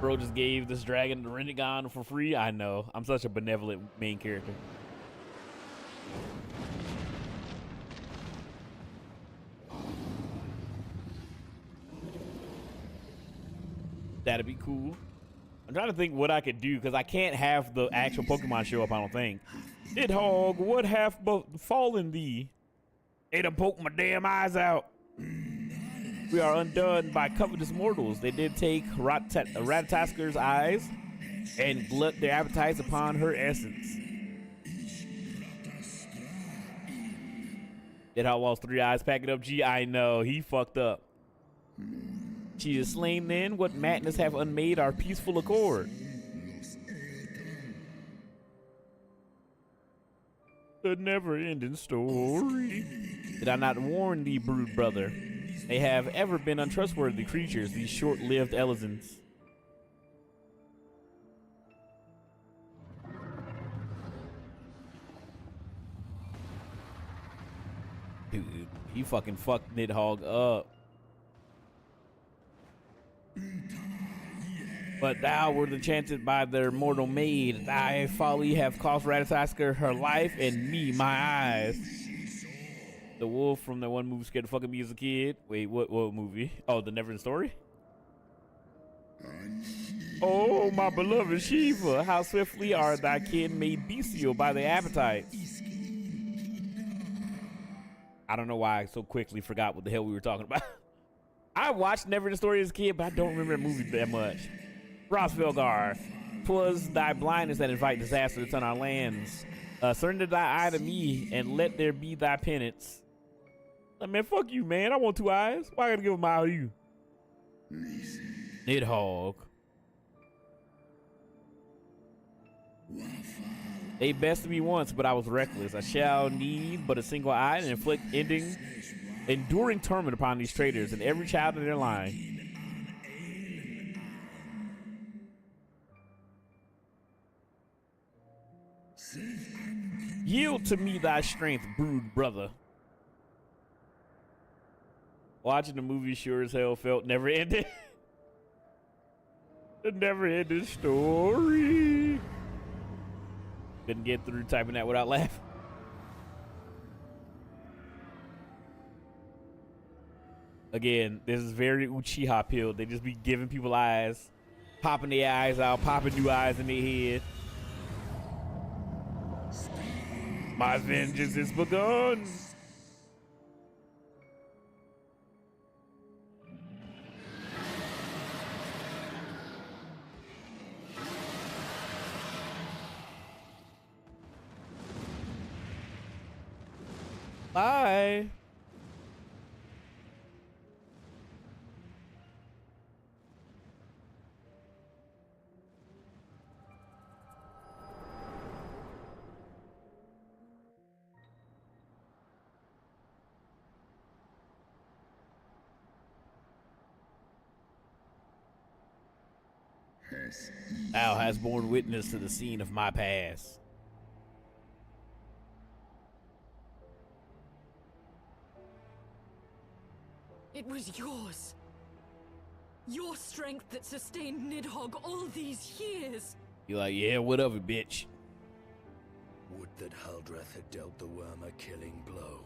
Bro just gave this dragon the Rinnegan for free. I know. I'm such a benevolent main character. That'd be cool. I'm trying to think what I could do because I can't have the actual Pokemon show up, I don't think. Nidhogg, what hath befallen thee? They done poked my damn eyes out. We are undone by covetous mortals. They did take Ratatasker's eyes and glut their appetites upon her essence. Nidhogg lost 3 eyes, pack it up, G. I know, he fucked up. She is slain then, what madness have unmade our peaceful accord? The never-ending story. Did I not warn thee, brood brother? They have ever been untrustworthy creatures, these short-lived Elizons. Dude, he fucking fucked Nidhogg up. But thou wert enchanted by their mortal maid. Thy folly have cost Ratatasker her life and me my eyes. The wolf from that one movie scared the fuck of me as a kid. Wait, what movie? Oh, The Neverending Story? Oh, my beloved Shiva, how swiftly are thy kin made bestial by their appetites. I don't know why I so quickly forgot what the hell we were talking about. I watched Neverending Story as a kid, but I don't remember the movie that much. Ross Velgar, 'twas thy blindness that invite disaster on our lands. Surrender thy eye to me, and let there be thy penance. Like, man, fuck you, man. I want 2 eyes. Why I gotta give them eye to you? Nidhogg. They bested me once, but I was reckless. I shall need but a single eye and inflict enduring torment upon these traitors and every child in their line. Yield to me thy strength, brood brother. Watching the movie sure as hell felt never ended. The never ended story. Couldn't get through typing that without laughing. Again, this is very Uchiha pill. They just be giving people eyes, popping their eyes out, popping new eyes in their head. My vengeance is begun. Bye. Thou hast borne witness to the scene of my past. It was yours. Your strength that sustained Nidhogg all these years. You're like, yeah, what of it, bitch? Would that Huldreth had dealt the worm a killing blow.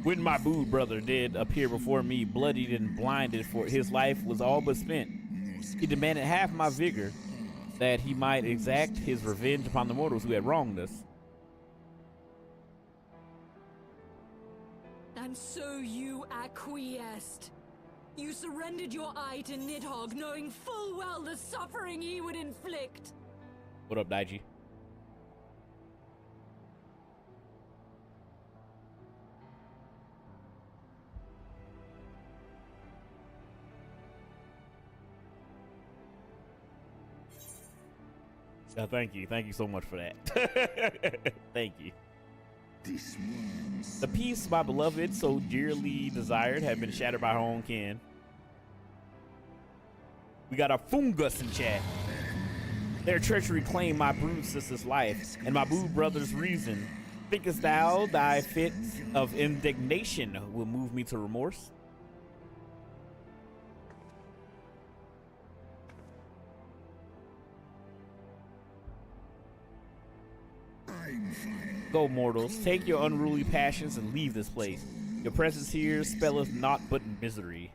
When my boo brother did appear before me, bloodied and blinded, for his life was all but spent, he demanded half my vigor, that he might exact his revenge upon the mortals who had wronged us. And so you acquiesced. You surrendered your eye to Nidhogg, knowing full well the suffering he would inflict. What up, Daiji? Thank you. Thank you so much for that. Thank you. The peace my beloved so dearly desired had been shattered by her own kin. We got a fungus in chat. Their treachery claimed my brood sister's life and my boo brother's reason. Thinkest thou thy fit of indignation will move me to remorse? Go, mortals, take your unruly passions and leave this place. Your presence here spelleth naught but misery.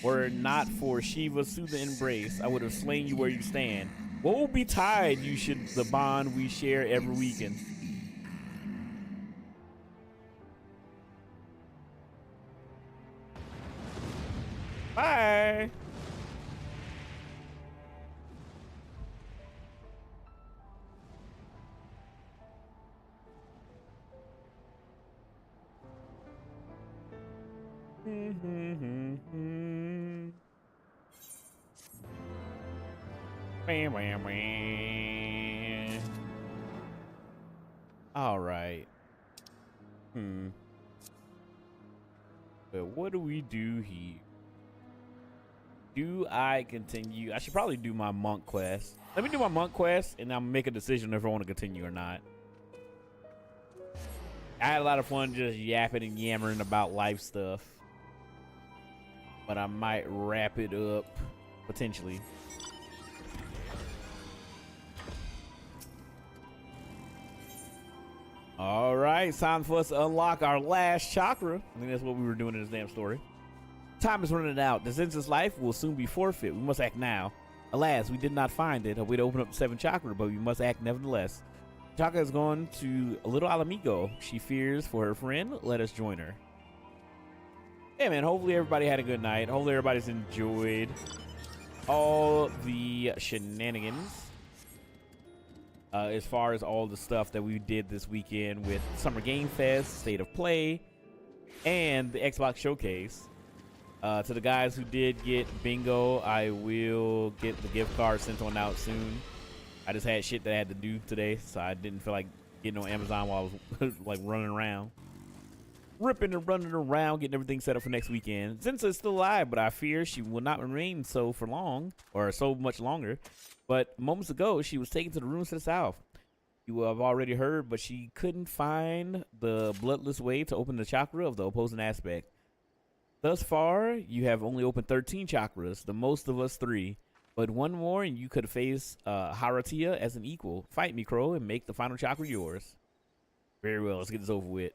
Were it not for Shiva's soothing embrace, I would have slain you where you stand. Woe betide you should the bond we share ever weaken. Bye. All right. But what do we do here? Do I continue? I should probably do my monk quest. Let me do my monk quest and I'll make a decision if I want to continue or not. I had a lot of fun just yapping and yammering about life stuff, but I might wrap it up potentially. All right, it's time for us to unlock our last chakra. I think that's what we were doing in this damn story. Time is running out. The Zen's life will soon be forfeit. We must act now. Alas, we did not find it, a way to open up the 7th chakra, but we must act nevertheless. Chaka has gone to a little Alamigo. She fears for her friend. Let us join her. Yeah, man, hopefully everybody had a good night. Hopefully everybody's enjoyed all the shenanigans. As far as all the stuff that we did this weekend with Summer Game Fest, State of Play, and the Xbox Showcase. To the guys who did get bingo, I will get the gift card sent on out soon. I just had shit that I had to do today, so I didn't feel like getting on Amazon while I was like running around. Ripping and running around, getting everything set up for next weekend. Zenza is still alive, but I fear she will not remain so for long, or so much longer. But moments ago, she was taken to the ruins to the south. You have already heard, but she couldn't find the bloodless way to open the chakra of the opposing aspect. Thus far, you have only opened 13 chakras, the most of us 3. But one more and you could face Haratia as an equal. Fight me, Crow, and make the final chakra yours. Very well, let's get this over with.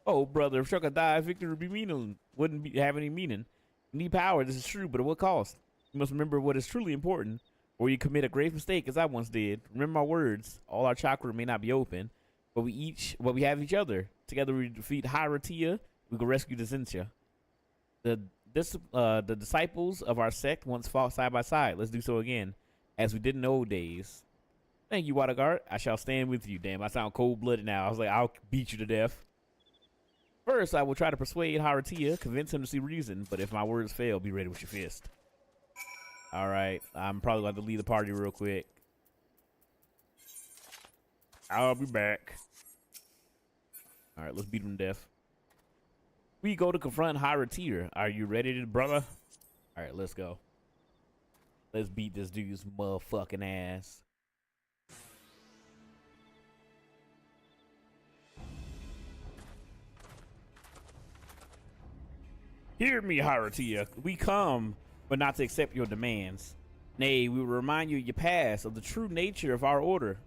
Oh, brother, if Shuka died, victory would be wouldn't have any meaning. You need power, this is true, but at what cost? You must remember what is truly important, or you commit a grave mistake as I once did. Remember my words, all our chakra may not be open, but we have each other. Together we defeat Haratia, we can rescue the Zentia. The the disciples of our sect once fought side by side. Let's do so again, as we did in the old days. Thank you, Waterguard. I shall stand with you. Damn, I sound cold-blooded now. I was like, I'll beat you to death. First, I will try to persuade Haratia, convince him to see reason, but if my words fail, be ready with your fist. All right, I'm probably going to lead the party real quick. I'll be back. All right, let's beat him to death. We go to confront Haratia. Are you ready, brother? All right, let's go. Let's beat this dude's motherfucking ass. Hear me, Haratia. We come, but not to accept your demands. Nay, we will remind you of your past, of the true nature of our order.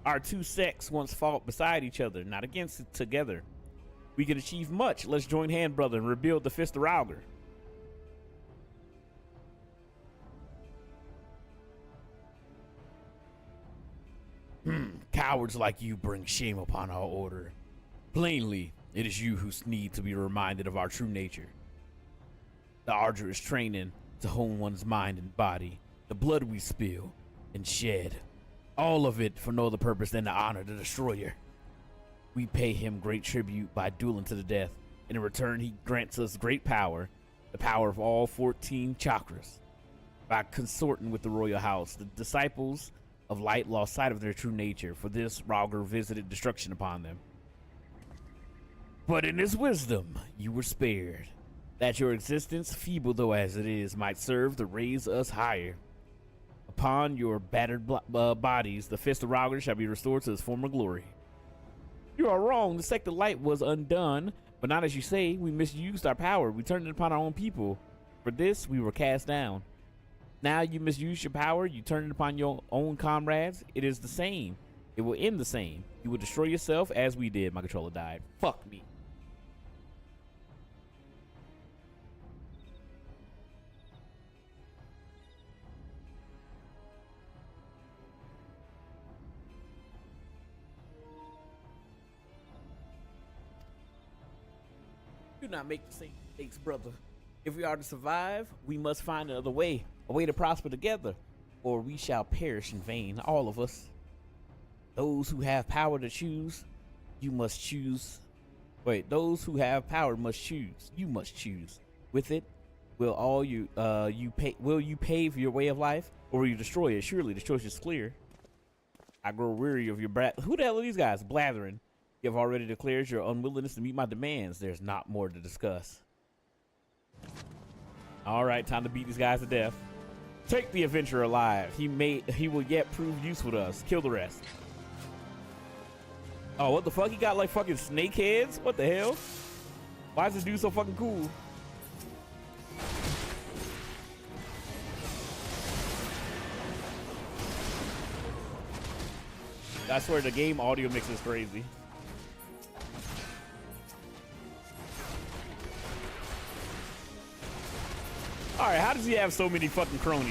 Our two sects once fought beside each other, not against it, together. We could achieve much. Let's join hand, brother, and rebuild the Fist of Rauger. Cowards like you bring shame upon our order. Plainly, it is you who need to be reminded of our true nature. The arduous training to hone one's mind and body, the blood we spill and shed, all of it for no other purpose than to honor the destroyer. We pay him great tribute by dueling to the death, and in return he grants us great power, the power of all 14 chakras. By consorting with the royal house, the disciples of light lost sight of their true nature. For this, Rauger visited destruction upon them. But in his wisdom, you were spared, that your existence, feeble though as it is, might serve to raise us higher. Upon your battered bodies, the Fist of Rauger shall be restored to its former glory. You are wrong. The sect of light was undone, but not as you say. We misused our power. We turned it upon our own people. For this, we were cast down. Now you misuse your power. You turn it upon your own comrades. It is the same. It will end the same. You will destroy yourself as we did. My controller died. Fuck me. Do not make the same mistakes, brother. If we are to survive, we must find another way, a way to prosper together, or we shall perish in vain, all of us. Those who have power to choose, you must choose. Wait, those who have power must choose. You must choose. With it, will you pave your way of life, or will you destroy it? Surely the choice is clear. I grow weary of your brat. Who the hell are these guys? Blathering. You have already declared your unwillingness to meet my demands. There's not more to discuss. All right, time to beat these guys to death. Take the adventurer alive. He will yet prove useful to us. Kill the rest. Oh, what the fuck? He got like fucking snake heads? What the hell? Why is this dude so fucking cool? I swear the game audio mix is crazy. All right, how does he have so many fucking cronies?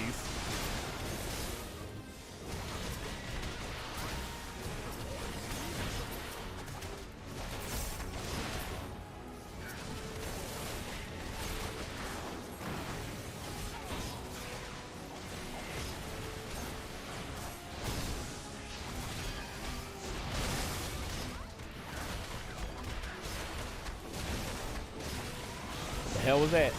What the hell was that?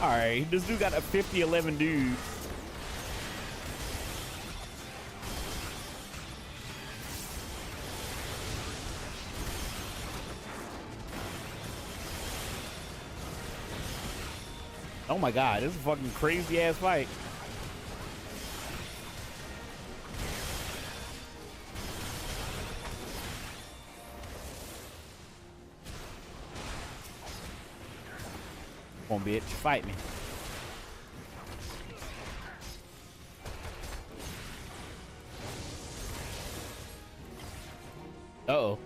All right, this dude got a 50-11 dude. Oh my god, this is a fucking crazy ass fight. Come on, bitch, fight me. Uh-oh.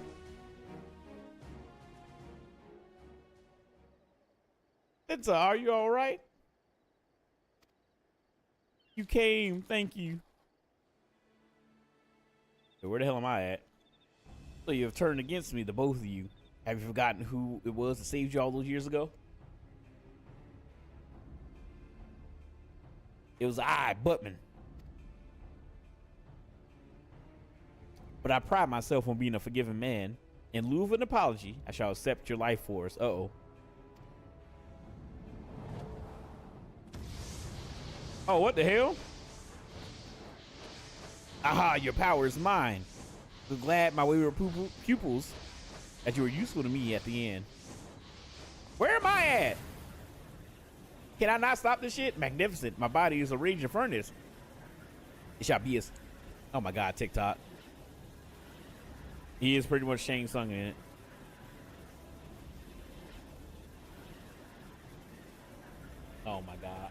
It's are you all right? You came, thank you. So where the hell am I at? So you have turned against me, the both of you. Have you forgotten who it was that saved you all those years ago? It was I, Buttman. But I pride myself on being a forgiving man. In lieu of an apology, I shall accept your life force. Uh-oh. Oh, what the hell? Aha, your power is mine. I'm glad my wayward pupils that you were useful to me at the end. Where am I at? Can I not stop this shit? Magnificent. My body is a raging furnace. It shall be as... Oh my god, TikTok. He is pretty much Shang Tsung in it. Oh my god.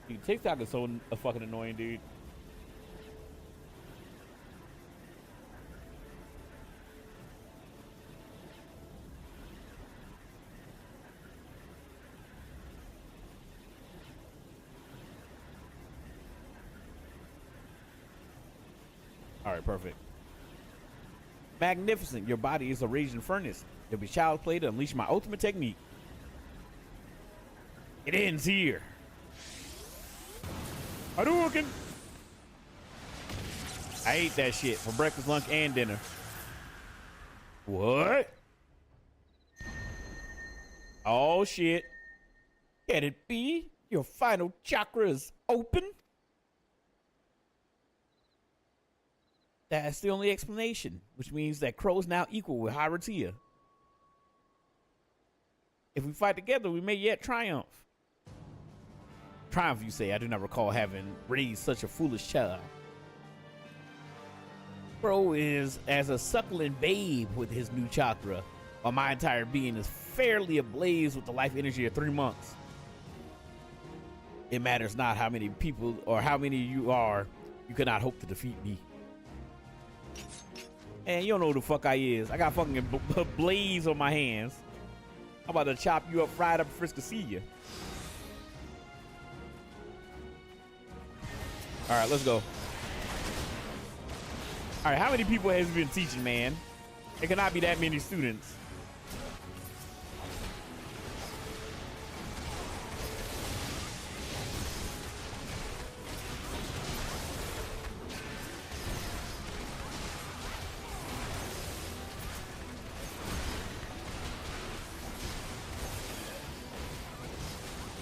Dude, TikTok is so fucking annoying, dude. All right, perfect. Magnificent. Your body is a raging furnace. It'll be child's play to unleash my ultimate technique. It ends here. Hadouken! I ate that shit for breakfast, lunch, and dinner. What? Oh shit. Can it be? Your final chakra is open? That's the only explanation, which means that Crow is now equal with Hyratia. If we fight together, we may yet triumph. Triumph, you say? I do not recall having raised such a foolish child. Crow is as a suckling babe with his new chakra, while my entire being is fairly ablaze with the life energy of 3 months. It matters not how many people or how many you are, you cannot hope to defeat me. And you don't know who the fuck I is. I got fucking blaze on my hands. I'm about to chop you up, fried up, frisk to see you. All right, let's go. All right, how many people has he been teaching, man? It cannot be that many students.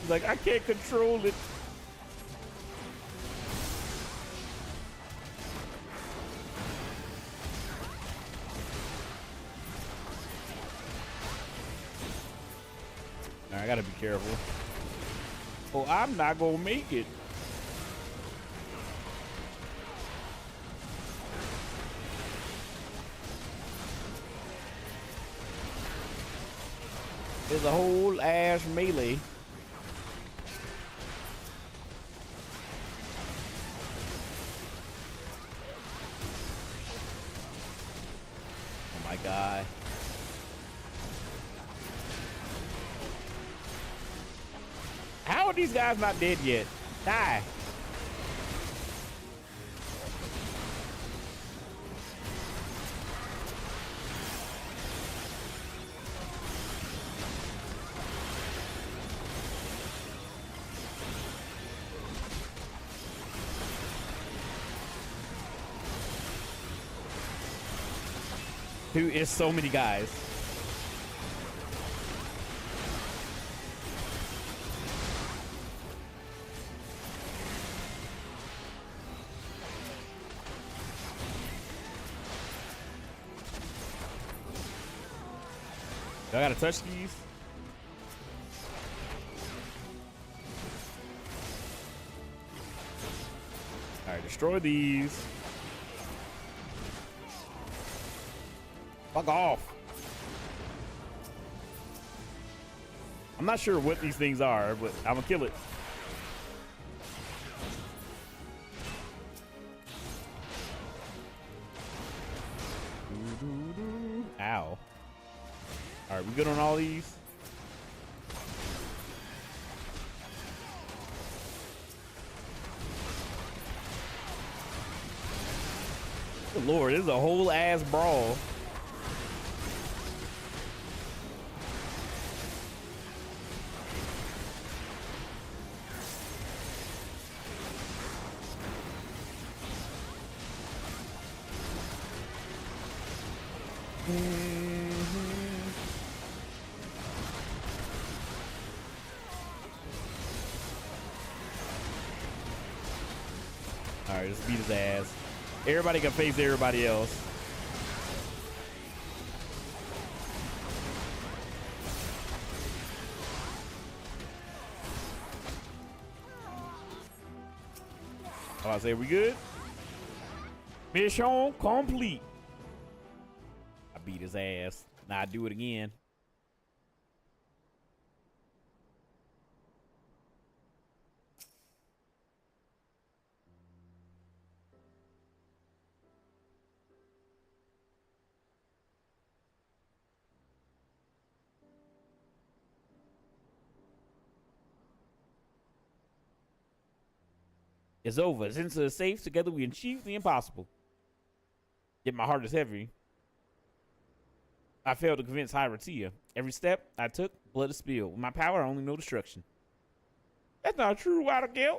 He's like, I can't control it. I gotta be careful. Oh, I'm not gonna make it. There's a whole ass melee. Oh my god. How are these guys not dead yet? Die. Dude, it's so many guys. Do I gotta touch these? All right, destroy these. Fuck off. I'm not sure what these things are, but I'm gonna kill it. Ow. All right, we good on all these? Good Lord, this is a whole ass brawl. All right, let's beat his ass. Everybody can face everybody else. I say we good? Mission complete. I beat his ass. Now I do it again. It's over. Since it's safe, together we achieve the impossible. Yet my heart is heavy. I failed to convince Hyratia. Every step I took, blood is spilled. With my power, I only know destruction. That's not true, Watergate.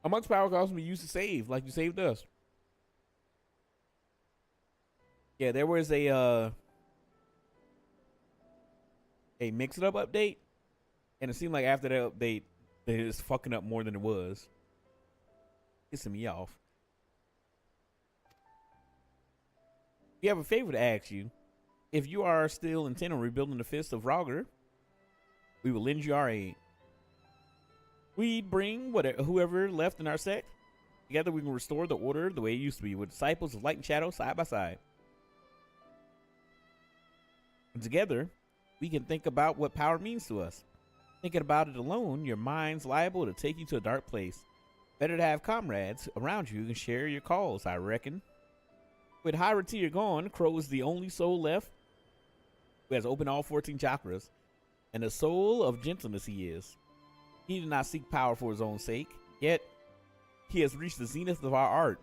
How much power cost me used to save, like you saved us? Yeah, there was a mix-it-up update. And it seemed like after that update, they was fucking up more than it was. Pissing me off. We have a favor to ask you. If you are still intent on rebuilding the Fist of Rogger, we will lend you our aid. We'd bring whoever left in our sect. Together we can restore the order the way it used to be, with disciples of light and shadow side by side. And together, we can think about what power means to us. Thinking about it alone, your mind's liable to take you to a dark place. Better to have comrades around you who can share your calls, I reckon. With Hyratia gone, Crow is the only soul left who has opened all 14 chakras, and the soul of gentleness he is. He did not seek power for his own sake, yet he has reached the zenith of our art.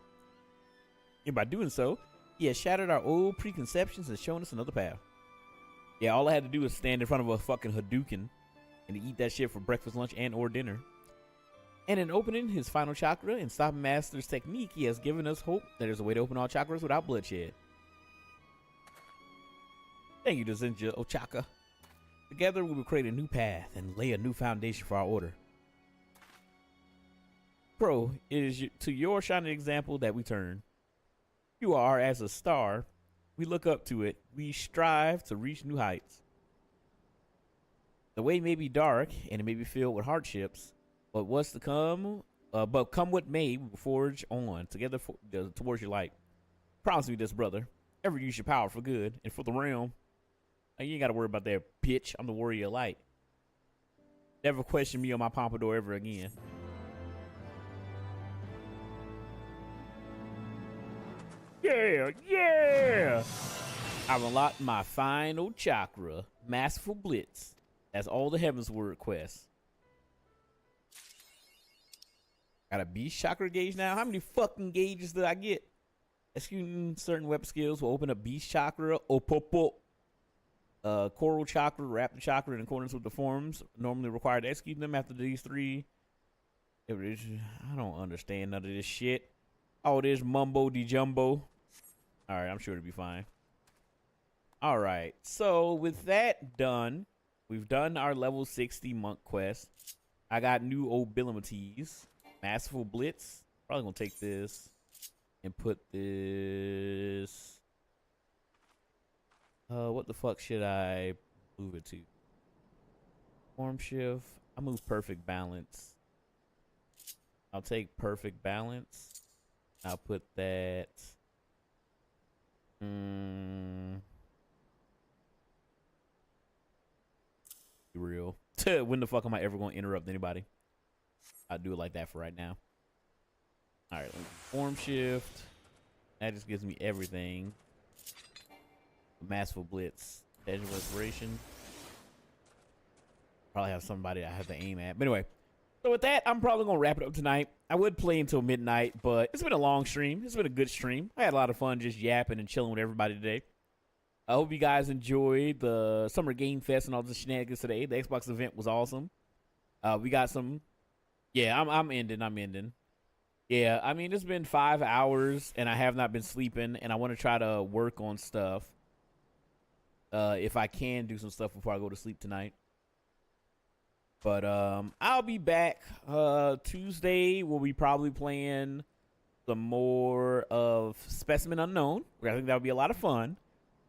And by doing so, he has shattered our old preconceptions and shown us another path. Yeah, all I had to do was stand in front of a fucking Hadouken and eat that shit for breakfast, lunch, and or dinner. And in opening his final chakra and stopping Master's technique, he has given us hope that there's a way to open all chakras without bloodshed. Thank you to Zenja Ochaka. Together we will create a new path and lay a new foundation for our order. Crow, it is to your shining example that we turn. You are as a star. We look up to it. We strive to reach new heights. The way may be dark and it may be filled with hardships, but what's to come? But come what may, we will forge on together towards your light. Promise me this, brother. Ever use your power for good and for the realm. You ain't got to worry about that, bitch. I'm the warrior of light. Never question me on my pompadour ever again. Yeah, yeah. I've unlocked my final chakra, Masterful Blitz. That's all the Heavensward quests. Got a beast chakra gauge now. How many fucking gauges did I get? Executing certain weapon skills will open up beast chakra, opopo, coral chakra, raptor chakra in accordance with the forms normally required to execute them after these three. I don't understand none of this shit. All this mumbo de jumbo. All right, I'm sure it'll be fine. All right, so with that done, we've done our level 60 monk quest. I got new abilities. Masterful Blitz. Probably gonna take this and put this. What the fuck should I move it to? Form shift. I move perfect balance. I'll take perfect balance. I'll put that. Be real. When the fuck am I ever going to interrupt anybody? I'll do it like that for right now. All right, form shift. That just gives me everything. Masterful Blitz. Edge of Respiration. Probably have somebody I have to aim at. But anyway, so with that, I'm probably going to wrap it up tonight. I would play until midnight, but it's been a long stream. It's been a good stream. I had a lot of fun just yapping and chilling with everybody today. I hope you guys enjoyed the Summer Game Fest and all the shenanigans today. The Xbox event was awesome. We got some... Yeah, I'm ending. Yeah, I mean, it's been 5 hours, and I have not been sleeping, and I want to try to work on stuff. If I can do some stuff before I go to sleep tonight. But I'll be back Tuesday. We'll be probably playing some more of Specimen Unknown. I think that'll be a lot of fun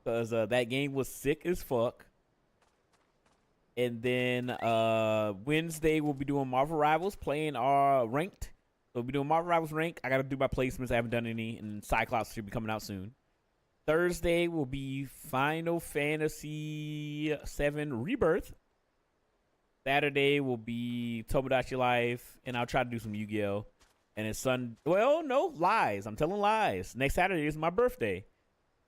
because that game was sick as fuck. And then Wednesday we'll be doing Marvel Rivals, playing our ranked. So we'll be doing Marvel Rivals rank. I got to do my placements. I haven't done any, and Cyclops should be coming out soon. Thursday will be Final Fantasy VII Rebirth. Saturday will be Tomodachi Life, and I'll try to do some Yu-Gi-Oh! And it's well, no, lies. I'm telling lies. Next Saturday is my birthday.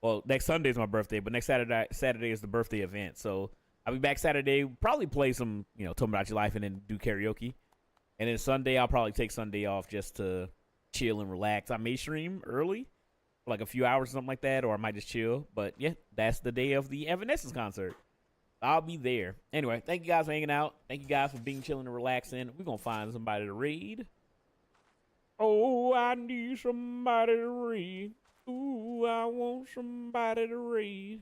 Well, next Sunday is my birthday, but next Saturday is the birthday event. So I'll be back Saturday, probably play some, Tomodachi Life and then do karaoke. And then Sunday, I'll probably take Sunday off just to chill and relax. I may stream early, for like a few hours or something like that, or I might just chill. But yeah, that's the day of the Evanescence concert. I'll be there. Anyway, thank you guys for hanging out. Thank you guys for being chilling and relaxing. We're going to find somebody to raid. Oh, I need somebody to raid. Ooh, I want somebody to raid.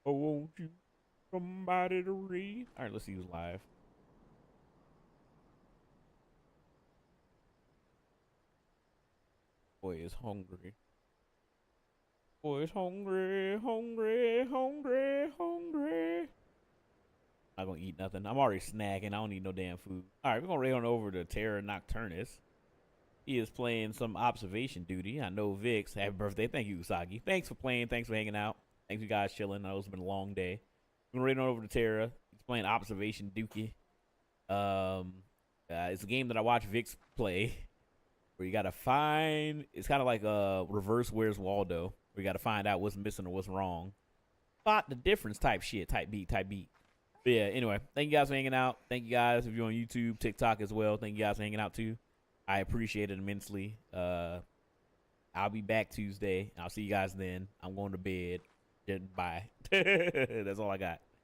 Oh, won't you? Somebody to raid. All right, let's see who's live. Boy is hungry. Boy is hungry, hungry, hungry, hungry. Not gonna eat nothing. I'm already snacking. I don't need no damn food. All right, we're gonna raid on over to Terra Nocturnus. He is playing some observation duty. I know Vix. Happy birthday. Thank you, Usagi. Thanks for playing. Thanks for hanging out. Thanks you guys chilling. I know it's been a long day. We're gonna raid on over to Terra. He's playing observation dookie. It's a game that I watch Vix play. Where you gotta find, it's kind of like a reverse Where's Waldo, where you gotta find out what's missing or what's wrong. Spot the difference type shit, type beat. But yeah, anyway, thank you guys for hanging out. Thank you guys if you're on YouTube, TikTok as well. Thank you guys for hanging out too. I appreciate it immensely. I'll be back Tuesday. I'll see you guys then. I'm going to bed. Bye. That's all I got.